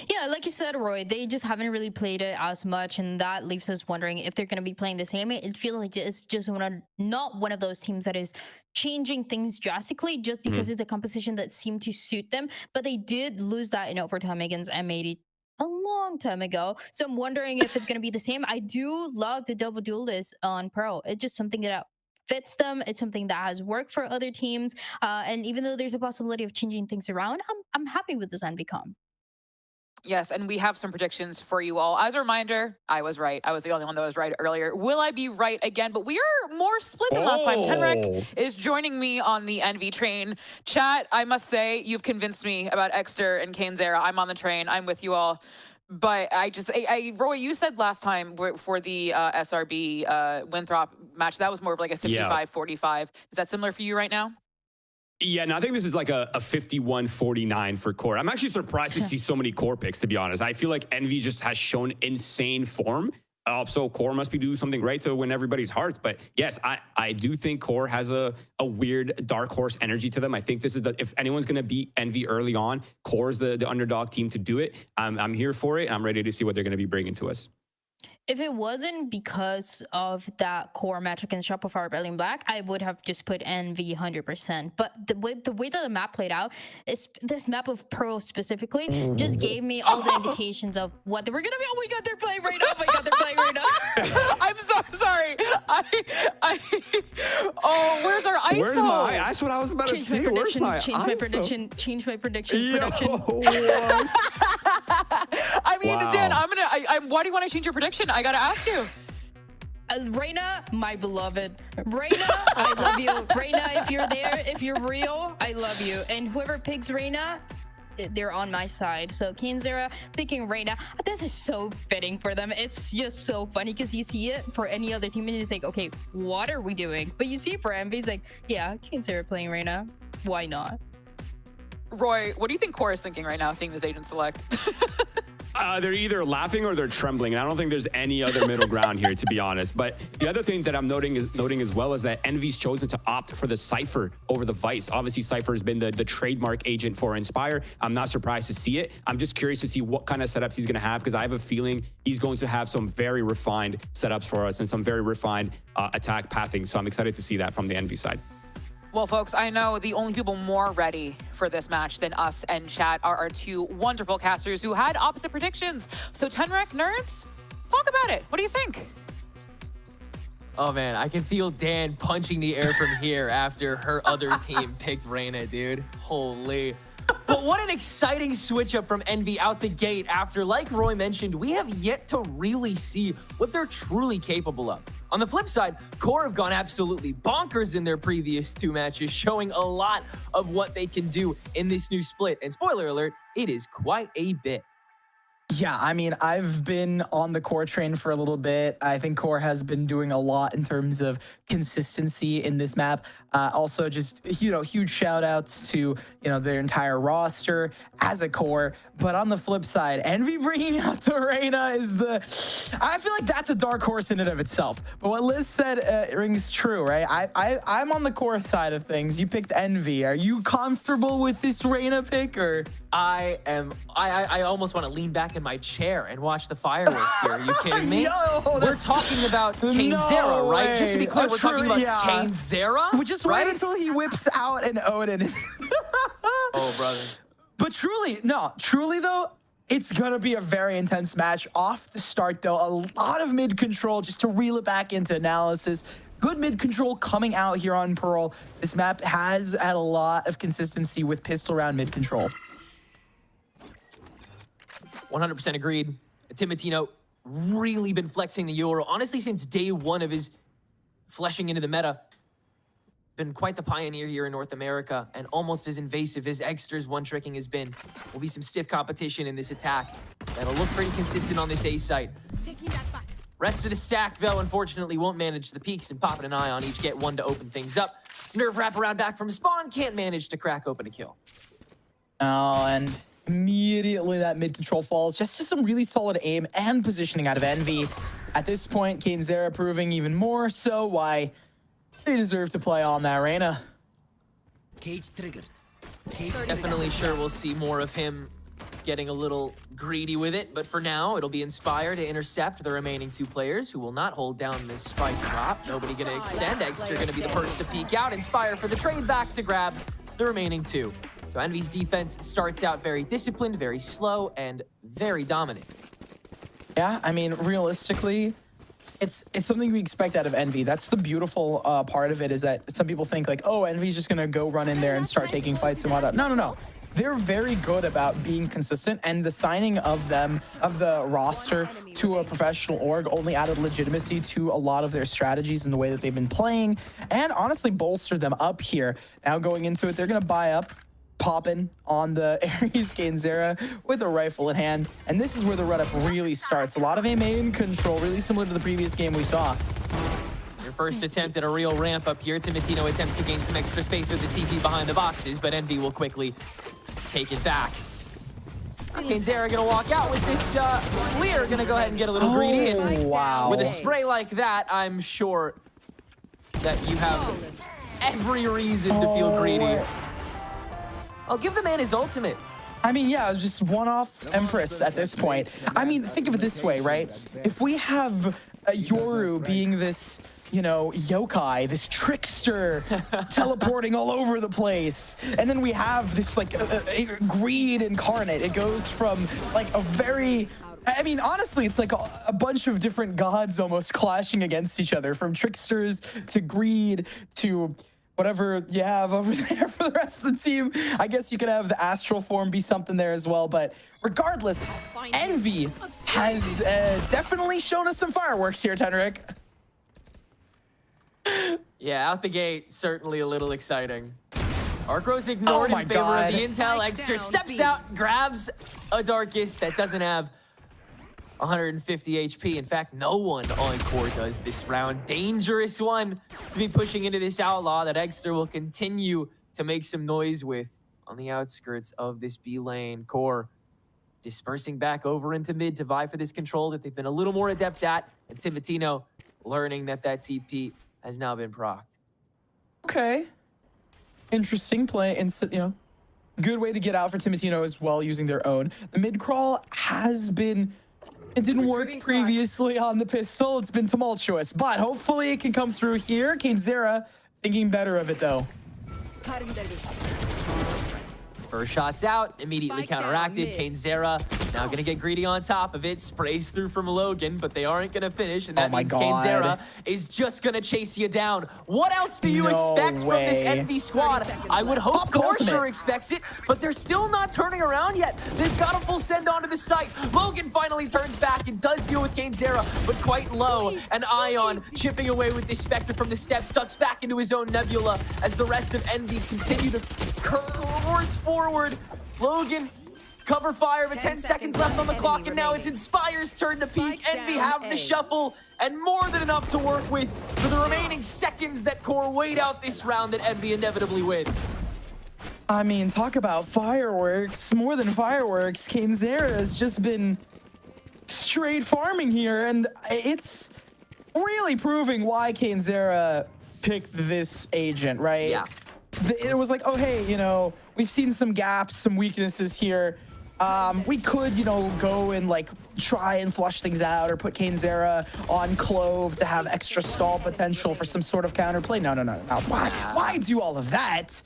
Yeah, like you said, Roy, they just haven't really played it as much, and that leaves us wondering if they're going to be playing the same. It feels like it's just not one of those teams that is changing things drastically just because it's a composition that seemed to suit them. But they did lose that in overtime against M80 a long time ago. So I'm wondering if it's going to be the same. I do love the double Duelist on Pro. It's just something that fits them. It's something that has worked for other teams. And even though there's a possibility of changing things around, I'm happy with this Envy comp. Yes, and we have some predictions for you all. As a reminder, I was right. I was the only one that was right earlier. Will I be right again? But we are more split than last time. Tenrek is joining me on the Envy train. Chat, I must say, you've convinced me about Exter and Cainzera. I'm on the train. I'm with you all. But Roy, you said last time for the SRB Winthrop match, that was more of like a 55-45. Is that similar for you right now? Yeah, no, I think this is like a 51-49 for Core. I'm actually surprised to see so many Core picks, to be honest. I feel like Envy just has shown insane form. So Core must be doing something right to win everybody's hearts. But yes, I do think Core has a weird dark horse energy to them. I think this is if anyone's going to beat Envy early on, Core's the underdog team to do it. I'm here for it. I'm ready to see what they're going to be bringing to us. If it wasn't because of that Core match against Shopify Rebellion Black, I would have just put Envy 100%. But the way that the map played out, this map of Pro specifically just gave me all the indications of what they were gonna be. Oh my god, they're playing right now! Oh my god, they're playing right now! I'm so sorry. Oh, where's our ISO? Where's my? That's what I was about to say. Where's my Change my prediction. Change my prediction. Yo, what? I mean, Dan, why do you want to change your prediction? I gotta ask you. Reina, my beloved. Reina, I love you. Reina, if you're there, if you're real, I love you. And whoever picks Reina, they're on my side. So Cainzera picking Reina, this is so fitting for them. It's just so funny because you see it for any other team and it's like, okay, what are we doing? But you see it for Envy, it's like, yeah, Cainzera playing Reina. Why not? Roy, what do you think Core is thinking right now, seeing this agent select? They're either laughing or they're trembling, and I don't think there's any other middle ground here, to be honest. But the other thing that I'm noting as well is that Envy's chosen to opt for the Cypher over the Vice. Obviously, Cypher has been the trademark agent for Inspire. I'm not surprised to see it. I'm just curious to see what kind of setups he's going to have, because I have a feeling he's going to have some very refined setups for us and some very refined attack pathing. So I'm excited to see that from the Envy side. Well, folks, I know the only people more ready for this match than us and chat are our two wonderful casters who had opposite predictions. So Tenrek, nerds, talk about it. What do you think? Oh man, I can feel Dan punching the air from here after her other team picked Reina, dude. Holy. But what an exciting switch up from Envy out the gate after, like Roy mentioned, we have yet to really see what they're truly capable of. On the flip side, Core have gone absolutely bonkers in their previous two matches, showing a lot of what they can do in this new split. And spoiler alert, it is quite a bit. Yeah, I mean, I've been on the Core train for a little bit. I think Core has been doing a lot in terms of consistency in this map. Also, just, huge shout outs to, their entire roster as a Core. But on the flip side, Envy bringing out the Reina is I feel like that's a dark horse in and of itself. But what Liz said rings true, right? I'm on the Core side of things. You picked Envy. Are you comfortable with this Reina pick, or? I almost want to lean back in my chair and watch the fireworks here. Are you kidding me? We're talking about Cainzera, right? Just to be clear, we're talking about Cainzera. We just wait until he whips out an Odin. Oh, brother. But truly though, it's going to be a very intense match. Off the start, though, a lot of mid control just to reel it back into analysis. Good mid control coming out here on Pearl. This map has had a lot of consistency with pistol round mid control. 100% agreed. Timotino really been flexing the Euro, honestly, since day one of his fleshing into the meta. Been quite the pioneer here in North America, and almost as invasive as Exter's one-tricking has been. Will be some stiff competition in this attack that'll look pretty consistent on this A site. Taking that back. Rest of the stack, though, unfortunately won't manage the peaks, and popping an eye on each, get one to open things up. Nerve wrap around back from spawn, can't manage to crack open a kill. Oh, and immediately that mid control falls. Just some really solid aim and positioning out of Envy. At this point, KaneZera proving even more so why they deserve to play on that arena. Cage triggered. Definitely sure we'll see more of him getting a little greedy with it, but for now, it'll be Inspire to intercept the remaining 2 players who will not hold down this spike drop. Nobody gonna extend. Extra gonna be the first to peek out. Inspire for the trade back to grab the remaining 2. So Envy's defense starts out very disciplined, very slow, and very dominant. Yeah, I mean, realistically, it's something we expect out of Envy. That's the beautiful part of it, is that some people think like, oh, Envy's just gonna go run in there and start taking fights and whatnot. No. They're very good about being consistent, and the signing of the roster to a professional org only added legitimacy to a lot of their strategies and the way that they've been playing, and honestly bolstered them up here. Now going into it, they're gonna buy up, popping on the Ares KaneZera with a rifle in hand, and this is where the run-up really starts. A lot of aim control, really similar to the previous game we saw. Your first attempt at a real ramp up here. Timotino attempts to gain some extra space with the TP behind the boxes, but Envy will quickly take it back. KaneZera gonna walk out with this clear, gonna go ahead and get a little greedy. And wow. With a spray like that, I'm sure that you have every reason to feel greedy. I'll give the man his ultimate. I mean, yeah, just one-off Empress at this point. I mean, think of it this way, right? If we have Yoru being this, you know, yokai, this trickster, teleporting all over the place, and then we have this, like, greed incarnate. It goes from, like, a very... I mean, honestly, it's like a bunch of different gods almost clashing against each other, from tricksters to greed to... whatever you have over there for the rest of the team. I guess you could have the astral form be something there as well, but regardless, Envy has definitely shown us some fireworks here, Tenric. Yeah, out the gate, certainly a little exciting. Arcro's ignored in favor of the intel. Exter steps out, grabs a Darkest that doesn't have 150 HP. In fact, no one on core does this round. Dangerous one to be pushing into this outlaw that Exter will continue to make some noise with on the outskirts of this B lane. Core dispersing back over into mid to vie for this control that they've been a little more adept at, and Timotino learning that TP has now been procced. Okay. Interesting play, and you know, good way to get out for Timotino as well, using their own. The mid crawl has been... it didn't work previously on the pistol. It's been tumultuous, but hopefully it can come through here. KaneZera thinking better of it, though. First shot's out, immediately counteracted. KaneZera now gonna get greedy on top of it. Sprays through from Logan, but they aren't gonna finish, and that means KaneZera is just gonna chase you down. What else do you expect from this Envy squad? I would hope Core sure expects it, but they're still not turning around yet. They've got a full send onto the site. Logan finally turns back and does deal with KaneZera, but quite low. And Ion chipping away with this Spectre from the steps, ducks back into his own Nebula as the rest of Envy continue to course forward. Logan, cover fire, but 10 seconds left on the clock, and now it's Inspire's turn to peek. Envy have the shuffle, and more than enough to work with for the remaining seconds that Core wait out this round that Envy inevitably win. I mean, talk about fireworks. More than fireworks, KaneZera has just been straight farming here, and it's really proving why KaneZera picked this agent, right? Yeah. It was like, oh, hey, you know, we've seen some gaps, some weaknesses here. We could, you know, go and like try and flush things out, or put KaneZera on Clove to have extra stall potential for some sort of counterplay. No. Why do all of that?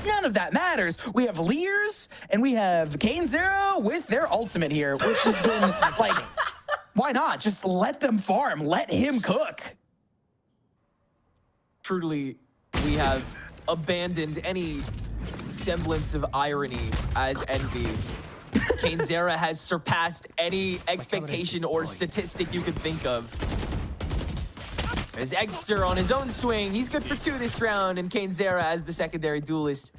None of that matters. We have Leers and we have KaneZera with their ultimate here, which has been like, why not? Just let them farm. Let him cook. Truly, we have abandoned any semblance of irony as Envy. KaneZera has surpassed any expectation or statistic you could think of. There's Exter on his own swing. He's good for 2 this round, and KaneZera as the secondary duelist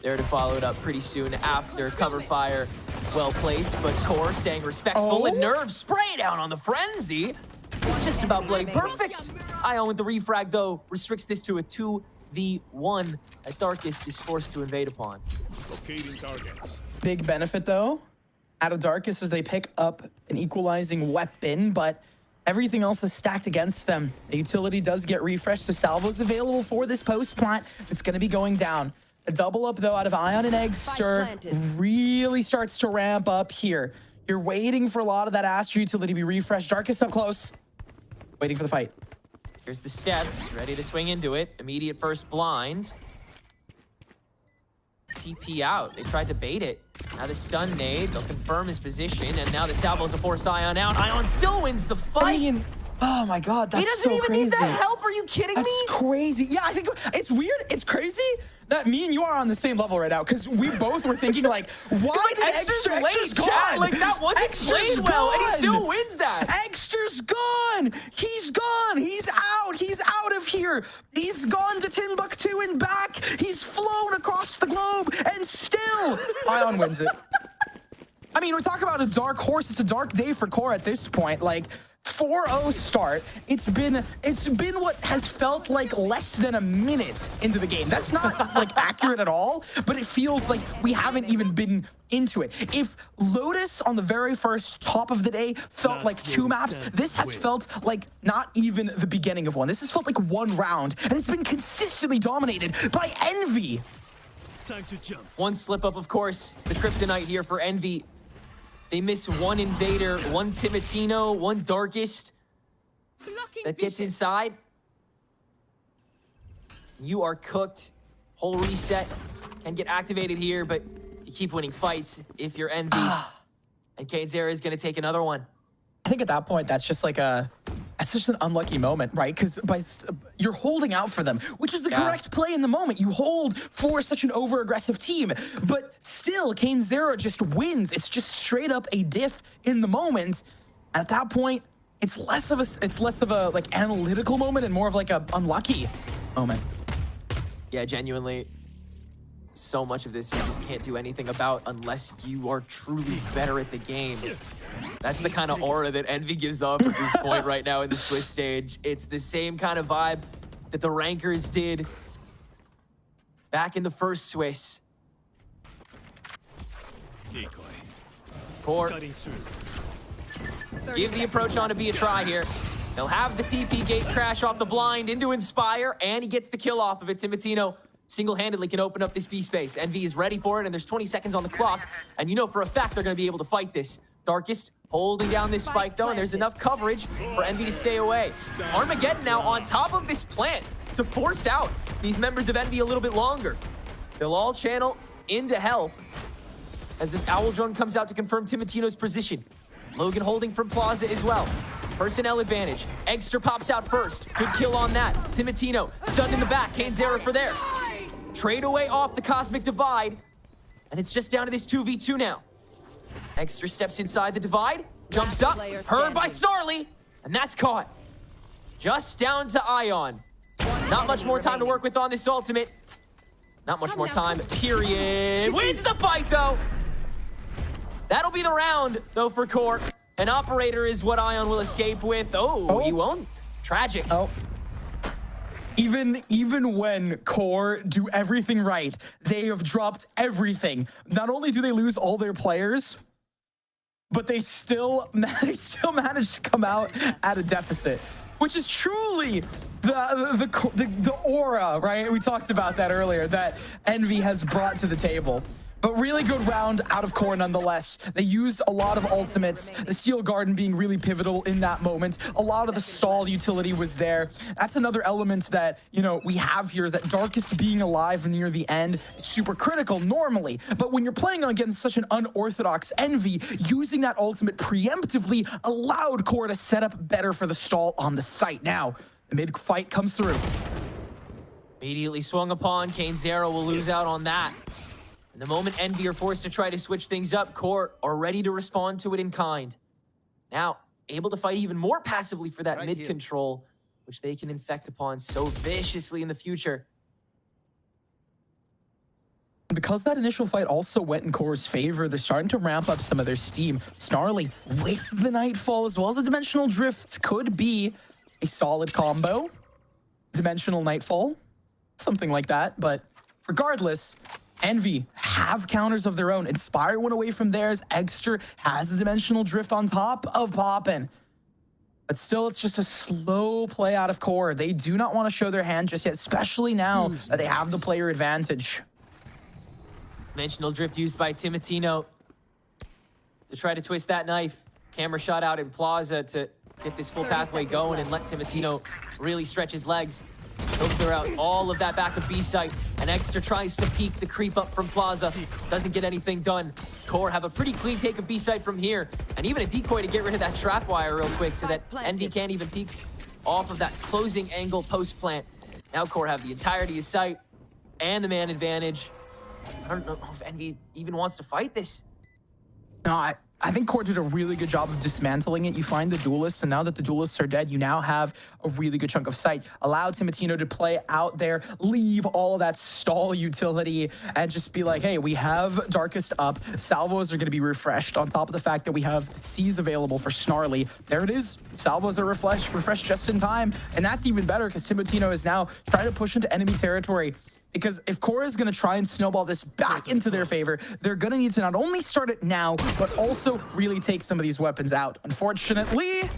there to follow it up pretty soon after. Cover fire well placed, but Core staying respectful, and Nerve spray down on the Frenzy. This just about bloody perfect. Ion with the refrag, though, restricts this to a 2v1 as Darkest is forced to invade upon. Locating targets. Big benefit, though, out of Darkest is they pick up an equalizing weapon, but everything else is stacked against them. The utility does get refreshed, so salvo's available for this post plant. It's going to be going down. A double up, though, out of Ion and Eggster really starts to ramp up here. You're waiting for a lot of that Astra utility to be refreshed. Darkest up close, waiting for the fight. Here's the steps, ready to swing into it. Immediate first blind. TP out. They tried to bait it. Now the stun nade. They'll confirm his position, and now the salvos will force Ion out. Ion still wins the fight. I mean, oh my God, that's so crazy. He doesn't even need the help. Are you kidding me? That's crazy. Yeah, I think it's weird. It's crazy that me and you are on the same level right now, because we both were thinking like, why did Eggster's gone? Like that wasn't played well, and he still wins that. Eggster's gone. He's gone. He's out. He's out of here. He's gone to Timbuktu and back. He's flown across the globe, and still Ion wins it. I mean, we're talking about a dark horse. It's a dark day for Core at this point. Like, 4-0 start. It's been what has felt like less than a minute into the game. That's not like accurate at all, but it feels like we haven't even been into it. If Lotus on the very first top of the day felt like 2 maps, this has felt like not even the beginning of one. This has felt like 1 round, and it's been consistently dominated by Envy. Time to jump. One slip up, of course. The kryptonite here for Envy. They miss 1 Invader, 1 Timitino, 1 Darkest. That gets inside. You are cooked. Whole reset can get activated here, but you keep winning fights if you're Envy. And KaneZera is going to take another one. I think at that point, that's just like that's just an unlucky moment, right? Because you're holding out for them, which is the correct play in the moment. You hold for such an over-aggressive team, but still, KaneZera just wins. It's just straight up a diff in the moment. And at that point, it's less of a like analytical moment and more of like a unlucky moment. Yeah, genuinely. So much of this you just can't do anything about unless you are truly better at the game. That's the kind of aura that Envy gives off at this point right now in the Swiss stage. It's the same kind of vibe that the Rankers did back in the first Swiss. Decoy. Core, Cutting through. give the approach on to be a try here. They'll have the TP gate crash off the blind into Inspire, and he gets the kill off of it. Timitino single-handedly can open up this B space. Envy is ready for it, and there's 20 seconds on the clock, and you know for a fact they're going to be able to fight this. Darkest holding down this spike, though, and there's enough coverage for Envy to stay away. Armageddon now on top of this plant to force out these members of Envy a little bit longer. They'll all channel into help as this Owl Drone comes out to confirm Timitino's position. Logan holding from Plaza as well. Personnel advantage. Eggster pops out first. Good kill on that. Timitino stunned in the back. KaneZera for there. Trade away off the Cosmic Divide. And it's just down to this 2v2 now. Eggster steps inside the divide. Jumps up. Heard by Snarly. And that's caught. Just down to Ion. Not much more time to work with on this ultimate. Not much more time, period. Wins the fight, though. That'll be the round, though, for Core. An operator is what Ion will escape with. Oh, he won't. Tragic. Oh. Even when Core do everything right, they have dropped everything. Not only do they lose all their players, but they still manage to come out at a deficit, which is truly the aura, right? We talked about that earlier, that Envy has brought to the table. But really good round out of Core nonetheless. They used a lot of ultimates, the Steel Garden being really pivotal in that moment. A lot of the stall utility was there. That's another element that, you know, we have here, is that Darkest being alive near the end is super critical normally. But when you're playing against such an unorthodox Envy, using that ultimate preemptively allowed Core to set up better for the stall on the site. Now, the mid fight comes through. Immediately swung upon. KaneZera will lose out on that. And the moment Envy are forced to try to switch things up, Core are ready to respond to it in kind. Now, able to fight even more passively for that mid control, which they can infect upon so viciously in the future. because that initial fight also went in Core's favor, they're starting to ramp up some of their steam. Snarly with the Nightfall as well as the Dimensional Drifts could be a solid combo. Dimensional Nightfall, something like that. But regardless, Envy have counters of their own. Inspire went away from theirs. Exter has the Dimensional Drift on top of Poppin'. But still, it's just a slow play out of Core. They do not want to show their hand just yet, especially now that they have the player advantage. Dimensional Drift used by Timotino to try to twist that knife. Camera shot out in Plaza to get this full pathway going and let Timotino really stretch his legs. He'll clear out all of that back of B site, and Exter tries to peek the creep up from Plaza. Doesn't get anything done. Core have a pretty clean take of B site from here, and even a decoy to get rid of that trap wire real quick so that Envy can't even peek off of that closing angle post plant. Now Core have the entirety of site and the man advantage. I don't know if Envy even wants to fight this. No, I think Core did a really good job of dismantling it. You find the Duelists, and now that the Duelists are dead, you now have a really good chunk of sight. Allow Timotino to play out there, leave all of that stall utility, and just be like, hey, we have Darkest up. Salvos are going to be refreshed on top of the fact that we have C's available for Snarly. There it is. Salvos are refreshed just in time, and that's even better because Timotino is now trying to push into enemy territory. Because if Core is going to try and snowball this back into their favor, they're going to need to not only start it now, but also really take some of these weapons out. Unfortunately,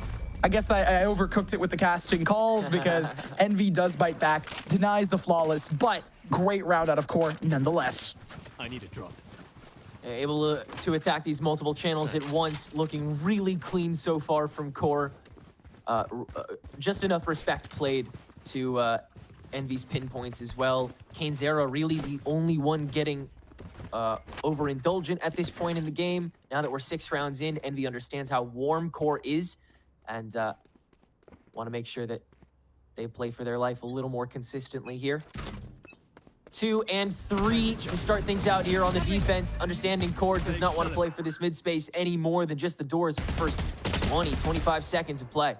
I guess I overcooked it with the casting calls because Envy does bite back, denies the flawless, but great round out of Core nonetheless. I need a drop. Able to attack these multiple channels at once, looking really clean so far from Core. Just enough respect played to Envy's pinpoints as well. Cainzera really the only one getting overindulgent at this point in the game. Now that we're 6 rounds in, Envy understands how warm Core is and want to make sure that they play for their life a little more consistently here. 2 and 3 to start things out here on the defense. Understanding Core does not want to play for this mid space any more than just the doors for the first 20, 25 seconds of play.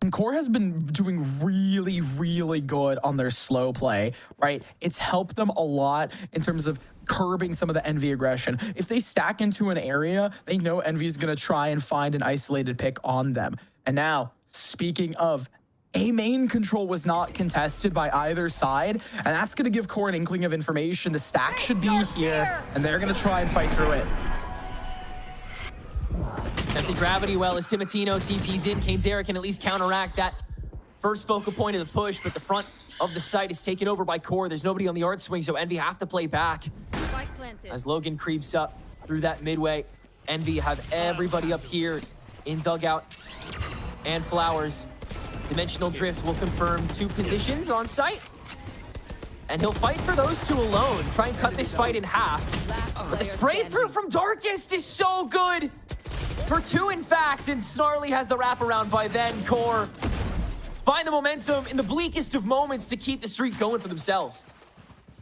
And Core has been doing really, really good on their slow play, right? It's helped them a lot in terms of curbing some of the Envy aggression. If they stack into an area, they know Envy's going to try and find an isolated pick on them. And now, speaking of, A main control was not contested by either side, and that's going to give Core an inkling of information. The stack should be here, and they're going to try and fight through it. Empty gravity well as Timotino TP's in. Cainzera can at least counteract that first focal point of the push, but the front of the site is taken over by Core. There's nobody on the art swing, so Envy have to play back. As Logan creeps up through that midway, Envy have everybody up here in dugout and Flowers. Dimensional Drift will confirm 2 positions on site. And he'll fight for those 2 alone. Try and cut this fight in half. But the spray through from Darkest is so good. For 2, in fact, and Snarly has the wraparound by then. Core find the momentum in the bleakest of moments to keep the streak going for themselves.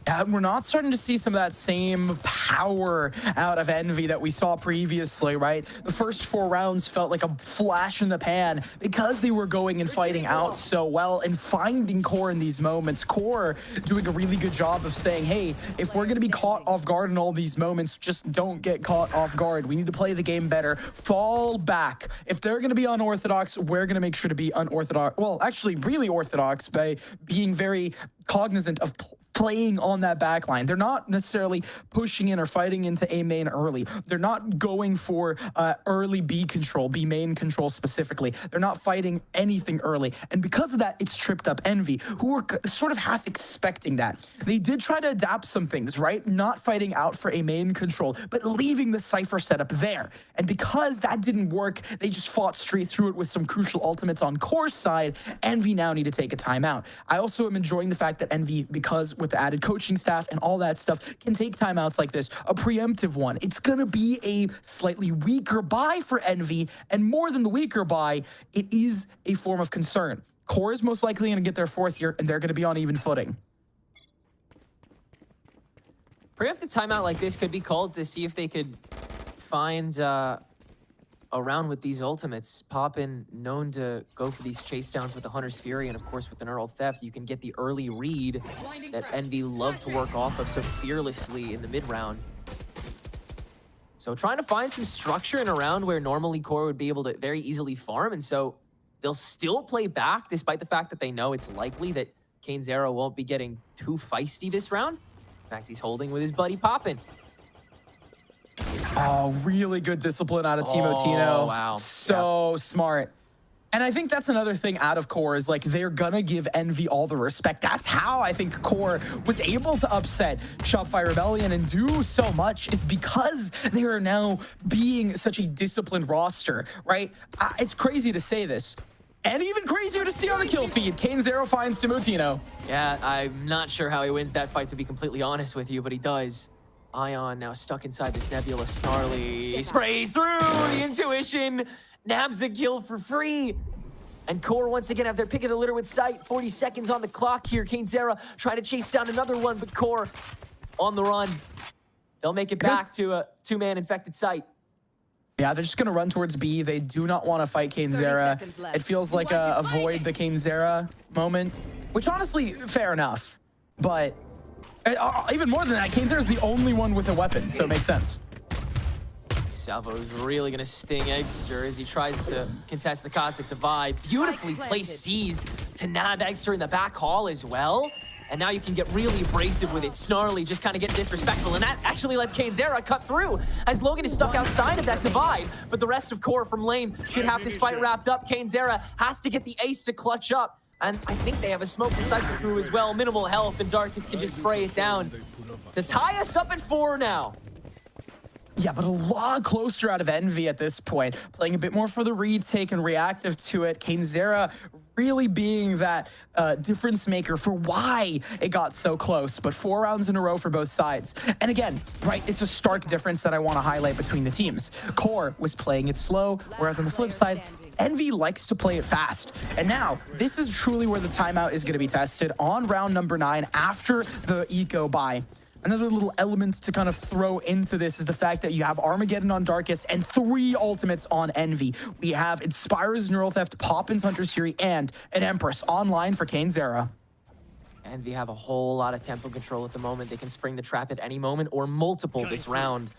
And we're not starting to see some of that same power out of Envy that we saw previously, right? The first 4 rounds felt like a flash in the pan because they were going and fighting out so well and finding Core in these moments. Core doing a really good job of saying, hey, if we're going to be caught off guard in all these moments, just don't get caught off guard. We need to play the game better. Fall back. If they're going to be unorthodox, we're going to make sure to be unorthodox. Well, actually, really orthodox by being very cognizant of playing on that back line. They're not necessarily pushing in or fighting into A main early. They're not going for early B control, B main control specifically. They're not fighting anything early. And because of that, it's tripped up Envy, who were sort of half expecting that. They did try to adapt some things, right? Not fighting out for A main control, but leaving the Cypher setup there. And because that didn't work, they just fought straight through it with some crucial ultimates on Core's side. Envy now need to take a timeout. I also am enjoying the fact that Envy, because with the added coaching staff and all that stuff, can take timeouts like this, a preemptive one. It's gonna be a slightly weaker buy for Envy, and more than the weaker buy, it is a form of concern. Core is most likely gonna get their 4th here, and they're gonna be on even footing. Preemptive timeout like this could be called to see if they could find around with these ultimates. Poppin known to go for these chase downs with the Hunter's Fury, and of course with the Neural Theft, you can get the early read that Envy love to work off of so fearlessly in the mid round. So trying to find some structure in a round where normally Core would be able to very easily farm, and so they'll still play back despite the fact that they know it's likely that caneZero won't be getting too feisty this round. In fact, he's holding with his buddy Poppin. Oh, really good discipline out of Timo Tino. Wow. So smart. And I think that's another thing out of Core is like they're gonna give Envy all the respect. That's how I think Core was able to upset Shopify Rebellion and do so much is because they are now being such a disciplined roster, right? It's crazy to say this. And even crazier to see on the kill feed. caneZero finds Timo Tino. Yeah, I'm not sure how he wins that fight, to be completely honest with you, but he does. Ion now stuck inside this Nebula. Snarly sprays through the intuition. Nabs a kill for free. And Core once again have their pick of the litter with sight. 40 seconds on the clock here. caneZero trying to chase down another one, but Core on the run. They'll make it back to a two-man infected site. Yeah, they're just going to run towards B. They do not want to fight caneZero. It feels like a avoid the caneZero moment, which honestly, fair enough. But even more than that, caneZero is the only one with a weapon, so it makes sense. Salvo's really going to sting Eggster as he tries to contest the Cosmic Divide. Beautifully placed C's to nab Eggster in the back hall as well. And now you can get really abrasive with it. Snarly just kind of getting disrespectful. And that actually lets caneZero cut through as Logan is stuck outside of that divide. But the rest of Core from lane should have this fight wrapped up. caneZero has to get the ace to clutch up. And I think they have a smoke to cycle through as well. Minimal health, and Darkus can just spray it down to tie us up at 4 now. Yeah, but a lot closer out of Envy at this point. Playing a bit more for the retake and reactive to it. caneZero really being that difference maker for why it got so close. But 4 rounds in a row for both sides. And again, right, it's a stark difference that I want to highlight between the teams. Core was playing it slow, whereas on the flip side, Envy likes to play it fast. And now, this is truly where the timeout is going to be tested on round number 9 after the eco buy. Another little element to kind of throw into this is the fact that you have Armageddon on Darkus and 3 ultimates on Envy. We have Inspire's Neural Theft, Poppin's Hunter's Fury, and an Empress online for caneZero. Envy have a whole lot of tempo control at the moment. They can spring the trap at any moment or multiple this round.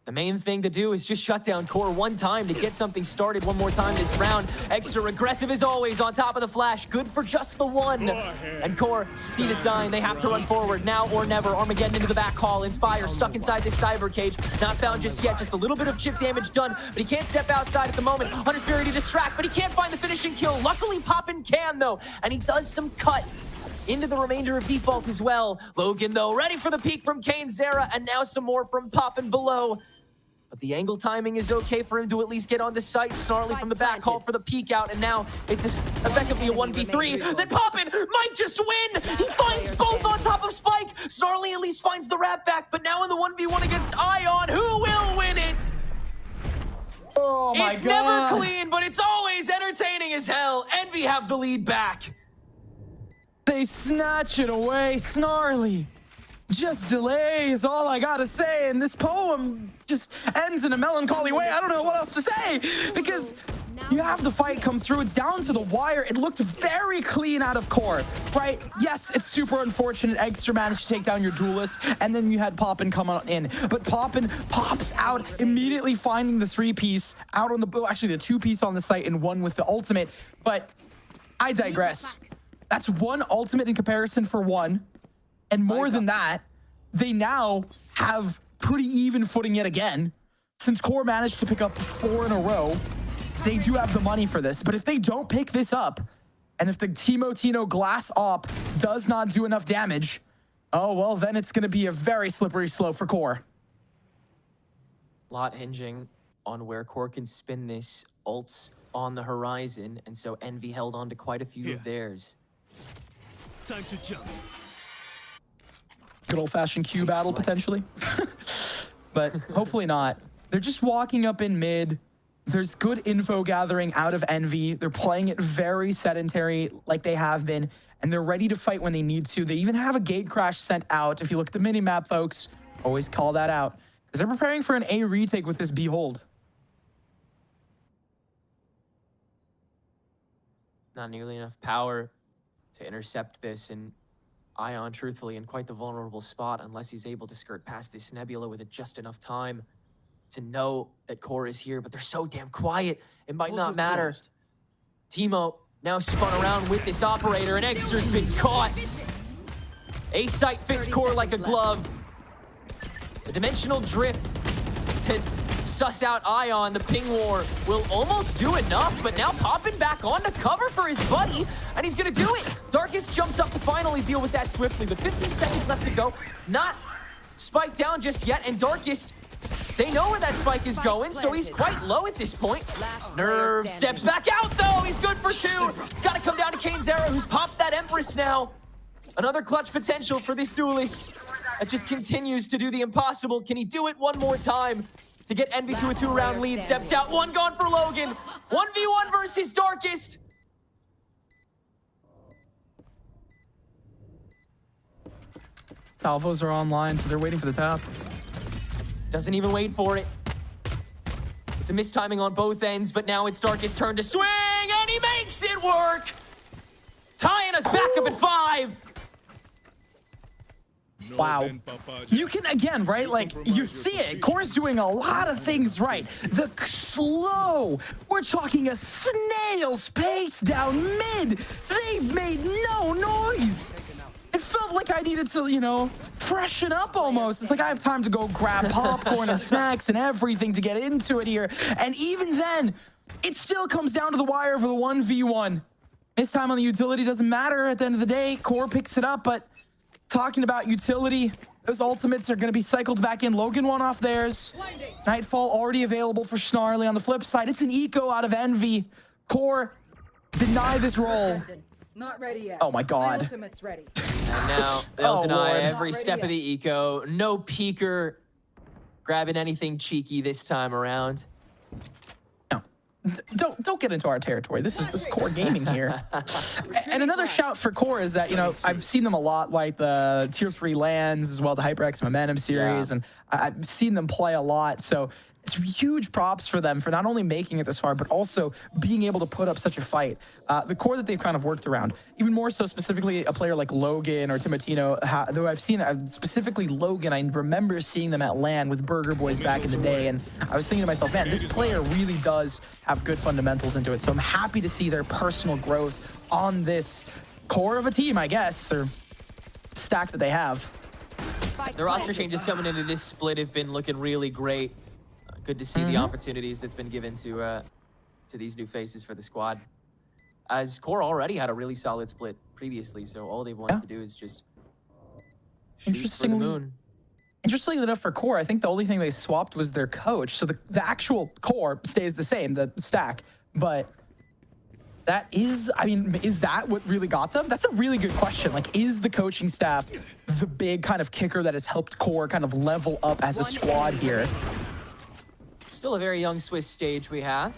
The main thing to do is just shut down Core one time to get something started one more time this round. Extra aggressive as always on top of the flash. Good for just the one. And Core see the sign. They have to run forward now or never. Armageddon into the back hall. Inspire stuck inside this cyber cage. Not found just yet. Just a little bit of chip damage done, but he can't step outside at the moment. Hunter's Fury to distract, but he can't find the finishing kill. Luckily, Poppin can though, and he does some cut into the remainder of default as well. Logan though ready for the peek from caneZero, and now some more from Poppin below. But the angle timing is okay for him to at least get on the site. Snarly from the back call for the peek out, and now it's effectively a 1v3. Then Poppin might just win! He finds both on top of Spike! Snarly at least finds the wrap back, but now in the 1v1 against Ion, who will win it? Oh my God. It's never clean, but it's always entertaining as hell. Envy have the lead back. They snatch it away. Snarly just delays, all I gotta say, and this poem just ends in a melancholy way. I don't know what else to say, because you have the fight come through. It's down to the wire. It looked very clean out of Core, right? Yes, it's super unfortunate Eggster managed to take down your Duelist, and then you had Poppin come on in. But Poppin pops out, immediately finding the 3-piece out on the, actually the 2-piece on the site and 1 with the ultimate. But I digress. That's 1 ultimate in comparison for 1. And more than that, they now have pretty even footing yet again. Since Core managed to pick up 4 in a row, they do have the money for this. But if they don't pick this up, and if the Timo Tino glass op does not do enough damage, oh, well, then it's going to be a very slippery slope for Core. Lot hinging on where Core can spin this. Ults on the horizon, and so Envy held on to quite a few of theirs. Time to jump. Good old-fashioned Q battle, potentially. But hopefully not. They're just walking up in mid. There's good info gathering out of Envy. They're playing it very sedentary like they have been, and they're ready to fight when they need to. They even have a gate crash sent out. If you look at the minimap, folks, always call that out, because they're preparing for an A retake with this Behold. not nearly enough power to intercept this, and Ion, truthfully, in quite the vulnerable spot unless he's able to skirt past this Nebula with just enough time to know that QOR is here, but they're so damn quiet, it might not matter. Teemo now spun around with this operator, and Exter's been caught. A-Site fits QOR like a glove. The dimensional drift to suss out Ion. The ping war will almost do enough, but now popping back on to cover for his buddy, and he's gonna do it. Darkest jumps up to finally deal with that swiftly, but 15 seconds left to go. Not spiked down just yet, and Darkest, they know where that spike is going, so he's quite low at this point. Nerve steps back out, though. He's good for 2. It's got to come down to Kane's-Zera, who's popped that Empress now. Another clutch potential for this Duelist that just continues to do the impossible. Can he do it one more time to get Envy to a 2-round lead? Steps out, 1 gone for Logan. 1v1 versus Darkest. Salvos are online, so they're waiting for the tap. Doesn't even wait for it. It's a mistiming on both ends, but now it's Darkest's turn to swing, and he makes it work! Tying us back up at 5. Wow. You can, again, right? Like, you see it. QOR's doing a lot of things right. The slow. We're talking a snail's pace down mid. They've made no noise. It felt like I needed to, you know, freshen up almost. It's like I have time to go grab popcorn and snacks and everything to get into it here. And even then, it still comes down to the wire for the 1v1. This time on the utility doesn't matter at the end of the day. QOR picks it up, but talking about utility, those ultimates are going to be cycled back in. Logan won off theirs. Nightfall already available for Snarly. On the flip side, it's an eco out of Envy. QOR deny this roll. Not ready yet. Oh my god. My ultimate's ready. And now they'll deny every step of the eco. No peeker grabbing anything cheeky this time around. Don't get into our territory. This is QOR gaming here. And another shout for QOR is that, you know, I've seen them a lot, like the Tier 3 lands as well, the HyperX Momentum series, and I've seen them play a lot. So it's huge props for them for not only making it this far, but also being able to put up such a fight. The core that they've kind of worked around, even more so specifically a player like Logan or Timotino, though I've seen specifically Logan, I remember seeing them at LAN with Burger Boys back in the day, and I was thinking to myself, man, this player really does have good fundamentals into it. So I'm happy to see their personal growth on this core of a team, I guess, or stack that they have. The roster changes coming into this split have been looking really great. Good to see the opportunities that's been given to these new faces for the squad. As QOR already had a really solid split previously, so all they wanted to do is just shoot for the moon. Interestingly enough for QOR, I think the only thing they swapped was their coach. So the actual core stays the same, the stack, but that is, I mean, is that what really got them? That's a really good question. Like, is the coaching staff the big kind of kicker that has helped QOR kind of level up as a squad here? Still a very young Swiss stage we have.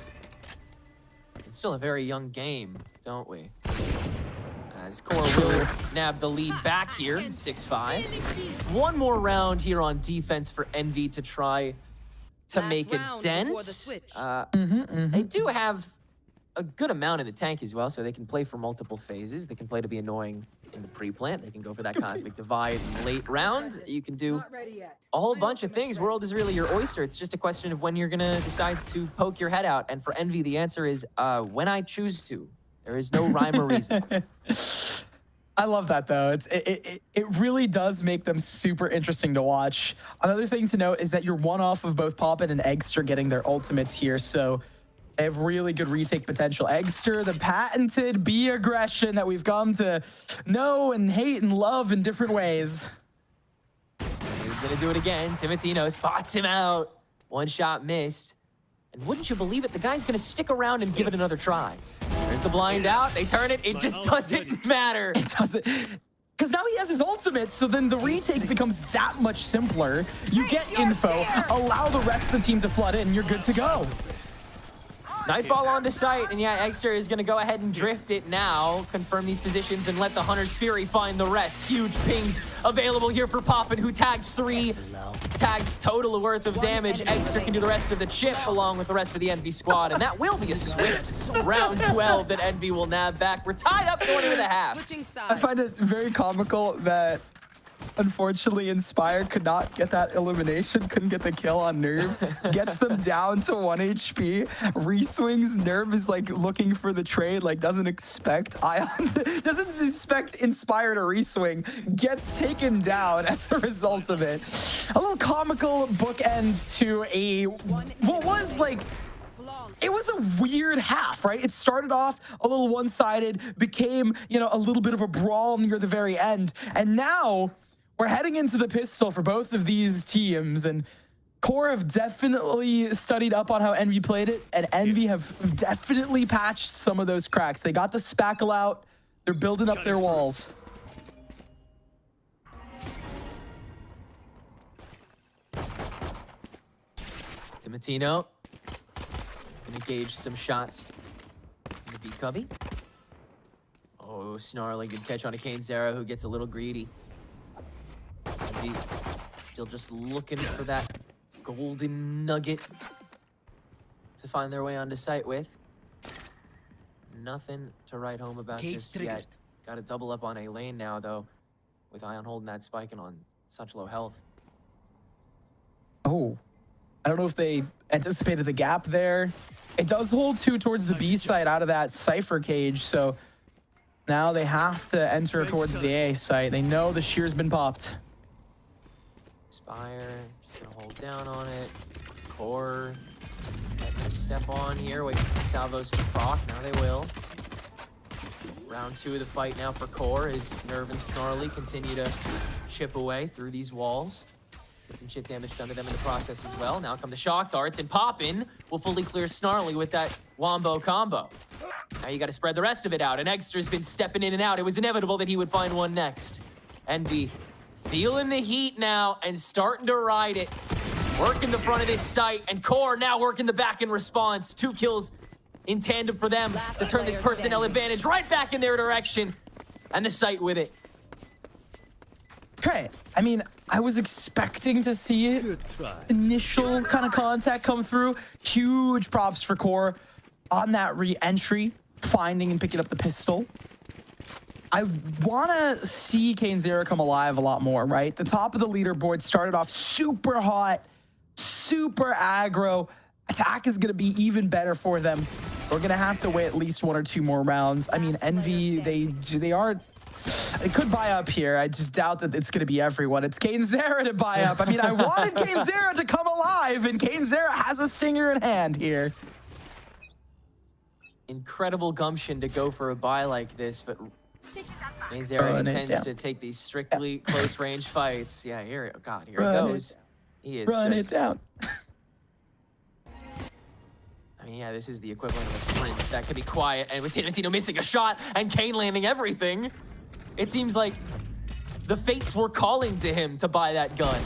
It's still a very young game, don't we? As QOR will nab the lead back here, 6-5. One more round here on defense for Envy to try to make a dent. They do have a good amount in the tank as well, so they can play for multiple phases. They can play to be annoying in the pre-plant. They can go for that Cosmic Divide in the late round. You can do a whole bunch of things. World is really your oyster. It's just a question of when you're going to decide to poke your head out. And for Envy, the answer is when I choose to. There is no rhyme or reason. I love that, though. It really does make them super interesting to watch. Another thing to note is that you're one off of both Poppin and Eggster getting their ultimates here, so they have really good retake potential. Eggster, the patented B aggression that we've come to know and hate and love in different ways. He's gonna do it again. Timotino spots him out. One shot missed. And wouldn't you believe it, the guy's gonna stick around and give it another try. There's the blind out, they turn it, it just doesn't matter. It doesn't, because now he has his ultimate, so then the retake becomes that much simpler. You get info, allow the rest of the team to flood in, and you're good to go. Nightfall onto site, and yeah, Exter is going to go ahead and drift it now, confirm these positions, and let the Hunter's Fury find the rest. Huge pings available here for Poppin, who tags 3, tags total worth of damage. Exter can do the rest of the chip along with the rest of the Envy squad, and that will be a swift round 12 that Envy will nab back. We're tied up going into the half. I find it very comical that unfortunately Inspire could not get that elimination, couldn't get the kill on Nerve, gets them down to 1 HP, reswings. Nerve is like looking for the trade, like doesn't expect Inspire to reswing, gets taken down as a result of it. A little comical bookend to what was like, it was a weird half, right? It started off a little one-sided, became, a little bit of a brawl near the very end, and now we're heading into the pistol for both of these teams, and QOR have definitely studied up on how Envy played it, and Envy have definitely patched some of those cracks. They got the spackle out. They're building up their walls. Timatino gonna gauge some shots in the B cubby. Oh, Snarly, good catch on a Kane Zara, who gets a little greedy. Envy still just looking for that golden nugget to find their way onto site with. Nothing to write home about just yet. Got to double up on a lane now, though, with Ion holding that spike and on such low health. Oh, I don't know if they anticipated the gap there. It does hold 2 towards the B side out of that Cypher cage, so now they have to enter towards the A site. They know the shear's been popped. Spire, just gonna hold down on it. QOR, let them step on here, wait for the salvos to proc, now they will. Round 2 of the fight now for QOR as Nerve and Snarly continue to chip away through these walls. Get some chip damage done to them in the process as well. Now come the shock darts, and Poppin will fully clear Snarly with that wombo combo. Now you gotta spread the rest of it out, and Exter's been stepping in and out. It was inevitable that he would find one next. Envy feeling the heat now and starting to ride it. Working the front of this site, and QOR now working the back in response. 2 kills in tandem for them to turn this personnel advantage right back in their direction, and the site with it. Okay, I mean, I was expecting to see it. Initial kind of contact come through. Huge props for QOR on that re-entry, finding and picking up the pistol. I want to see Kane Zera come alive a lot more, right? The top of the leaderboard started off super hot, super aggro. Attack is going to be even better for them. We're going to have to wait at least 1 or 2 more rounds. I mean, Envy, they could buy up here. I just doubt that it's going to be everyone. It's Kane Zera to buy up. I mean, I wanted Kane Zera to come alive, and Kane Zera has a stinger in hand here. Incredible gumption to go for a buy like this, but Kane Zera intends to take these strictly close range fights. Yeah, here it goes. He is Run it down. I mean, yeah, this is the equivalent of a sprint. That could be quiet, and with Timatino missing a shot and Kane landing everything, it seems like the fates were calling to him to buy that gun.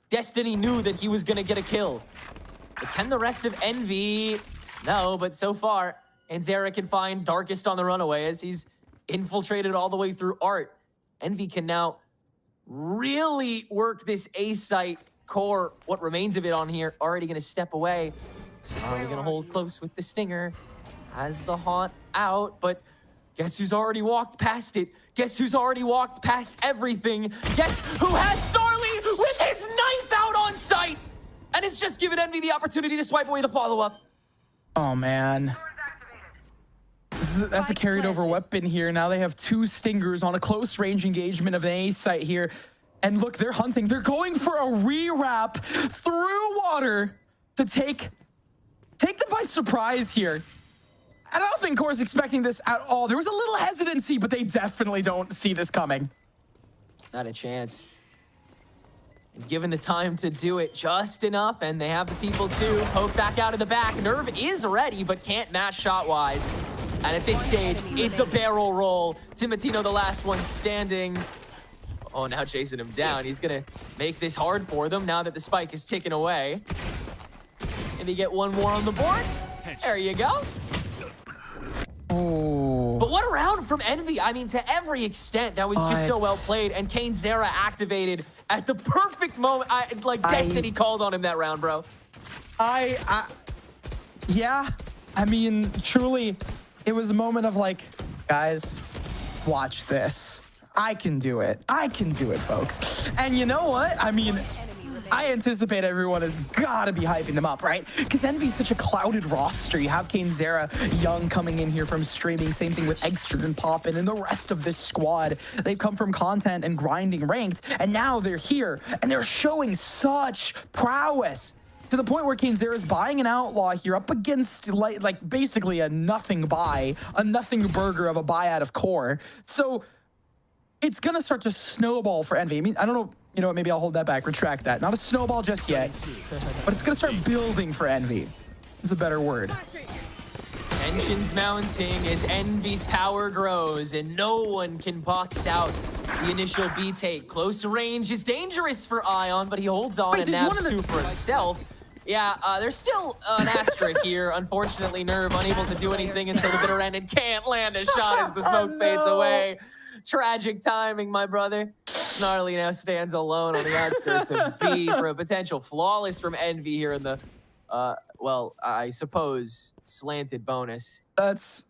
Destiny knew that he was gonna get a kill. But can the rest of Envy? No, but so far, Anzera can find Darkest on the runaway as he's infiltrated all the way through Art. Envy can now really work this A site. QOR, what remains of it on here, already gonna step away. Are we gonna hold close with the stinger? Has the haunt out, but guess who's already walked past it? Guess who's already walked past everything? Guess who has Snarly with his knife out on sight? And it's just given Envy the opportunity to swipe away the follow-up. Oh, man. That's a carried over weapon here. Now they have 2 stingers on a close range engagement of an A site here. And look, they're hunting. They're going for a re-wrap through water to take them by surprise here. I don't think QOR's expecting this at all. There was a little hesitancy, but they definitely don't see this coming. Not a chance. And given the time to do it just enough, and they have the people to poke back out of the back. Nerve is ready, but can't match shot-wise. And at this stage, it's a barrel roll. Timatino, the last one standing. Oh, now chasing him down. He's gonna make this hard for them now that the spike is taken away. And they get 1 more on the board. There you go. Oh. But what a round from Envy. I mean, to every extent, that was just so well played. And Kane Zera activated at the perfect moment. Destiny called on him that round, bro. Yeah. I mean, truly, it was a moment of like, guys, watch this. I can do it. I can do it, folks. And you know what? I mean, I anticipate everyone has got to be hyping them up, right? Because Envy's such a clouded roster. You have Kane Zera Young coming in here from streaming. Same thing with Extra and Poppin and the rest of this squad. They've come from content and grinding ranked, and now they're here, and they're showing such prowess. To the point where Kane Zera is buying an Outlaw here up against like basically a nothing buy, a nothing burger of a buy out of Core. So it's going to start to snowball for Envy. I mean, I don't know. You know what? Maybe I'll hold that back. Retract that. Not a snowball just yet, but it's going to start building for Envy. Is a better word. Tensions mounting as Envy's power grows, and no one can box out the initial B take. Close range is dangerous for Ion, but he holds on and nabs two for himself. Yeah, there's still an Astra here. Unfortunately, Nerve unable to do anything until the bitter end and can't land a shot as the smoke fades away. Tragic timing, my brother. Snarly now stands alone on the outskirts of B for a potential flawless from Envy here in the, well, I suppose, slanted bonus. That's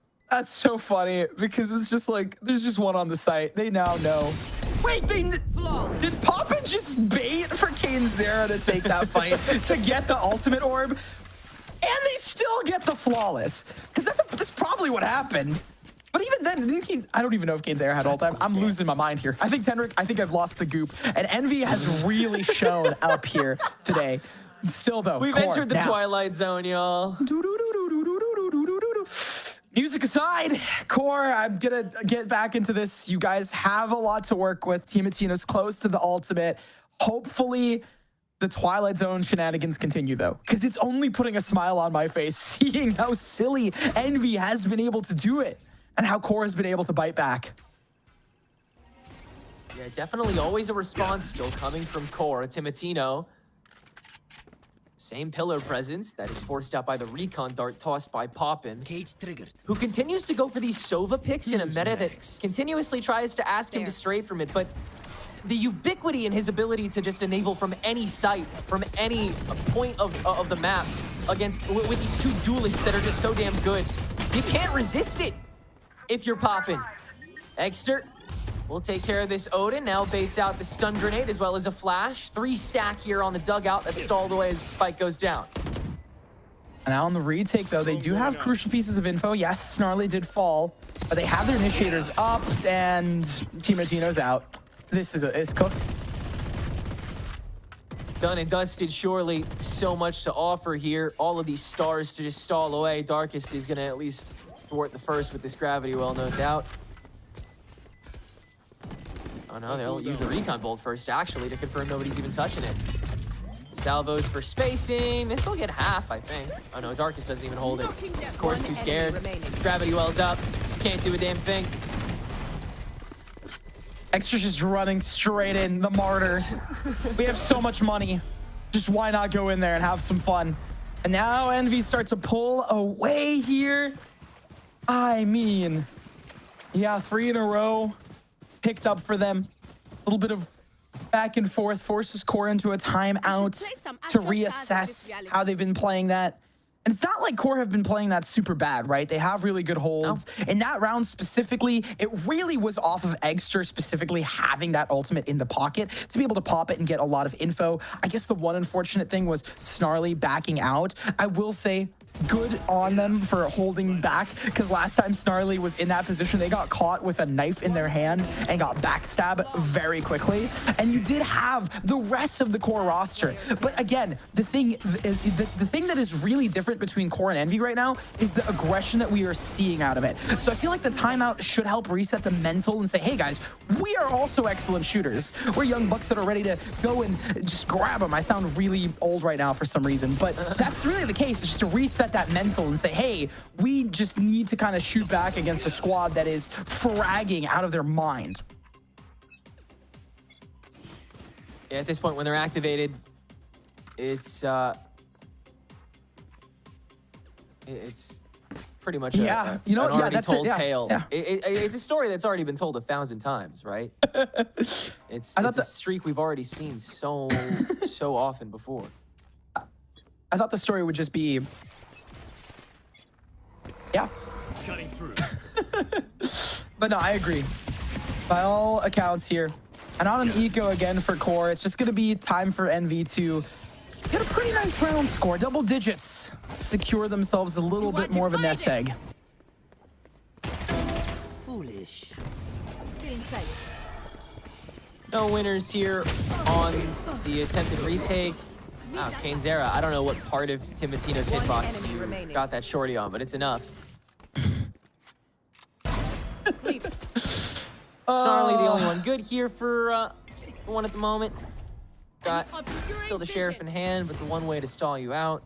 so funny because it's just like, there's just one on the site. They now know. Wait, did Poppin just bait for Kane Zera to take that fight to get the ultimate orb? And they still get the flawless. Because that's probably what happened. But even then, I don't even know if Kane Zera had all time. I'm losing my mind here. I think Tenric, I've lost the goop. And Envy has really shown up here today. Still though, we've entered the Twilight Zone, y'all. Music aside, Core, I'm gonna get back into this. You guys have a lot to work with. Team Atino's close to the ultimate. Hopefully, the Twilight Zone shenanigans continue, though, because it's only putting a smile on my face seeing how silly Envy has been able to do it and how Core has been able to bite back. Yeah, definitely always a response still coming from Core. Timatino. Same pillar presence that is forced out by the recon dart tossed by Poppin. Cage triggered. Who continues to go for these Sova picks in a meta that continuously tries to ask him to stray from it, but the ubiquity in his ability to just enable from any site, from any point of the map against with these two duelists that are just so damn good. You can't resist it if you're Poppin. Exter will take care of this Odin. Now baits out the stun grenade as well as a flash. 3 stack here on the dugout that's stalled away as the spike goes down. And now on the retake, though, they do have crucial pieces of info. Yes, Snarly did fall, but they have their initiators up, and Team Atino's out. This is cooked. Done and dusted, surely. So much to offer here. All of these stars to just stall away. Darkest is going to at least thwart the first with this gravity well, no doubt. Oh no, they'll use the recon bolt first, actually, to confirm nobody's even touching it. Salvos for spacing. This will get half, I think. Oh no, Darkest doesn't even hold it. Of course, too scared. Gravity wells up. Can't do a damn thing. Extra's just running straight in, the martyr. We have so much money. Just why not go in there and have some fun? And now Envy starts to pull away here. I mean, yeah, 3 in a row picked up for them. A little bit of back and forth forces Core into a timeout to reassess how they've been playing that. And it's not like Core have been playing that super bad, right? They have really good holds. No. In that round specifically, it really was off of Eggster specifically having that ultimate in the pocket to be able to pop it and get a lot of info. I guess the one unfortunate thing was Snarly backing out. I will say, good on them for holding back, because last time Snarly was in that position, they got caught with a knife in their hand and got backstabbed very quickly. And you did have the rest of the Core roster. But again, the thing that is really different between Core and Envy right now is the aggression that we are seeing out of it. So I feel like the timeout should help reset the mental and say, hey guys, we are also excellent shooters. We're young bucks that are ready to go and just grab them. I sound really old right now for some reason, but that's really the case. It's just to reset that mental and say, hey, we just need to kind of shoot back against a squad that is fragging out of their mind. Yeah, at this point when they're activated, it's It's pretty much yeah, an already that's told it. Yeah. tale. Yeah. It's a story that's already been told 1,000 times, right? It's a streak we've already seen so often before. I thought the story would just be, yeah. Cutting through. But no, I agree. By all accounts here, and on an eco again for Core, it's just going to be time for NV to get a pretty nice round score, double digits, secure themselves a little bit more of a nest egg. Foolish. No winners here on the attempted retake. Wow, Cainzera, I don't know what part of Timotino's hitbox you got that shorty on, but it's enough. Sleep. Snarly, the only one good here for one at the moment. Got still the sheriff in hand, but the one way to stall you out.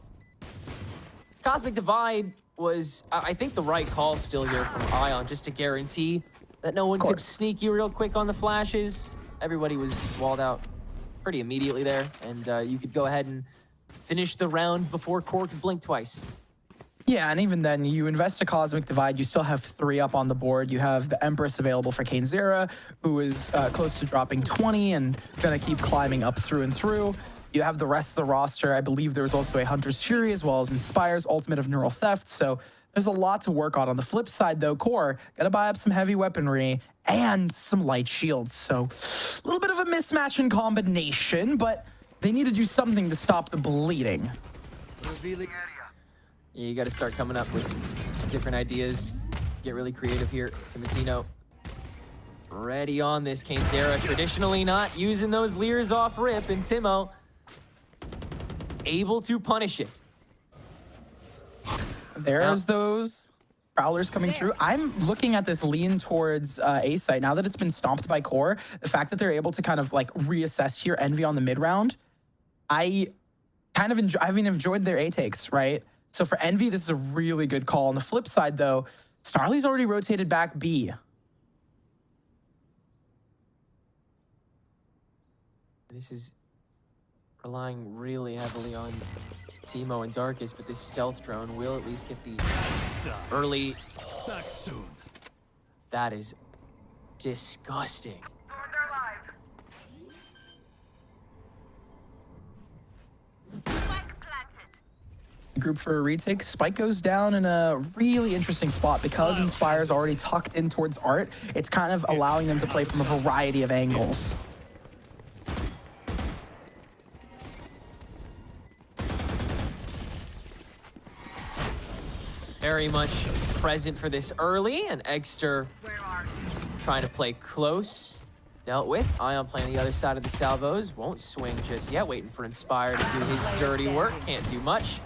Cosmic Divide was, I think, the right call still here from Ion, just to guarantee that no one could sneak you real quick on the flashes. Everybody was walled out pretty immediately there, and you could go ahead and finish the round before Core could blink twice. Yeah, and even then, you invest a Cosmic Divide, you still have 3 up on the board. You have the Empress available for Cainzera, who is close to dropping 20 and gonna keep climbing up through and through. You have the rest of the roster. I believe there was also a Hunter's Fury as well as Inspire's Ultimate of Neural Theft, so there's a lot to work on. On the flip side, though, Core gotta buy up some heavy weaponry and some light shields, so a little bit of a mismatch in combination, but they need to do something to stop the bleeding. Yeah, you got to start coming up with different ideas. Get really creative here. Timotino ready on this. Cainzera traditionally not using those leers off rip, and Timo able to punish it. There's those Prowlers coming through. I'm looking at this lean towards A site. Now that it's been stomped by Core, the fact that they're able to kind of like reassess here Envy on the mid round, I kind of enjoyed their A takes, right? So for Envy, this is a really good call. On the flip side, though, Snarly's already rotated back B. This is relying really heavily on Timo and Darkus, but this stealth drone will at least get the early. Back soon. That is disgusting. Group for a retake. Spike goes down in a really interesting spot because Inspire's already tucked in towards Art. It's kind of allowing them to play from a variety of angles. Very much present for this early, and Eggster trying to play close. Dealt with. Ion playing the other side of the salvos. Won't swing just yet. Waiting for Inspire to do his dirty work. Can't do much.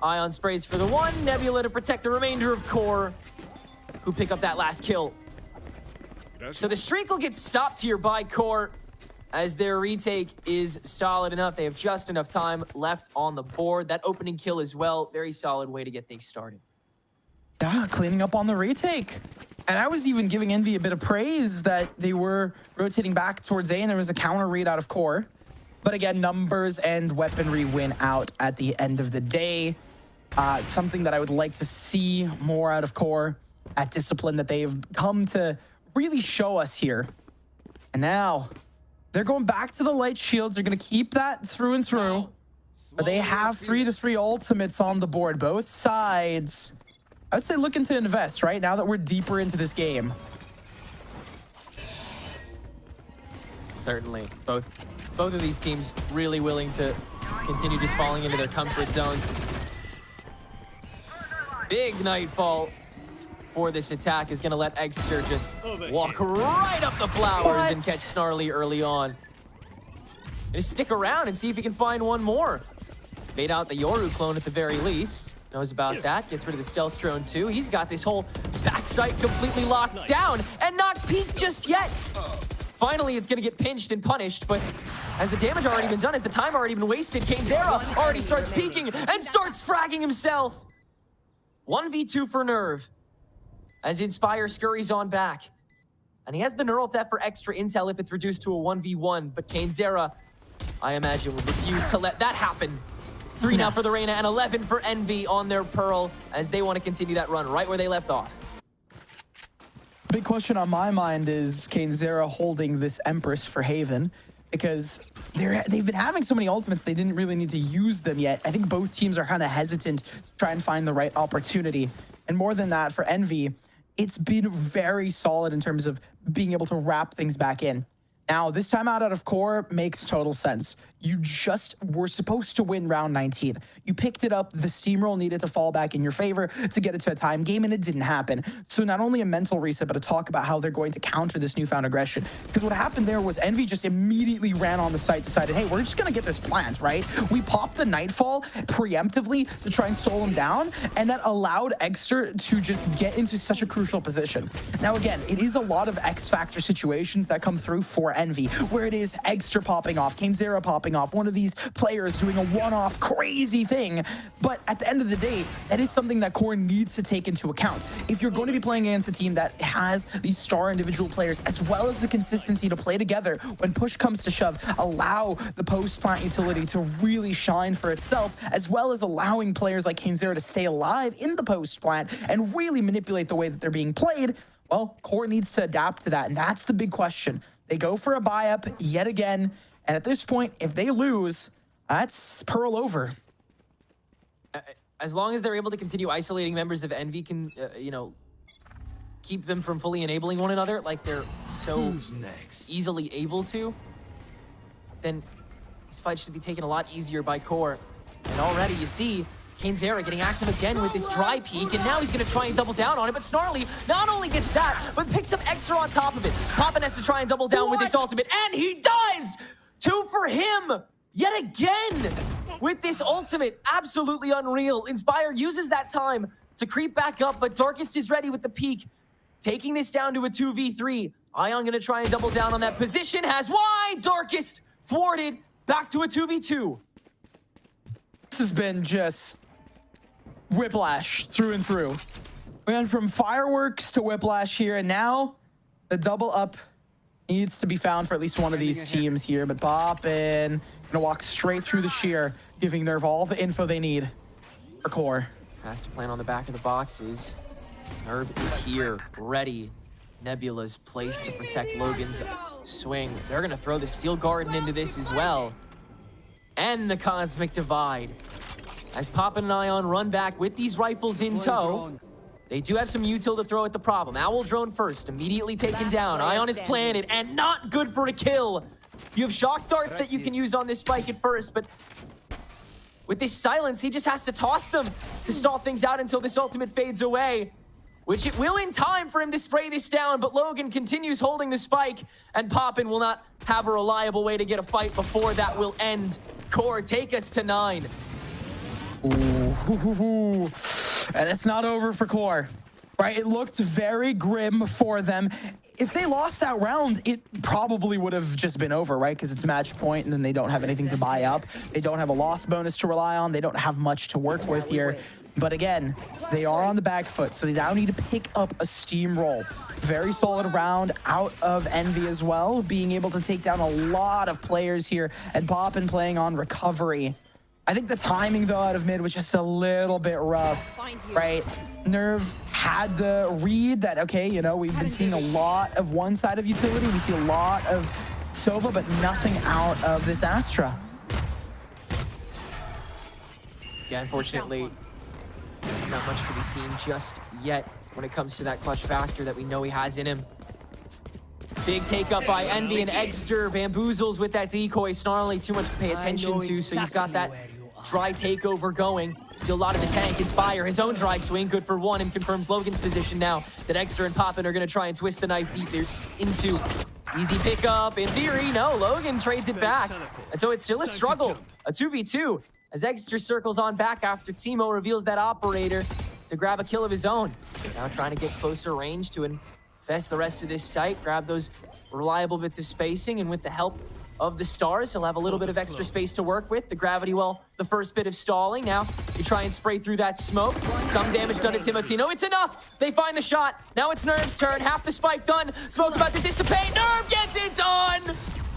Ion sprays for the one. Nebula to protect the remainder of Core, who pick up that last kill. So the streak will get stopped here by Core, as their retake is solid enough. They have just enough time left on the board. That opening kill as well. Very solid way to get things started. Yeah, cleaning up on the retake. And I was even giving Envy a bit of praise that they were rotating back towards A and there was a counter read out of Core. But again, numbers and weaponry win out at the end of the day. Something that I would like to see more out of Core, at discipline that they've come to really show us here. And now they're going back to the light shields. They're going to keep that through and through. But they have 3-3 ultimates on the board, both sides. I would say looking to invest, right? Now that we're deeper into this game. Certainly. Both of these teams really willing to continue just falling into their comfort zones. Big Nightfall for this attack is going to let Eggster just walk right up the flowers and catch Snarly early on. Just stick around and see if he can find one more. Bait out the Yoru clone at the very least. Knows about that. Gets rid of the stealth drone too. He's got this whole backside completely locked down and not peeked just yet. Finally, it's going to get pinched and punished, but as the damage already been done, as the time already been wasted, Cainzera already starts peeking and starts fragging himself. 1v2 for Nerve as Inspire scurries on back. And he has the Neural Theft for extra intel if it's reduced to a 1v1, but Cainzera, I imagine, will refuse to let that happen. 3 now for the Reyna and 11 for Envy on their Pearl as they want to continue that run right where they left off. Big question on my mind is Zera holding this Empress for Haven, because they've been having so many ultimates they didn't really need to use them yet. I think both teams are kind of hesitant to try and find the right opportunity. And more than that, for Envy, it's been very solid in terms of being able to wrap things back in. Now, this time out of core makes total sense. You just were supposed to win round 19. You picked it up. The steamroll needed to fall back in your favor to get it to a time game, and it didn't happen. So not only a mental reset, but a talk about how they're going to counter this newfound aggression. Because what happened there was Envy just immediately ran on the site, decided, hey, we're just going to get this plant, right? We popped the Nightfall preemptively to try and slow them down, and that allowed Exter to just get into such a crucial position. Now, again, it is a lot of X-Factor situations that come through for Envy, where it is Exter popping off, Zera popping off, one of these players doing a one-off crazy thing. But at the end of the day, that is something that Core needs to take into account. If you're going to be playing against a team that has these star individual players, as well as the consistency to play together when push comes to shove, allow the post-plant utility to really shine for itself, as well as allowing players like Zera to stay alive in the post-plant and really manipulate the way that they're being played, well, Core needs to adapt to that, and that's the big question. They go for a buy-up yet again, and at this point, if they lose, that's Pearl over. As long as they're able to continue isolating members of Envy, can keep them from fully enabling one another like they're so easily able to, then this fight should be taken a lot easier by Core. And already you see Zera getting active again with this dry peek, and now he's going to try and double down on it, but Snarly not only gets that, but picks up extra on top of it. Poppin has to try and double down with this ultimate, and he does! 2 for him, yet again, with this ultimate. Absolutely unreal. Inspire uses that time to creep back up, but Darkest is ready with the peek, taking this down to a 2v3. Ion going to try and double down on that position, has wide, Darkest thwarted, back to a 2v2. This has been just whiplash through and through. We went from fireworks to whiplash here, and now the double up needs to be found for at least one of these teams here. But Poppin gonna walk straight through the sheer, giving Nerve all the info they need for Core. Has to plan on the back of the boxes. Nerve is here, ready. Nebula's placed to protect Logan's swing. They're gonna throw the Steel Garden into this as well. And the Cosmic Divide. As Poppin and Ion run back with these rifles in tow, they do have some util to throw at the problem. Owl drone first, immediately taken down. Ion is planted, and not good for a kill. You have shock darts that you can use on this spike at first, but with this silence, he just has to toss them to stall things out until this ultimate fades away, which it will in time for him to spray this down, but Logan continues holding the spike, and Poppin will not have a reliable way to get a fight before that will end. Core, take us to 9. Ooh. And it's not over for Core, right? It looked very grim for them. If they lost that round, it probably would have just been over, right? Because it's match point, and then they don't have anything to buy up. They don't have a loss bonus to rely on. They don't have much to work with here. But again, they are on the back foot, so they now need to pick up a steamroll. Very solid round out of Envy as well, being able to take down a lot of players here, and Poppin playing on recovery. I think the timing, though, out of mid was just a little bit rough, right? Nerve had the read that, okay, we've been seeing a lot of one side of utility. We see a lot of Sova, but nothing out of this Astra. Yeah, unfortunately, not much to be seen just yet when it comes to that clutch factor that we know he has in him. Big take up by Envy, and Exter bamboozles with that decoy. Snarly, too much to pay attention to, so you've got that dry takeover going. Still a lot of the tank. Inspire, his own dry swing, good for 1, and confirms Logan's position now that Exter and Poppin are going to try and twist the knife deep into. Easy pickup. In theory, no, Logan trades it back. And so it's still a struggle, a 2v2, as Exter circles on back after Timo reveals that operator to grab a kill of his own. Now trying to get closer range to infest the rest of this site, grab those reliable bits of spacing, and with the help of the stars, he'll have a little bit of extra space to work with. The gravity well, the first bit of stalling. Now you try and spray through that smoke. Some damage done to Timotino. It's enough. They find the shot. Now it's Nerve's turn. Half the spike done. Smoke about to dissipate. Nerve gets it done.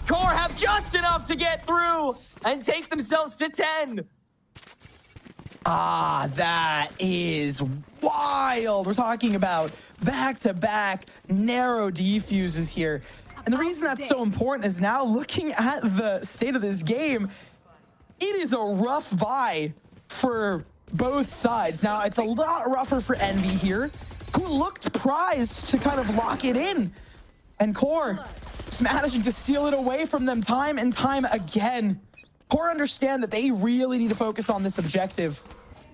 Core have just enough to get through and take themselves to 10. Ah, that is wild. We're talking about back-to-back narrow defuses here. And the reason that's so important is now looking at the state of this game, it is a rough buy for both sides. Now, it's a lot rougher for Envy here, who looked prized to kind of lock it in. And QOR just managing to steal it away from them time and time again. QOR understand that they really need to focus on this objective.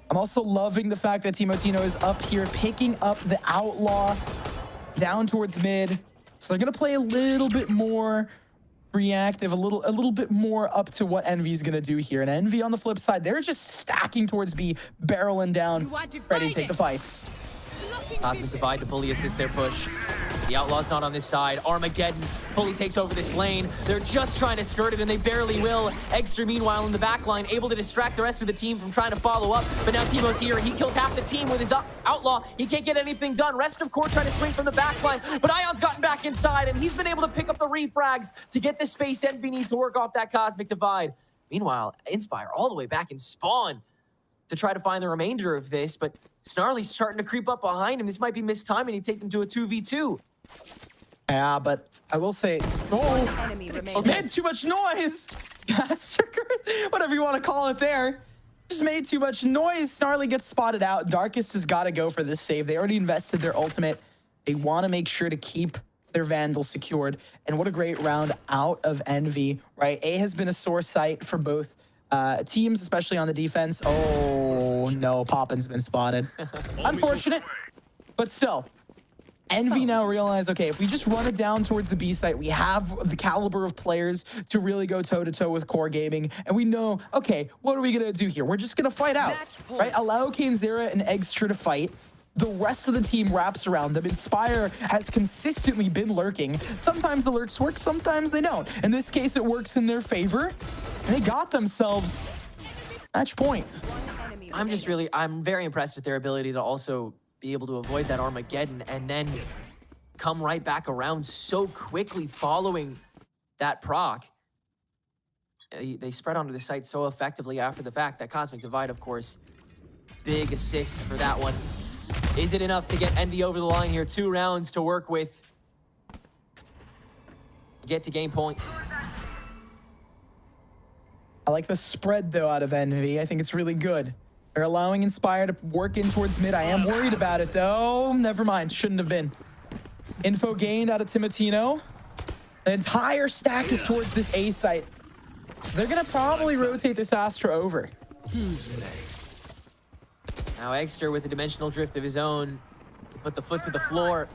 I'm also loving the fact that Timotino is up here, picking up the Outlaw down towards mid. So they're going to play a little bit more reactive, a little bit more up to what Envy's going to do here. And Envy on the flip side, they're just stacking towards B, barreling down, ready to take the fights. Cosmic Divide to fully assist their push. The Outlaw's not on this side. Armageddon fully takes over this lane. They're just trying to skirt it, and they barely will. Egster, meanwhile, in the back line, able to distract the rest of the team from trying to follow up. But now Timo's here. He kills half the team with his Outlaw. He can't get anything done. Rest of QOR trying to swing from the back line. But Ion's gotten back inside, and he's been able to pick up the refrags to get the space Envy needs to work off that Cosmic Divide. Meanwhile, Inspire all the way back in spawn to try to find the remainder of this. But Snarly's starting to creep up behind him. This might be missed time, and he'd take them to a 2v2. Yeah, but I will say, okay, too much noise. Whatever you want to call it there. Just made too much noise. Snarly gets spotted out. Darkest has got to go for this save. They already invested their ultimate. They want to make sure to keep their Vandal secured. And what a great round out of Envy, right? A has been a sore site for both teams, especially on the defense. Oh, no, Poppin's been spotted. Unfortunate, but still. Envy now realize, okay, if we just run it down towards the B site, we have the caliber of players to really go toe-to-toe with QOR Gaming. And we know, okay, what are we going to do here? We're just going to fight out, right? Allow Kainzera and Egster to fight. The rest of the team wraps around them. Inspire has consistently been lurking. Sometimes the lurks work, sometimes they don't. In this case, it works in their favor. And they got themselves match point. I'm very impressed with their ability to also be able to avoid that Armageddon and then come right back around so quickly following that proc. They spread onto the site so effectively after the fact. That Cosmic Divide, of course, big assist for that one. Is it enough to get Envy over the line here? 2 rounds to work with. Get to game point. I like the spread, though, out of Envy. I think it's really good. They're allowing Inspire to work in towards mid. I am worried about it, though. Never mind. Shouldn't have been. Info gained out of Timotino. The entire stack is towards this A site. So they're going to probably rotate this Astra over. Who's next? Now Egster with a dimensional drift of his own. Put the foot to the floor.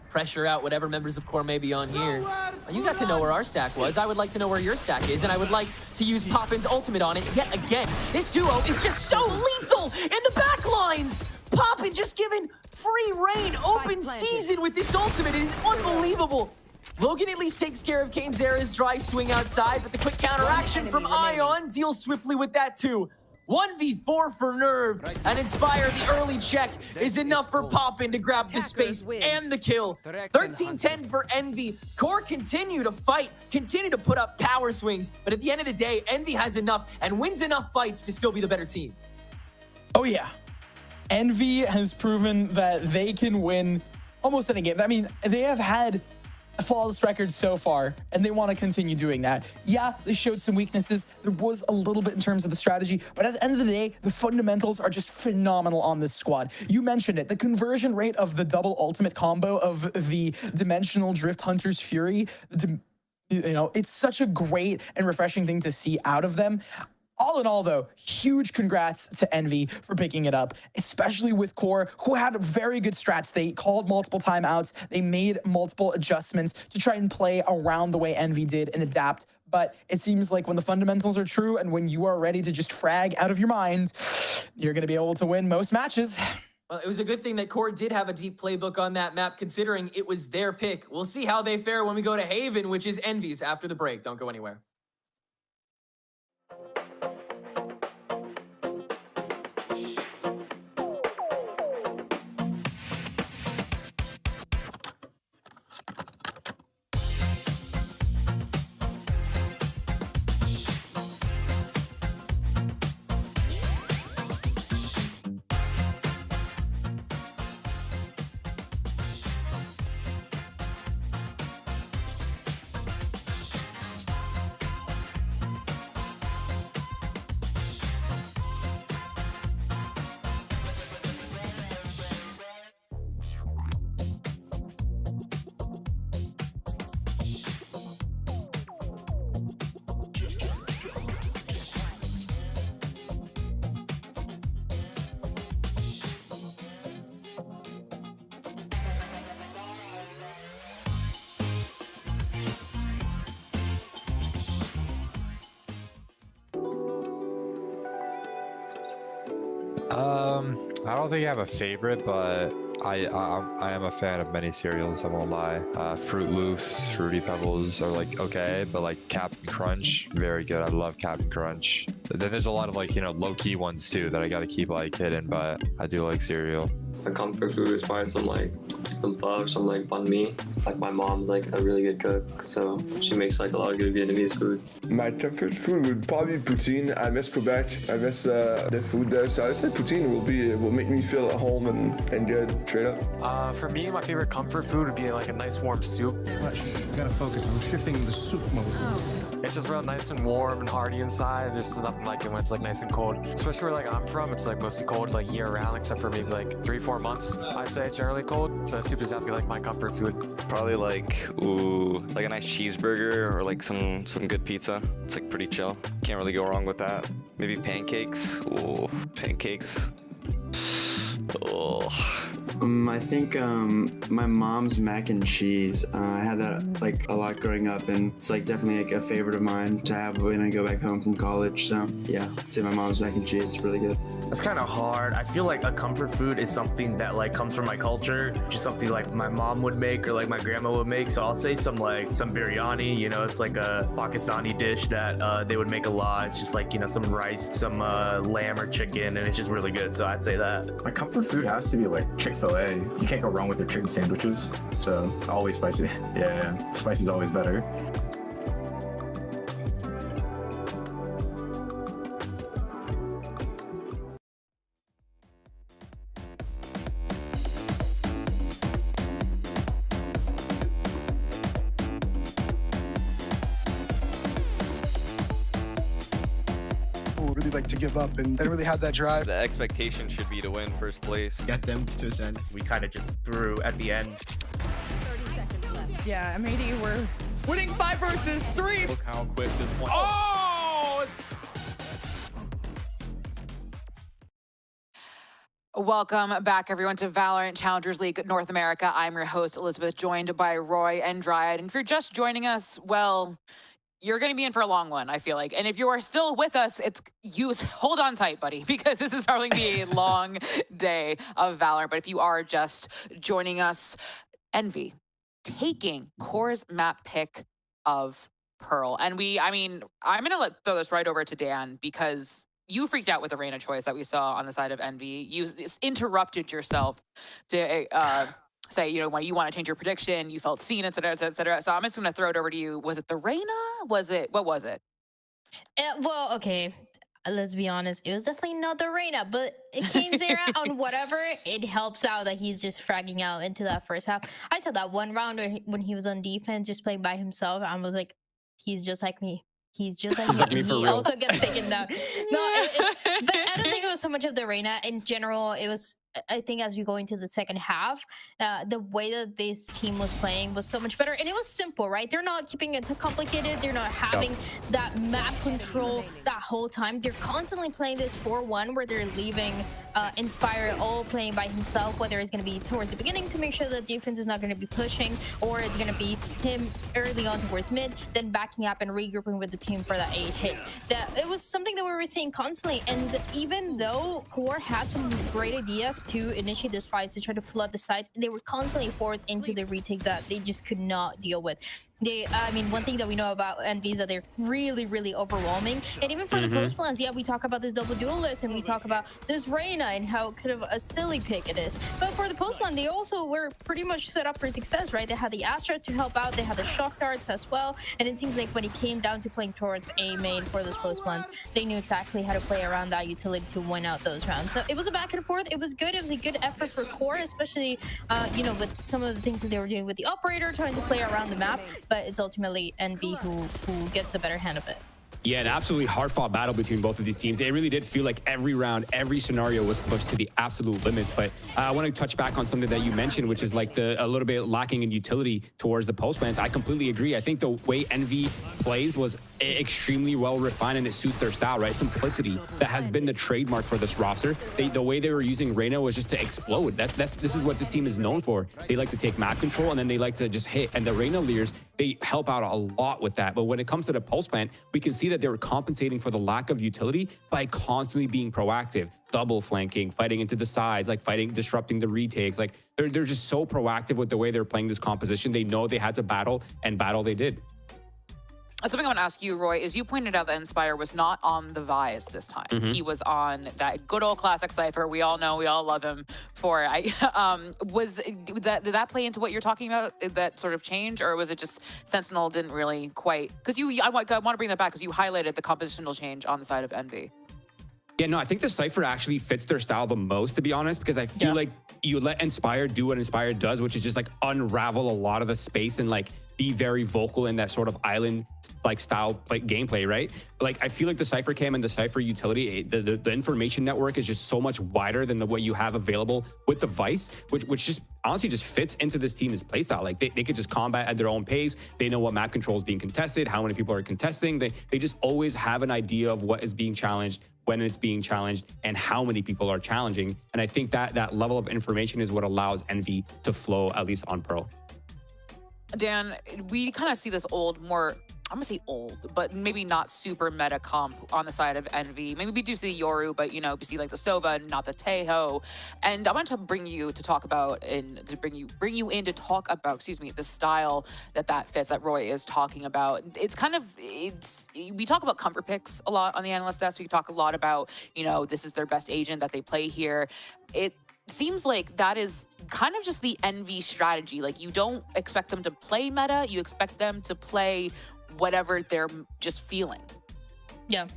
Pressure out whatever members of QOR may be on here. You got to know where our stack was. I would like to know where your stack is, and I would like to use Poppin's ultimate on it yet again. This duo is just so lethal in the back lines. Poppin just given free reign, open season with this ultimate. It is unbelievable. Logan at least takes care of Kainzera's dry swing outside, but the quick counteraction from Ion deals swiftly with that too. 1v4 for Nerve, and Inspire, the early check is enough for Poppin to grab the space and the kill. 13-10 for Envy. QOR continue to fight, continue to put up power swings, but at the end of the day, Envy has enough and wins enough fights to still be the better team. Oh yeah. Envy has proven that they can win almost any game. I mean, they have had a flawless record so far, and they want to continue doing that. Yeah, they showed some weaknesses. There was a little bit in terms of the strategy, but at the end of the day, the fundamentals are just phenomenal on this squad. You mentioned it, the conversion rate of the double ultimate combo of the Dimensional Drift Hunter's Fury, it's such a great and refreshing thing to see out of them. All in all, though, huge congrats to Envy for picking it up, especially with QOR, who had very good strats. They called multiple timeouts. They made multiple adjustments to try and play around the way Envy did and adapt. But it seems like when the fundamentals are true and when you are ready to just frag out of your mind, you're going to be able to win most matches. Well, it was a good thing that QOR did have a deep playbook on that map, considering it was their pick. We'll see how they fare when we go to Haven, which is Envy's after the break. Don't go anywhere. I don't think I have a favorite, but I am a fan of many cereals, I won't lie. Fruit Loops, Fruity Pebbles are like okay, but like Captain Crunch, very good. I love Captain Crunch. Then there's a lot of like, you know, low-key ones too that I gotta keep like hidden, but I do like cereal. My comfort food is probably some pho, some like banh mi. Like my mom's like a really good cook, so she makes like a lot of good Vietnamese food. My comfort food would probably be poutine. I miss Quebec. I miss the food there, so I said poutine will make me feel at home and good straight up. For me, my favorite comfort food would be like a nice warm soup. I gotta focus. I'm shifting the soup mode. It's just real nice and warm and hearty inside. There's nothing like it when it's like nice and cold. Especially where like I'm from, it's like mostly cold like year round, except for maybe like 3-4 months. I'd say generally cold. So soup is definitely like my comfort food. Probably like like a nice cheeseburger or like some good pizza. It's like pretty chill. Can't really go wrong with that. Maybe pancakes. Ooh, pancakes. Oh. I think my mom's mac and cheese. I had that like a lot growing up, and it's like definitely like a favorite of mine to have when I go back home from college. So yeah, I'd say my mom's mac and cheese is really good. That's kind of hard. I feel like a comfort food is something that like comes from my culture, just something like my mom would make or like my grandma would make. So I'll say some biryani. You know, it's like a Pakistani dish that they would make a lot. It's just like, you know, some rice, some lamb or chicken, and it's just really good. So I'd say that. My comfort food has to be like Chick-fil-A. You can't go wrong with their chicken sandwiches. So always spicy. Yeah, spicy is always better. Really like to give up and didn't really have that drive. The expectation should be to win first place. Got them to ascend. We kind of just threw at the end. 30 seconds left. Yeah, MAD were winning 5 versus 3. Look how quick this one. Welcome back, everyone, to VALORANT Challengers League North America. I'm your host, Elizabeth, joined by Roy and Dryad. And if you're just joining us, well, you're going to be in for a long one, I feel like. And if you are still with us, hold on tight, buddy, because this is probably going to be a long day of Valorant. But if you are just joining us, Envy taking Core's map pick of Pearl. And I'm going to throw this right over to Dan, because you freaked out with the Reyna choice that we saw on the side of Envy. You interrupted yourself to say, you know, when you want to change your prediction, you felt seen, et cetera, et cetera, et cetera. So I'm just going to throw it over to you. Was it the Reyna? What was it? Well, okay. Let's be honest. It was definitely not the Reyna, but Kane's era on whatever, it helps out that he's just fragging out into that first half. I saw that one round when he was on defense, just playing by himself. I was like, he's just like me. He's just like me. He also gets taken down. No, but I don't think it was so much of the Reyna. In general, it was, I think, as we go into the second half, the way that this team was playing was so much better. And it was simple, right? They're not keeping it too complicated. They're not having that map control that whole time. They're constantly playing this 4-1 where they're leaving Inspire all playing by himself, whether it's going to be towards the beginning to make sure that defense is not going to be pushing, or it's going to be him early on towards mid, then backing up and regrouping with the team for that 8 hit. That it was something that we were seeing constantly. And even though QOR had some great ideas to initiate this fight, to try to flood the sites, they were constantly forced into the retakes that they just could not deal with. One thing that we know about Envy is that they're really, really overwhelming. And even for the post plans, yeah, we talk about this double Duelist and we talk about this Reyna and how kind of a silly pick it is. But for the post plan, they also were pretty much set up for success, right? They had the Astra to help out, they had the shock darts as well. And it seems like when it came down to playing towards A main for those post plans, they knew exactly how to play around that utility to win out those rounds. So it was a back and forth. It was good. It was a good effort for QOR, especially, with some of the things that they were doing with the operator, trying to play around the map. But it's ultimately Envy who gets a better hand of it. Yeah, an absolutely hard-fought battle between both of these teams. It really did feel like every round, every scenario was pushed to the absolute limits. But I want to touch back on something that you mentioned, which is like a little bit lacking in utility towards the post plans. I completely agree. I think the way Envy plays was extremely well refined, and it suits their style, right? Simplicity that has been the trademark for this roster. The way they were using Reyna was just to explode. This is what this team is known for. They like to take map control and then they like to just hit. And the Reyna Leers they help out a lot with that. But when it comes to the Pulse plant, we can see that they were compensating for the lack of utility by constantly being proactive, double flanking, fighting into the sides, like fighting, disrupting the retakes. Like they're just so proactive with the way they're playing this composition. They know they had to battle, and battle they did. Something I want to ask you, Roy, is you pointed out that Inspire was not on the Vice this time. He was on that good old classic Cypher. We all know, we all love him for it. Did that play into what you're talking about, that sort of change, or was it just Sentinel didn't really quite? Because I want to bring that back because you highlighted the compositional change on the side of Envy. Yeah, no, I think the Cypher actually fits their style the most, to be honest, because I feel like you let Inspire do what Inspire does, which is just like unravel a lot of the space and like be very vocal in that sort of island like style like gameplay, right? Like I feel like the Cypher cam and the Cypher utility, the information network is just so much wider than what you have available with the Vice, which just honestly just fits into this team's playstyle. Like they could just combat at their own pace. They know what map control is being contested, how many people are contesting. They just always have an idea of what is being challenged, when it's being challenged, and how many people are challenging. And I think that level of information is what allows Envy to flow, at least on Pearl. Dan, we kind of see this I'm gonna say old, but maybe not super meta comp on the side of Envy. Maybe we do see the Yoru, but we see like the Sova, not the Teho. And I want to bring you to talk about bring you in to talk about, the style that fits, that Roy is talking about. We talk about comfort picks a lot on the analyst desk. We talk a lot about, this is their best agent that they play here. It seems like that is kind of just the Envy strategy. Like you don't expect them to play meta, you expect them to play whatever they're just feeling. Yeah,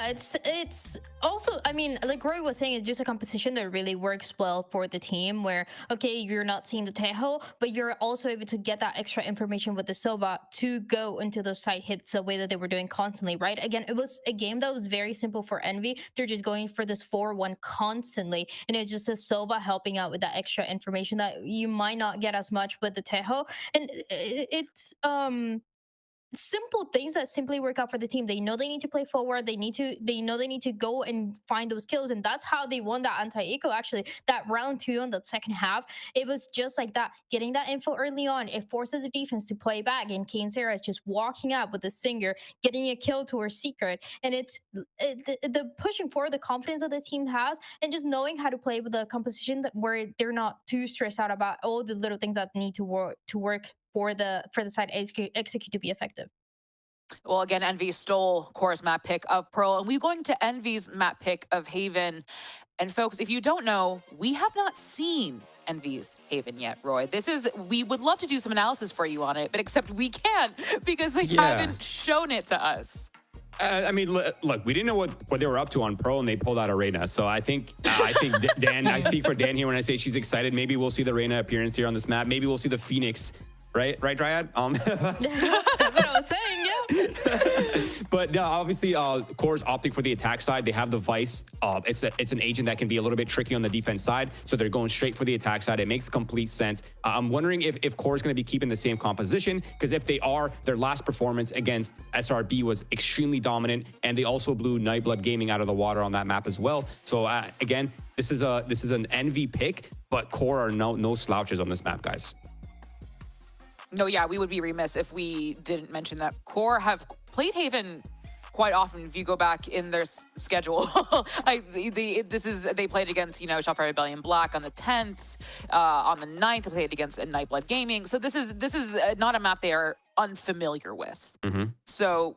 it's also, I mean, like Roy was saying, it's just a composition that really works well for the team where, okay, you're not seeing the Teho, but you're also able to get that extra information with the Sova to go into those side hits the way that they were doing constantly, right? Again, it was a game that was very simple for Envy. They're just going for this 4-1 constantly, and it's just a Sova helping out with that extra information that you might not get as much with the Teho. And it's simple things that simply work out for the team. They know they need to play forward. They know they need to go and find those kills, and that's how they won that anti-eco. Actually, that round 2 on that second half, it was just like that, getting that info early on. It forces the defense to play back, and Kane Sarah is just walking out with the Singer, getting a kill to her Secret, and it's the pushing forward, the confidence that the team has, and just knowing how to play with the composition where they're not too stressed out about all the little things that need to work for the side execute to be effective. Well, again, Envy stole Core's map pick of Pearl, and we're going to Envy's map pick of Haven. And folks, if you don't know, we have not seen Envy's Haven yet, Roy. We would love to do some analysis for you on it, but except we can't because they haven't shown it to us. I mean, look, we didn't know what they were up to on Pro, and they pulled out a Reyna. So I think Dan, I speak for Dan here when I say she's excited. Maybe we'll see the Reyna appearance here on this map. Maybe we'll see the Phoenix. Right, Dryad? That's what I was saying, yeah. But no, obviously, Core's opting for the attack side. They have the Vice. It's an agent that can be a little bit tricky on the defense side, so they're going straight for the attack side. It makes complete sense. I'm wondering if Core's going to be keeping the same composition, because if they are, their last performance against SRB was extremely dominant, and they also blew Nightblood Gaming out of the water on that map as well. So again, this is an Envy pick, but Core are no slouches on this map, guys. No, yeah, we would be remiss if we didn't mention that Core have played Haven quite often. If you go back in their schedule, they played against Shopify Rebellion Black on the 10th, on the 9th they played against Nightblood Gaming. So this is not a map they are unfamiliar with. So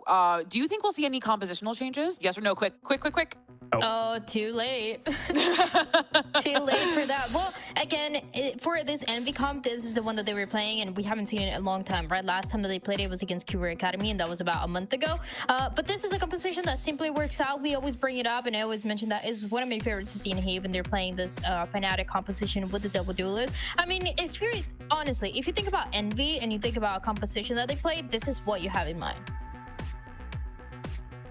do you think we'll see any compositional changes? Yes or no? Quick. Oh, too late. Too late for that. Well, again, for this Envy comp, this is the one that they were playing, and we haven't seen it in a long time, right? Last time that they played it was against QOR Academy, and that was about a month ago. But this is a composition that simply works out. We always bring it up, and I always mention that is one of my favorites to see in Haven. They're playing this Fnatic composition with the double duelist. I mean, if you think about Envy and you think about a composition that they played, this is what you have in mind.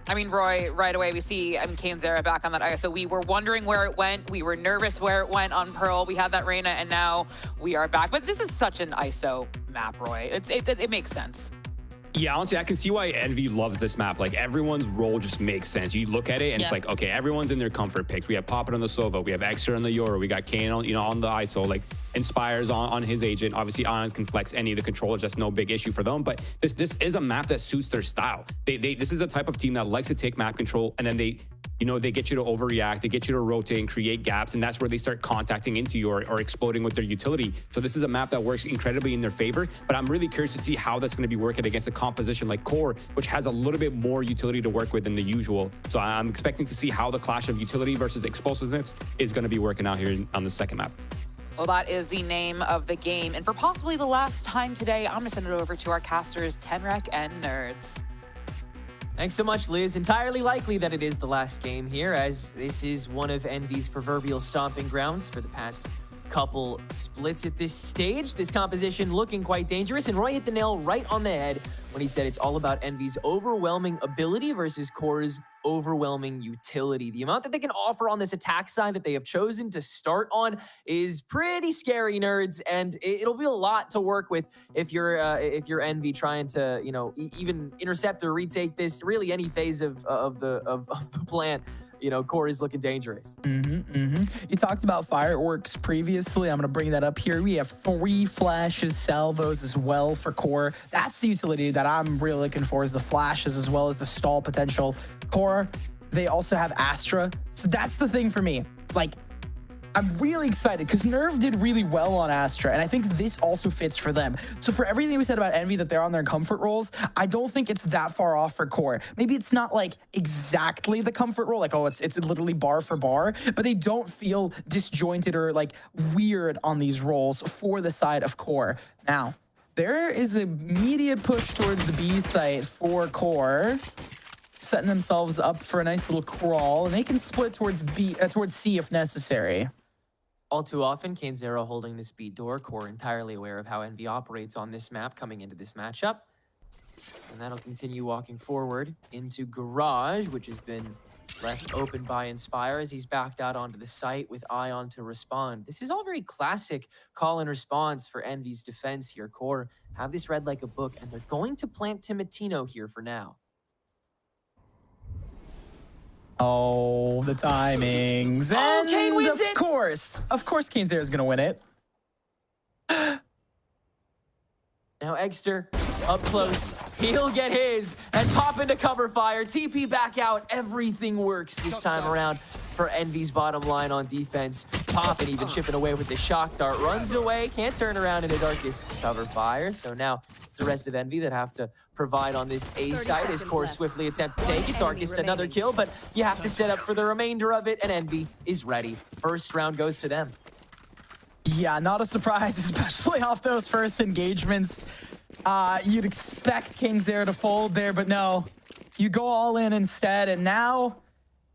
I mean, Roy, right away we see, Kane Zera back on that ISO. We were wondering where it went. We were nervous where it went on Pearl. We had that Reyna, and now we are back. But this is such an ISO map, Roy. It makes sense. Yeah, honestly, I can see why Envy loves this map. Like, everyone's role just makes sense. You look at it, and it's like, okay, everyone's in their comfort picks. We have Poppin on the Sova, we have Extra on the Yoru, we got Kane on, on the ISO, like, Inspires on his agent. Obviously, Ions can flex any of the controllers. That's no big issue for them. But this is a map that suits their style. This is a type of team that likes to take map control, and then they get you to overreact, they get you to rotate and create gaps, and that's where they start contacting into you or exploding with their utility. So this is a map that works incredibly in their favor, but I'm really curious to see how that's going to be working against a composition like QOR, which has a little bit more utility to work with than the usual. So I'm expecting to see how the clash of utility versus explosiveness is going to be working out here on the second map. Well, that is the name of the game. And for possibly the last time today, I'm going to send it over to our casters, Tenrek and Nerds. Thanks so much, Liz. Entirely likely that it is the last game here, as this is one of Envy's proverbial stomping grounds for the past couple splits at this stage. This composition looking quite dangerous, and Roy hit the nail right on the head when he said it's all about Envy's overwhelming ability versus QOR's overwhelming utility. The amount that they can offer on this attack side that they have chosen to start on is pretty scary, Nerds, and it'll be a lot to work with if you're Envy trying to, even intercept or retake this, really any phase of the plan. QOR is looking dangerous. You talked about fireworks previously. I'm going to bring that up here. We have 3 flashes, salvos as well for QOR. That's the utility that I'm really looking for, is the flashes as well as the stall potential. QOR, they also have Astra. So that's the thing for me. Like, I'm really excited because Nerve did really well on Astra, and I think this also fits for them. So for everything we said about Envy, that they're on their comfort roles, I don't think it's that far off for QOR. Maybe it's not like exactly the comfort role, like, oh, it's literally bar for bar, but they don't feel disjointed or like weird on these roles for the side of QOR. Now, there is an immediate push towards the B site for QOR, setting themselves up for a nice little crawl, and they can split towards C if necessary. All too often, KaneZero holding this B door. QOR entirely aware of how Envy operates on this map coming into this matchup. And that'll continue walking forward into Garage, which has been left open by Inspire as he's backed out onto the site with Ion to respond. This is all very classic call and response for Envy's defense here. QOR have this read like a book, and they're going to plant Timatino here for now. Oh, the timings. Oh, Kane wins it! Of course KaneZero is going to win it. Now Egster up close. He'll get his and pop into cover fire. TP back out. Everything works this time around for Envy's bottom line on defense. Poppin even chipping away with the shock dart. Runs away. Can't turn around into Darkest's cover fire. So now it's the rest of Envy that have to provide on this A side as QOR swiftly attempt to take it. Darkest another kill, but you have to set up for the remainder of it, and Envy is ready. First round goes to them. Yeah, not a surprise, especially off those first engagements. You'd expect KaneZero to fold there, but no. You go all in instead, and now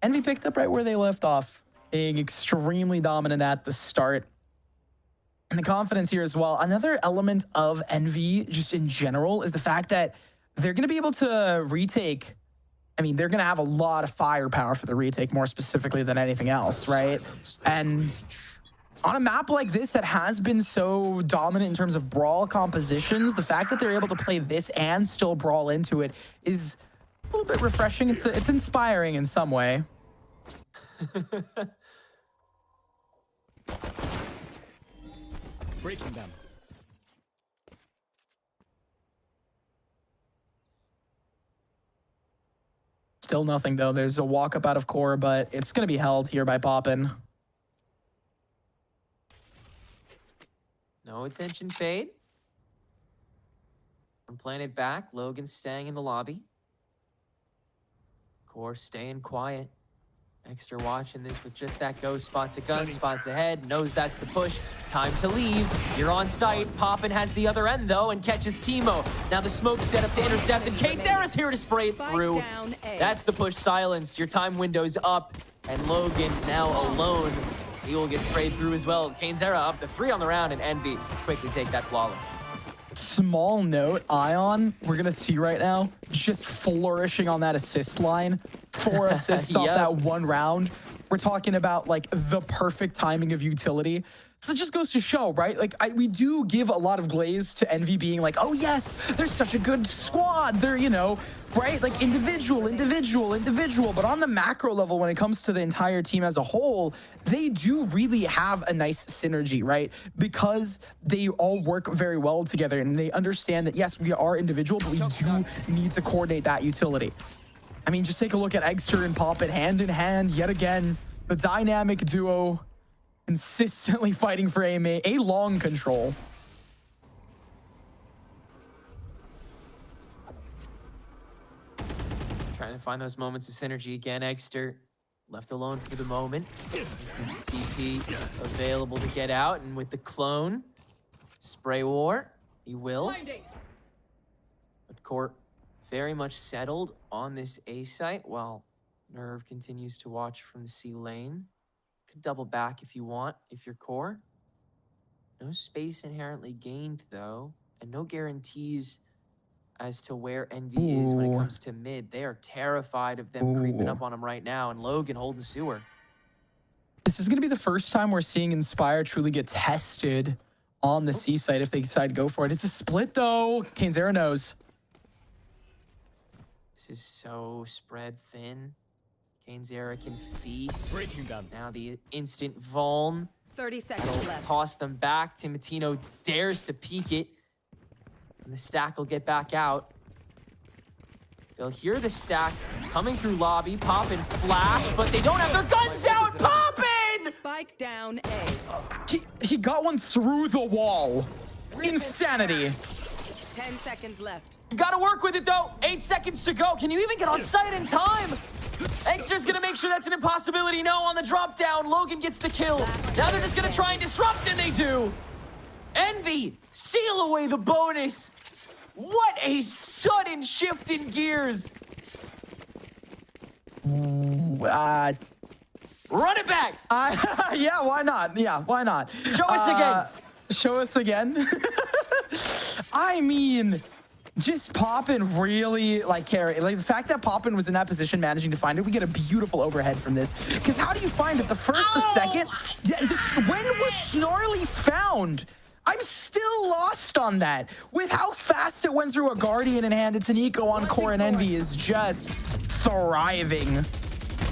Envy picked up right where they left off, being extremely dominant at the start. And the confidence here as well. Another element of Envy, just in general, is the fact that they're going to be able to retake. I mean, they're going to have a lot of firepower for the retake, more specifically than anything else, right? And on a map like this that has been so dominant in terms of brawl compositions, the fact that they're able to play this and still brawl into it is a little bit refreshing. It's inspiring in some way. Breaking them. Still nothing, though. There's a walk up out of QOR, but it's going to be held here by Poppin. No attention fade. Planted back. Logan staying in the lobby. QOR staying quiet. Extra watching this with just that ghost. Spots a gun, spots ahead, knows that's the push. Time to leave. You're on site. Poppin has the other end, though, and catches Teemo. Now the smoke's set up to intercept, and KaneZero's here to spray it through. That's the push silenced. Your time window's up, and Logan now alone. He will get sprayed through as well. KaneZero up to 3 on the round, and Envy quickly take that flawless. Small note, Ion, we're going to see right now, just flourishing on that assist line. 4 assists off that one round. we're talking about like the perfect timing of utility. So it just goes to show, right? Like we do give a lot of glaze to Envy being like, oh yes, they're such a good squad. They're, you know, right? Like individual. But on the macro level, when it comes to the entire team as a whole, they do really have a nice synergy, right? Because they all work very well together and they understand that, yes, we are individual, but we do need to coordinate that utility. I mean, just take a look at Eggster and Poppin hand in hand yet again. The dynamic duo consistently fighting for a long control. Trying to find those moments of synergy again. Eggster left alone for the moment. Is this TP available to get out? And with the clone, spray war, he will. But Court very much settled on this A site while Nerve continues to watch from the C lane. Could double back if you want, if you're Core. No space inherently gained though, and no guarantees as to where Envy is when it comes to mid. They are terrified of them creeping up on him right now, and Logan holding sewer. This is going to be the first time we're seeing Inspire truly get tested on the C site if they decide to go for it. It's a split though. Cainzera knows. This is so spread thin. Cainzera can feast. Breaking them. Now the instant vuln. 30 seconds left. Toss them back. Timatino dares to peek it. And the stack will get back out. They'll hear the stack coming through lobby. Poppin flash, but they don't have their guns out. Poppin! Spike down A. He got one through the wall. Insanity. 10 seconds left. You gotta work with it though. 8 seconds to go. Can you even get on site in time? Eggster's gonna make sure that's an impossibility. No, on the drop down, Logan gets the kill. Now they're just gonna try and disrupt, and they do. Envy seal away the bonus. What a sudden shift in gears. Run it back. Yeah, why not? Yeah, why not? Show us again. Show us again. I mean, just Poppin really like carry. Like the fact that Poppin was in that position, managing to find it, we get a beautiful overhead from this. Because how do you find it? The first, the second. Yeah, when was Snarly found? I'm still lost on that. With how fast it went through a Guardian in hand, it's an eco on Core, and Envy is just thriving.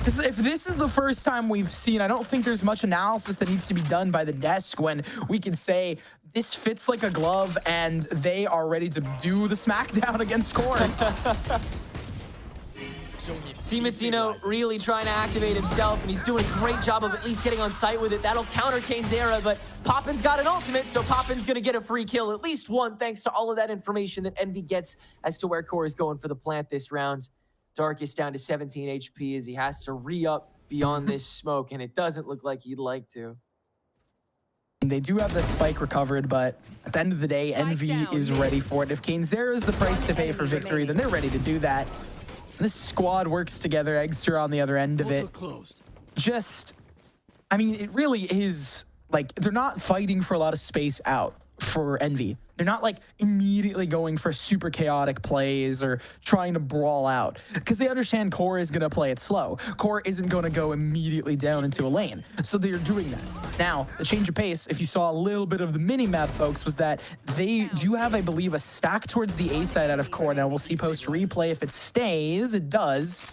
If this is the first time we've seen, I don't think there's much analysis that needs to be done by the desk when we can say this fits like a glove and they are ready to do the smackdown against Core. Timatino really trying to activate himself, and he's doing a great job of at least getting on site with it. That'll counter Cainzera, but Poppin's got an ultimate, so Poppin's going to get a free kill, at least one, thanks to all of that information that Envy gets as to where Core is going for the plant this round. Darkest down to 17 HP as he has to re-up beyond this smoke, and it doesn't look like he'd like to. They do have the spike recovered, but at the end of the day, Envy is ready for it. If Cainzera is the price to pay for victory, then they're ready to do that. This squad works together. Eggster on the other end of it. Just, I mean, it really is like they're not fighting for a lot of space out for Envy. They're not like immediately going for super chaotic plays or trying to brawl out because they understand Core is going to play it slow. Core isn't going to go immediately down into a lane. So they're doing that. Now, the change of pace, if you saw a little bit of the mini-map, folks, was that they do have, I believe, a stack towards the A side out of Core. Now, we'll see post-replay if it stays. It does.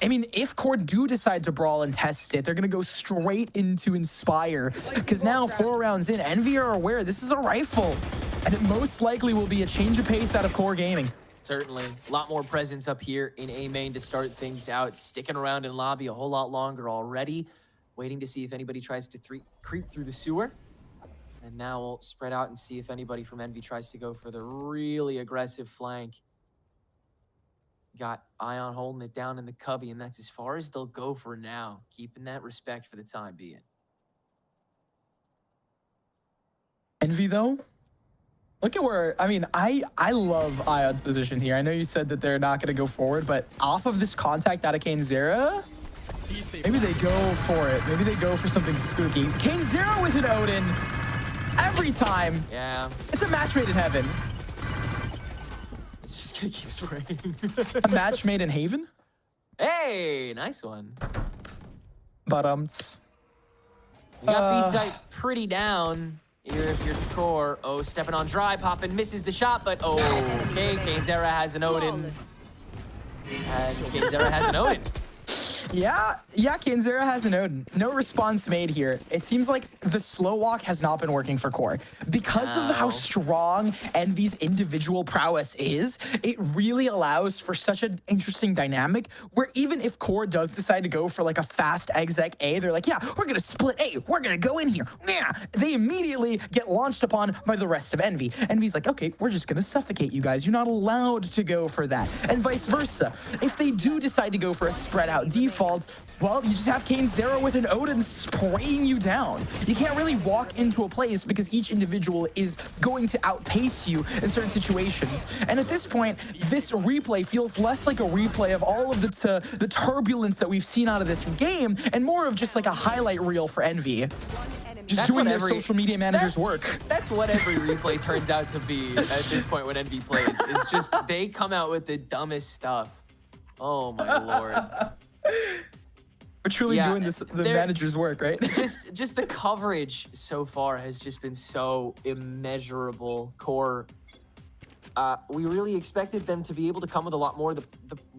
I mean, if Core do decide to brawl and test it, they're going to go straight into Inspire because now 4 rounds in, Envy are aware this is a rifle and it most likely will be a change of pace out of Core Gaming. Certainly. A lot more presence up here in A main to start things out. Sticking around in lobby a whole lot longer already. Waiting to see if anybody tries to creep through the sewer. And now we'll spread out and see if anybody from Envy tries to go for the really aggressive flank. Got Ion holding it down in the cubby, and that's as far as they'll go for now. Keeping that respect for the time being. Envy, though? Look at where, I mean, I love Ion's position here. I know you said that they're not going to go forward, but off of this contact out of Cainzera, maybe they go for it. Maybe they go for something spooky. Cainzera with an Odin every time. Yeah. It's a match made in heaven. It's just going to keep spraying. A match made in Haven? Hey, nice one. But We got B site pretty down. Here if you're core. Oh, stepping on dry. Poppin misses the shot, but okay. Cainzera has an Odin. And Cainzera has an Odin. Yeah, Cainzera has an Odin. No response made here. It seems like the slow walk has not been working for Core. Because of how strong Envy's individual prowess is, it really allows for such an interesting dynamic where even if Core does decide to go for like a fast exec A, they're like, yeah, we're going to split A. We're going to go in here. Yeah. They immediately get launched upon by the rest of Envy. Envy's like, okay, we're just going to suffocate you guys. You're not allowed to go for that. And vice versa. If they do decide to go for a spread out default, well, you just have Cainzera with an Odin spraying you down. You can't really walk into a place because each individual is going to outpace you in certain situations. And at this point, this replay feels less like a replay of all of the turbulence that we've seen out of this game and more of just like a highlight reel for Envy. Just doing their social media manager's work. That's what every replay turns out to be at this point when Envy plays. It's just they come out with the dumbest stuff. Oh my lord. We're truly doing the manager's work, right? just the coverage so far has just been so immeasurable. Core, we really expected them to be able to come with a lot more. The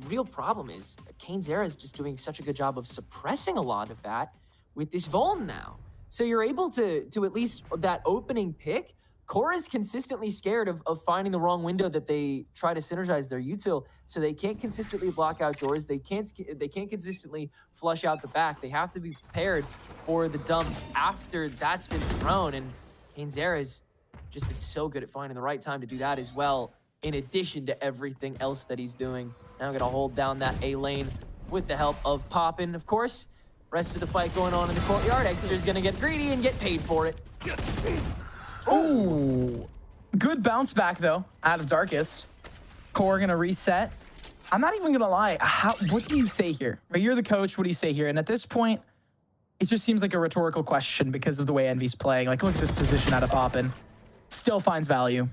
real problem is Cainzera is just doing such a good job of suppressing a lot of that with this Vuln now. So you're able to at least that opening pick. Core is consistently scared of finding the wrong window that they try to synergize their util, so they can't consistently block out doors. They can't consistently flush out the back. They have to be prepared for the dump after that's been thrown. And Cainzera has just been so good at finding the right time to do that as well, in addition to everything else that he's doing. Now gonna hold down that A lane with the help of Poppin, of course. Rest of the fight going on in the courtyard. Exeter's gonna get greedy and get paid for it. Oh, good bounce back though out of Darkest. Core gonna reset. I'm not even gonna lie. What do you say here? Right, you're the coach. What do you say here? And at this point, it just seems like a rhetorical question because of the way Envy's playing. Like, look at this position out of Poppin. Still finds value.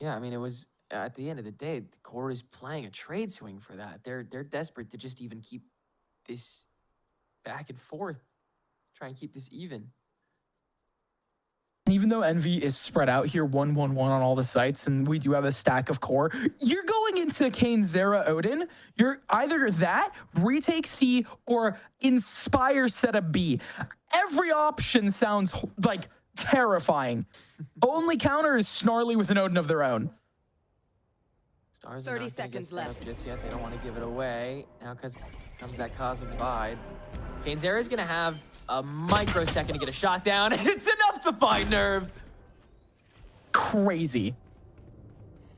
Yeah, I mean, it was at the end of the day, the Core is playing a trade swing for that. They're desperate to just even keep this back and forth, try and keep this even. Even though Envy is spread out here 1-1-1 on all the sites, and we do have a stack of Core, you're going into Cainzera Odin. You're either that, retake C, or inspire setup B. Every option sounds like terrifying. Only counter is Snarly with an Odin of their own. Stars 30 seconds left. Just yet, they don't want to give it away. Now comes that Cosmic Divide. Cainzera is going to have a microsecond to get a shot down, and it's enough to find Nerve. Crazy.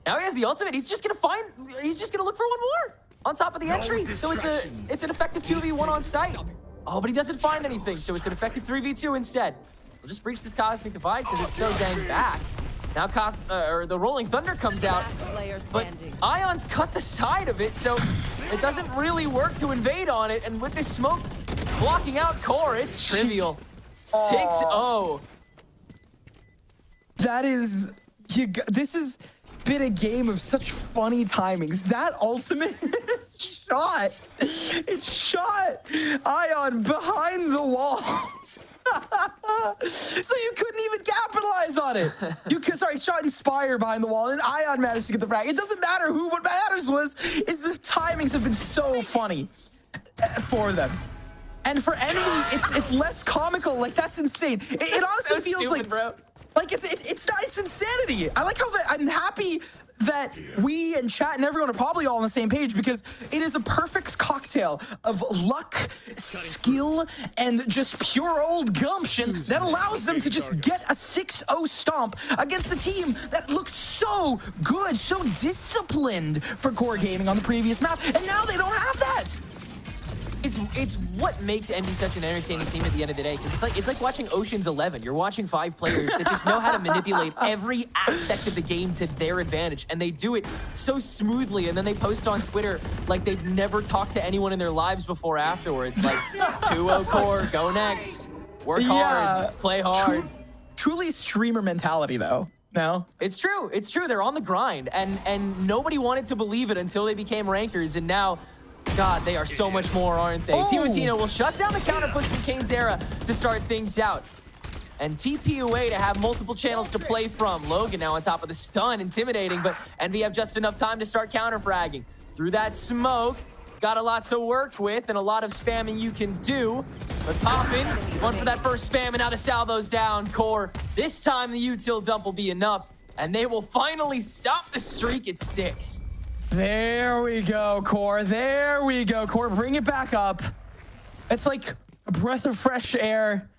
Now he has the ultimate. He's just gonna look for one more on top of the entry. So it's an effective 2v1 on site. Oh, but he doesn't find anything, so it's an effective 3v2 instead. We'll just breach this Cosmic Divide because it's so dang back. Now the Rolling Thunder comes out, but Ion's cut the side of it, so it doesn't really work to invade on it, and with this smoke blocking out Core, it's trivial. 6-0. That is... This has been a game of such funny timings. That ultimate shot, it shot Ion behind the wall. So you couldn't even capitalize on it. Shot Inspire behind the wall, and Ion managed to get the frag. It doesn't matter who. What matters is the timings have been so funny for them. And for Envy, it's less comical. Like, that's insane. It honestly so feels stupid, like, bro. Like it's insanity. I like how I'm happy that we and chat and everyone are probably all on the same page, because it is a perfect cocktail of luck, skill, and just pure old gumption that allows them to just get a 6-0 stomp against a team that looked so good, so disciplined for Core Gaming on the previous map, and now they don't have that. It's what makes Envy such an entertaining team at the end of the day, because it's like watching Ocean's 11. You're watching 5 players that just know how to manipulate every aspect of the game to their advantage, and they do it so smoothly, and then they post on Twitter like they've never talked to anyone in their lives before afterwards. Like, 2-0 Core, go next. Work hard, play hard. Truly streamer mentality, though. No? It's true. It's true. They're on the grind, and nobody wanted to believe it until they became rankers, and now God, they are so much more, aren't they? Oh. Timatino will shut down the counter push from Cainzera to start things out. And TP away to have multiple channels to play from. Logan now on top of the stun, intimidating, but Envy have just enough time to start counter-fragging. Through that smoke, got a lot to work with and a lot of spamming you can do. But Poppin, one for that first spam, and now the salvo's down. Core, this time the util dump will be enough, and they will finally stop the streak at 6. There we go, Core. There we go, Core. Bring it back up. It's like a breath of fresh air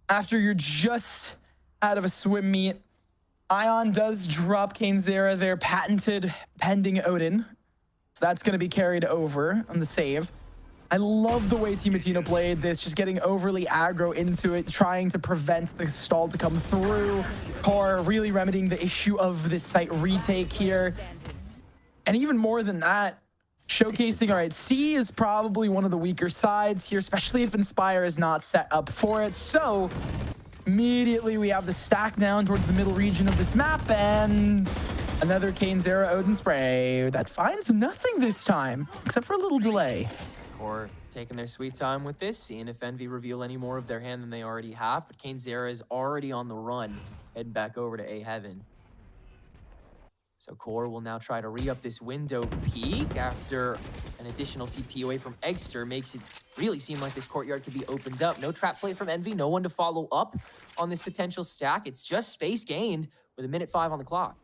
after you're just out of a swim meet. Ion does drop Cainzera their patented pending Odin. So that's going to be carried over on the save. I love the way Timatino played this, just getting overly aggro into it, trying to prevent the stall to come through. Core really remedying the issue of this site retake here. And even more than that, showcasing, all right, C is probably one of the weaker sides here, especially if Inspire is not set up for it. So immediately we have the stack down towards the middle region of this map, and another Cainzera Odin spray that finds nothing this time, except for a little delay. Core taking their sweet time with this, seeing if Envy reveal any more of their hand than they already have, but Cainzera is already on the run, heading back over to A Heaven. So Core will now try to re-up this window peak after an additional TP away from Eggster makes it really seem like this courtyard could be opened up. No trap play from Envy, no one to follow up on this potential stack. It's just space gained with 1:05 on the clock.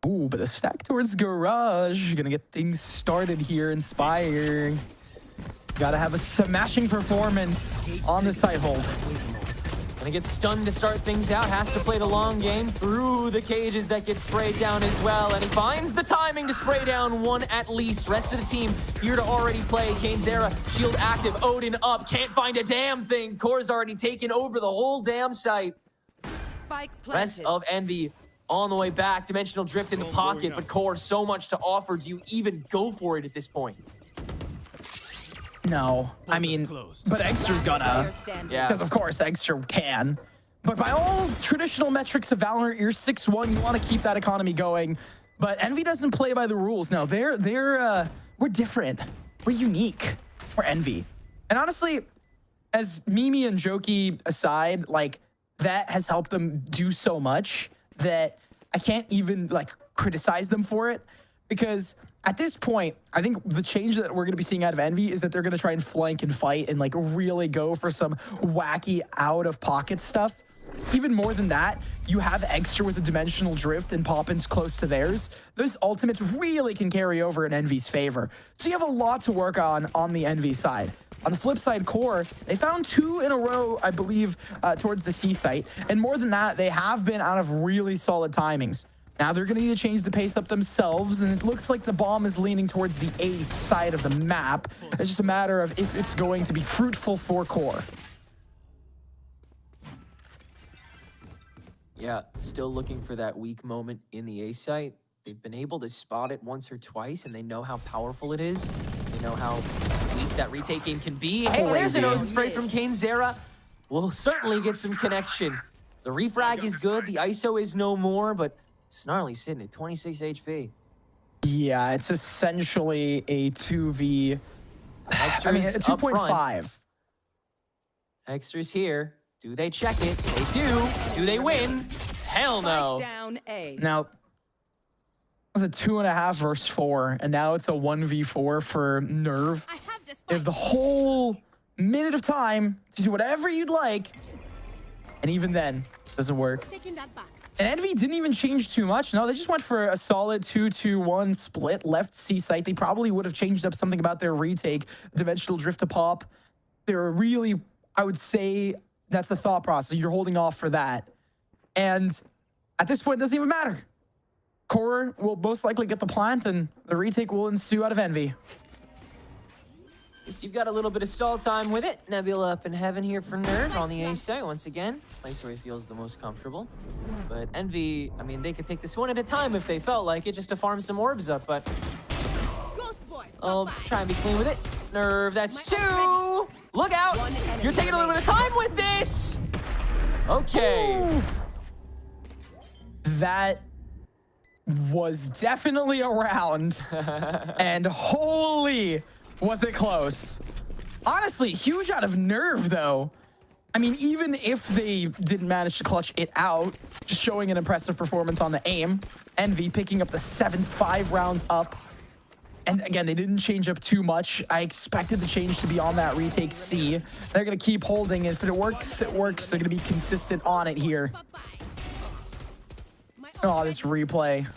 Ooh, but the stack towards Garage, gonna get things started here. Inspire, gotta have a smashing performance on the side hold. Gonna get stunned to start things out, has to play the long game through the cages that get sprayed down as well, and he finds the timing to spray down one at least. Rest of the team here to already play. Cainzera, shield active, Odin up, can't find a damn thing. Core's already taken over the whole damn site. Spike Rest of Envy on the way back. Dimensional drift in the pocket, but Core so much to offer. Do you even go for it at this point? No, I mean, but Eggster's gonna. Yeah. Because of course Eggster can. But by all traditional metrics of Valorant, you're 6-1, you want to keep that economy going. But Envy doesn't play by the rules. No, we're different. We're unique. We're Envy. And honestly, as Mimi and Jokey aside, like, that has helped them do so much that I can't even like criticize them for it, because at this point, I think the change that we're going to be seeing out of Envy is that they're going to try and flank and fight and like really go for some wacky out-of-pocket stuff. Even more than that, you have Eggster with a dimensional drift and Poppins close to theirs. Those ultimates really can carry over in Envy's favor. So you have a lot to work on the Envy side. On the flip side, Core, they found 2 in a row, I believe, towards the C site. And more than that, they have been out of really solid timings. Now they're going to need to change the pace up themselves, and it looks like the bomb is leaning towards the A side of the map. It's just a matter of if it's going to be fruitful for Core. Yeah, still looking for that weak moment in the A site. They've been able to spot it once or twice, and they know how powerful it is. They know how weak that retake game can be. Hey, there's an Odin spray from Cainzera. We'll certainly get some connection. The refrag is good, the ISO is no more, but Snarly sitting at 26 HP. Yeah, it's essentially a 2v. I mean, a 2.5. Eggster's here. Do they check it? They do. Do they win? Hell no. Down A. Now, it was a 2.5 versus 4, and now it's a 1v4 for Nerve. You have the whole minute of time to do whatever you'd like, and even then, it doesn't work. Taking that back. And Envy didn't even change too much. No, they just went for a solid 2-2-1 split left C site. They probably would have changed up something about their retake, dimensional drift to pop. They're really, I would say, that's the thought process. You're holding off for that. And at this point, it doesn't even matter. Core will most likely get the plant, and the retake will ensue out of Envy. You've got a little bit of stall time with it. Nebula up in heaven here for Nerve on the A site once again. Place where he feels the most comfortable. But Envy, I mean, they could take this one at a time if they felt like it, just to farm some orbs up, but I'll try and be clean with it. Nerve, that's 2! Look out! You're taking a little bit of time with this! Okay. Ooh. That was definitely around. And holy, was it close. Honestly, huge out of nerve, though. I mean, even if they didn't manage to clutch it out, just showing an impressive performance on the aim. Envy picking up the 7-5 rounds up. And again, they didn't change up too much. I expected the change to be on that retake C. They're going to keep holding. If it works, it works. They're going to be consistent on it here. Oh, this replay.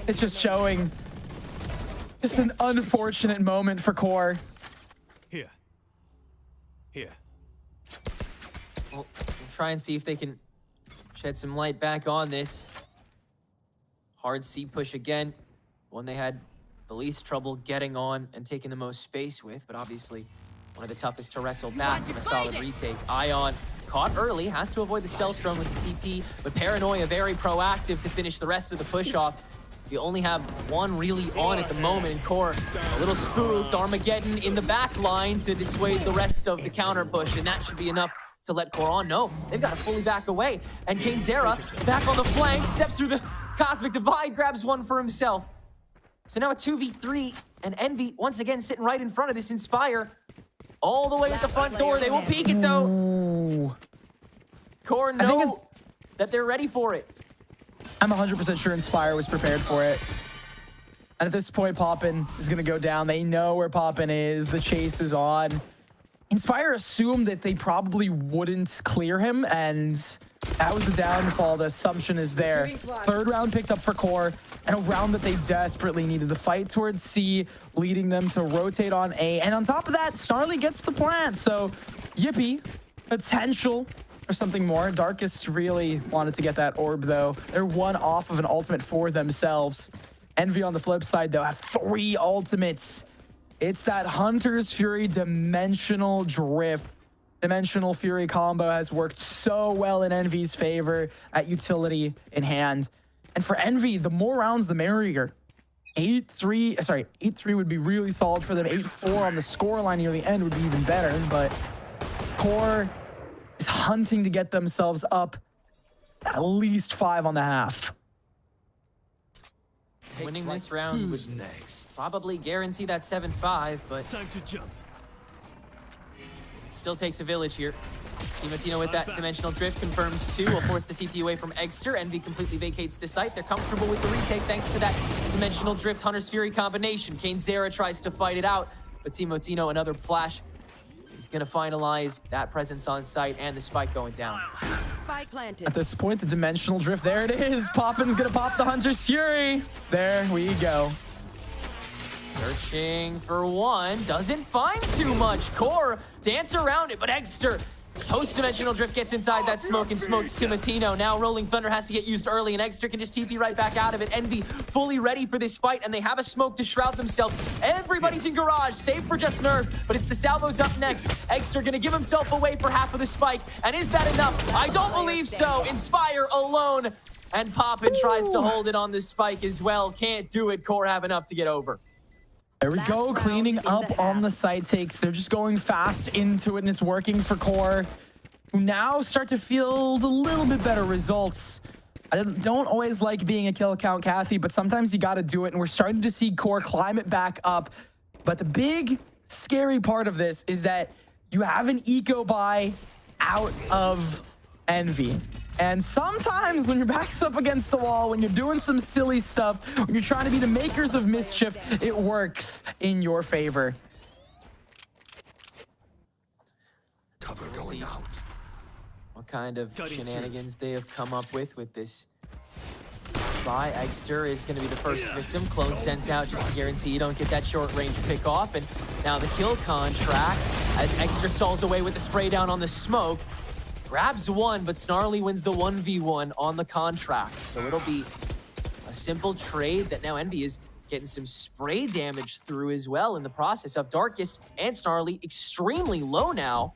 It's just showing just an unfortunate moment for QOR. Here. Well, we'll try and see if they can shed some light back on this. Hard C push again. One they had the least trouble getting on and taking the most space with, but obviously one of the toughest to wrestle back from a solid retake. Ion caught early, has to avoid the stealth drone with the TP, but Paranoia very proactive to finish the rest of the push off. You only have one really on at the moment, and QOR a little spooked. Armageddon in the back line to dissuade the rest of the counter push, and that should be enough to let QOR on. No, they've got to fully back away. And KaneZera back on the flank, steps through the Cosmic Divide, grabs one for himself. So now a 2v3, and Envy once again sitting right in front of this Inspire. All the way at the front door. They won't peek it though. Ooh. QOR know that they're ready for it. I'm 100% sure Inspire was prepared for it. And at this point, Poppin is going to go down. They know where Poppin is. The chase is on. Inspire assumed that they probably wouldn't clear him, and that was the downfall. The assumption is there. Third round picked up for QOR, and a round that they desperately needed. The fight towards C, leading them to rotate on A. And on top of that, Snarly gets the plant. So, yippee, potential for something more. Darkest really wanted to get that orb, though. They're one off of an ultimate for themselves. Envy on the flip side, though, have 3 ultimates. It's that Hunter's Fury Dimensional Drift. Dimensional Fury combo has worked so well in Envy's favor at utility in hand. And for Envy, the more rounds, the merrier. 8-3 would be really solid for them. 8-4 on the scoreline near the end would be even better. But QOR is hunting to get themselves up at least 5 on the half. Winning this round would probably guarantee that 7-5, but time to jump. It still takes a village here. Timo with that Dimensional Drift confirms 2, will force the TP away from Eggster. Envy completely vacates the site. They're comfortable with the retake thanks to that Dimensional Drift Hunter's Fury combination. KaneZera tries to fight it out, but Timo, another flash, is going to finalize that presence on site and the spike going down. Spike planted. At this point, the Dimensional Drift, there it is. Poppin's going to pop the Hunter's Fury. There we go. Searching for one, doesn't find too much. QOR dance around it, but Eggster, post-dimensional drift gets inside that smoke and smokes Timo. Now Rolling Thunder has to get used early, and Eggster can just TP right back out of it. Envy fully ready for this fight, and they have a smoke to shroud themselves. Everybody's in garage, save for just Nerve, but it's the salvos up next. Eggster gonna give himself away for half of the spike, and is that enough? I don't believe so. Inspire alone, and Poppin tries to hold it on the spike as well. Can't do it. QOR have enough to get over. There we go, cleaning up on the side takes. They're just going fast into it, and it's working for QOR, who now start to field a little bit better results. I don't always like being a kill count, Kathy, but sometimes you got to do it, and we're starting to see QOR climb it back up. But the big, scary part of this is that you have an eco buy out of Envy. And sometimes when your back's up against the wall, when you're doing some silly stuff, when you're trying to be the makers of mischief, it works in your favor. Cover going out. What kind of shenanigans they have come up with this buy. Eggster is going to be the first victim. Clone sent out just to guarantee you don't get that short range pick off. And now the kill contract as Eggster stalls away with the spray down on the smoke. Grabs one, but Snarly wins the 1v1 on the contract. So it'll be a simple trade that now Envy is getting some spray damage through as well in the process of Darkest and Snarly extremely low now.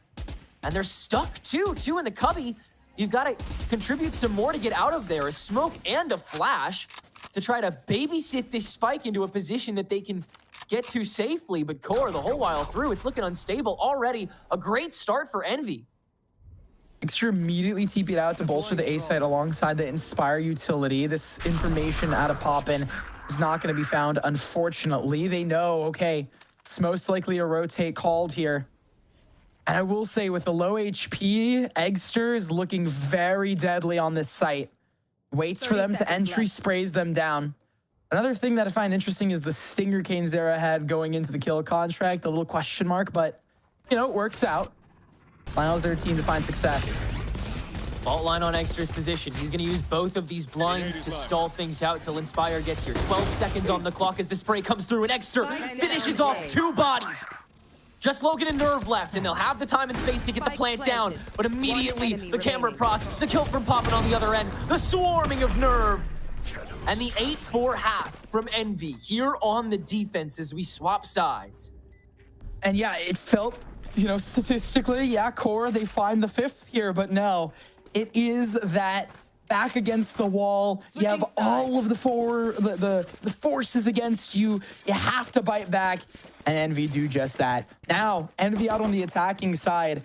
And they're stuck too in the cubby. You've got to contribute some more to get out of there. A smoke and a flash to try to babysit this spike into a position that they can get to safely. But QOR the whole while through, it's looking unstable already. A great start for Envy. Extra immediately TP'd out to bolster the A site alongside the Inspire utility. This information out of Poppin is not going to be found, unfortunately. They know, okay, it's most likely a rotate called here. And I will say, with the low HP, Eggster is looking very deadly on this site. Waits for them to entry, sprays them down. Another thing that I find interesting is the stinger KaneZera had going into the kill contract, the little question mark, but, you know, it works out. Allows their team to find success. Fault line on Eggster's position. He's going to use both of these blinds to stall things out till Inspire gets here. 12 seconds on the clock as the spray comes through, and Eggster finishes off 2 bodies. Just Logan and Nerve left, and they'll have the time and space to get the plant down. But immediately, the camera proc, the kill from Poppin on the other end, the swarming of Nerve, and the 8-4 half from Envy here on the defense as we swap sides. And yeah, it felt, you know, statistically, yeah, Core, they find the 5th here, but no, it is that back against the wall. You have all of the forces against you. You have to bite back, and Envy do just that. Now, Envy out on the attacking side.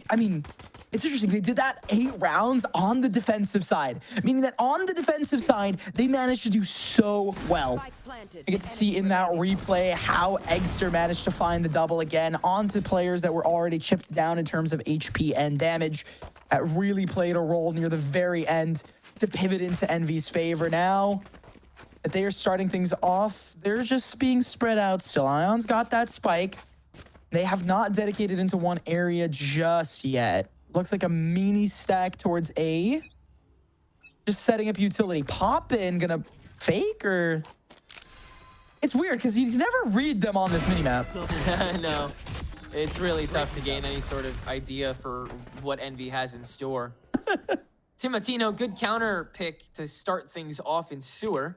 I mean, it's interesting. They did that 8 rounds on the defensive side, meaning that on the defensive side, they managed to do so well. You get to see in that replay how Eggster managed to find the double again onto players that were already chipped down in terms of HP and damage. That really played a role near the very end to pivot into Envy's favor. Now that they are starting things off, they're just being spread out still. Ion's got that spike. They have not dedicated into one area just yet. Looks like a mini stack towards A. Just setting up utility. Poppin gonna fake, or... It's weird because you can never read them on this minimap. No. It's really tough to gain any sort of idea for what Envy has in store. Timotino, good counter pick to start things off in sewer.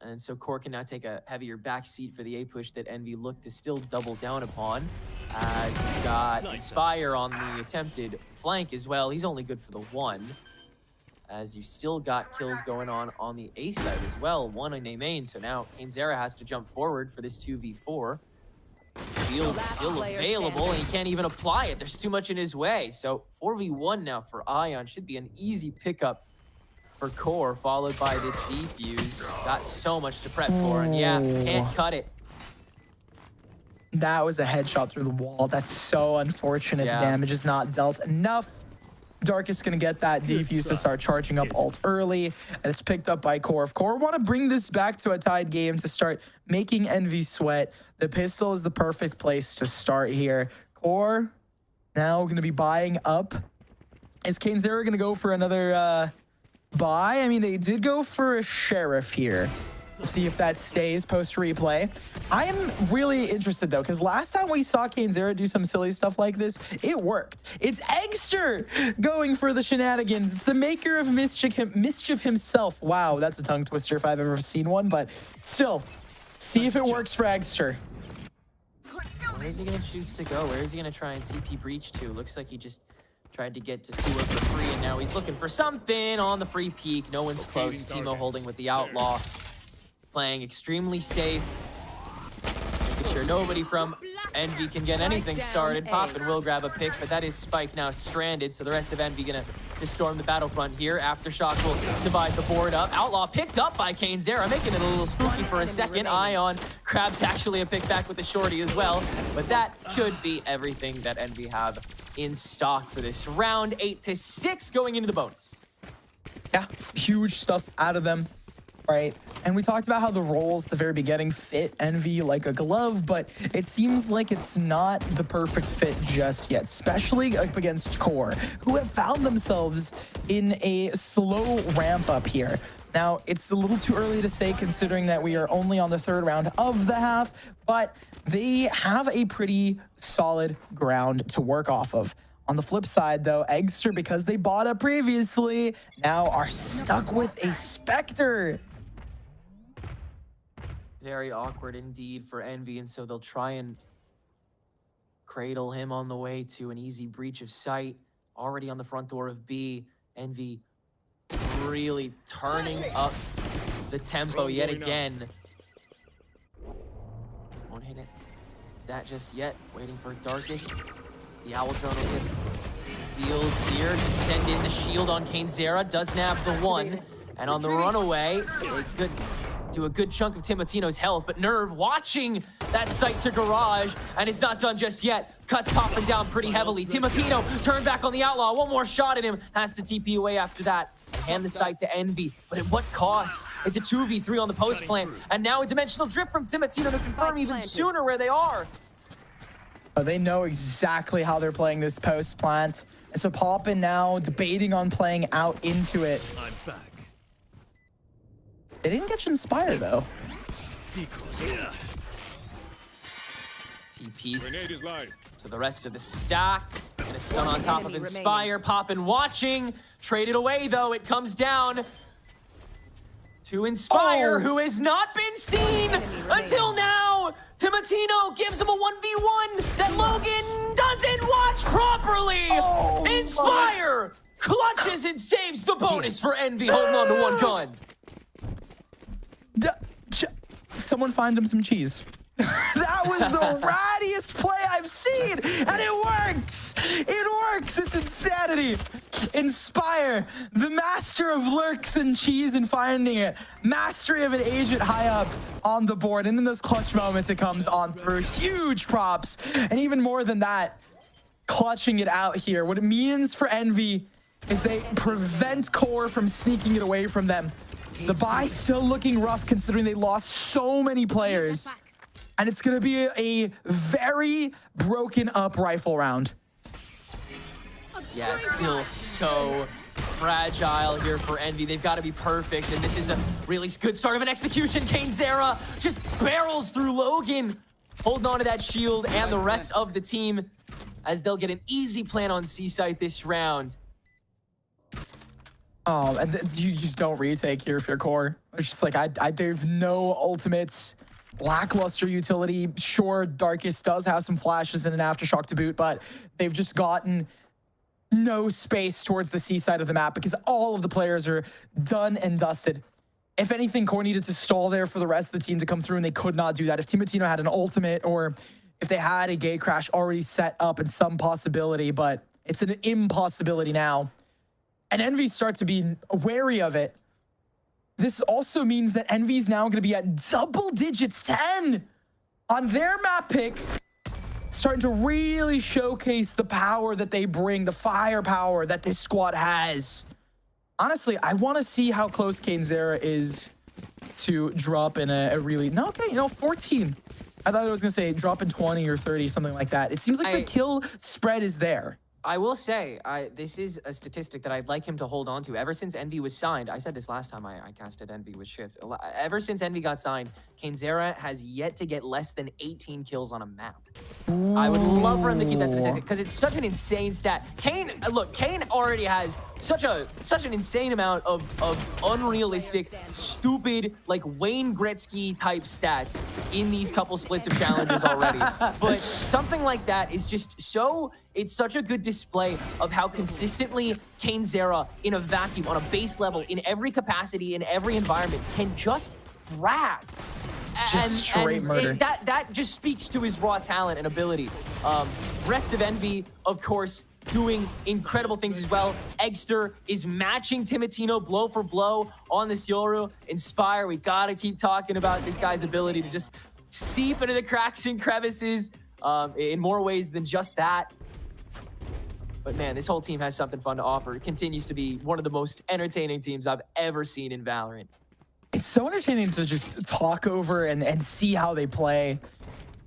And so Core can now take a heavier backseat for the A push that Envy looked to still double down upon. As you got Inspire on the attempted flank as well. He's only good for the 1. As you still got kills going on the A side as well. 1 in A main, so now KaneZera has to jump forward for this 2v4. Shield's still available, and he can't even apply it. There's too much in his way. So 4v1 now for Ion. Should be an easy pickup for Core, followed by this defuse. Got so much to prep for, and yeah, can't cut it. That was a headshot through the wall. That's so unfortunate. Yeah. The damage is not dealt enough. Darkest gonna get that defuse to start charging up ult early, and it's picked up by Core. If Core want to bring this back to a tied game to start making Envy sweat, the pistol is the perfect place to start here. Core now gonna be buying up. Is KaneZera gonna go for another buy? I mean, they did go for a Sheriff here. See if that stays post replay. I am really interested though, because last time we saw KaneZera do some silly stuff like this, it worked. It's Eggster going for the shenanigans. It's the maker of mischief himself. Wow, that's a tongue twister if I've ever seen one, but still, see if it works for Eggster. Where is he going to choose to go? Where is he going to try and CP breach to? Looks like he just tried to get to sewer for free, and now he's looking for something on the free peek. No one's close. Teemo holding with the Outlaw. Playing extremely safe. Making sure nobody from Envy can get anything started. Poppin will grab a pick, but that is Spike now stranded, so the rest of Envy gonna just storm the battlefront here. Aftershock will divide the board up. Outlaw picked up by KaneZera, making it a little spooky for a second. Ion grabs actually a pick back with the shorty as well, but that should be everything that Envy have in stock for this round. 8-6 going into the bonus. Yeah, huge stuff out of them. Right, and we talked about how the roles at the very beginning fit Envy like a glove, but it seems like it's not the perfect fit just yet, especially up against Core, who have found themselves in a slow ramp up here. Now, it's a little too early to say considering that we are only on the 3rd round of the half, but they have a pretty solid ground to work off of. On the flip side, though, Eggster, because they bought up previously, now are stuck with a Spectre. Very awkward indeed for Envy, and so they'll try and cradle him on the way to an easy breach of sight. Already on the front door of B. Envy really turning up the tempo yet again. Won't hit it that just yet. Waiting for Darkest. The Owl Drone will hit Deals here to send in the shield on Cainzera. Does nab the one. And on the runaway, they could do a good chunk of Timotino's health, but Nerve watching that site to garage, and it's not done just yet. Cuts popping down pretty heavily. Timotino turned back on the Outlaw. One more shot at him. Has to TP away after that. And hand the site to Envy. But at what cost? It's a 2v3 on the post plant. And now a dimensional drift from Timotino to confirm even sooner where they are. Oh, they know exactly how they're playing this post plant. And so Poppin now debating on playing out into it. I'm back. They didn't get Inspire though. TPs to the rest of the stack. And a stun on top of Inspire. Poppin watching. Traded away though. It comes down to Inspire, who has not been seen until now. Timotino gives him a 1v1 that Logan doesn't watch properly. Inspire clutches and saves the bonus for Envy, holding on to one gun. Someone find him some cheese. That was the rattiest play I've seen, and it works! It works! It's insanity! Inspire, the master of lurks and cheese and finding it. Mastery of an agent high up on the board, and in those clutch moments it comes on through. Huge props, and even more than that, clutching it out here. What it means for Envy is they prevent QOR from sneaking it away from them. The buy still looking rough considering they lost so many players. And it's going to be a very broken up rifle round. Yeah, still so fragile here for Envy. They've got to be perfect. And this is a really good start of an execution. Cainzera just barrels through Logan, holding on to that shield and the rest of the team as they'll get an easy plan on C-site this round. Oh, and you just don't retake here for your core. It's just like, there's no ultimates. Lackluster utility. Sure, Darkest does have some flashes and an aftershock to boot, but they've just gotten no space towards the C side of the map because all of the players are done and dusted. If anything, Core needed to stall there for the rest of the team to come through, and they could not do that. If Timotino had an ultimate, or if they had a gate crash already set up in some possibility, but it's an impossibility now. And Envy start to be wary of it. This also means that Envy's now going to be at double digits, 10 on their map pick, starting to really showcase the power that they bring, the firepower that this squad has. Honestly, I want to see how close Cainzera is to drop in a really, no, okay, you know, 14. I thought I was going to say drop in 20 or 30, something like that. It seems like the kill spread is there. I will say, this is a statistic that I'd like him to hold on to. Ever since Envy was signed, I said this last time I casted Envy with Shift. Ever since Envy got signed, Cainzera has yet to get less than 18 kills on a map. Ooh. I would love for him to keep that statistic because it's such an insane stat. Kane, look, Kane already has such an insane amount of unrealistic, stupid, like Wayne Gretzky type stats in these couple splits of challenges already. But something like that is just so, it's such a good display of how consistently Cainzera in a vacuum, on a base level, in every capacity, in every environment, can just frag. Just straight murder. That just speaks to his raw talent and ability. Rest of Envy, of course, doing incredible things as well. Eggster is matching Timotino blow for blow on this Yoru. Inspire, we gotta keep talking about this guy's ability to just seep into the cracks and crevices in more ways than just that. But man, this whole team has something fun to offer. It continues to be one of the most entertaining teams I've ever seen in Valorant. It's so entertaining to just talk over and see how they play.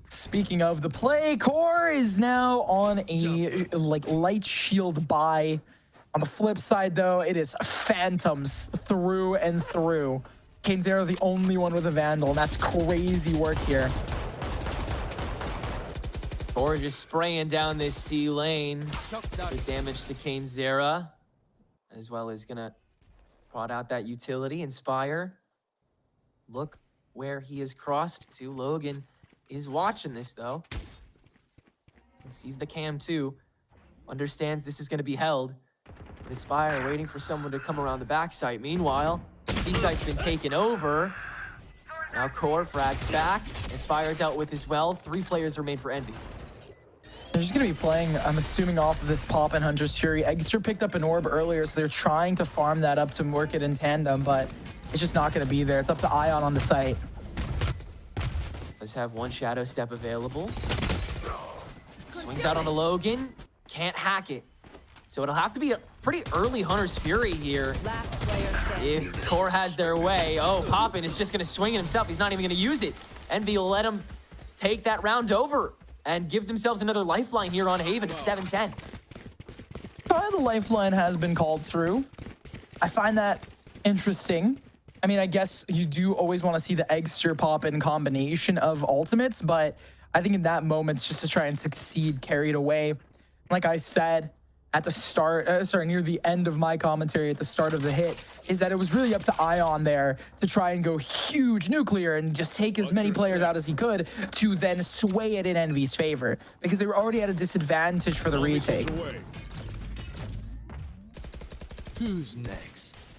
Speaking of the play, Core is now on a light shield buy. On the flip side, though, it is Phantoms through and through. Cainzera the only one with a Vandal, and that's crazy work here. Core just spraying down this C lane. Good damage to Cainzera, as well as gonna prod out that utility. Inspire. Look where he has crossed to. Logan is watching this though. And sees the cam too. Understands this is going to be held. Inspire waiting for someone to come around the backside. Meanwhile, C-site's been taken over. Now Core frags back. Inspire dealt with as well. 3 players remain for Envy. They're just going to be playing, I'm assuming, off of this pop and Hunter's Fury. Eggster picked up an orb earlier, so they're trying to farm that up to work it in tandem, but it's just not going to be there. It's up to Ion on the site. Let's have one Shadow Step available. Swings out on the Logan. Can't hack it. So it'll have to be a pretty early Hunter's Fury here. If QOR has their way. Oh, Poppin is just going to swing it himself. He's not even going to use it. Envy will let him take that round over and give themselves another lifeline here on Haven at 7-10. The lifeline has been called through. I find that interesting. I mean, I guess you do always want to see the Eggster Poppin combination of ultimates, but I think in that moment, it's just to try and succeed, carried away. Like I said at the start, near the end of my commentary at the start of the hit, is that it was really up to Ion there to try and go huge nuclear and just take as many players out as he could to then sway it in Envy's favor, because they were already at a disadvantage for the retake. Who's next?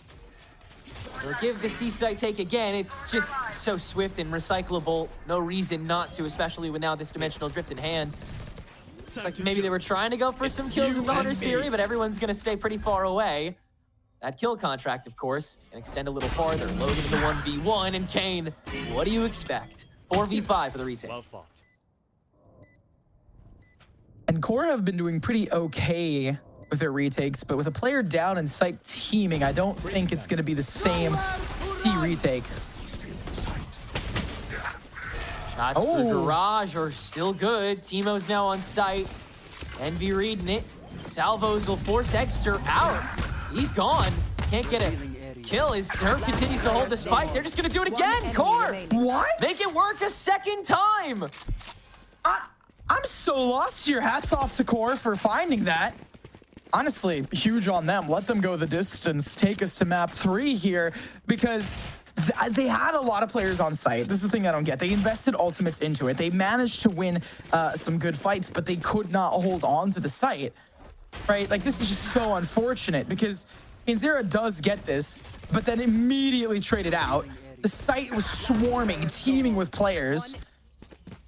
They'll give the C-Site take again. It's just so swift and recyclable. No reason not to, especially with now this Dimensional Drift in hand. It's like maybe they were trying to go for some kills with the Hunter's Fury, but everyone's going to stay pretty far away. That kill contract, of course, can extend a little farther. Logan into 1v1, and Kane, what do you expect? 4v5 for the retake. Well fought. And QOR have been doing pretty okay with their retakes, but with a player down and site teaming, I don't think it's going to be the same C retake. Shots through garage are still good. Teemo's now on site. Envy reading it. Salvos will force Eggster out. He's gone. Can't get a kill. His Nerf continues to hold the spike. They're just going to do it again. QOR! What? Make it work a second time. I'm so lost here. Hats off to QOR for finding that. Honestly, huge on them. Let them go the distance. Take us to map 3 here, because they had a lot of players on site. This is the thing I don't get. They invested ultimates into it. They managed to win some good fights, but they could not hold on to the site, right? Like, this is just so unfortunate, because Inzera does get this, but then immediately traded out. The site was swarming, teeming with players,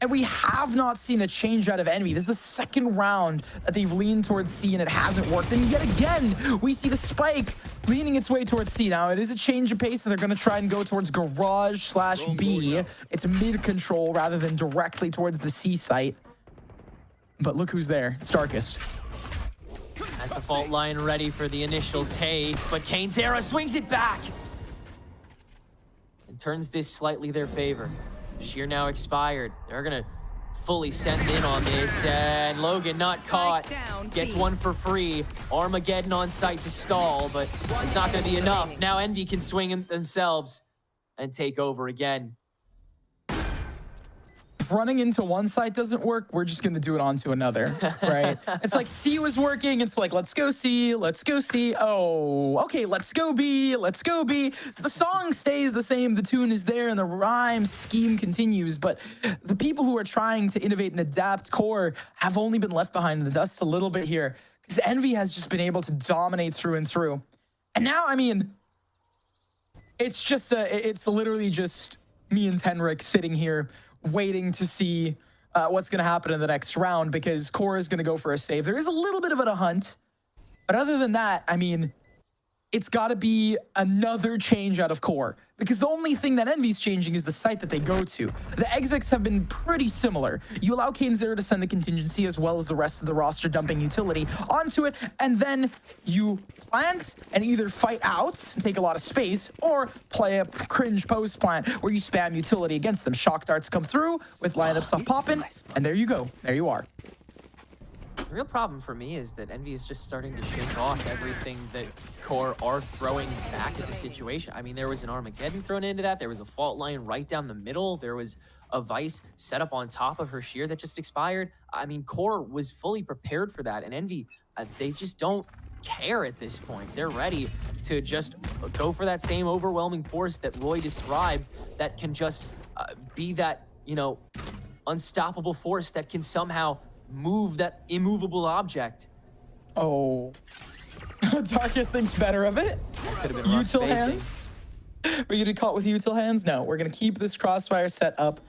and we have not seen a change out of Envy. This is the second round that they've leaned towards C and it hasn't worked. And yet again, we see the spike leaning its way towards C. Now, it is a change of pace, and they're going to try and go towards garage/B. It's mid-control rather than directly towards the C site. But look who's there. It's Darkest. Has the fault line ready for the initial take, but Kane's swings it back and turns this slightly their favor. Sheer now expired. They're gonna fully send in on this, and Logan not caught. Gets one for free. Armageddon on site to stall, but it's not gonna be enough. Now Envy can swing themselves and take over again. If running into one site doesn't work, we're just gonna do it onto another, right? It's like C was working, it's like, let's go C, let's go C. Oh, okay, let's go B, let's go B. So the song stays the same, the tune is there, and the rhyme scheme continues, but the people who are trying to innovate and adapt QOR have only been left behind in the dust a little bit here, because Envy has just been able to dominate through and through. And now, I mean, it's just, it's literally just me and Tenric sitting here waiting to see what's going to happen in the next round, because QOR is going to go for a save. There is a little bit of a hunt, but other than that, I mean, it's got to be another change out of QOR, because the only thing that Envy's changing is the site that they go to. The exits have been pretty similar. You allow Kane's to send the contingency as well as the rest of the roster dumping utility onto it, and then you plant and either fight out and take a lot of space, or play a cringe post plant where you spam utility against them. Shock darts come through with lineups off popping, and there you go. There you are. The real problem for me is that Envy is just starting to shake off everything that QOR are throwing back at the situation. I mean, there was an Armageddon thrown into that. There was a fault line right down the middle. There was a Vice set up on top of her sheer that just expired. I mean, QOR was fully prepared for that, and Envy, they just don't care at this point. They're ready to just go for that same overwhelming force that Roy described, that can just be that, you know, unstoppable force that can somehow move that immovable object. Oh. Darkest thinks better of it. Could have been rough util spacing. hands. We're gonna get caught with util hands? No, we're gonna keep this crossfire set up.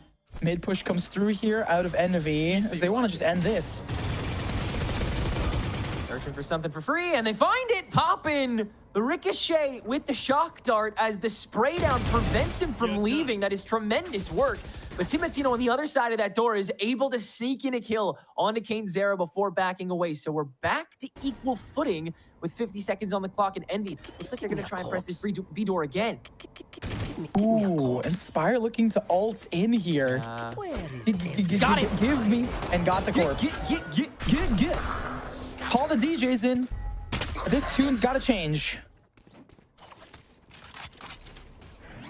Mid push comes through here out of Envy, as they want to just end this. Searching for something for free, and they find it. Poppin'. The ricochet with the shock dart as the spray down prevents him from leaving. That is tremendous work. But Timatino on the other side of that door is able to sneak in a kill onto KaneZera before backing away. So we're back to equal footing with 50 seconds on the clock, and Envy looks like they're going to try and press this B door again. Ooh, Inspire looking to ult in here. Got it. Give me, and got the corpse. Get. Call the DJs in. This tune's got to change.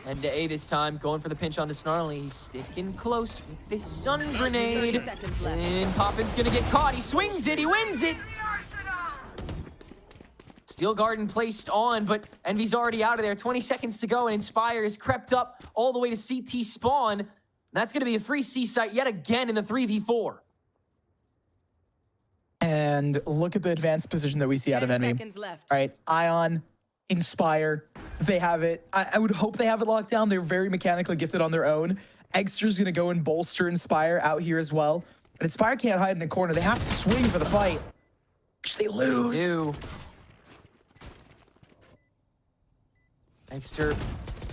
And to A this time, going for the pinch onto Snarly. He's sticking close with this stun grenade. And Poppin's gonna get caught. He swings it, he wins it. Steel Garden placed on, but Envy's already out of there. 20 seconds to go, and Inspire is crept up all the way to CT spawn. And that's gonna be a free C site yet again in the 3v4. And look at the advanced position that we see out of Envy. All right, Ion, Inspire, they have it. I would hope they have it locked down. They're very mechanically gifted on their own. Extra's gonna go and bolster Inspire out here as well. But Inspire can't hide in a corner. They have to swing for the fight, which they lose. They do. Extra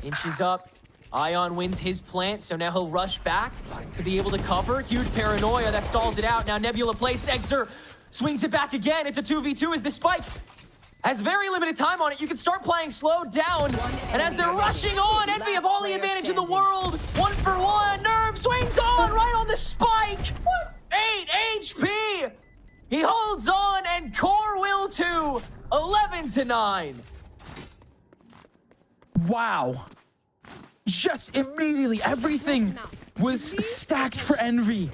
inches up. Ion wins his plant, so now he'll rush back to be able to cover. Huge paranoia that stalls it out. Now Nebula placed. Extra swings it back again. It's a 2v2 as the spike has very limited time on it. You can start playing slowed down. And as they're rushing on, Envy have all the advantage in the world. 1-for-1. Nerve swings on right on the spike. 8 HP. He holds on, and Core will too. 11-9. Wow. Just immediately, everything was stacked for Envy.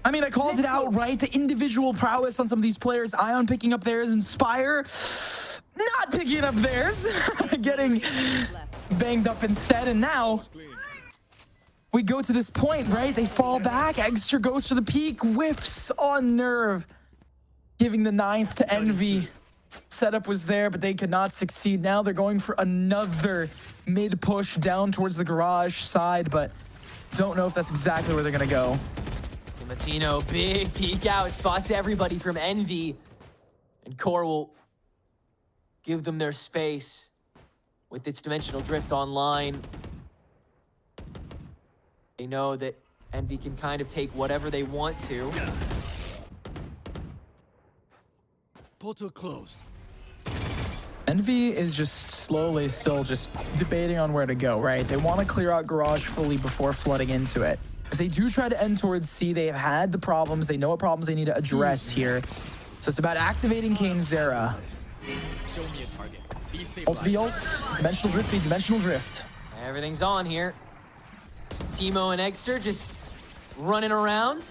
I mean, I called it out, right? The individual prowess on some of these players. Ion picking up theirs, Inspire not picking up theirs. Getting banged up instead. And now we go to this point, right? They fall back. Extra goes for the peak. Whiffs on Nerve. Giving the 9th to Envy. Setup was there, but they could not succeed. Now they're going for another mid push down towards the garage side, but don't know if that's exactly where they're going to go. Timatino, big peek out, spots everybody from Envy. And Core will give them their space with its Dimensional Drift online. They know that Envy can kind of take whatever they want to. Portal closed. Envy is just slowly still just debating on where to go, right? They want to clear out garage fully before flooding into it. If they do try to end towards C, they have had the problems. They know what problems they need to address here. So it's about activating KaneZera. Show me a target. Ult the ult. Dimensional Drift, Dimensional Drift. Everything's on here. Timo and Exter just running around.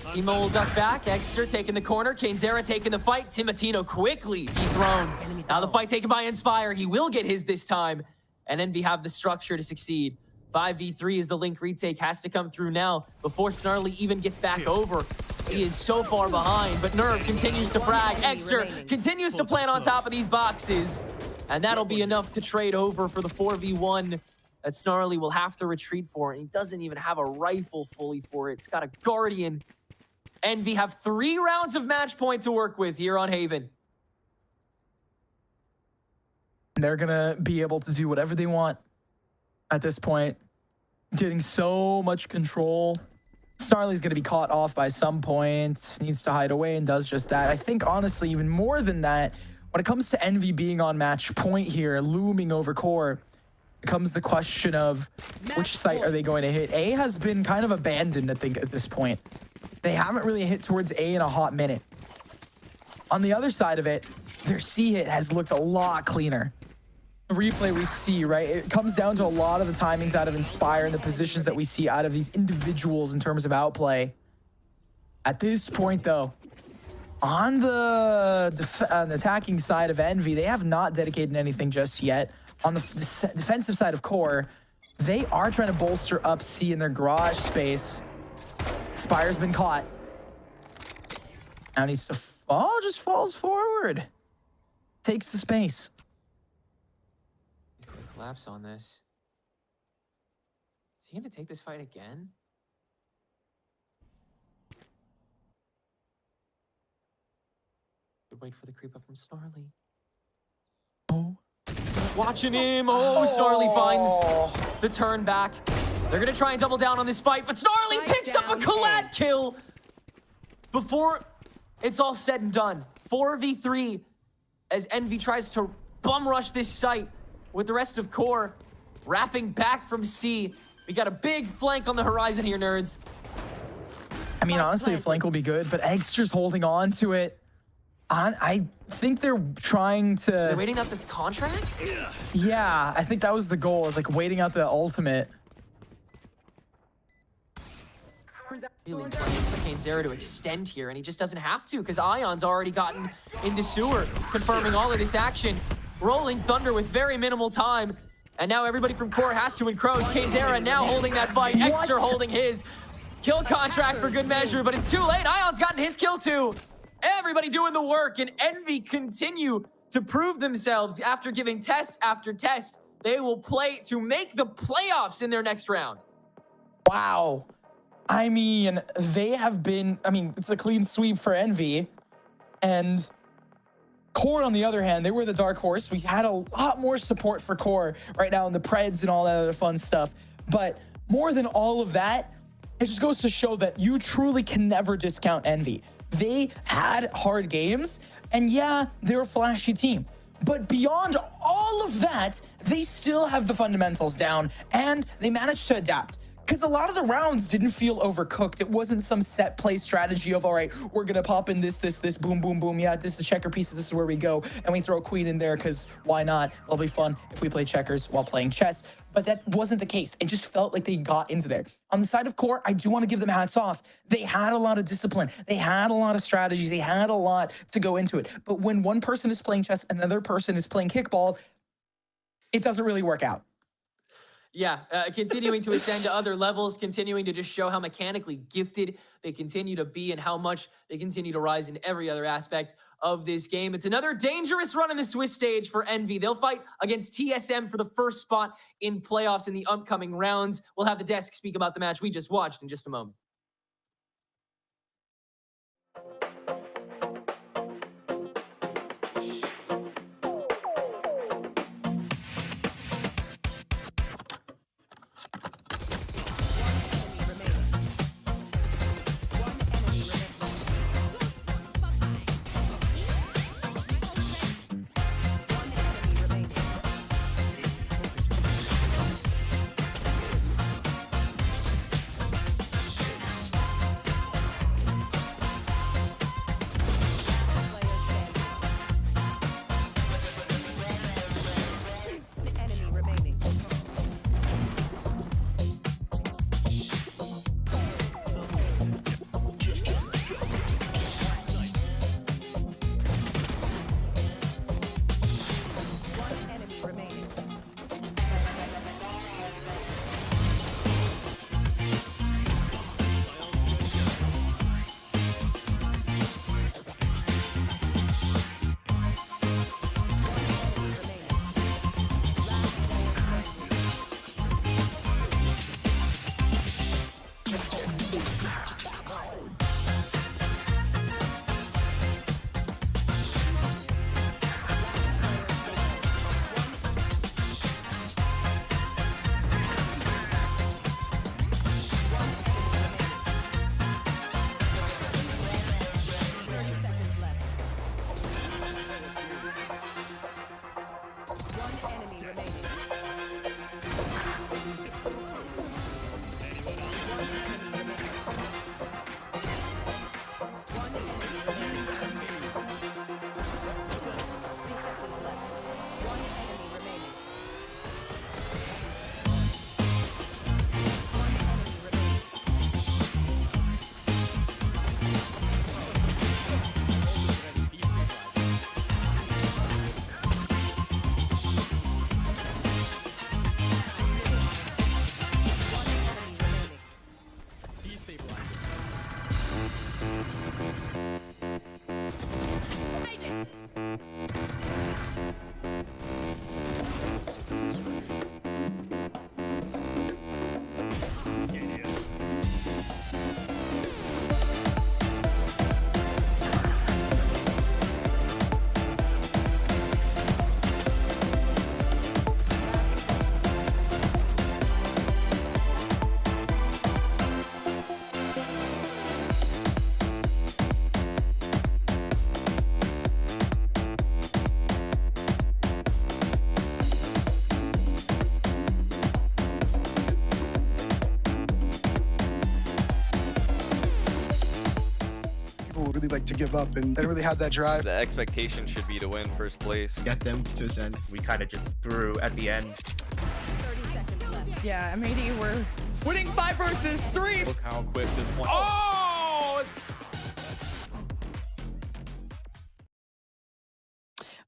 Timo will duck back. Exter taking the corner. KaneZera taking the fight. Timatino quickly dethroned. Now the fight taken by Inspire. He will get his this time. And Envy have the structure to succeed. 5v3 is the Link retake. Has to come through now before Snarly even gets back over. He is so far behind, but Nerve continues to frag. Exter continues to plant on top of these boxes. And that'll be enough to trade over for the 4v1 that Snarly will have to retreat for. And he doesn't even have a rifle fully for it. It's got a Guardian. Envy have 3 rounds of match point to work with here on Haven. They're going to be able to do whatever they want at this point. Getting so much control. Snarly's going to be caught off by some point. Needs to hide away and does just that. I think, honestly, even more than that, when it comes to Envy being on match point here, looming over Core, becomes the question of which site are they going to hit. A has been kind of abandoned, I think, at this point. They haven't really hit towards A in a hot minute. On the other side of it, their C hit has looked a lot cleaner. The replay we see, right? It comes down to a lot of the timings out of Inspire and the positions that we see out of these individuals in terms of outplay. At this point, though, on the attacking side of Envy, they have not dedicated anything just yet. On the defensive side of Core, they are trying to bolster up C in their garage space. Spire's been caught. Now needs to fall, just falls forward. Takes the space. Collapse on this. Is he gonna take this fight again? wait for the creep up from Snarly. Oh. Watching him. Oh, Snarly finds the turn back. They're going to try and double down on this fight, but Snarly picks up a collab kill before it's all said and done. 4v3 as Envy tries to bum rush this site with the rest of Core wrapping back from C. We got a big flank on the horizon here, nerds. I mean, honestly, a flank will be good, but Eggster's holding on to it. I think they're trying to... They're waiting out the contract? Yeah, I think that was the goal, is like waiting out the ultimate. Really trying for Cainzera to extend here, and he just doesn't have to because Ion's already gotten in the sewer, confirming all of this action. Rolling Thunder with very minimal time, and now everybody from Core has to encroach. Cainzera now holding that fight, Eggster holding his. Kill contract for good measure, but it's too late. Ion's gotten his kill too. Everybody doing the work, and Envy continue to prove themselves after giving test after test. They will play to make the playoffs in their next round. Wow. I mean, they have been, I mean, it's a clean sweep for Envy. And Core, on the other hand, they were the dark horse. We had a lot more support for Core right now in the Preds and all that other fun stuff. But more than all of that, it just goes to show that you truly can never discount Envy. They had hard games, and yeah, they're a flashy team. But beyond all of that, they still have the fundamentals down, and they managed to adapt. Because a lot of the rounds didn't feel overcooked. It wasn't some set play strategy of, all right, we're going to pop in this, boom, boom, boom. Yeah, this is the checker pieces. This is where we go. And we throw Queen in there because why not? It'll be fun if we play checkers while playing chess. But that wasn't the case. It just felt like they got into there. On the side of Core, I do want to give them hats off. They had a lot of discipline. They had a lot of strategies. They had a lot to go into it. But when one person is playing chess, another person is playing kickball, it doesn't really work out. Yeah, continuing to ascend to other levels, continuing to just show how mechanically gifted they continue to be and how much they continue to rise in every other aspect of this game. It's another dangerous run in the Swiss stage for Envy. They'll fight against TSM for the first spot in playoffs in the upcoming rounds. We'll have the desk speak about the match we just watched in just a moment. give up and they didn't really have that drive. The expectation should be to win first place. Get them to ascend. We kind of just threw at the end. 30 seconds left. Yeah, MAD were winning 5 versus 3. Look how quick this one. Oh!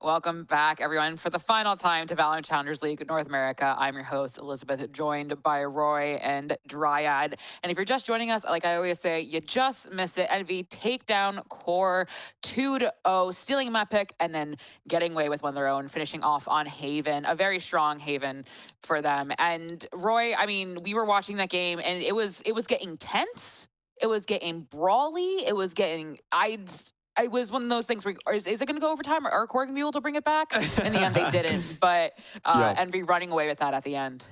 Welcome back, everyone, for the final time to Valorant Challengers League North America. I'm your host, Elizabeth, joined by Roy and Dryad. And if you're just joining us, like I always say, you just missed it. Envy take down QOR 2-0, stealing a map pick, and then getting away with one of their own, finishing off on Haven, a very strong Haven for them. And Roy, I mean, we were watching that game, and it was getting tense. It was getting brawly. It was getting... It was one of those things where, is it going to go overtime, or are QOR going to be able to bring it back? In the end, they didn't, but Envy running away with that at the end.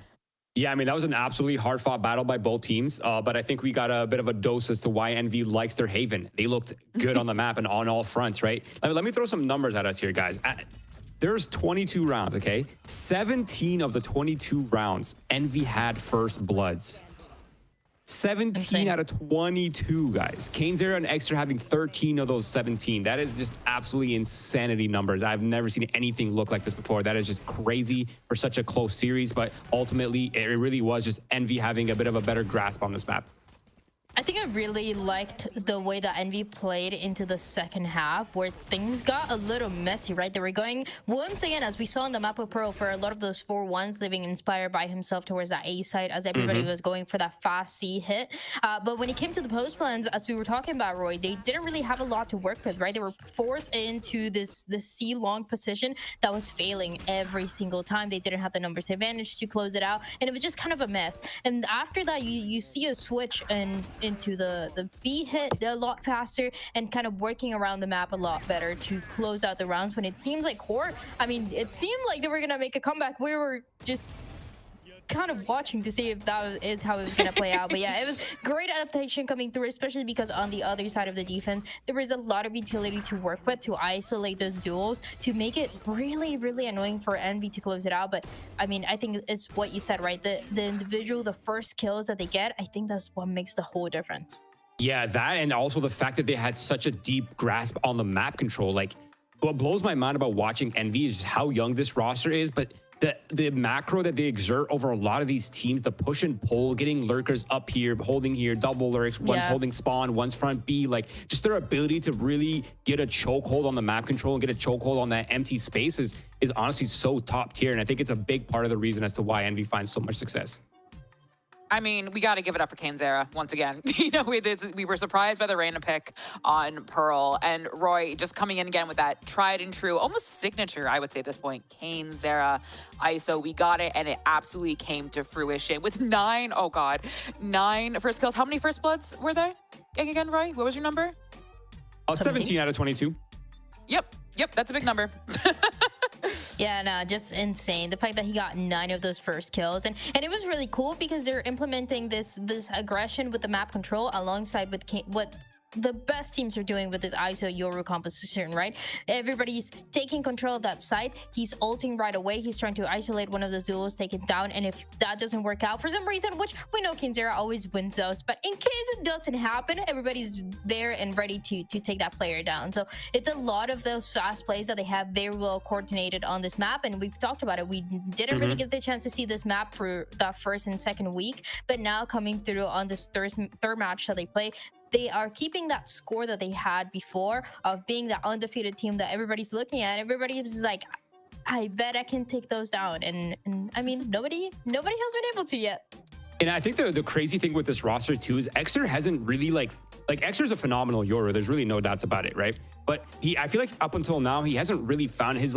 Yeah, I mean, that was an absolutely hard-fought battle by both teams, but I think we got a bit of a dose as to why Envy likes their Haven. They looked good on the map and on all fronts, right? Let me throw some numbers at us here, guys. There's 22 rounds, okay? 17 of the 22 rounds, Envy had first bloods. 17 out of 22, guys. Cainzera and Extra having 13 of those 17. That is just absolutely insanity numbers. I've never seen anything look like this before. That is just crazy for such a close series, but ultimately it really was just Envy having a bit of a better grasp on this map. I think I really liked the way that Envy played into the second half, where things got a little messy, right? They were going, once again, as we saw on the map of Pearl, for a lot of those 4-1s, living inspired by himself towards that A side, as everybody was going for that fast C hit. But when it came to the post plans, as we were talking about, Roy, they didn't really have a lot to work with, right? They were forced into this C long position that was failing every single time. They didn't have the numbers advantage to close it out, and it was just kind of a mess. And after that, you see a switch into the B hit a lot faster and kind of working around the map a lot better to close out the rounds. When it seems like QOR, I mean, it seemed like they were gonna make a comeback. We were just kind of watching to see if that is how it was gonna play out. But yeah, it was great adaptation coming through, especially because on the other side of the defense, there was a lot of utility to work with to isolate those duels, to make it really, really annoying for Envy to close it out. But I mean, I think it's what you said, right? The individual, the first kills that they get, I think that's what makes the whole difference. Yeah, that, and also the fact that they had such a deep grasp on the map control. Like, what blows my mind about watching Envy is just how young this roster is, but the macro that they exert over a lot of these teams, the push and pull, getting lurkers up here, holding here, double lurks, one's holding spawn, one's front B, like just their ability to really get a chokehold on the map control and get a chokehold on that empty space is honestly so top tier. And I think it's a big part of the reason as to why Envy finds so much success. I mean, we got to give it up for Cainzera once again. You know, we were surprised by the random pick on Pearl, and Roy just coming in again with that tried and true, almost signature, I would say at this point, Cainzera ISO. We got it, and it absolutely came to fruition with 9 first kills. How many first bloods were there? Again, Roy, what was your number? 17 out of 22. Yep, that's a big number. Yeah, no, just insane. The fact that he got 9 of those first kills. And it was really cool because they're implementing this aggression with the map control alongside with what the best teams are doing with this ISO Yoru composition, right? Everybody's taking control of that site. He's ulting right away. He's trying to isolate one of those duels, take it down. And if that doesn't work out for some reason, which we know Cainzera always wins those, but in case it doesn't happen, everybody's there and ready to take that player down. So it's a lot of those fast plays that they have very well coordinated on this map. And we've talked about it. We didn't really get the chance to see this map for that first and second week, but now coming through on this third match that they play, they are keeping that score that they had before of being the undefeated team that everybody's looking at. Everybody is like, I bet I can take those down. And I mean, nobody has been able to yet. And I think the crazy thing with this roster too is Exer hasn't really like Exer's a phenomenal Yoru. There's really no doubts about it, right? But I feel like up until now, he hasn't really found his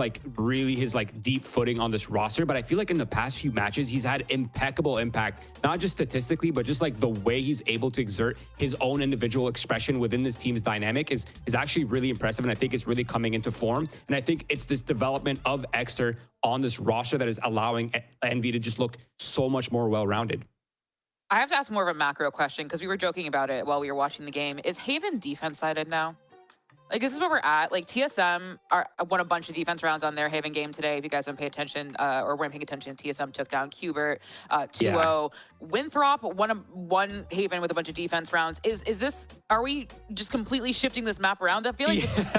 deep footing on this roster. But I feel like in the past few matches, he's had impeccable impact, not just statistically, but just like the way he's able to exert his own individual expression within this team's dynamic is actually really impressive. And I think it's really coming into form. And I think it's this development of Exer on this roster that is allowing Envy to just look so much more well-rounded. I have to ask more of a macro question because we were joking about it while we were watching the game. Is Haven defense-sided now? Like, this is where we're at. Like, TSM won a bunch of defense rounds on their Haven game today. If you guys don't pay attention or weren't paying attention, TSM took down Qbert 2-0. Winthrop won Haven with a bunch of defense rounds. Are we just completely shifting this map around? I feel like it's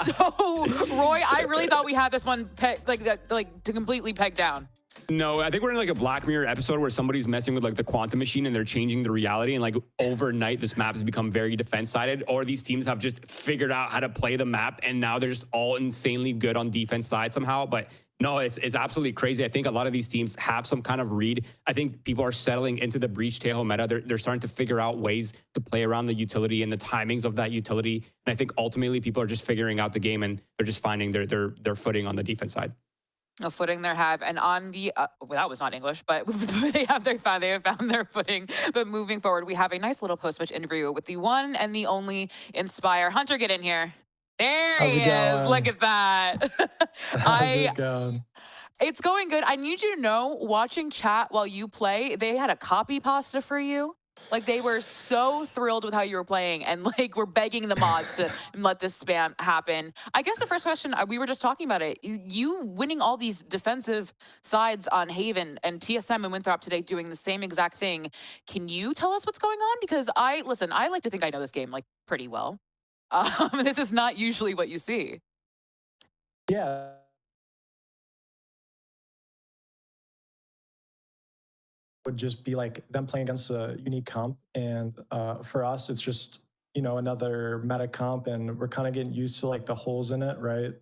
so, Roy, I really thought we had this one to completely peg down. No, I think we're in like a Black Mirror episode where somebody's messing with like the quantum machine and they're changing the reality, and like overnight this map has become very defense-sided, or these teams have just figured out how to play the map and now they're just all insanely good on defense side somehow. But no, it's absolutely crazy. I think a lot of these teams have some kind of read. I think people are settling into the Breach Tail meta. They're starting to figure out ways to play around the utility and the timings of that utility. And I think ultimately people are just figuring out the game and they're just finding their footing on the defense side. A footing they have, and on the well, that was not English, but they have found their footing. But moving forward, we have a nice little post-match interview with the one and the only Inspire. Hunter, get in here. There he is. Look at that. How's it going? It's going good. I need you to know, watching chat while you play, they had a copy pasta for you. Like, they were so thrilled with how you were playing, and like we're begging the mods to let this spam happen. I guess the first question, we were just talking about it. You winning all these defensive sides on Haven, and TSM and Winthrop today doing the same exact thing. Can you tell us what's going on? Because I like to think I know this game like pretty well. This is not usually what you see. Yeah. Would just be like them playing against a unique comp, and for us it's just, you know, another meta comp, and we're kind of getting used to like the holes in it, right?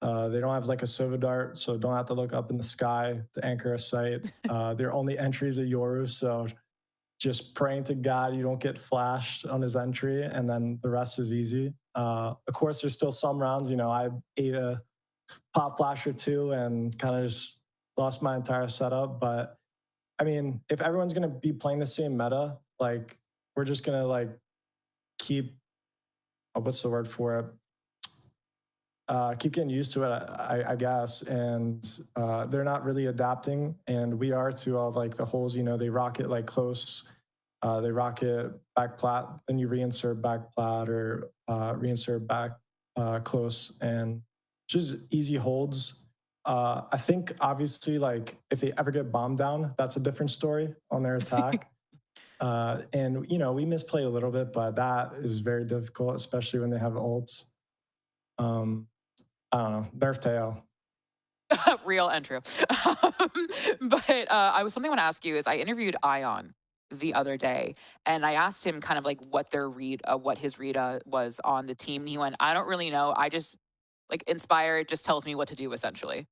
They don't have like a Sova Dart, so don't have to look up in the sky to anchor a site. Their only entries at Yoru, so just praying to God you don't get flashed on his entry, and then the rest is easy. Of course there's still some rounds, you know, I ate a pop flash or two and kind of just lost my entire setup. But I mean, if everyone's going to be playing the same meta, like, we're just going to like keep, what's the word for it? Keep getting used to it, I guess. And they're not really adapting, and we are to all like the holes, you know, they rocket like close, they rocket back plat, then you reinsert back plat or reinsert back close, and just easy holds. I think obviously, like, if they ever get bombed down, that's a different story on their attack. And, you know, we misplay a little bit, but that is very difficult, especially when they have ults. I don't know, nerf Teo. Real Andrew. But something I want to ask you is, I interviewed Ion the other day, and I asked him kind of like what his read was on the team. And he went, I don't really know. I just, like, Inspire just tells me what to do, essentially.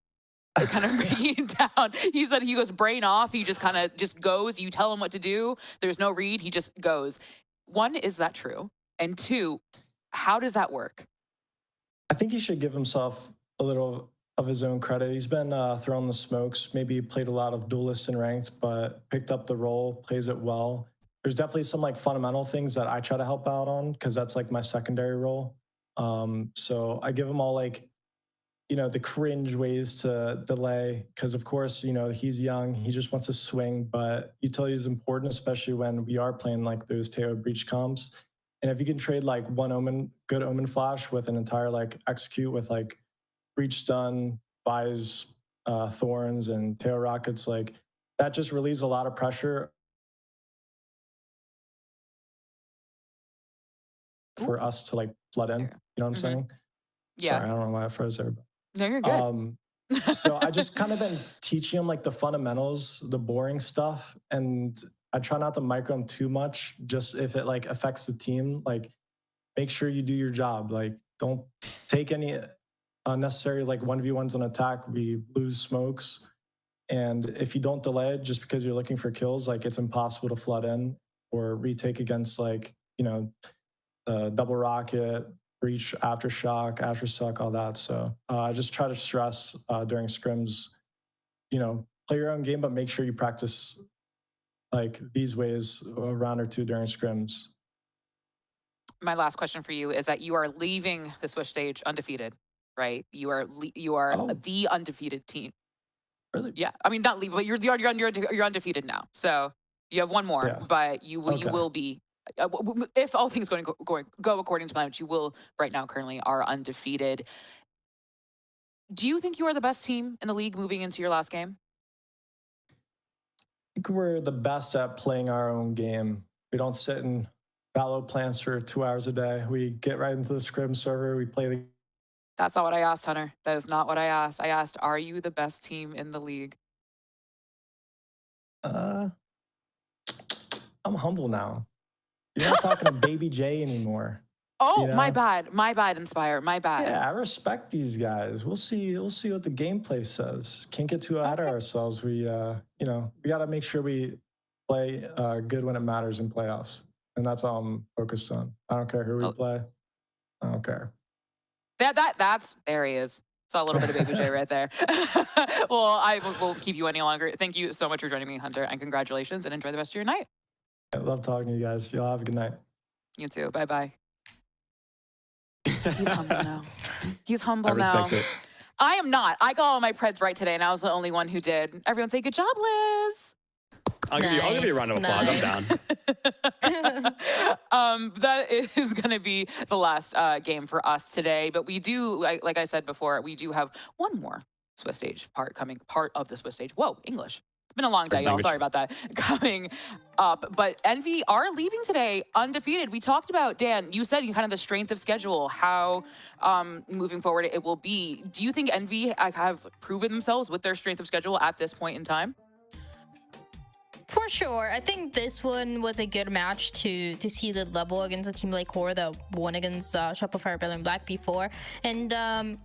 It kind of breaking it down. He said he goes brain off. He just kind of just goes. You tell him what to do. There's no read. He just goes. One, is that true? And two, how does that work? I think he should give himself a little of his own credit. He's been throwing the smokes, maybe played a lot of Duelist and ranked, but picked up the role, plays it well. There's definitely some like fundamental things that I try to help out on, because that's like my secondary role. So I give him all like, you know, the cringe ways to delay, because of course, you know, he's young, he just wants to swing, but utility is important, especially when we are playing like those Teo Breach comps. And if you can trade like one good Omen flash with an entire like execute with like Breach stun, buys Thorns and Teo rockets, like that just relieves a lot of pressure for us to like flood in. You know what I'm saying? Yeah. Sorry, I don't know why I froze there. But, no, you're good. So I just kind of been teaching them like the fundamentals, the boring stuff, and I try not to micro them too much. Just if it like affects the team, like make sure you do your job. Like don't take any unnecessary like 1v1s on attack. We lose smokes, and if you don't delay it just because you're looking for kills, like it's impossible to flood in or retake against like, you know, double rocket, Breach, aftershock, aftersuck, all that. So I just try to stress during scrims, you know, play your own game, but make sure you practice like these ways a round or two during scrims. My last question for you is that you are leaving the Swish stage undefeated, right? You are the undefeated team. Really? Yeah, I mean, not leaving, but you're undefeated now. So you have one more, but you will be if all things go according to plan, which you will right now currently are undefeated. Do you think you are the best team in the league moving into your last game? I think we're the best at playing our own game. We don't sit in Valo plants for 2 hours a day. We get right into the scrim server. We play the. That's not what I asked, Hunter. That is not what I asked. I asked, are you the best team in the league? I'm humble now. You're not talking to Baby J anymore. Oh, you know? my bad. My bad, Inspire. My bad. Yeah, I respect these guys. We'll see what the gameplay says. Can't get too ahead of ourselves. We, you know, we got to make sure we play good when it matters in playoffs. And that's all I'm focused on. I don't care who we play. I don't care. That's there he is. Saw a little bit of Baby J right there. Well, I won't keep you any longer. Thank you so much for joining me, Hunter, and congratulations, and enjoy the rest of your night. I love talking to you guys. Y'all have a good night. You too. Bye-bye. He's humble now. He's humble now. I respect it. I am not. I got all my preds right today, and I was the only one who did. Everyone say, good job, Liz. I'll give you a round of applause. I'm down. That is going to be the last game for us today. But we do, like I said before, we do have one more Swiss stage part of the Swiss stage. Whoa, English. It's been a long day, y'all. Sorry about that. Coming up. But Envy are leaving today undefeated. We talked about, Dan, you said kind of the strength of schedule, how moving forward it will be. Do you think Envy have proven themselves with their strength of schedule at this point in time? For sure. I think this one was a good match to see the level against a team like QOR that won against Shopify Rebellion Black before. And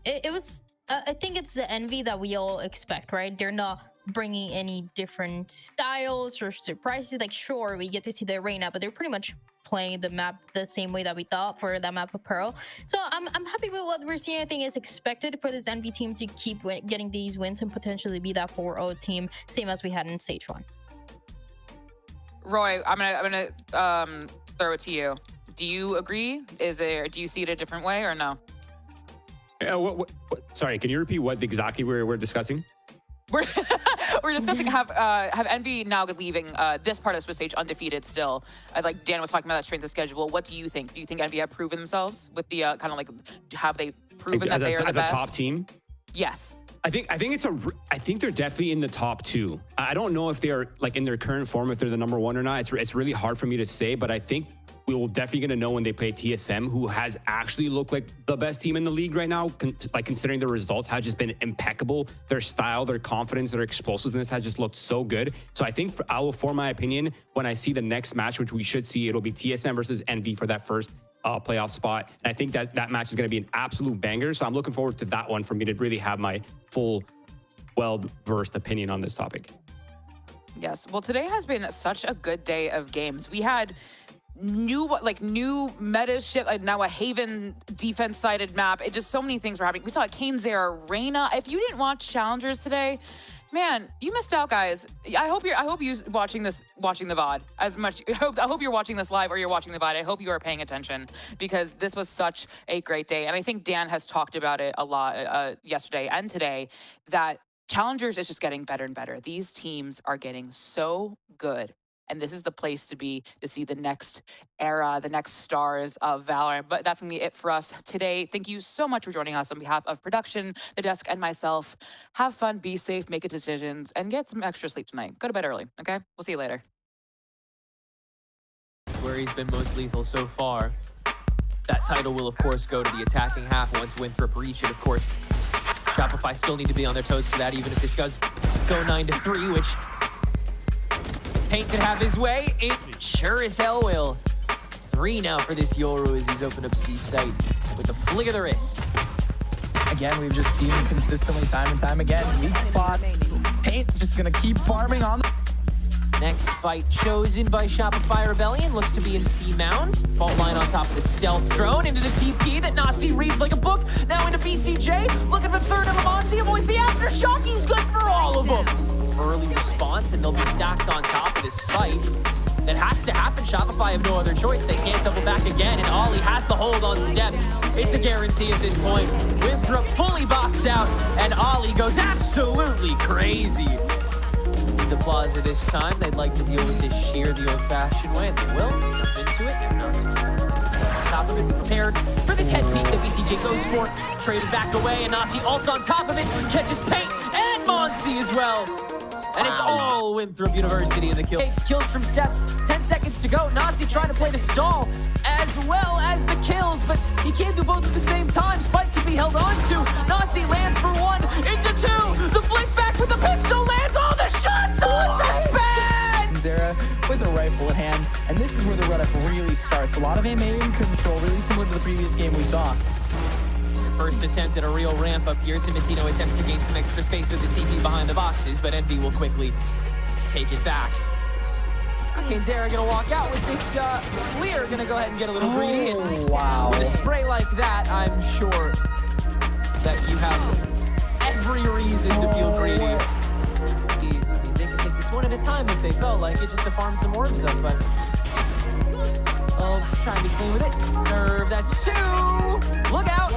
it was, I think it's the Envy that we all expect, right? They're not bringing any different styles or surprises. Like, sure, we get to see the arena, but they're pretty much playing the map the same way that we thought for that map of Pearl. So I'm happy with what we're seeing. I think it's expected for this Envy team to keep getting these wins and potentially be that 4-0 team, same as we had in stage 1. Roy, I'm gonna throw it to you. Do you agree? Do you see it a different way or no? What, sorry, can you repeat what exactly we're discussing? We're discussing have Envy now leaving this part of Swiss stage undefeated still. Like Dan was talking about that strength of schedule. What do you think? Do you think Envy have proven themselves with the kind of like, have they proven that they are the best? As a top team? Yes. I think they're definitely in the top 2. I don't know if they are like in their current form, if they're the number 1 or not. It's really hard for me to say, but I think we will definitely gonna know when they play TSM, who has actually looked like the best team in the league right now. Like considering the results have just been impeccable. Their style, their confidence, their explosiveness has just looked so good. So I think I will form my opinion when I see the next match, which we should see. It'll be TSM versus Envy for that first playoff spot. And I think that match is going to be an absolute banger. So I'm looking forward to that one for me to really have my full, well-versed opinion on this topic. Yes. Well, today has been such a good day of games. We had new meta shit, now a Haven defense-sided map. It just so many things were happening. We saw Kane's there, Reyna. If you didn't watch Challengers today, man, you missed out, guys. I hope you're watching the VOD as much. I hope you're watching this live or you're watching the VOD. I hope you are paying attention because this was such a great day. And I think Dan has talked about it a lot yesterday and today, that Challengers is just getting better and better. These teams are getting so good. And this is the place to be to see the next era, the next stars of Valorant. But that's going to be it for us today. Thank you so much for joining us on behalf of production, the desk, and myself. Have fun, be safe, make good decisions, and get some extra sleep tonight. Go to bed early, okay? We'll see you later. That's where he's been most lethal so far. That title will, of course, go to the attacking half once Winthrop reach it. Of course, Shopify still need to be on their toes for that, even if this does go 9-3, which Paint could have his way. It sure as hell will. 3 now for this Yoru as he's opened up C site with a flick of the wrist. Again, we've just seen consistently time and time again. Weak spots. Paint just gonna keep farming on. Next fight chosen by Shopify Rebellion looks to be in C Mound. Fault line on top of the stealth drone into the TP that Nausey reads like a book. Now into BCJ, looking for third of Nausey, avoids the aftershock. He's good for all of them. Early response, and they'll be stacked on top of this fight. That has to happen. Shopify have no other choice. They can't double back again, and Ollie has the hold on steps. It's a guarantee at this point. Winthrop fully boxed out, and Ollie goes absolutely crazy. The plaza this time, they'd like to deal with this sheer the old-fashioned way, and they will jump into to it. On top of it, prepared for this head peek that BCJ goes for. Traded back away, and Nausey ults on top of it, catches Paint and Nausey as well. And it's all Winthrop University in the kill. Takes kills from Steps, 10 seconds to go. Nausey trying to play the stall as well as the kills, but he can't do both at the same time. Spike can be held on to. Nausey lands for one, into two. The flick back with the pistol lands all the shots on Suspend! Zera with a rifle in hand, and this is where the run-up really starts. A lot of aim control, really similar to the previous game we saw. First attempt at a real ramp up here. Timotino attempts to gain some extra space with the TP behind the boxes, but Envy will quickly take it back. Okay, and Zera gonna walk out with this clear, gonna go ahead and get a little greedy. And wow. With a spray like that, I'm sure that you have every reason to feel greedy. I mean, they could take this one at a time if they felt like it, just to farm some orbs up, but trying to be clean with it. Nerve, that's two. Look out.